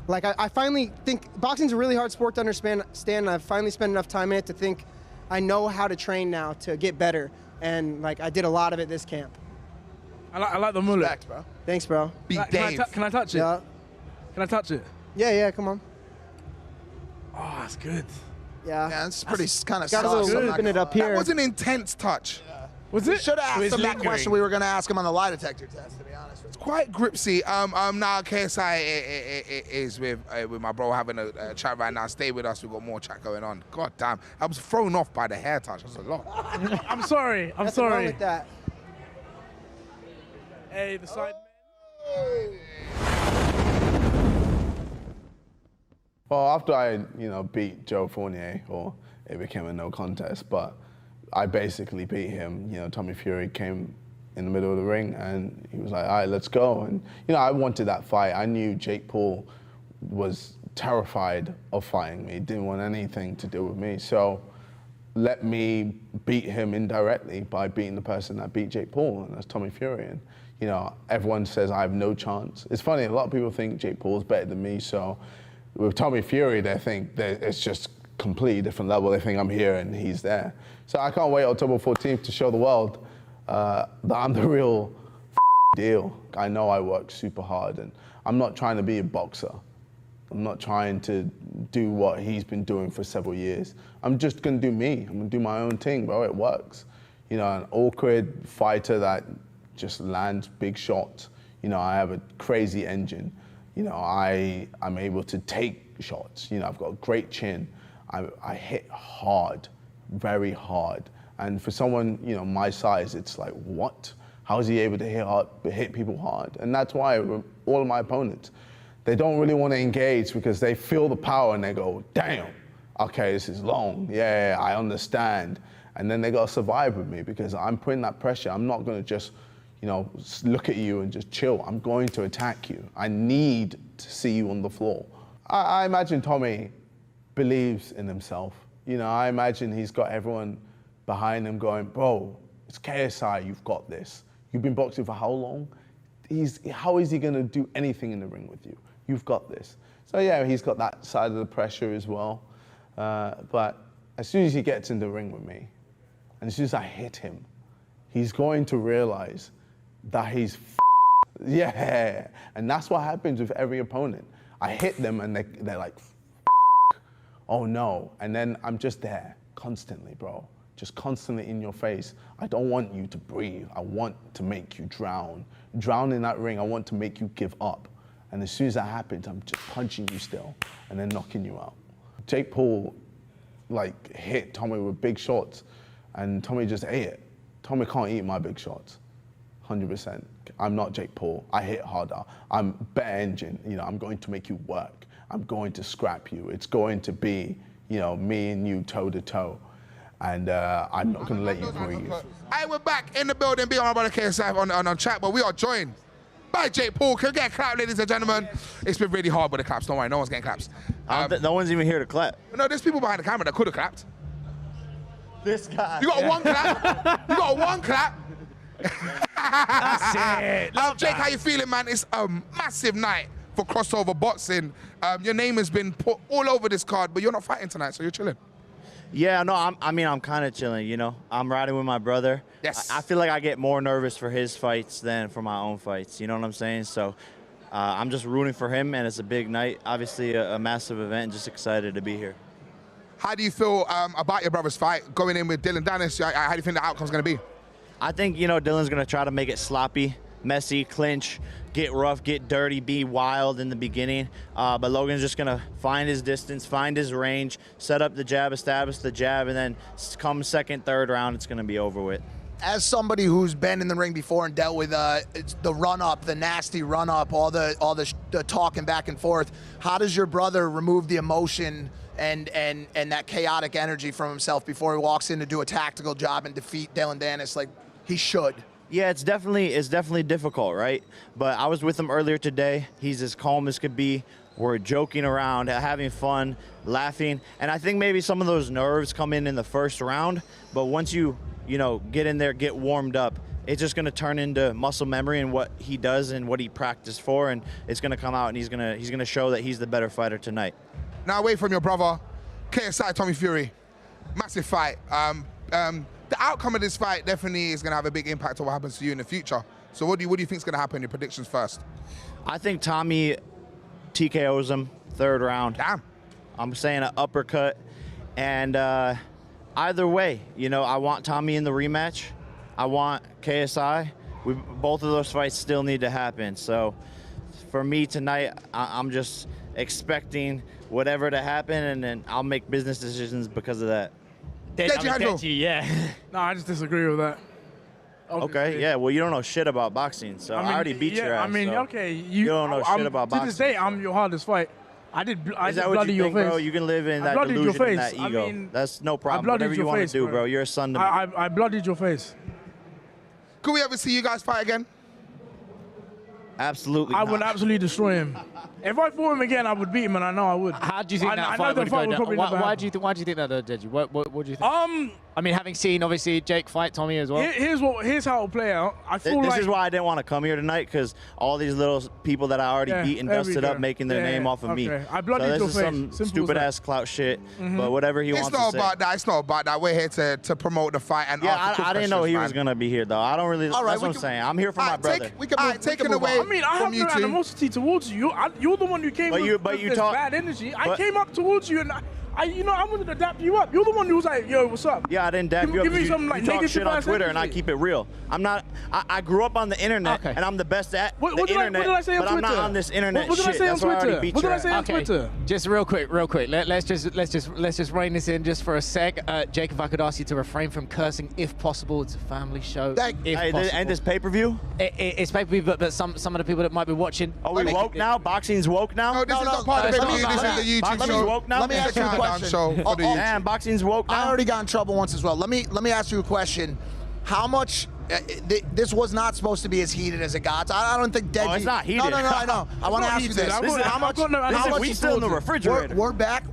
like I finally think boxing's a really hard sport to understand. I've finally spent enough time in it to think I know how to train now to get better, and like I did a lot of it this camp. I like the mullet. Respect, bro. Thanks, bro. Can I touch it? Yeah. Can I touch it? Yeah, come on. Oh, that's good. Yeah. It's pretty kind of Got a little whipping it up here. That was an intense touch. Was We it? should have It asked was him that lingering. question we were going to ask him on the lie detector test, to be honest with you. Quite gripsy. Now KSI is with my bro having a chat right now. Stay with us. We've got more chat going on. God damn. I was thrown off by the hair touch. That's a lot. I'm sorry. I'm Nothing wrong sorry. with that. Hey, the side. Well, after I, beat Joe Fournier, or it became a no contest, but I basically beat him. Tommy Fury came in the middle of the ring and he was like, all right, let's go. And, I wanted that fight. I knew Jake Paul was terrified of fighting me, didn't want anything to do with me. So let me beat him indirectly by beating the person that beat Jake Paul, and that's Tommy Fury. And, everyone says I have no chance. It's funny, a lot of people think Jake Paul's better than me, so with Tommy Fury, they think that it's just completely different level. They think I'm here and he's there. So I can't wait October 14th to show the world that I'm the real deal. I know I work super hard, and I'm not trying to be a boxer. I'm not trying to do what he's been doing for several years. I'm just gonna do me. I'm gonna do my own thing, bro. It works. An awkward fighter that just lands big shots. I have a crazy engine. I'm able to take shots. I've got a great chin. I hit hard, very hard. And for someone, my size, it's like, what? How is he able to hit people hard? And that's why all of my opponents, they don't really want to engage because they feel the power and they go, damn, okay, this is long. Yeah, I understand. And then they got to survive with me because I'm putting that pressure. I'm not going to just, look at you and just chill. I'm going to attack you. I need to see you on the floor. I imagine Tommy believes in himself. I imagine he's got everyone behind him going, bro, it's KSI, you've got this. You've been boxing for how long? How is he gonna do anything in the ring with you? You've got this. So yeah, he's got that side of the pressure as well. But as soon as he gets in the ring with me, and as soon as I hit him, he's going to realize that he's yeah. And that's what happens with every opponent. I hit them and they're like, oh no. And then I'm just there constantly, bro. Just constantly in your face. I don't want you to breathe. I want to make you drown. Drown in that ring. I want to make you give up. And as soon as that happens, I'm just punching you still and then knocking you out. Jake Paul hit Tommy with big shots and Tommy just ate it. Tommy can't eat my big shots, 100%. I'm not Jake Paul. I hit harder. I'm better engine. I'm going to make you work. I'm going to scrap you. It's going to be, me and you toe to toe. And I'm not going to let you breathe. Hey, we're back in the building. Be on my brother KSI on chat, but we are joined by Jake Paul. Can we get a clap, ladies and gentlemen? It's been really hard with the claps. Don't worry, no one's getting claps. No one's even here to clap. No, there's people behind the camera that could have clapped. This guy. You got one clap. You got one clap. That's it. Jake, how you feeling, man? It's a massive night for crossover boxing. Your name has been put all over this card, but you're not fighting tonight, so you're chilling. Yeah, no, I'm kind of chilling, you know. I'm riding with my brother. Yes. I feel like I get more nervous for his fights than for my own fights, you know what I'm saying? So I'm just rooting for him, and it's a big night. Obviously, a massive event, just excited to be here. How do you feel about your brother's fight, going in with Dillon Danis? How do you think the outcome's going to be? I think, you know, Dillon's going to try to make it sloppy, messy, clinch, get rough, get dirty, be wild in the beginning. But Logan's just going to find his distance, find his range, set up the jab, establish the jab, and then come second, third round, it's going to be over with. As somebody who's been in the ring before and dealt with the run-up, the nasty run-up, all the talking back and forth, how does your brother remove the emotion and that chaotic energy from himself before he walks in to do a tactical job and defeat Dillon Danis like he should? Yeah, it's definitely difficult, right? But I was with him earlier today. He's as calm as could be. We're joking around, having fun, laughing, and I think maybe some of those nerves come in the first round. But once you know, get in there, get warmed up, it's just going to turn into muscle memory and what he does and what he practiced for, and it's going to come out, and he's going to show that he's the better fighter tonight. Now, away from your brother, KSI Tommy Fury, massive fight. The outcome of this fight definitely is going to have a big impact on what happens to you in the future. So what do you think is going to happen? Your predictions first. I think Tommy TKOs him third round. Damn. I'm saying an uppercut. And either way, you know, I want Tommy in the rematch. I want KSI. Both of those fights still need to happen. So for me tonight, I'm just expecting whatever to happen, and then I'll make business decisions because of that. Yeah. No, I just disagree with that. Obviously. Okay, yeah, well, you don't know shit about boxing, so I already beat your ass. I mean, so okay, you don't know shit about boxing. To this day, I'm your hardest fight. I did Is that what bloody you your think, face. bro? You can live in that delusion and that ego. I mean, that's no problem. I bloodied Whatever you your want face, to do, bro. You're a son to me. I bloodied your face. Could we ever see you guys fight again? Absolutely I not. would absolutely destroy him. If I fought him again, I would beat him, and I know I would. How do you think that I fight know would the fight go down? probably never Why happen. do you think that, Deji? What do you think? I mean, having seen obviously Jake fight Tommy as well. Here's how it'll play out. I feel This like is why I didn't want to come here tonight, because all these little people that I already beat and dusted up, making their name off of me. I bloodied so your this face. is some Simple stupid as that. ass clout shit. But whatever he wants to say. It's not about that. It's not about that. We're here to promote the fight and ask I didn't know he man. was gonna be here though. I don't really. All right, that's what I'm saying. I'm here for my brother. We can move, take it away. I mean, I have no animosity towards you. You're the one who came with this bad energy. I came up towards you and I wanted to dap you up. You're the one who was like, yo, what's up? Yeah, I didn't dap you up. Give me some you like talk negative shit on ass Twitter and I energy. keep it real. I'm not. I grew up on the internet and I'm the best at the internet. What did I say on but Twitter? I'm not on this internet What did I shit. say on That's why I already Twitter? beat What your did I say on ass. Twitter? Just real quick. Let's just rein this in just for a sec. Jake, if I could ask you to refrain from cursing, if possible. It's a family show. If possible. And this pay-per-view? It's pay-per-view, but some of the people that might be watching. Are we woke now? Boxing's woke now? No, this is not part of it. This is the YouTube Boxing's show. woke now? Let me ask you a question. Damn, boxing's woke now? I already got in trouble once as well. Let me ask you a question. How much? This was not supposed to be as heated as it got. I don't think Deji. Oh, it's not heated. No, I know. I want to ask you this. How much? We still in the refrigerator. We're back.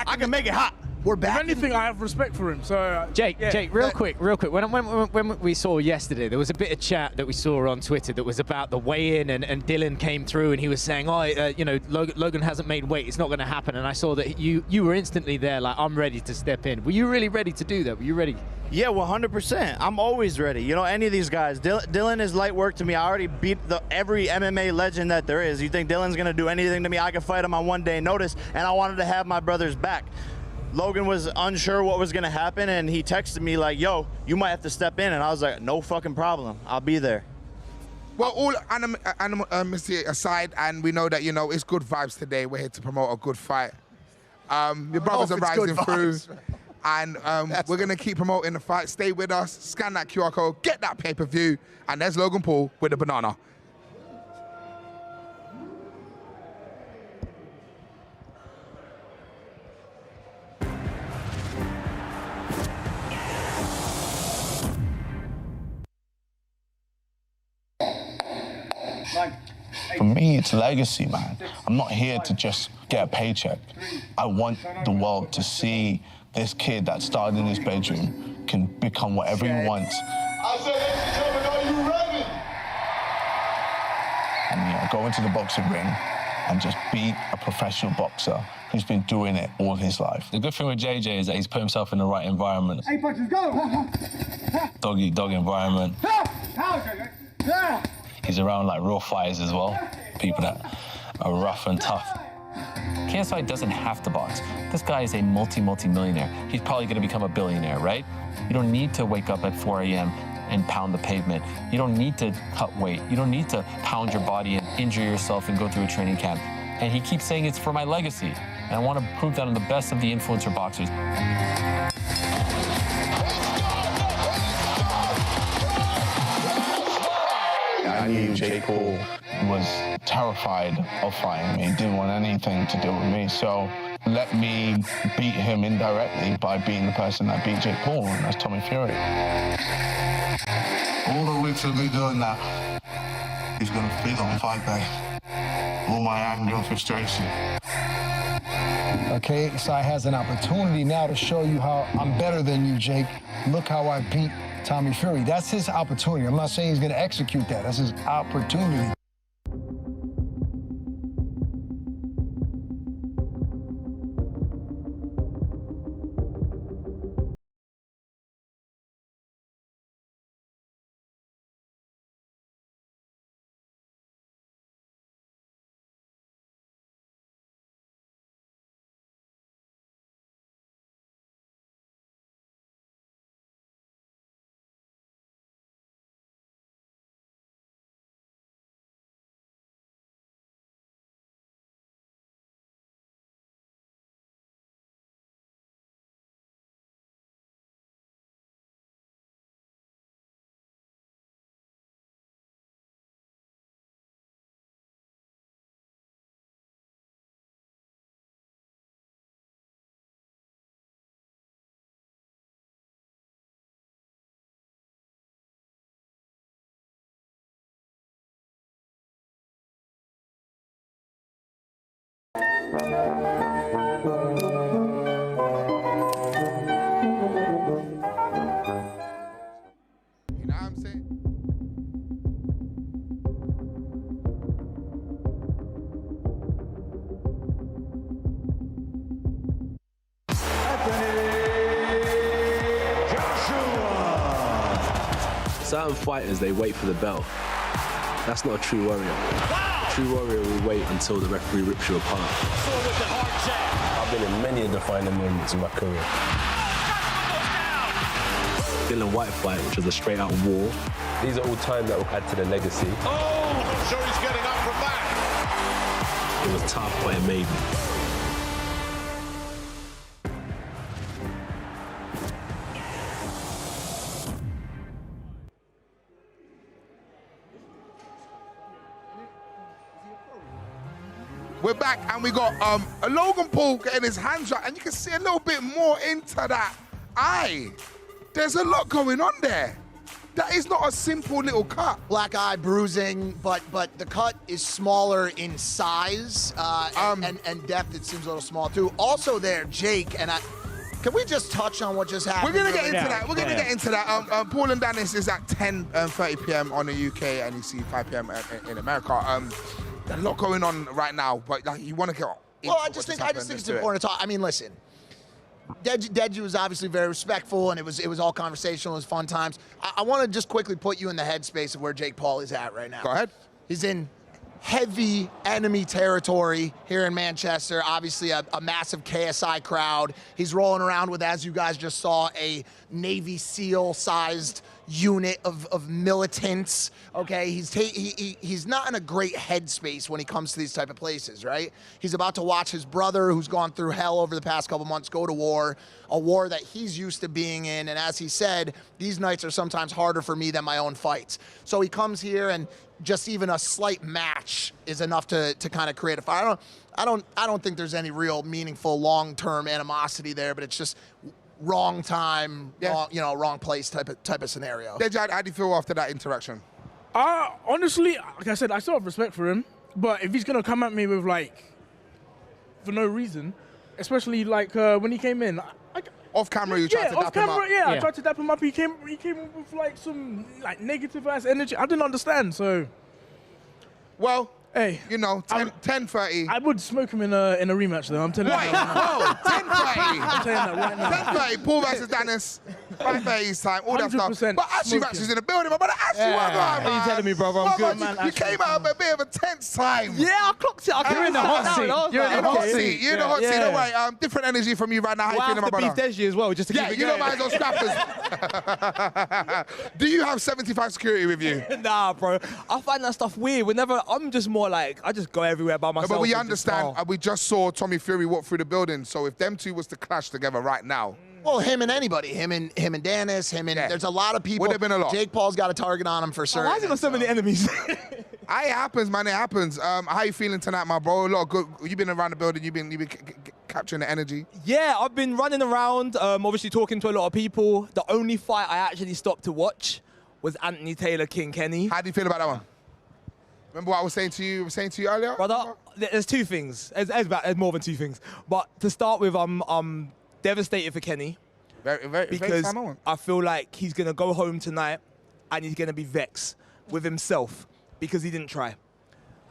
I can make it hot. We're back. If anything, I have respect for him. So Jake, real quick. When we saw yesterday, there was a bit of chat that we saw on Twitter that was about the weigh-in, and Dillon came through and he was saying, Logan hasn't made weight, it's not going to happen. And I saw that you were instantly there, like, I'm ready to step in. Were you really ready to do that? Were you ready? Yeah, 100%. I'm always ready. You know, any of these guys. Dillon is light work to me. I already beat every MMA legend that there is. You think Dillon's going to do anything to me? I can fight him on one day notice, and I wanted to have my brother's back. Logan was unsure what was going to happen, and he texted me like, yo, you might have to step in. And I was like, no fucking problem. I'll be there. Well, all animosity aside, and we know that, it's good vibes today. We're here to promote a good fight. Your brothers are rising through, and we're going to keep promoting the fight. Stay with us, scan that QR code, get that pay-per-view, and there's Logan Paul with the banana. For me, it's legacy, man. I'm not here to just get a paycheck. I want the world to see this kid that started in his bedroom can become whatever he wants. I said, ladies and gentlemen, are you ready? And go into the boxing ring and just beat a professional boxer who's been doing it all his life. The good thing with JJ is that he's put himself in the right environment. Hey, punches, go! Dog-eat-dog environment. He's around like real fighters as well, people that are rough and tough. KSI doesn't have to box. This guy is a multi-millionaire. He's probably gonna become a billionaire, right? You don't need to wake up at 4 a.m. and pound the pavement. You don't need to cut weight. You don't need to pound your body and injure yourself and go through a training camp. And he keeps saying it's for my legacy. And I want to prove that I'm the best of the influencer boxers. I knew Jake Paul was terrified of fighting me, didn't want anything to do with me, so let me beat him indirectly by being the person that beat Jake Paul, and that's Tommy Fury. All the weeks of me doing that, he's gonna feel on fight day. All my anger and frustration. Okay, KSI has an opportunity now to show you how I'm better than you, Jake. Look how I beat Tommy Fury. That's his opportunity. I'm not saying he's going to execute that. That's his opportunity. Certain fighters, they wait for the bell. That's not a true warrior. A true warrior will wait until the referee rips you apart. I've been in many defining moments in my career. Dillon White fight, which was a straight-out war. These are all times that will add to the legacy. Oh, I'm not sure he's getting up from that. It was tough, but it made me. We're back and we got a Logan Paul getting his hands up, and you can see a little bit more into that eye. There's a lot going on there. That is not a simple little cut. Black eye bruising, but the cut is smaller in size and depth. It seems a little small too. Also there, Jake, can we just touch on what just happened? We're gonna get into that. We're gonna get into that. Paul and Danis is at 10:30 p.m. on the UK, and you see 5 p.m. in America. There's a lot going on right now, but like, you want to get. Well, I just think it's important to talk. I mean, listen. Deji was obviously very respectful, and it was all conversational. It was fun times. I want to just quickly put you in the headspace of where Jake Paul is at right now. Go ahead. He's in heavy enemy territory here in Manchester. Obviously, a massive KSI crowd. He's rolling around with, as you guys just saw, a Navy SEAL-sized unit of militants. Okay, he's not in a great headspace when he comes to these type of places, right? He's about to watch his brother, who's gone through hell over the past couple months, go to war, a war that he's used to being in. And as he said, these nights are sometimes harder for me than my own fights. So he comes here, and just even a slight match is enough to kind of create a fight. I don't think there's any real meaningful long-term animosity there, but it's just wrong time, wrong place type of scenario. Deji, how do you feel after that interaction? Honestly, like I said, I still have respect for him, but if he's gonna come at me with for no reason, especially when he came in, off camera, you tried to dap him up. I tried to dap him up. He came with some negative ass energy. I didn't understand. So, well, Hey, you know, 10:30. I would smoke him in a rematch though. I'm telling you. Wait, whoa, 10:30. I'm telling you that right now. 10:30. Paul versus Danis. 5:30 time. All that stuff. 100% But Ashley smoking. is in the building, my brother. Ashley, what about, What are you telling me, brother? I'm good, man. You came out of a bit of a tense time. Yeah, I clocked it. You're in the hot seat. You're in the hot seat. You're in the hot seat. Don't worry. Different energy from you right now. How you feeling, my brother? Beef Deji as well, just to keep it you going. know mine's on scrappers. Do you have 75 security with you? Nah, bro. I find that stuff weird. I'm just more like, I just go everywhere by myself. But we and understand. just, We just saw Tommy Fury walk through the building. So if them two was to clash together right now. Well, him and anybody, him and Danis, there's a lot of people. Would have been a lot. Jake Paul's got a target on him for certain. why has he got so many enemies? It happens, man. It happens. How you feeling tonight, my bro? A lot of good. You've been around the building. You've been capturing the energy. Yeah, I've been running around, obviously talking to a lot of people. The only fight I actually stopped to watch was Anthony Taylor King Kenny. How do you feel about that one? Remember what I was saying to you earlier? Brother, there's two things. There's more than two things. But to start with, I'm devastated for Kenny. Because I feel like he's going to go home tonight and he's going to be vexed with himself because he didn't try.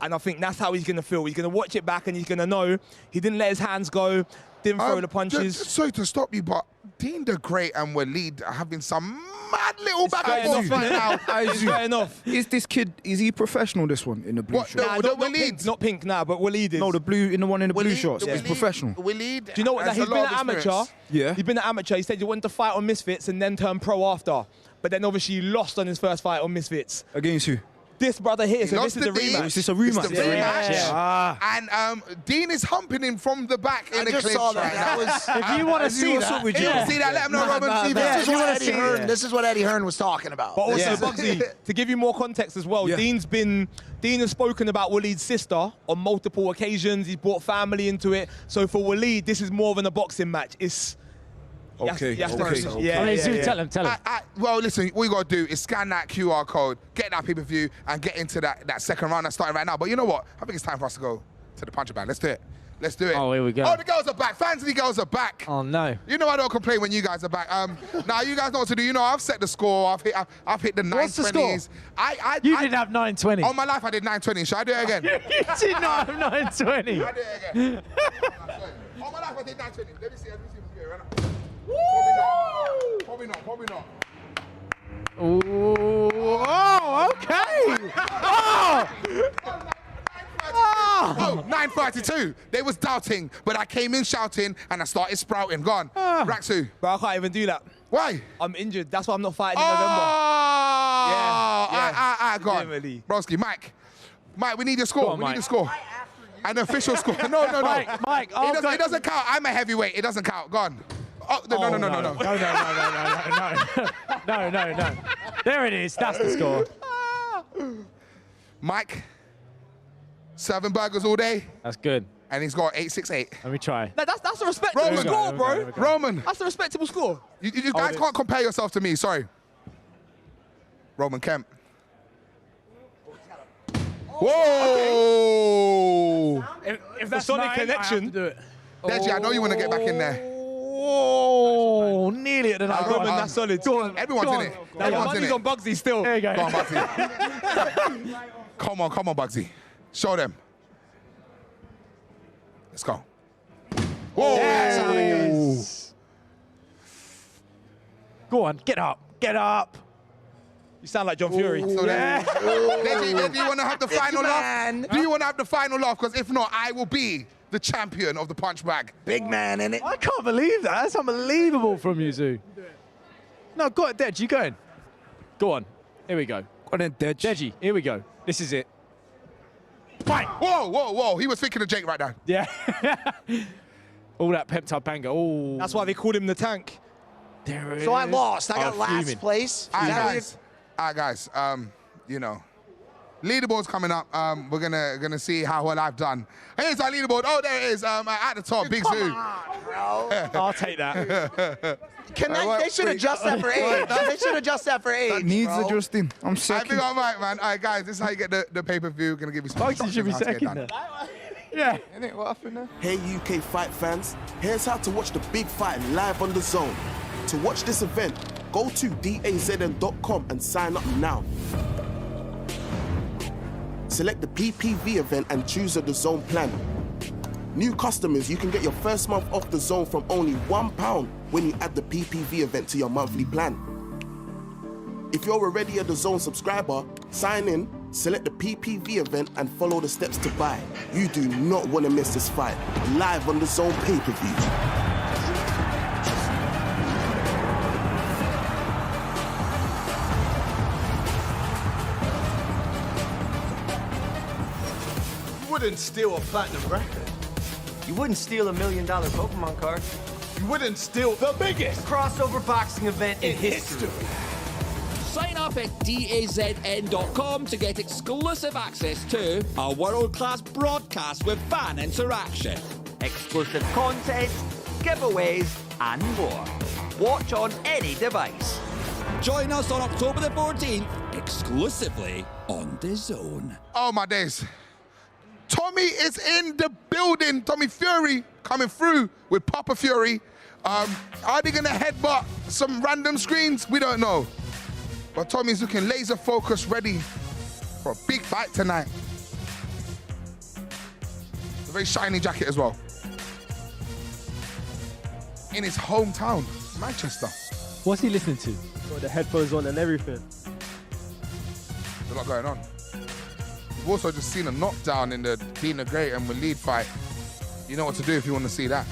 And I think that's how he's going to feel. He's going to watch it back and he's going to know he didn't let his hands go, didn't throw the punches. Sorry to stop you, but Dean the Great and Waleed are having some mad little back and forth right now. Fair enough. Is this kid, is he professional, this one, in the blue shorts? Nah, not pink, not pink, but Waleed is. No, the one in the blue shorts. He's professional. Waleed. Do you know what? He's been an amateur. Yeah. He's been an amateur. He said he wanted to fight on Misfits and then turn pro after. But then obviously he lost on his first fight on Misfits. Against who? This brother here, so this is a Dean. rematch. Is this a rematch? It's the rematch. Yeah. And Dean is humping him from the back in the just clinch saw that. right That now. was- If you want to see that, If you want to see that, let him know, Roman. This is what Eddie Hearn was talking about. But also, Bugsy, to give you more context as well, Dean has spoken about Waleed's sister on multiple occasions. He's brought family into it. So for Waleed, this is more than a boxing match. It's Okay. Yeah. Tell him. Well, listen, all you got to do is scan that QR code, get that pay-per-view, and get into that second round that's starting right now. But you know what? I think it's time for us to go to the puncher bag. Let's do it. Let's do it. Oh, here we go. Oh, the girls are back. Fans of the girls are back. Oh, no. You know I don't complain when you guys are back. Now, you guys know what to do. You know, I've set the score. I've hit the 920s. What's the score? You didn't have 920. All my life, I did 920. Should I do it again? You did not have 920. I did it again. All my life, I did 920. Let me see if we do it right now. Probably not. Oh, okay. Oh, 9:32. They was doubting, but I came in shouting and I started sprouting. Gone. Raxu. But I can't even do that. Why? I'm injured. That's why I'm not fighting in November. Go on. Broski, Mike, we need your score. Go on, we need Mike. the score. An official score. No. Mike, It doesn't count. I'm a heavyweight. It doesn't count. Go on. Oh, no. No. There it is. That's the score. Mike, serving burgers all day, That's good. and he's got 868. Let me try. That's a respectable score, bro. Roman, That's a respectable score. you guys can't compare yourself to me. Sorry. Roman Kemp. Whoa! If that's Sonic mine, connection. I have to do it. Deji, I know you want to get back in there. Oh, nearly at the night. Roman, that's solid. Go on. Everyone's in it. Now, Everyone's in money's it. on Bugsy still. There you go. Go on, Bugsy. Come on, Bugsy. Show them. Let's go. Whoa! Yes. Go on, get up. You sound like John Fury. So then, Deji, do you want to have the final laugh? Do you want to have the final laugh? Because if not, I will be the champion of the punch bag. Big man in it. I can't believe that. That's unbelievable from you, Zoo. No, go on, Deji, go on. Go on. Here we go. Go on then, Deji, here we go. This is it. Fight! Whoa. He was thinking of Jake right now. Yeah. All that peptide banger. Oh. That's why they called him the tank. There it is. So I lost. I got Oh, last fuming. place. All right, guys. You know, leaderboard's coming up. We're gonna see how well I've done. Here's our leaderboard. Oh, there it is. At the top, Big Zoo. I'll take that. They should adjust that for age. They should adjust that for age. That needs bro. adjusting. I'm I second. think I'm right, man. All right, guys. This is how you get the pay-per-view. Gonna give you some. Bugsy should be instructions how to second get done. there. Yeah. Innit? What happened there? Hey UK fight fans, here's how to watch the big fight live on DAZN. To watch this event, go to DAZN.com and sign up now. select the PPV event and choose a DAZN plan. New customers, you can get your first month off DAZN from only £1 when you add the PPV event to your monthly plan. If you're already a DAZN subscriber, sign in, select the PPV event and follow the steps to buy. You do not want to miss this fight, live on DAZN pay-per-view. You wouldn't steal a platinum record. You wouldn't steal $1 million Pokemon card. You wouldn't steal the biggest crossover boxing event in history. Sign up at DAZN.com to get exclusive access to a world-class broadcast with fan interaction, exclusive content, giveaways, and more. Watch on any device. Join us on October the 14th, exclusively on DAZN. Oh, my days. Tommy is in the building. Tommy Fury coming through with Papa Fury. Are they going to headbutt some random screens? We don't know. But Tommy's looking laser focused, ready for a big fight tonight. A very shiny jacket as well. In his hometown, Manchester. What's he listening to? Got the headphones on and everything. There's a lot going on. We've also just seen a knockdown in the Dina Gray and Waleed fight. You know what to do if you want to see that.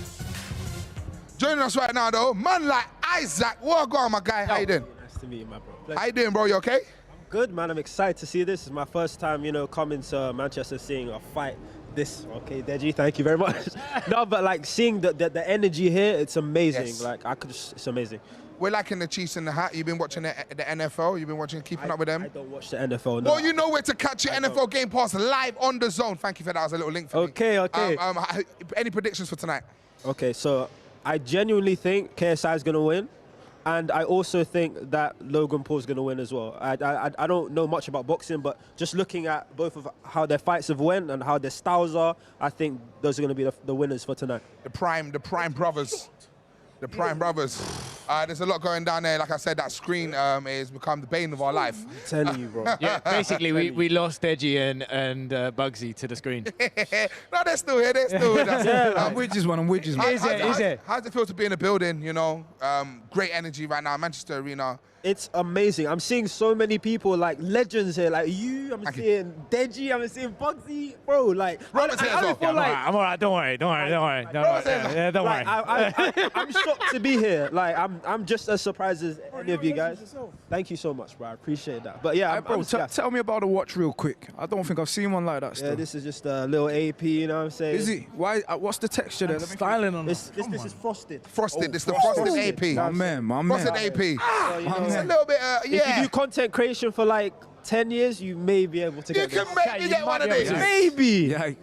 Joining us right now, though, man like Isaac. What go on, my guy? How you doing? Nice to meet you, my bro. How you doing, bro? You okay? I'm good, man. I'm excited to see this. It's my first time, coming to Manchester, seeing a fight. This, okay, Deji, thank you very much. No, but like seeing the energy here, it's amazing. Yes. Like it's amazing. We're liking the Chiefs in the hat. You've been watching the NFL. You've been watching, keeping up with them. I don't watch the NFL. No. Well, you know where to catch your NFL Game Pass live on DAZN. Thank you for that. That was a little link for me. Okay. Any predictions for tonight? Okay, so I genuinely think KSI is going to win. And I also think that Logan Paul's going to win as well. I don't know much about boxing, but just looking at both of how their fights have went and how their styles are, I think those are going to be the winners for tonight. The Prime brothers. The Prime brothers. There's a lot going down there. Like I said, that screen has become the bane of our life. I'm telling you, bro. Yeah, basically, we lost Edgy and Bugsy to the screen. No, they're still here. They're still with us. I'm Widges, man. I'm Widges, man. How does it feel to be in the building, great energy right now, Manchester Arena. It's amazing. I'm seeing so many people, like legends here, like you. I'm seeing Deji. I'm seeing Bugsy, bro. Like, I'm all right. Don't worry. Yeah, don't worry. I'm shocked to be here. Like, I'm just as surprised as any of you guys. Thank you so much, bro. I appreciate that. But yeah, bro, tell me about the watch real quick. I don't think I've seen one like that. Still. Yeah, this is just a little AP. You know what I'm saying? Is it? Why? What's the texture there? Styling on this is frosted. Frosted. It's the frosted AP. My man. Frosted AP. It's a little bit, If you do content creation for like 10 years, you may be able to get this. You can maybe get one of these.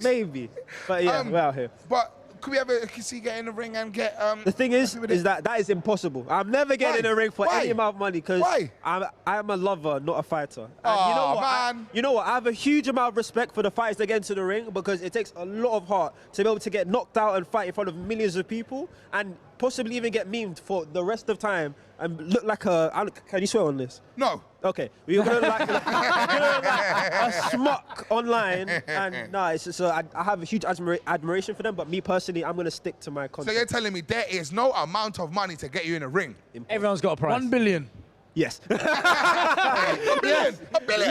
Maybe. But yeah, we're out here. But could we ever see you get in the ring and get... The thing is that is impossible. I'm never getting in the ring for any amount of money because I'm a lover, not a fighter. And you know what? I have a huge amount of respect for the fighters that get into the ring because it takes a lot of heart to be able to get knocked out and fight in front of millions of people and possibly even get memed for the rest of time and look like can you swear on this? No. Okay. You're gonna like a smuck online, and I have a huge admiration for them. But me personally, I'm gonna stick to my content. So you're telling me there is no amount of money to get you in a ring? Everyone's got a price. 1 billion. Yes. $1 billion.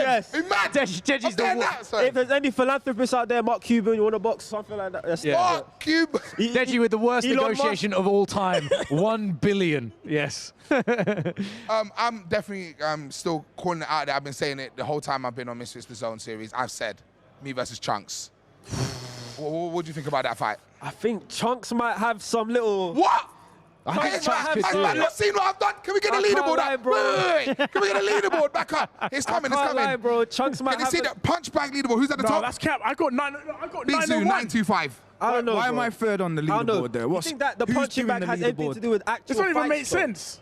Yes. Deji's the one. If there's any philanthropists out there, Mark Cuban, you want to box something like that? Mark Cuban. Deji with the worst Elon negotiation of all time. 1 billion. Yes. I'm definitely still calling it out there. I've been saying it the whole time I've been on Misfits the Zone series. I've said me versus Chunks. What do you think about that fight? I think Chunks might have some little... What? I've not seen what I've done. Can we get the leaderboard up? Wait. Can we get the leaderboard back up? It's coming. Lie, bro. Chunks might Can you see the punch bag leaderboard? Who's at the top? That's cap. I got 901. 925. I don't know. Why am I third on the leaderboard there? You think that the punching bag has anything to do with actual This don't even fights, make sense.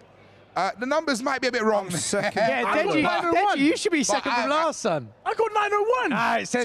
The numbers might be a bit wrong. Yeah, Deji, you should be second from last, son. I got 901. It says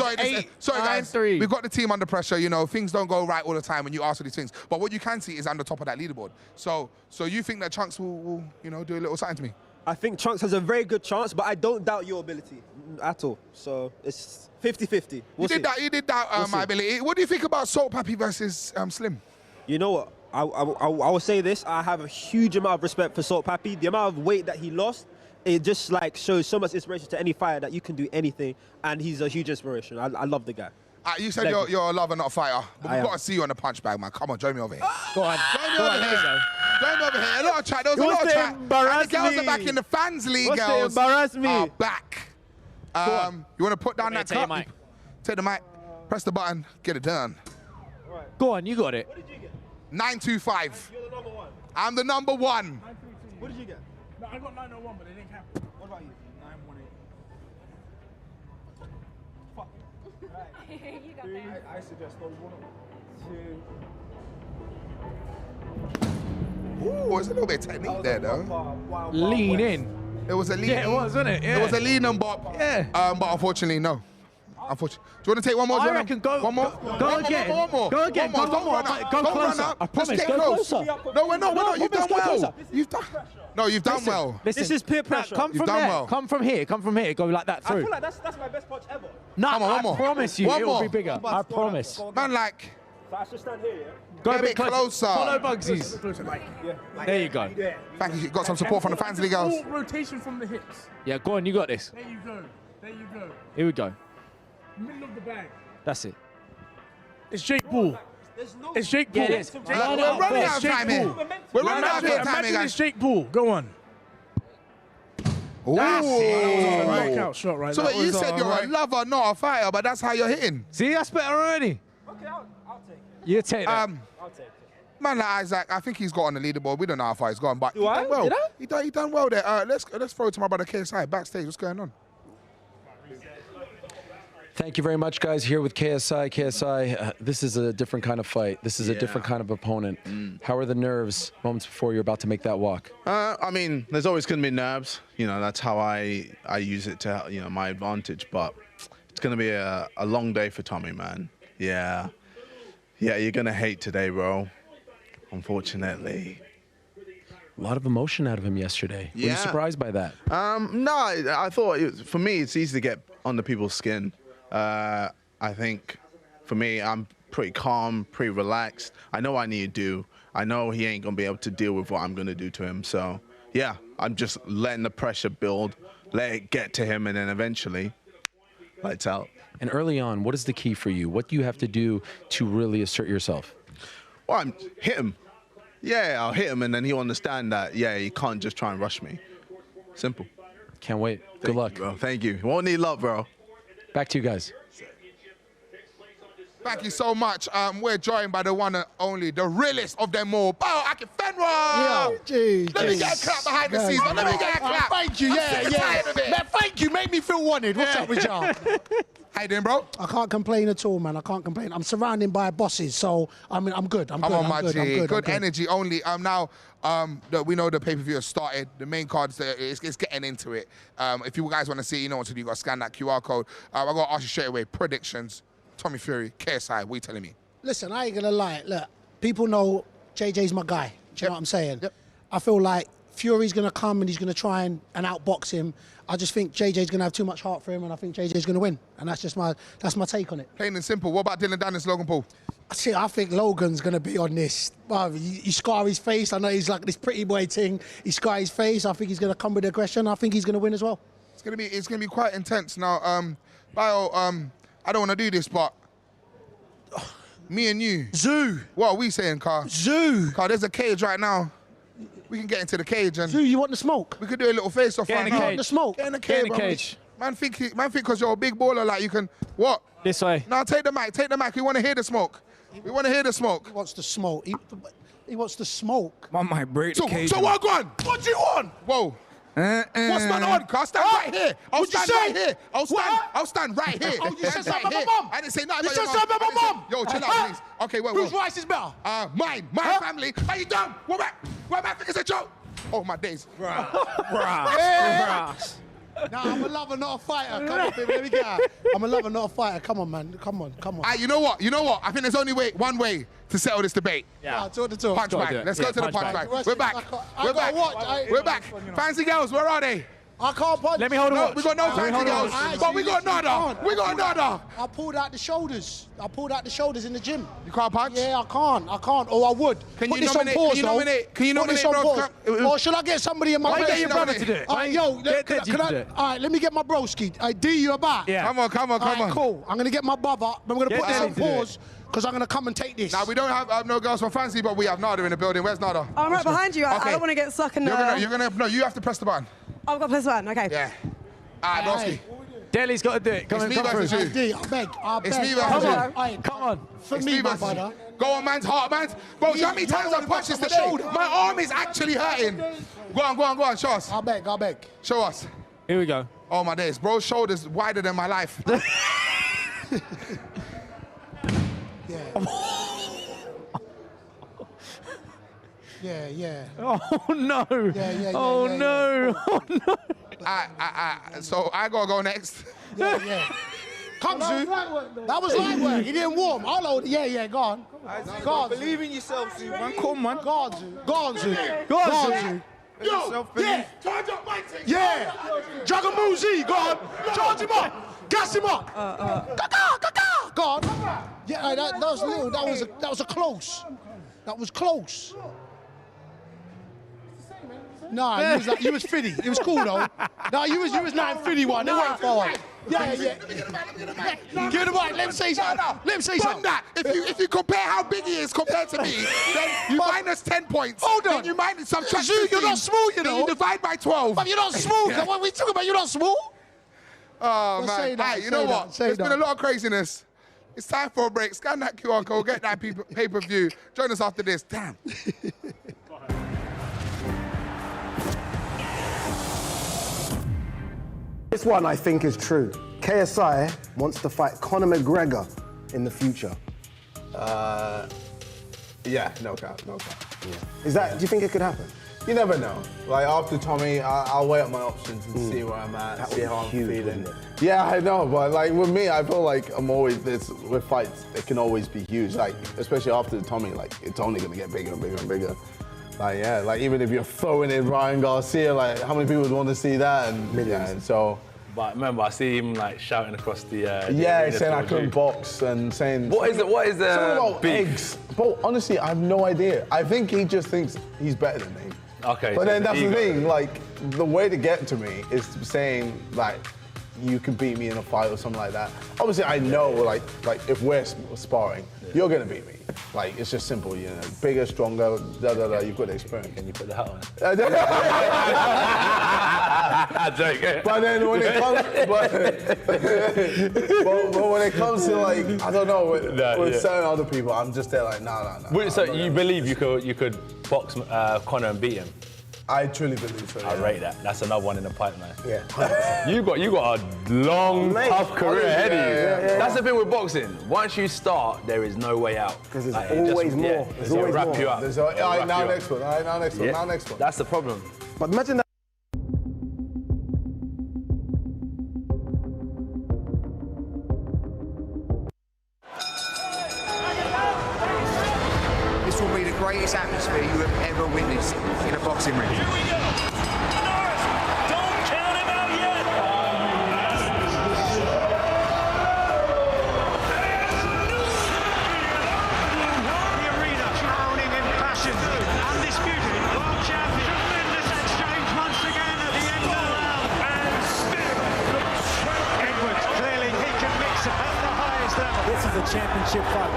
Sorry, guys. 3. We've got the team under pressure. Things don't go right all the time when you ask for these things. But what you can see is I'm the top of that leaderboard. So you think that Chunks will do a little something to me? I think Chunks has a very good chance, but I don't doubt your ability. at all. So it's 50-50. You did that, my ability. What do you think about Salt Pappy versus Slim? You know what? I will say this. I have a huge amount of respect for Salt Pappy. The amount of weight that he lost, it just like shows so much inspiration to any fighter that you can do anything, and he's a huge inspiration. I love the guy. You said you're a lover, not a fighter. But we've got to see you on the punch bag, man. Come on, join me over here. Go on. Join me over here. Join me over here. A lot of chat. There was a lot of chat. And the girls are back in the fans league, girls. Embarrass me. Are back. You want to put down that cup? Take the mic. Press the button. Get it done. Go on, you got it. What did you get? 925. You're the number one. I'm the number one. 932. What did you get? No, I got 901, but they didn't count. What about you? 918. Fuck. You got that. I suggest those 1 2. Ooh, it's a little bit of technique there, though. Lean in. It was a lean. Yeah, it was, wasn't it? Yeah. It was a lean and bop. Yeah. But unfortunately, no. Unfortunately. Do you want to take one more? I reckon go. One more. Go again. One more. Go again. One more. Go Don't run up. Go Don't closer. run up. I promise. Just get Go close. closer. No, we're not. You've done well. You've done. No, you've done well. Listen, This is peer pressure. Come from done there. well. Come from here. Come from here. Go like that I through. feel like that's my best punch ever. No, Come on, one I more. promise you, One it will more. be bigger. I promise. Man, like, So I should stand here, yeah? Go get a bit closer. Follow Bugsy's. There you go. Thank you. Got some support from the fans league girls. Full rotation from the hips. Yeah, go on. You got this. There you go. There you go. Here we go. Middle of the bag. That's it. It's Jake Paul. It's Jake Paul. Yeah, it is. We're running out of time here. We're running out of time here, Imagine guys. it's Jake Paul. Go on. Ooh. Knockout shot right So there. you said you're a lover, not a fighter, but that's how you're hitting. See, that's better already. Okay, I'll take it. You take that. I'll take it. Man like Isaac, I think he's got on the leaderboard. We don't know how far he's gone, but Do I? done well. Did I? He done well there. Let's throw it to my brother KSI backstage. What's going on? Thank you very much, guys. Here with KSI. KSI, this is a different kind of fight. This is a different kind of opponent. How are the nerves moments before you're about to make that walk? I mean, there's always going to be nerves. You know, that's how I use it to, you know, my advantage. But it's going to be a long day for Tommy, man. Yeah. Yeah, you're going to hate today, bro. Unfortunately. A lot of emotion out of him yesterday. Were you surprised by that? No, I thought, for me, it's easy to get under people's skin. I think, for me, I'm pretty calm, pretty relaxed. I know what I need to do. I know he ain't going to be able to deal with what I'm going to do to him. So, yeah, I'm just letting the pressure build, let it get to him, and then eventually, lights out. And early on, what is the key for you? What do you have to do to really assert yourself? Well, hit him. Yeah, I'll hit him, and then he'll understand that, yeah, he can't just try and rush me. Simple. Can't wait. Good luck. Bro. Thank you. Won't need love, bro. Back to you guys. Thank you so much. We're joined by the one and only, the realest of them all, Bao Akinfenwa. Let me get a clap behind the scenes. Let me get a clap. Thank you. I'm tired of it. Man, thank you. Made me feel wanted. What's up with y'all? How you doing, bro? I can't complain at all, man. I can't complain. I'm surrounded by bosses, so I mean, I'm good. I'm good. Come on, I'm my good. I'm G. good. Good energy only. Now, we know the pay-per-view has started. The main card's there. It's getting into it. If you guys want to see it, you know what to do. You got to scan that QR code. I got to ask you straight away, predictions. Tommy Fury, KSI, what are you telling me? Listen, I ain't gonna lie. Look, people know JJ's my guy. Do you know what I'm saying? Yep. I feel like Fury's gonna come and he's gonna try and outbox him. I just think JJ's gonna have too much heart for him, and I think JJ's gonna win. And that's my take on it. Plain and simple. What about Dillon Danis, Logan Paul? See, I think Logan's gonna be on this. Well, you scar his face. I know he's like this pretty boy thing. He scar his face. I think he's gonna come with aggression. I think he's gonna win as well. It's gonna be quite intense. Now, Bio, I don't want to do this, but me and you. Zoo. What are we saying, Car? Zoo. Car, there's a cage right now. We can get into the cage and. Zoo, you want the smoke? We could do a little face-off right now. You want the smoke? Get in the cage, bro. Man think because you're a big baller, like you can, what? This way. No, take the mic. We want to hear the smoke. We want to hear the smoke. He wants the smoke. He wants the smoke. I might break the cage. So what, go on? What do you want? Whoa. What's man on? I'll stand right here. I'll stand right here. I'll stand right here. Oh, you said something right about my mum. I didn't say nothing You about said your something about my mum. Yo, chill out, please. Okay, wait. Whose rice is better? Mine. My family. Are you dumb? What back? Think it's a joke? Oh, my days. Bruh. Nah, I'm a lover, not a fighter. Come on, baby, let me get out. I'm a lover, not a fighter. Come on, man. Come on. You know what? I think there's only one way to settle this debate. Yeah. Talk the talk. Punch bag. Let's go to the punch bag. We're back. We're back. Fancy girls, where are they? I can't punch. Let me hold a watch. We got no time to go. But we got another. We got another. I pulled out the shoulders. I pulled out the shoulders in the gym. You can't punch? Yeah, I can't. Or I would. Can Put you this nominate? on pause, Can you nominate? Can you Put this nominate, on bro? pause. Or should I get somebody in my Why place? get your brother to do it? All right, yo, can I? All right, let me get my broski. D, you about? Yeah. Come on. All right, cool. I'm gonna get my brother. I'm gonna put this on pause because I'm gonna come and take this. Now we don't have no girls from Fancy, but we have Nada in the building. Where's Nada? I'm right behind you. I Okay. don't want to get stuck in the... No, you have to press the button. I've got +1, okay. Yeah. All right, broski. Deli's got to do it. Come It's me versus through. you. D, I beg. It's me versus you. Come on. For It's me, my versus you. brother. Go on, man's heart, man. Bro, how many times I've punched this today? My arm is actually hurting. Go on. Show us. I beg. Show us. Here we go. Oh, my days. Bro's shoulder's wider than my life. Yeah. Oh, no. Yeah. Oh, no. So I gotta go next. Yeah. Come, Zoo. That was light work. He didn't warm. Yeah, go on. Go on. Believe in yourself, Zoo, man. Come, man. Go on, Zoo. Go on, Zoo. Yo, yeah. Charge up my team. Yeah. Jagamuzi, go on. Charge him up. Gas him up. Go on. Yeah, that was little. That was a close. That was close. Nah, you was fitty. It was cool though. Nah, you was 951. It went forward. Yeah. Give it a mic. Let him say something. That. If you compare how big he is compared to me, then you minus 10 points. Hold on. Then you minus subtract Zoo, you're not smooth, you know. Then you divide by 12. But you're not smooth. What are we talking about? You're not smooth. Oh, Say man. that, Hey, you say know that, what? say There's been that. a lot of craziness. It's time for a break. Scan that QR code. Get that pay-per-view. Join us after this. Damn. This one I think is true. KSI wants to fight Conor McGregor in the future. Yeah, no cap. Is that? Do you think it could happen? You never know. Like after Tommy, I'll weigh up my options and see where I'm at, That see would how be I'm huge, feeling. wouldn't Yeah, I know, but like with me, I feel like I'm always with fights. It can always be huge. Like especially after Tommy, like it's only gonna get bigger and bigger and bigger. Like yeah, like even if you're throwing in Ryan Garcia, like how many people would want to see that? And millions. And so. But remember, I see him like shouting across the. Yeah, saying I couldn't box and saying. What is something about beef? eggs. But honestly, I have no idea. I think he just thinks he's better than me. Okay. But so then that's the ego. thing. Like the way to get to me is saying like you can beat me in a fight or something like that. Obviously, I know like if we're sparring, you're gonna beat me. Like it's just simple, you know. Bigger, stronger, You've got the experience. Can you put the hat on? I'm joking. But then when it comes to like I don't know with certain other people, I'm just there like no. Wait, so you believe you could box Conor and beat him? I truly believe so. I rate that. That's another one in the pipeline. Yeah. You got a long, tough career ahead of you. Yeah. That's the thing with boxing. Once you start, there is no way out. Because there's always more. There's They'll always wrap more. you up. All They'll right, wrap now you up. next one. All right, now next one. Yeah. Now next one. That's the problem. But imagine that. This will be the greatest atmosphere you have ever witnessed in a boxing ring. Here we go. Norris, don't count him out yet. The arena drowning in passion. Undisputed world champion. Tremendous exchange once again at the end of the round. And still Edwards, clearly he can mix it at the highest level. This is a championship fight.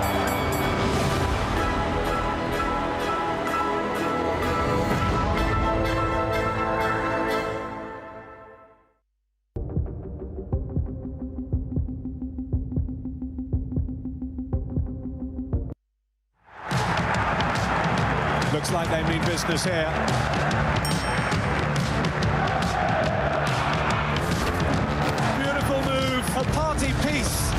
Looks like they mean business here. Beautiful move, a party piece.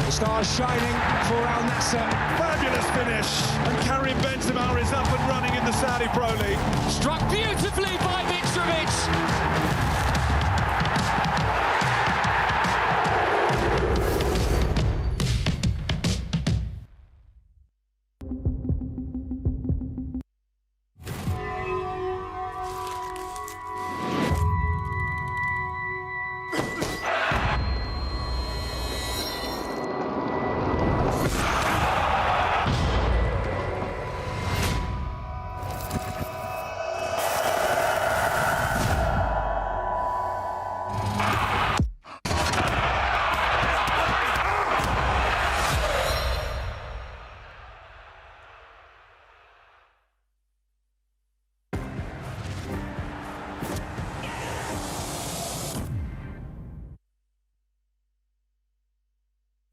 The stars shining for Al Nasser. Fabulous finish. And Karim Benzema is up and running in the Saudi Pro League. Struck beautifully by Mitrovic.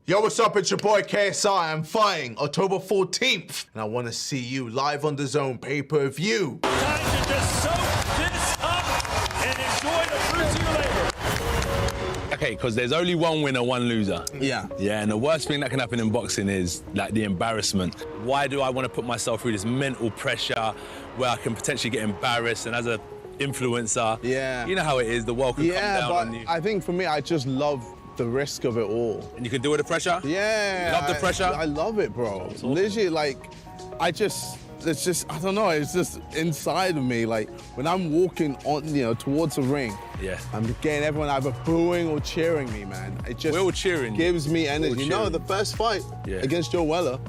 Yo, what's up? It's your boy KSI. I'm fighting October 14th, and I want to see you live on DAZN pay-per-view. Time to just soak this up and enjoy the fruits of your labor. Okay, because there's only one winner, one loser. Yeah. Yeah, and the worst thing that can happen in boxing is like the embarrassment. Why do I want to put myself through this mental pressure where I can potentially get embarrassed, and as a influencer, you know how it is, the world can come down on you. I think for me, I just love the risk of it all. And you can deal with the pressure? Yeah. Love the pressure? I love it, bro. Literally, like, it's just, I don't know, it's just inside of me. Like, when I'm walking on, towards the ring, I'm getting everyone either booing or cheering me, man. It just We're all cheering. gives me energy. You know, the first fight against Joe Weller,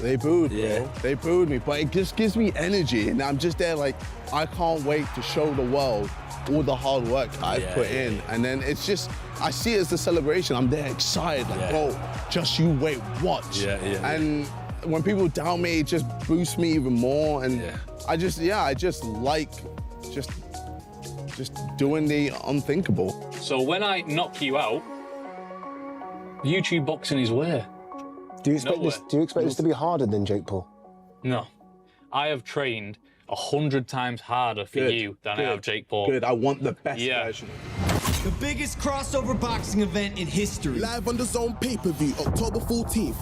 they booed, bro. They booed me, but it just gives me energy. And I'm just there like, I can't wait to show the world all the hard work I've put in. And then it's just, I see it as the celebration. I'm there excited, like, bro, just you wait, watch. And when people doubt me, it just boosts me even more. And I just like just doing the unthinkable. So when I knock you out, YouTube boxing is where? Do you expect this to be harder than Jake Paul? No. I have trained 100 times harder for you than I have Jake Paul. Good, I want the best version. The biggest crossover boxing event in history. Live on DAZN pay-per-view, October 14th.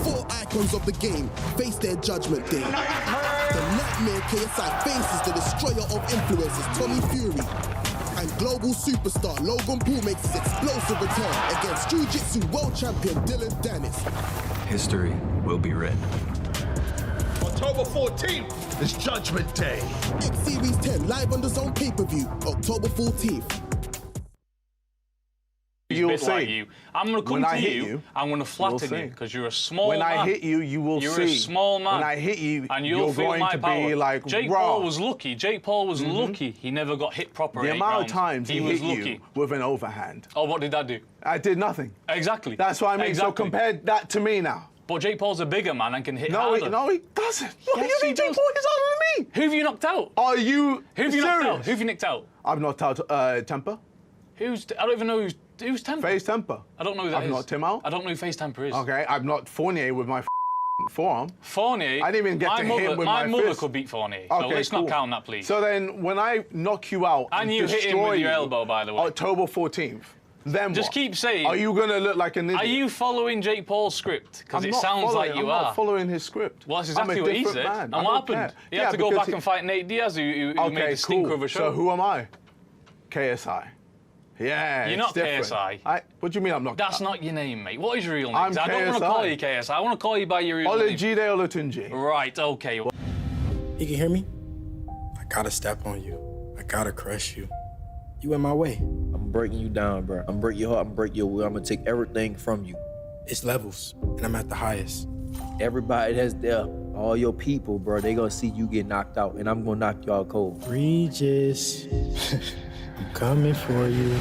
4 icons of the game face their judgment day. The Nightmare KSI faces the destroyer of influencers, Tommy Fury. And global superstar Logan Paul makes his explosive return against Jiu-Jitsu world champion Dillon Danis. History will be written. October 14th is Judgment Day. X Series 10 live on DAZN pay-per-view, October 14th. You'll see. Like you. I'm going to come to you. I'm going to flatten you because you're a small man. When I hit you, you will see. You're a small man. When I hit you, and you're feel going my to power. Be like Jake raw. Paul was lucky. Jake Paul was lucky. He never got hit properly. The amount of times he was hit lucky. you with an overhand. Oh, what did that do? I did nothing. Exactly. That's what I mean. Exactly. So compare that to me now. But Jake Paul's a bigger man and can hit harder. No, he doesn't. Yes, you think Jake Paul is harder than me? Who have you knocked out? Are you serious? Who have you knocked out? I've knocked out Temper. I don't even know who's Temper. FaZe Temper. I don't know who that is. I've knocked him out. I don't know who FaZe Temper is. Okay, I've knocked Fournier with my forearm. Fournier? I didn't even get to hit him with my fist. My mother could beat Fournier. Okay, so let's not count that, please. So then, when I knock you out and you hit him with your elbow, by the way. October 14th. Then just what? keep saying. Are you gonna look like an idiot? Are you following Jake Paul's script? Because it sounds like you are. I'm not following his script. Well, that's exactly what he said. Man. And what happened? He had to go back and fight Nate Diaz, who made the stinker of a show. So who am I? KSI. Yeah, you're not different. KSI. What do you mean I'm not? That's not your name, mate. What is your real name? I'm I don't want to call you KSI. I want to call you by your real name. Olajide Olatunji. Right. Okay. You can hear me? I gotta step on you. I gotta crush you. You in my way. I'm breaking you down, bro. I'm breaking your heart. I'm breaking your will. I'm gonna take everything from you. It's levels, and I'm at the highest. Everybody that's there, all your people, bro, they gonna see you get knocked out, and I'm gonna knock y'all cold. Regis, I'm coming for you.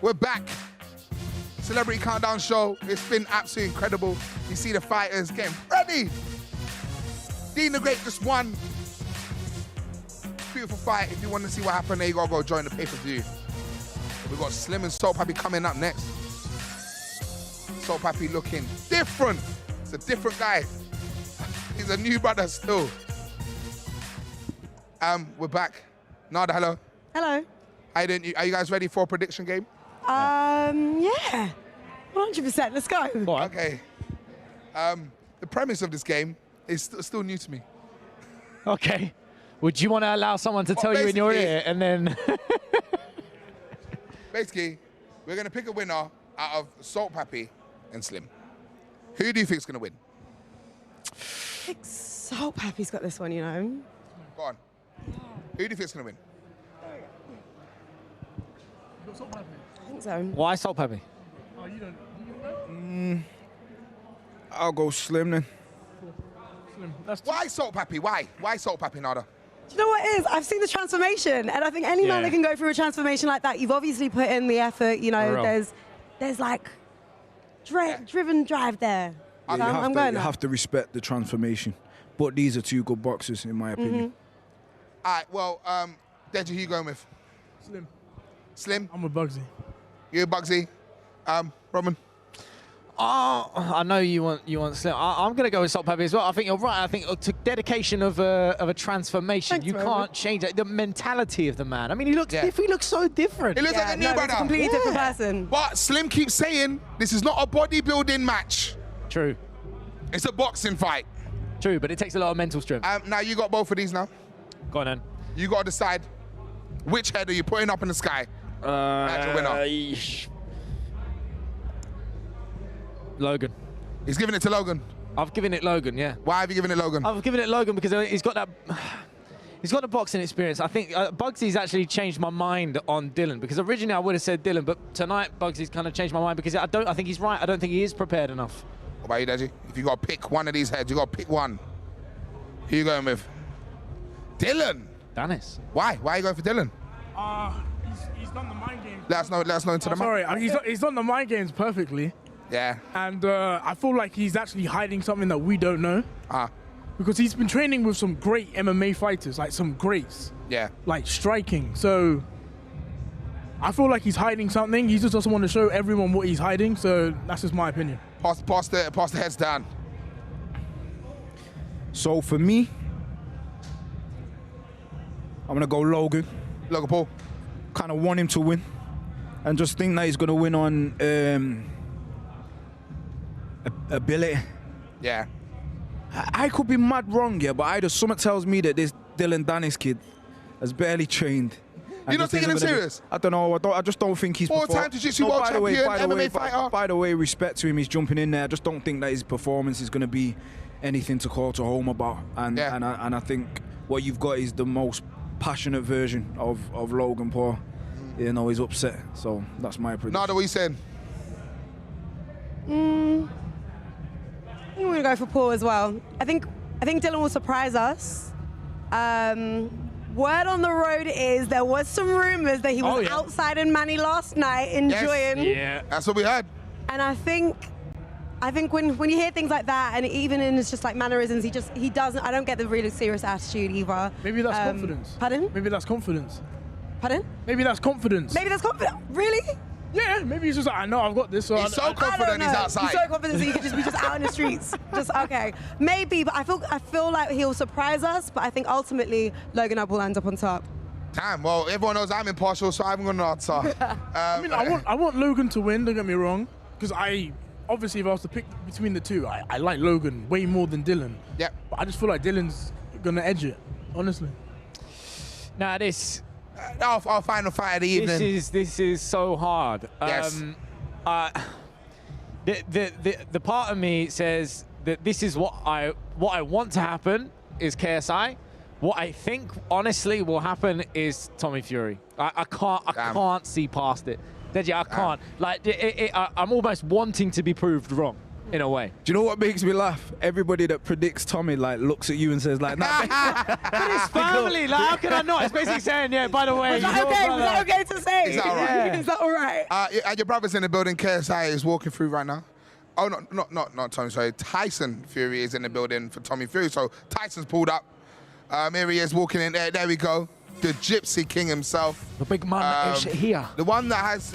We're back. Celebrity Countdown Show. It's been absolutely incredible. You see the fighters getting ready. Dean the Great just won. Beautiful fight. If you want to see what happened, there you gotta go join the pay-per-view. We've got Slim and Soul Pappy coming up next. Soul Pappy looking different. It's a different guy. He's a new brother still. We're back. Nada, hello. Hello. Are you guys ready for a prediction game? Yeah. 100%. Let's go. Okay. The premise of this game is still new to me. Okay. Would you want to allow someone to tell you in your ear and then... Basically, we're going to pick a winner out of Salt Pappy and Slim. Who do you think is going to win? I think Salt Pappy's got this one, you know. Go on. Who do you think is going to win? I think so. Why Salt Pappy? Oh, you don't. I'll go Slim then. Slim. Why Salt Pappy? Why? Why Salt Pappy, Nada? Do you know what it is? I've seen the transformation, and I think any man that can go through a transformation like that, you've obviously put in the effort. You know, there's like driven drive there. I'm going. You have to respect the transformation. But these are two good boxers, in my opinion. All right, well, Deji, who you going with? Slim. Slim? I'm with Bugsy. You Bugsy? Roman? Oh, I know you want Slim. I'm going to go with Salt Pepper as well. I think you're right. I think to dedication of a transformation, you can't change it. The mentality of the man. I mean, he looks so different. He looks like a new brother. He's a completely different person. But Slim keeps saying this is not a bodybuilding match. True. It's a boxing fight. True, but it takes a lot of mental strength. Now you got both of these now. Go on then. You got to decide which head are you putting up in the sky. That's your winner. Logan. He's giving it to Logan. I've given it Logan, yeah. Why have you given it Logan? I've given it Logan because he's got that. He's got the boxing experience. I think Bugsy's actually changed my mind on Dillon because originally I would have said Dillon, but tonight Bugsy's kind of changed my mind because I think he's right. I don't think he is prepared enough. What about you, Deji? If you got to pick one of these heads, you got to pick one. Who you going with? Dillon. Danis. Why? Why are you going for Dillon? He's done the mind games. Let us know into the Sorry, he's done the mind games perfectly. Yeah. And I feel like he's actually hiding something that we don't know. Because he's been training with some great MMA fighters, like some greats. Yeah. Like striking. So I feel like he's hiding something. He just doesn't want to show everyone what he's hiding. So that's just my opinion. Pass the heads down. So for me, I'm going to go Logan. Logan Paul. Kind of want him to win. And just think that he's going to win on ability. Yeah. I could be mad wrong, yeah, but something tells me that this Dillon Danis kid has barely trained. You're not taking him serious? I don't know. I just don't think he's... Four-time jiu-jitsu world champion, MMA fighter. By the way, respect to him. He's jumping in there. I just don't think that his performance is going to be anything to call to home about. And I think what you've got is the most passionate version of Logan Paul. You know, he's upset. So that's my prediction. Nada, what are you saying? I'm going to go for Paul as well. I think Dillon will surprise us. Word on the road is there was some rumors that he was outside in Manny last night enjoying. Yes. Yeah, that's what we had. And I think when you hear things like that, and even in his just like mannerisms, he doesn't. I don't get the really serious attitude either. Maybe that's confidence. Pardon? Maybe that's confidence. Pardon? Maybe that's confidence. Maybe that's confidence. Really? Yeah, maybe he's just like, I know I've got this. So he's so confident he's outside. He's so confident he could just be out in the streets. Just okay. Maybe, but I feel like he'll surprise us, but I think ultimately Logan will end up on top. Damn, well, everyone knows I'm impartial, so I'm gonna answer. I mean, I want Logan to win, don't get me wrong. Because obviously if I was to pick between the two, I like Logan way more than Dillon. Yeah. But I just feel like Dillon's gonna edge it, honestly. Now this our final fight of the evening. This is so hard. Yes. The part of me says that this is what I want to happen is KSI. What I think honestly will happen is Tommy Fury. I can't see past it. Deji, I can't. Like I'm almost wanting to be proved wrong. In a way. Do you know what makes me laugh? Everybody that predicts Tommy like looks at you and says like, nah. But it's family. Like, how can I not? It's basically saying, yeah, by the way. Is that okay? Was that okay to say? Is that all right? Yeah. Is that all right? And your brother's in the building. KSI is walking through right now. Oh, not Tommy, sorry. Tyson Fury is in the building for Tommy Fury. So Tyson's pulled up. Here he is walking in there. There we go. The Gypsy King himself. The big man is here. The one that has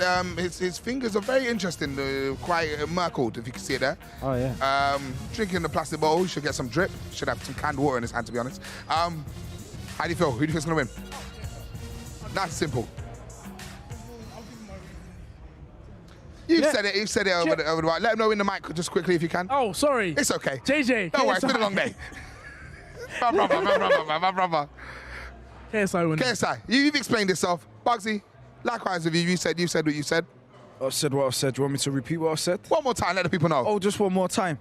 his fingers are very interesting, quite merkled, if you can see it there. Oh yeah. Drinking the plastic bottle, he should get some drip. Should have some canned water in his hand, to be honest. How do you feel? Who do you think's gonna win? That's simple. You've said it. You've said it over the mic. Let him know in the mic just quickly if you can. Oh, sorry. It's okay. JJ. Don't worry. It's been a long day. My brother. KSI winning. KSI, you've explained yourself. Bugsy, likewise with you. You said what you said. I've said what I've said. Do you want me to repeat what I said? One more time, let the people know. Oh, just one more time.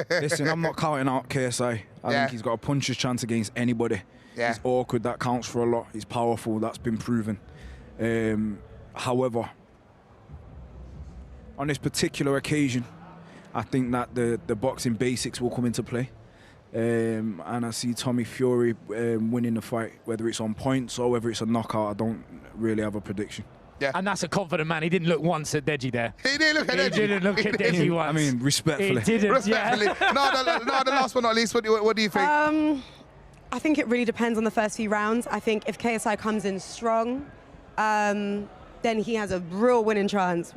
Listen, I'm not counting out KSI. I think he's got a puncher's chance against anybody. Yeah. He's awkward, that counts for a lot. He's powerful, that's been proven. However, on this particular occasion, I think that the boxing basics will come into play. And I see Tommy Fury winning the fight, whether it's on points or whether it's a knockout. I don't really have a prediction. Yeah. And that's a confident man. He didn't look once at Deji there. He didn't look at Deji. He didn't look at Deji once. I mean, respectfully. He didn't, Respectfully. yeah. No, the last but not least, what do you think? I think it really depends on the first few rounds. I think if KSI comes in strong, then he has a real winning chance.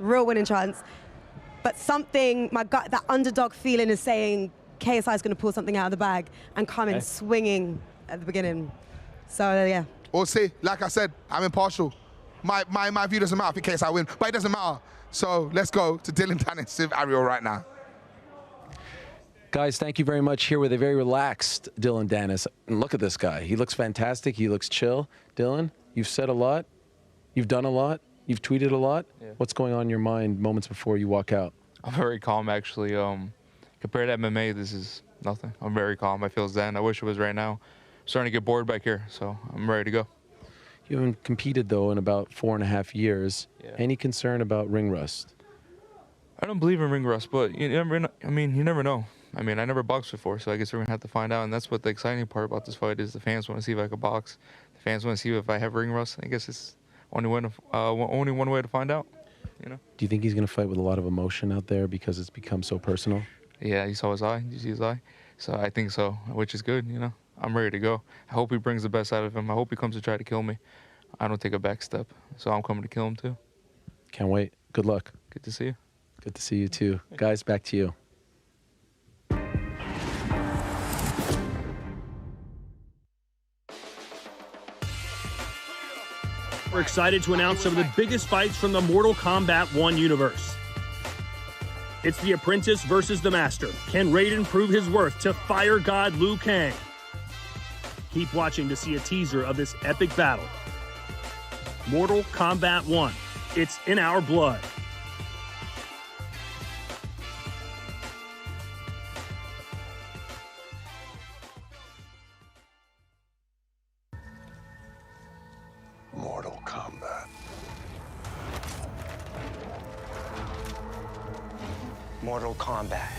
But something, my gut, that underdog feeling is saying KSI is going to pull something out of the bag and come in swinging at the beginning. So, yeah. We'll see. Like I said, I'm impartial. My view doesn't matter. I think KSI win, but it doesn't matter. So let's go to Dillon Danis with Ariel right now. Guys, thank you very much. Here with a very relaxed Dillon Danis. And look at this guy. He looks fantastic. He looks chill. Dillon, you've said a lot. You've done a lot. You've tweeted a lot. Yeah. What's going on in your mind moments before you walk out? I'm very calm, actually. Compared to MMA, this is nothing. I'm very calm. I feel zen. I wish it was right now. I'm starting to get bored back here, so I'm ready to go. You haven't competed, though, in about 4.5 years. Yeah. Any concern about ring rust? I don't believe in ring rust, but you never know. I mean, you never know. I mean, I never boxed before, so I guess we're going to have to find out. And that's what the exciting part about this fight is. The fans want to see if I can box. The fans want to see if I have ring rust. I guess it's only one way to find out, you know? Do you think he's going to fight with a lot of emotion out there because it's become so personal? Yeah, you saw his eye. Did you see his eye? So I think so, which is good, you know? I'm ready to go. I hope he brings the best out of him. I hope he comes to try to kill me. I don't take a back step, so I'm coming to kill him too. Can't wait. Good luck. Good to see you. Good to see you too. Guys, back to you. We're excited to announce some of the biggest fights from the Mortal Kombat 1 universe. It's the Apprentice versus the Master. Can Raiden prove his worth to Fire God Liu Kang? Keep watching to see a teaser of this epic battle. Mortal Kombat 1. It's in our blood. Mortal Kombat. Mortal Kombat.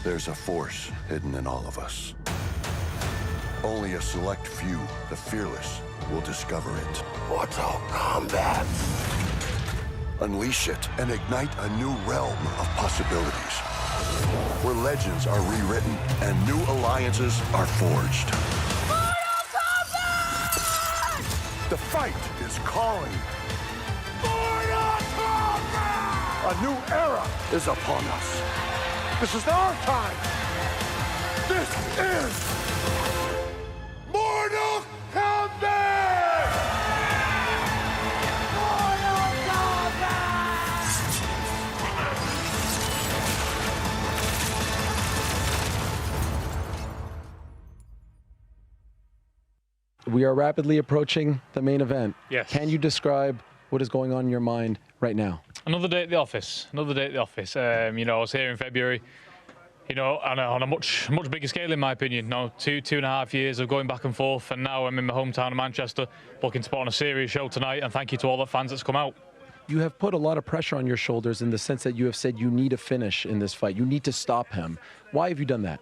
There's a force hidden in all of us. Only a select few, the fearless, will discover it. Mortal Kombat. Unleash it and ignite a new realm of possibilities, where legends are rewritten and new alliances are forged. The fight is calling. Mortal Kombat! A new era is upon us. This is our time. This is Mortal Kombat! Mortal Kombat! We are rapidly approaching the main event. Yes. Can you describe what is going on in your mind right now? Another day at the office. Another day at the office. You know, I was here in February. You know, on a much bigger scale, in my opinion. You know, 2.5 years of going back and forth, and now I'm in my hometown of Manchester, looking to put on a serious show tonight. And thank you to all the fans that's come out. You have put a lot of pressure on your shoulders in the sense that you have said you need a finish in this fight. You need to stop him. Why have you done that?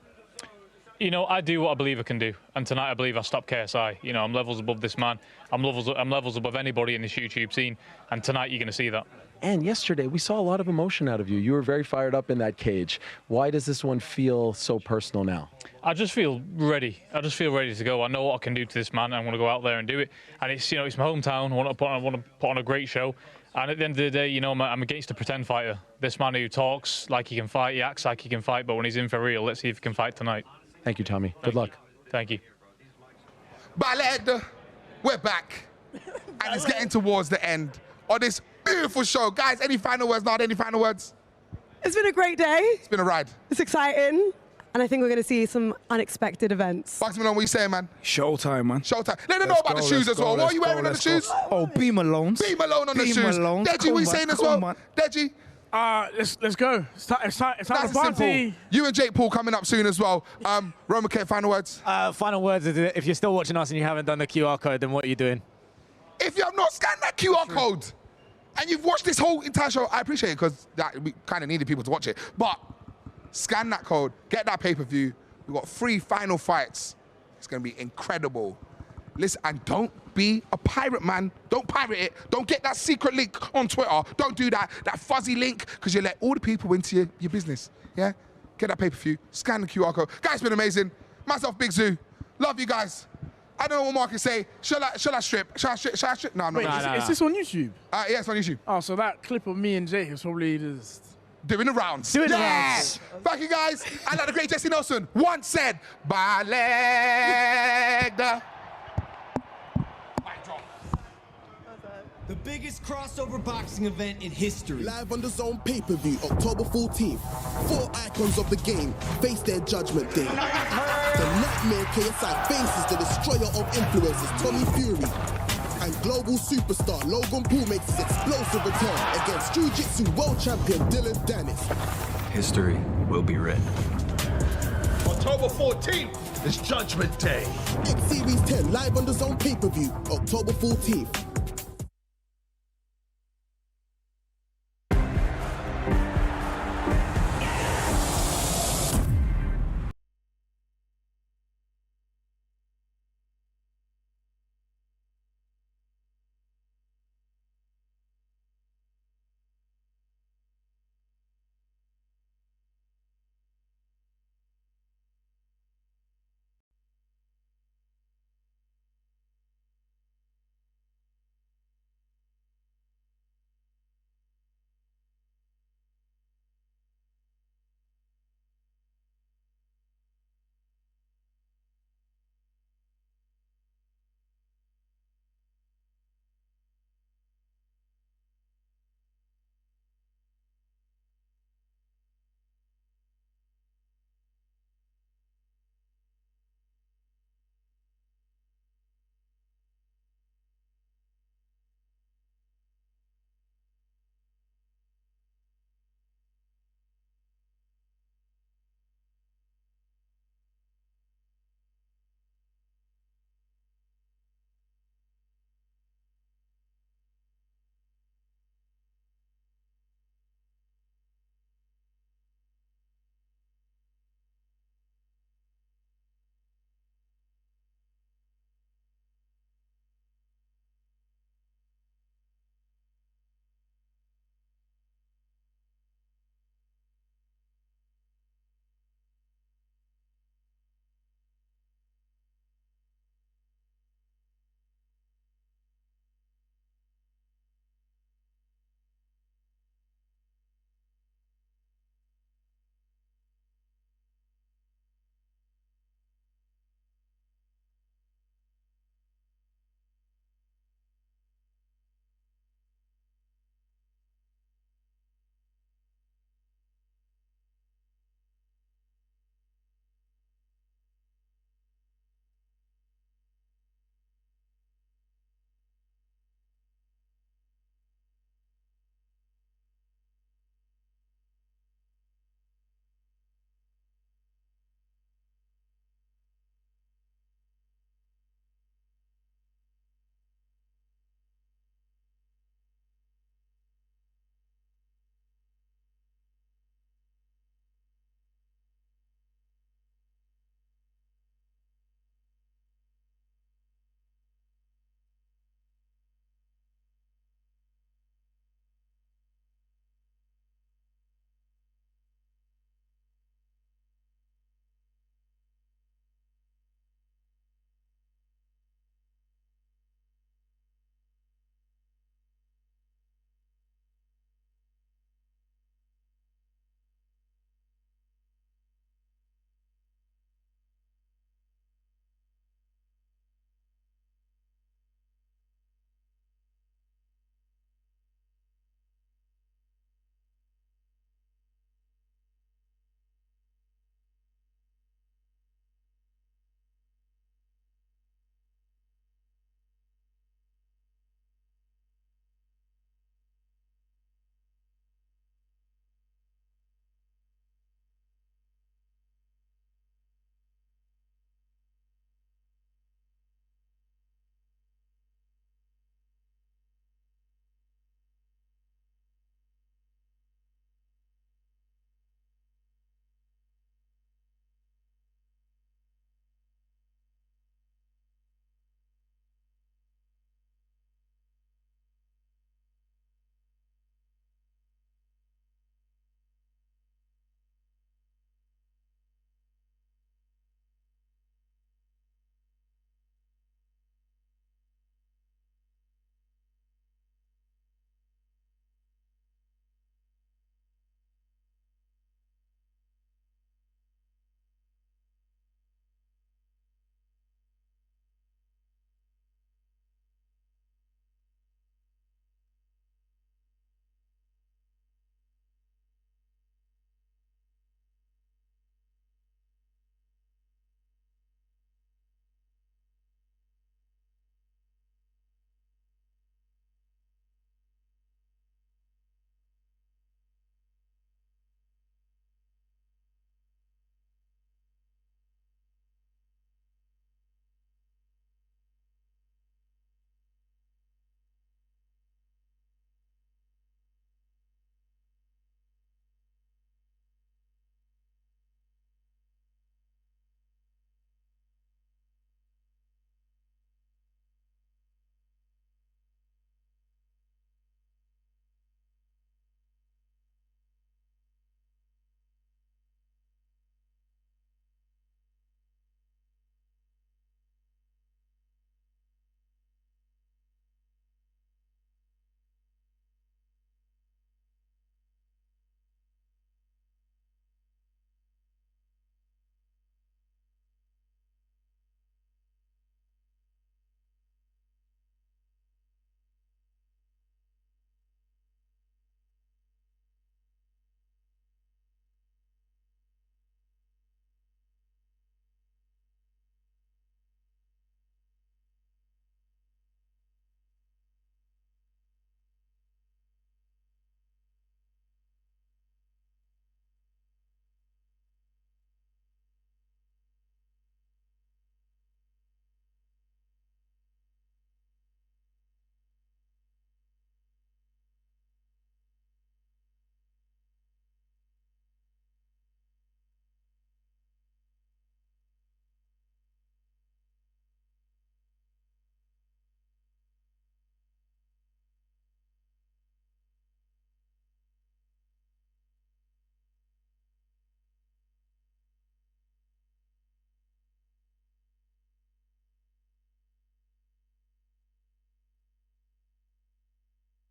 You know, I do what I believe I can do, and tonight I believe I stopped KSI. You know, I'm levels above this man. I'm levels above anybody in this YouTube scene, and tonight you're going to see that. And yesterday, we saw a lot of emotion out of you. You were very fired up in that cage. Why does this one feel so personal now? I just feel ready. I just feel ready to go. I know what I can do to this man. I want to go out there and do it. And it's, you know, it's my hometown. I want to put on a great show. And at the end of the day, you know, I'm against a pretend fighter. This man who talks like he can fight, he acts like he can fight, but when he's in for real, let's see if he can fight tonight. Thank you, Tommy. Good luck. Thank you. Baled, we're back. And it's getting towards the end of this beautiful show. Guys, any final words? Not any final words? It's been a great day. It's been a ride. It's exciting. And I think we're going to see some unexpected events. Box Malone, what you saying, man? Showtime, man. Showtime. Let them know about the shoes as well. What are you wearing on the shoes? Oh, B Malone's. B Malone on the shoes. Deji, what you saying as well? Deji? Let's go. It's time to party. Simple. You and Jake Paul coming up soon as well. Roma K, final words? Final words is if you're still watching us and you haven't done the QR code, then what are you doing? If you have not scanned that QR code and you've watched this whole entire show, I appreciate it because we kind of needed people to watch it. But scan that code, get that pay-per-view. We've got 3 final fights. It's going to be incredible. Listen, and don't be a pirate, man. Don't pirate it. Don't get that secret link on Twitter. Don't do that fuzzy link, because you let all the people into your business. Yeah? Get that pay-per-view. Scan the QR code. Guys, it's been amazing. Myself, Big Zoo. Love you guys. I don't know what more I can say. Shall I strip? Shall I strip? No, Wait, is this on YouTube? Yeah, it's on YouTube. Oh, so that clip of me and Jake is probably just... Doing the rounds. Doing the rounds. Thank you, guys. And like the great Jesse Nelson once said, "My leg." The biggest crossover boxing event in history. Live on the DAZN pay-per-view, October 14th. 4 icons of the game face their judgment day. The nightmare KSI faces the destroyer of influencers, Tommy Fury. And global superstar Logan Paul makes his explosive return against Jiu-Jitsu world champion Dillon Danis. History will be written. October 14th is Judgment Day. X Series 10 live on the DAZN pay-per-view, October 14th.